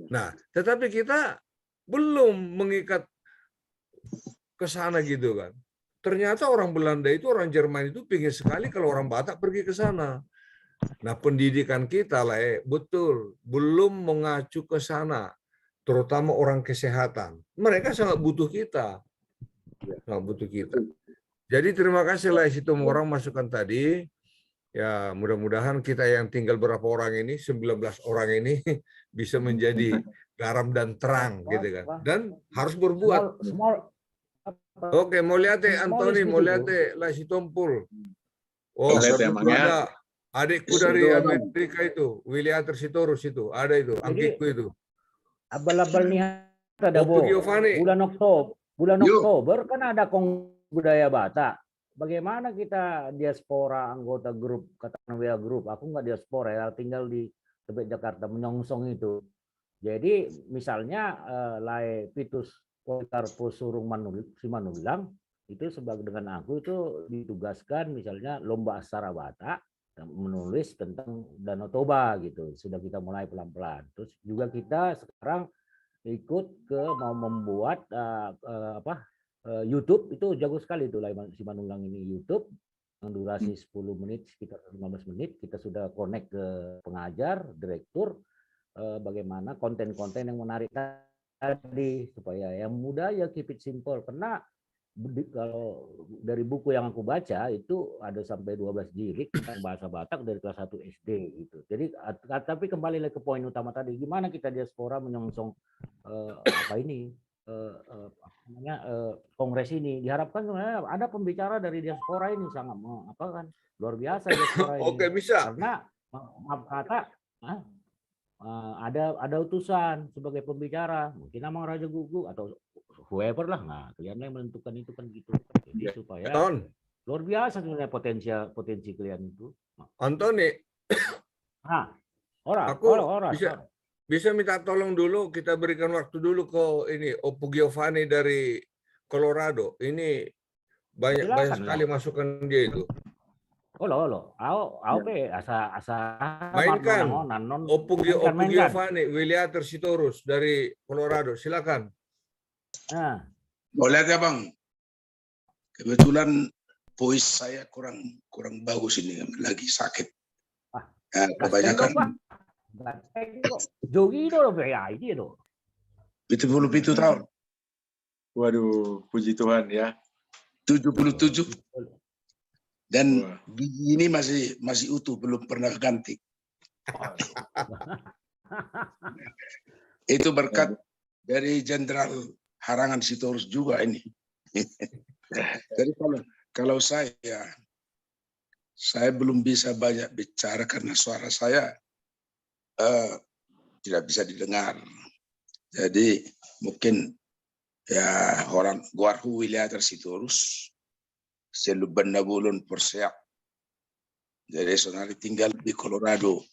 Nah, tetapi kita belum mengikat ke sana gitu kan. Ternyata orang Belanda itu, orang Jerman itu pingin sekali kalau orang Batak pergi ke sana. Nah, pendidikan kita lah betul belum mengacu ke sana, terutama orang kesehatan. Mereka sangat butuh kita, sangat butuh kita. Jadi terima kasih lah Situmorang masukan tadi. Ya mudah-mudahan kita yang tinggal berapa orang ini, 19 orang ini bisa menjadi garam dan terang gitu kan. Dan harus berbuat. Oke, mau lihat Antoni, mau lihat lah Situmpul. Oh, ada adikku dari Amerika itu, William Sitorus itu, ada itu, angkikku itu. Abal-abal nih ada bulan Oktober kan ada budaya Batak. Bagaimana kita diaspora anggota grup Katanawea Group? Aku nggak diaspora ya, tinggal di Tebet Jakarta menyongsong itu. Jadi misalnya Lai Pitus Polikarpo Surung Simanulang itu sebagai dengan aku itu ditugaskan misalnya lomba aksara Batak menulis tentang Danau Toba gitu. Sudah kita mulai pelan-pelan. Terus juga kita sekarang ikut ke mau membuat YouTube itu jago sekali itu Lai Simanulang ini YouTube yang durasi 10 menit sekitar 15 menit kita sudah connect ke pengajar, direktur bagaimana konten-konten yang menarik tadi supaya yang mudah ya keep it simple karena kalau dari buku yang aku baca itu ada sampai 12 jilid tentang bahasa Batak dari kelas 1 SD gitu. Jadi tapi kembali lagi ke poin utama tadi gimana kita diaspora menyongsong kongres ini diharapkan sebenarnya ada pembicara dari diaspora ini sangat luar biasa diaspora ini. Oke, bisa. Karena kata ada utusan sebagai pembicara mungkin Amang Raja Gugu atau whoever lah, nah kalian yang menentukan itu kan gitu. Jadi supaya luar biasa sebenarnya potensi kalian itu. Antoni, bisa minta tolong dulu, kita berikan waktu dulu ke ini Oppo Giovanni dari Colorado. Ini banyak sekali masukan dia itu. Mainkan Oppo Giovanni, William Sitorus dari Colorado. Silakan. Boleh ya Bang. Kebetulan voice saya kurang bagus ini, lagi sakit. Kebanyakan. Jogi itu loh ya ini loh. 77 tahun. Waduh, puji Tuhan ya. 77. Dan gigi ini masih utuh, belum pernah ganti. Itu berkat dari Jenderal Harangan Sitorus juga ini. Jadi kalau saya belum bisa banyak bicara karena suara saya tidak bisa didengar. Jadi mungkin ya orang guarhu wilayah tersiturus seluban nabulun persiap. Jadi sonari tinggal di Colorado.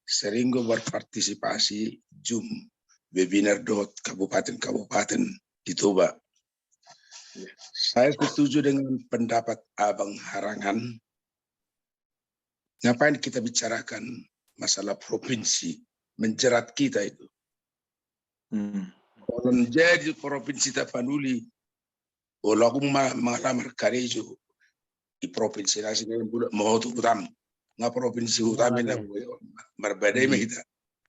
Sering gue berpartisipasi Zoom webinar kabupaten-kabupaten di Toba. Saya setuju dengan pendapat Abang Harangan. Ngapain kita bicarakan masalah provinsi menjerat kita itu? Kalau menjadi provinsi Tapanuli, kalau aku mengalamar karejo di provinsi nasi mau tu utam, nggak provinsi utama ini berbeda kita.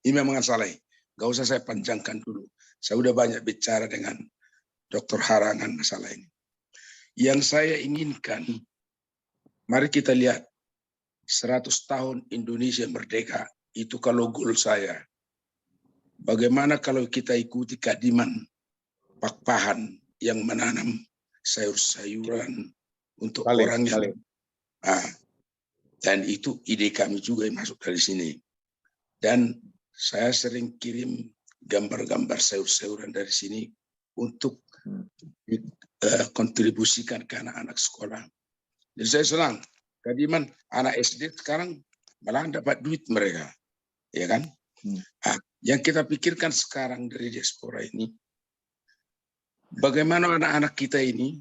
Ini memang salah. Gak usah saya panjangkan dulu. Saya udah banyak bicara dengan Dr. Harangan masalah ini. Yang saya inginkan, mari kita lihat 100 tahun Indonesia merdeka. Itu kalau goal saya. Bagaimana kalau kita ikuti Kadiman Pakpahan yang menanam sayur-sayuran untuk orang yang dan itu ide kami juga yang masuk dari sini. Dan saya sering kirim gambar-gambar sayur-sayuran dari sini untuk kontribusikan ke anak-anak sekolah. Jadi saya senang. Kadiman anak SD sekarang malah dapat duit mereka, ya kan? Yang kita pikirkan sekarang dari diaspora ini, bagaimana anak-anak kita ini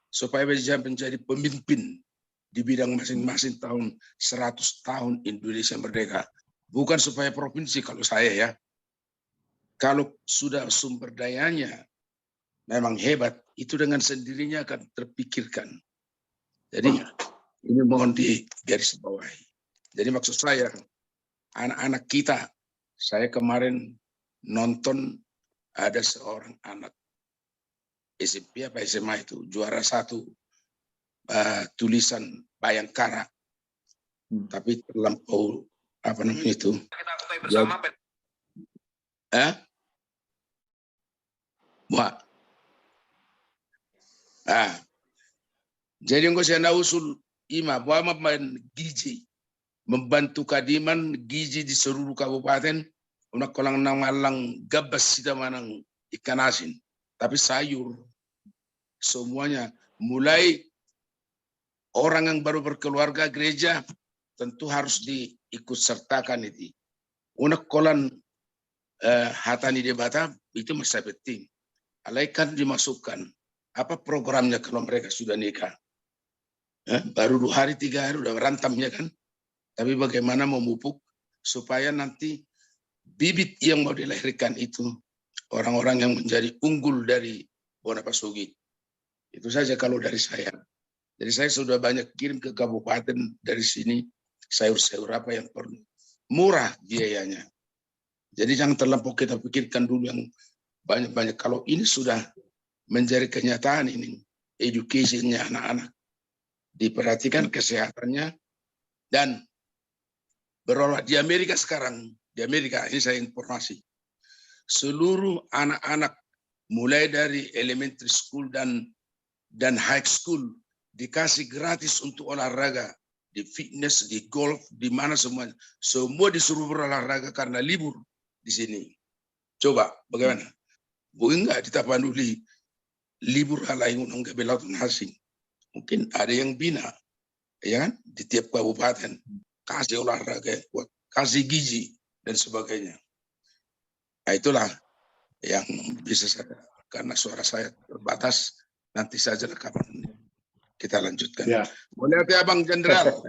supaya bisa menjadi pemimpin di bidang masing-masing tahun 100 tahun Indonesia merdeka. Bukan supaya provinsi kalau saya ya. Kalau sudah sumber dayanya memang hebat, itu dengan sendirinya akan terpikirkan. Jadi ini mohon di garis bawahi. Jadi maksud saya, anak-anak kita, saya kemarin nonton ada seorang anak SMP apa SMA itu juara 1 tulisan Bayangkara, tapi terlampau apa namanya itu? Jadi enggak saya usul ima bahwa gizi membantu Kadiman gizi di seluruh kabupaten unak kolang nangalang gabas sida manang ikan asin tapi sayur semuanya mulai orang yang baru berkeluarga gereja tentu harus diikut sertakan itu unak kolan hatani debata itu masih penting alaikan dimasukkan apa programnya kalau mereka sudah nikah baru 2 hari 3 hari udah berantamnya kan. Tapi bagaimana memupuk supaya nanti bibit yang mau dilahirkan itu orang-orang yang menjadi unggul dari Bonapasugi. Itu saja kalau dari saya. Jadi saya sudah banyak kirim ke kabupaten dari sini sayur-sayur apa yang perlu. Murah biayanya. Jadi jangan terlampau kita pikirkan dulu yang banyak-banyak. Kalau ini sudah menjadi kenyataan ini, education-nya anak-anak. Diperhatikan kesehatannya dan berolah di Amerika sekarang, di Amerika ini saya informasi, seluruh anak-anak mulai dari elementary school dan high school dikasih gratis untuk olahraga, di fitness, di golf, di mana semuanya, semua disuruh berolahraga karena libur di sini. Coba bagaimana? Bu enggak di Tapanuli libur halaing unang gabelatun asing, mungkin ada yang bina, ya kan, di tiap kabupaten. Kasih olahraga yang kuat, kasih gizi, dan sebagainya. Nah itulah yang bisa saya, karena suara saya terbatas, nanti saja kapan kita lanjutkan. Ya. Boleh ya Bang Jenderal.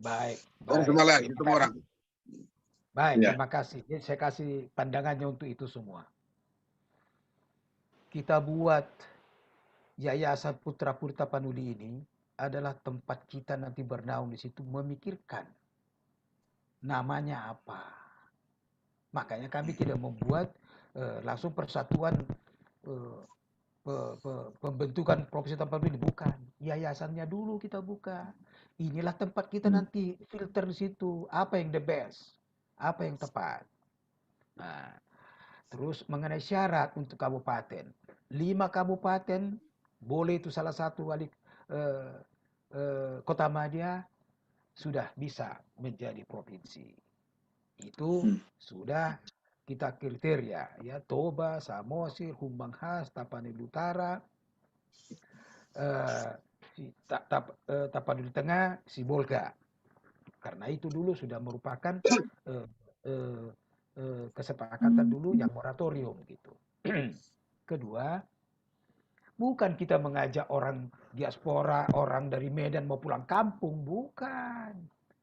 Baik. Semua itu orang. Baik, Ya. terima kasih. Jadi saya kasih pandangannya untuk itu semua. Kita buat Yayasan Putra Puri Tapanuli ini adalah tempat kita nanti bernaung di situ memikirkan namanya apa. Makanya kami tidak membuat langsung persatuan pembentukan Provinsi Tapanuli, bukan. Yayasannya dulu kita buka. Inilah tempat kita nanti filter di situ apa yang the best, apa yang tepat. Nah, terus mengenai syarat untuk kabupaten, 5 kabupaten boleh itu salah satu wali Kota Madia sudah bisa menjadi provinsi. Itu sudah kita kriteria ya Toba, Samosir, Humbang Has, Tapanuli Utara, Tapanuli Tengah, Sibolga. Karena itu dulu sudah merupakan kesepakatan dulu yang moratorium gitu. Kedua, bukan kita mengajak orang diaspora, orang dari Medan mau pulang kampung, bukan.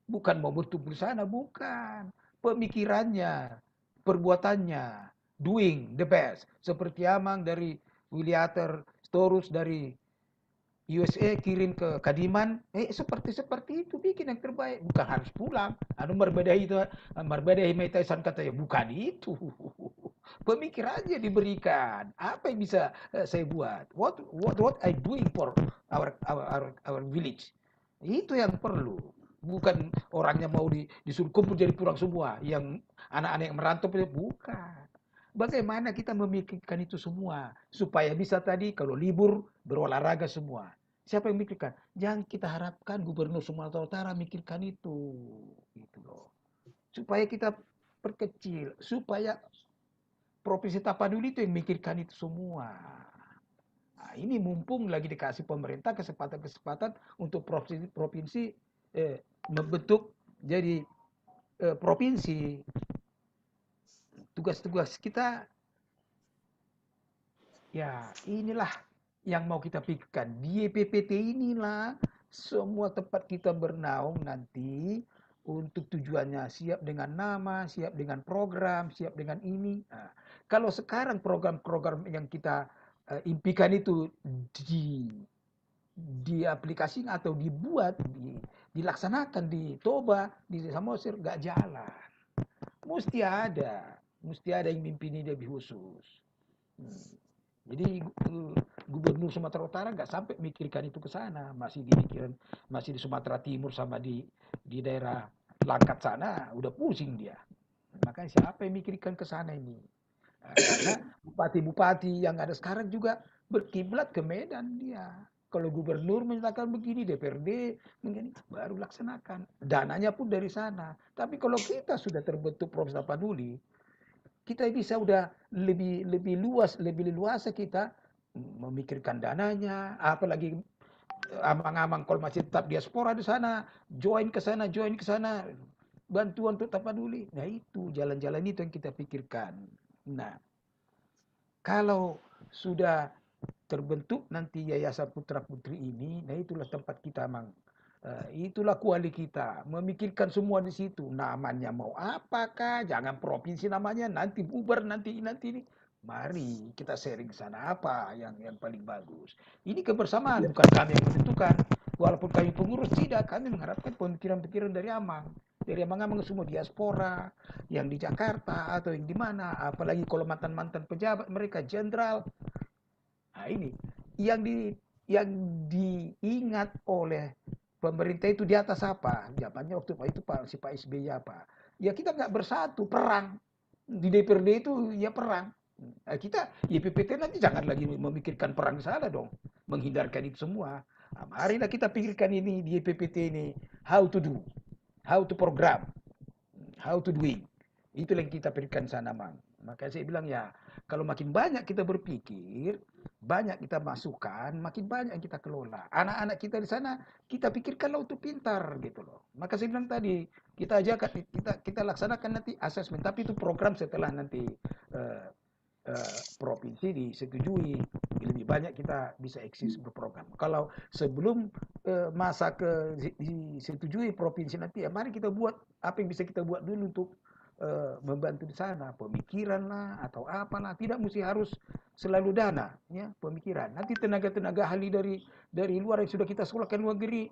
Bukan mau bertumbuh di sana, bukan. Pemikirannya, perbuatannya, doing the best. Seperti Amang dari Wiliater, Storus dari USA kirim ke Kadiman, seperti itu bikin yang terbaik, bukan harus pulang. Anu marbadahi metaisan katanya, bukan itu. Pemikirannya diberikan. Apa yang bisa saya buat? What I doing for our village? Itu yang perlu. Bukan orangnya mau disuruh kumpul jadi pulang semua. Yang anak-anak yang merantau bukan. Bagaimana kita memikirkan itu semua supaya bisa tadi kalau libur berolahraga semua. Siapa yang mikirkan? Jangan kita harapkan Gubernur Sumatera Utara mikirkan itu, gitu loh. Supaya kita perkecil, supaya Provinsi Tapanuli itu yang mikirkan itu semua. Nah, ini mumpung lagi dikasih pemerintah kesempatan untuk provinsi membentuk jadi provinsi. Tugas-tugas kita, ya inilah yang mau kita pikirkan. Di PPT inilah semua tempat kita bernaung nanti untuk tujuannya, siap dengan nama, siap dengan program, siap dengan ini. Nah, kalau sekarang program-program yang kita impikan itu diaplikasikan atau dibuat, dilaksanakan di Toba, di Samosir, nggak jalan. Mesti ada yang mimpin dia lebih khusus. Jadi Gubernur Sumatera Utara nggak sampai mikirkan itu ke sana, masih di Sumatera Timur sama di daerah Langkat sana udah pusing dia. Makanya siapa yang mikirkan ke sana ini? Nah, karena bupati-bupati yang ada sekarang juga berkiblat ke Medan dia. Kalau gubernur menyatakan begini, DPRD begini, baru laksanakan. Dananya pun dari sana. Tapi kalau kita sudah terbentuk Provinsi Tapanuli, kita bisa udah lebih luas kita memikirkan dananya, apalagi amang-amang kalau masih tetap diaspora di sana, join ke sana, bantuan untuk Tapanuli. Nah itu jalan-jalan itu yang kita pikirkan. Nah, kalau sudah terbentuk nanti Yayasan Putra Putri ini, nah itulah tempat kita itulah kuali kita memikirkan semua di situ. Namanya mau apakah? Jangan provinsi namanya, nanti bubar nanti ini. Mari kita sharing sana apa yang paling bagus. Ini kebersamaan, bukan kami yang menentukan. Walaupun kami pengurus tidak, kami mengharapkan pemikiran-pemikiran dari Amang. Dari Amang-Amang semua diaspora, yang di Jakarta atau yang di mana, apalagi kalau mantan-mantan pejabat mereka jenderal. Nah ini yang diingat oleh pemerintah itu di atas apa? Zamannya waktu itu si Pak SBY apa? Ya kita nggak bersatu, perang. Di DPRD itu ya perang. Nah, kita YPPT nanti jangan lagi memikirkan perang di sana dong. Menghindarkan itu semua. Nah, marilah kita pikirkan ini di YPPT ini. How to do. How to program. How to doing. Itu yang kita pikirkan sana, Mang. Makanya saya bilang ya, kalau makin banyak kita berpikir, banyak kita masukkan, makin banyak yang kita kelola. Anak-anak kita di sana, kita pikirkanlah untuk pintar gitu loh. Maka saya bilang tadi, kita laksanakan nanti asesmen, tapi itu program setelah nanti provinsi disetujui, lebih banyak kita bisa eksis berprogram. Kalau sebelum masa disetujui provinsi nanti, ya mari kita buat apa yang bisa kita buat dulu untuk membantu di sana, pemikiran lah atau apalah, tidak mesti harus selalu dana, ya pemikiran. Nanti tenaga-tenaga ahli dari luar yang sudah kita sekolahkan luar negeri,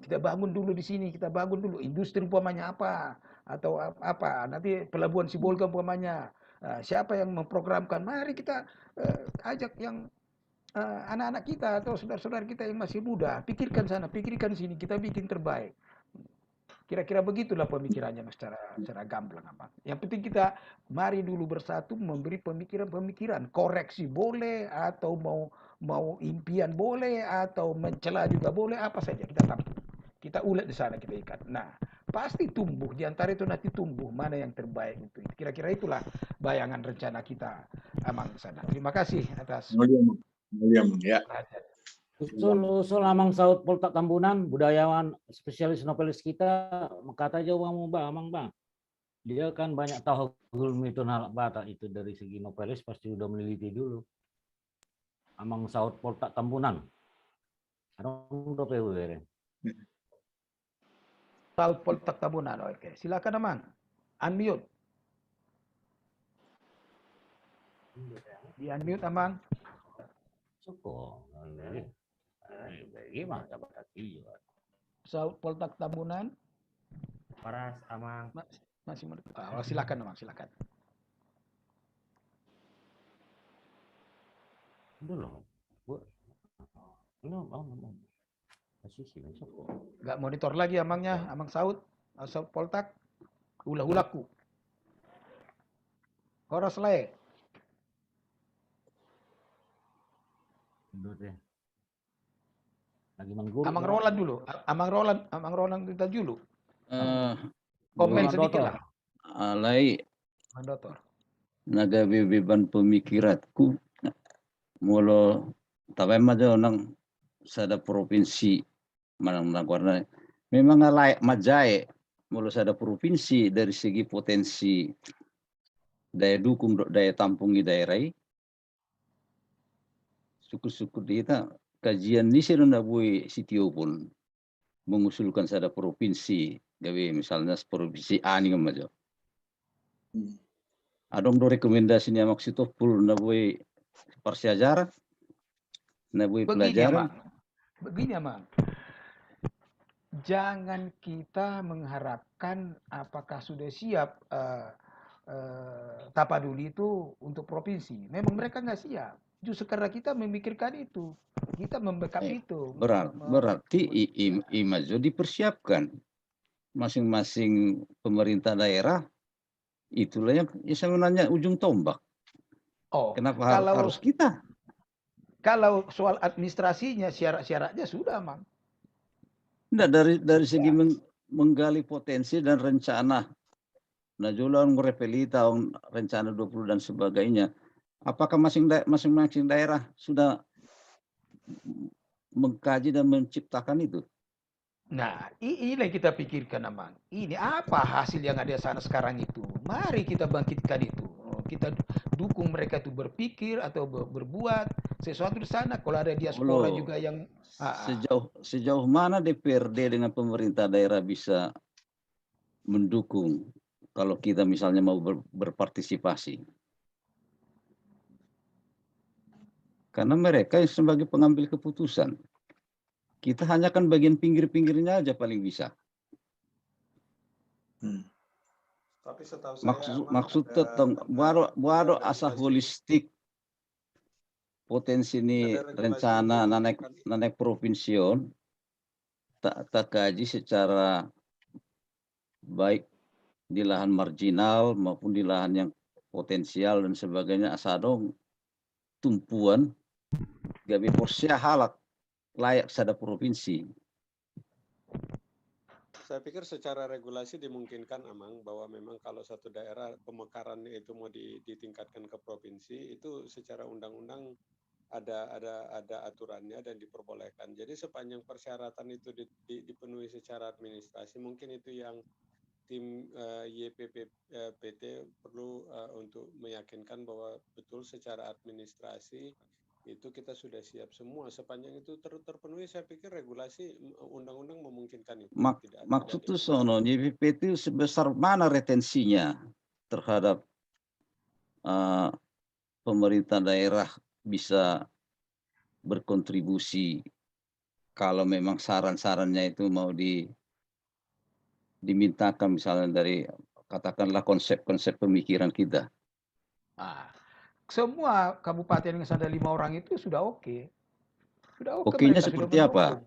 kita bangun dulu di sini, kita bangun dulu industri umpamanya apa atau apa, nanti pelabuhan Sibolga umpamanya. Siapa yang memprogramkan? Mari kita ajak yang anak-anak kita atau saudara-saudara kita yang masih muda, pikirkan sana, pikirkan sini, kita bikin terbaik. Kira-kira begitulah pemikirannya secara gamblang. Yang penting kita mari dulu bersatu memberi pemikiran-pemikiran. Koreksi boleh atau mau impian boleh atau mencela juga boleh, apa saja kita tampung. Kita ulet di sana, kita ikat. Nah, pasti tumbuh. Di antara itu nanti tumbuh mana yang terbaik itu. Kira-kira itulah bayangan rencana kita, Amang sana. Terima kasih atas Mulia, ya. perhatian. Usul Amang Saud Poltak Tambunan, budayawan spesialis novelis kita, kata aja Amang Bang. Dia kan banyak tahu Hulmi Tonal Batak itu dari segi novelis pasti udah meneliti dulu. Amang Saud Poltak Tambunan. Arong udah PWR. Saud Poltak Tambunan, oke. Silakan Amang. Unmute. Di unmute Amang. Cukup. Gimana dapat juga. Saud Poltak Tambunan. Paras Amang. Masih silakan Amang, silakan. Belum. Masih sih Nggak monitor lagi Amangnya, Amang Saud Poltak. Ulah-ulaku. Horas le. Lagi mengguru. Amang Roland dulu. Amang Roland kita dulu. Komen sedikit lah. Alai Bang Dotor. naga beban pemikiratku mulu tapi aja orang sada provinsi manang warna memang layak majai mulu sada provinsi dari segi potensi daya dukung daya tampung di daerah syukur-syukur kita kajian ini sudah bui sitio pun mengusulkan sada provinsi gawe misalnya provinsi A nih aja. Adong do rekomendasinya maksud pul na bui persiajar na bui pelajaran. Begini Amang. Jangan kita mengharapkan apakah sudah siap Tapaduli itu untuk provinsi. Memang mereka nggak siap. Justru karena kita memikirkan itu, kita membackup itu. Berarti Imajo dipersiapkan masing-masing pemerintah daerah itulah yang sebenarnya ujung tombak. Oh, kenapa kalau, harus kita? Kalau soal administrasinya, syarat-syaratnya sudah, Mang. Enggak, dari segi menggali potensi dan rencana. Nah, jualan merepeli tahun rencana 20 dan sebagainya. Apakah masing-masing daerah sudah mengkaji dan menciptakan itu? Nah, ini yang kita pikirkan, Amang. Ini apa hasil yang ada sana sekarang itu? Mari kita bangkitkan itu. Kita dukung mereka itu berpikir atau berbuat sesuatu di sana. Kalau ada diaspora juga yang sejauh mana DPRD dengan pemerintah daerah bisa mendukung kalau kita misalnya mau berpartisipasi? Karena mereka yang sebagai pengambil keputusan. Kita hanya kan bagian pinggir-pinggirnya aja paling bisa. Tapi setahu saya maksud tentang baru asa holistik potensi ini rencana naik provinsion tak kaji secara baik di lahan marginal maupun di lahan yang potensial dan sebagainya asadong tumpuan gabi porsia halak layak sada provinsi. Saya pikir secara regulasi dimungkinkan, Amang, bahwa memang kalau satu daerah pemekaran itu mau ditingkatkan ke provinsi, itu secara undang-undang ada aturannya dan diperbolehkan. Jadi sepanjang persyaratan itu dipenuhi secara administrasi, mungkin itu yang tim YPPT perlu untuk meyakinkan bahwa betul secara administrasi itu kita sudah siap semua. Sepanjang itu terpenuhi, saya pikir regulasi undang-undang memungkinkan itu. Maksud itu sono YPPT sebesar mana retensinya terhadap pemerintah daerah bisa berkontribusi kalau memang saran-sarannya itu mau dimintakan misalnya dari katakanlah konsep-konsep pemikiran kita. Semua kabupaten yang ada 5 orang itu sudah oke. Sudah oke. Oke-nya seperti apa?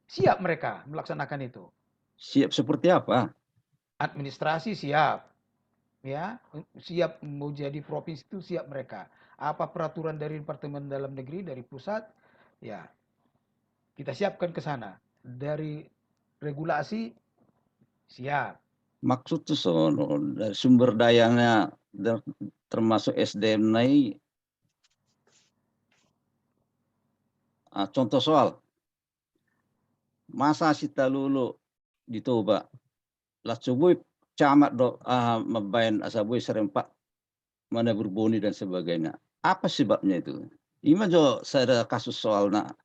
Siap mereka melaksanakan itu. Siap seperti apa? Administrasi siap. Ya, siap mau jadi provinsi itu siap mereka. Apa peraturan dari Departemen Dalam Negeri dari pusat? Ya. Kita siapkan ke sana. Dari regulasi Siap. Maksud tuh sono dari sumber dayanya termasuk SDM nai. Contoh soal masa sita lulu di Toba lah cubui camat do mabain asabui serempak mana berboni dan sebagainya. Apa sebabnya itu? Ima jo saya ada kasus soal nak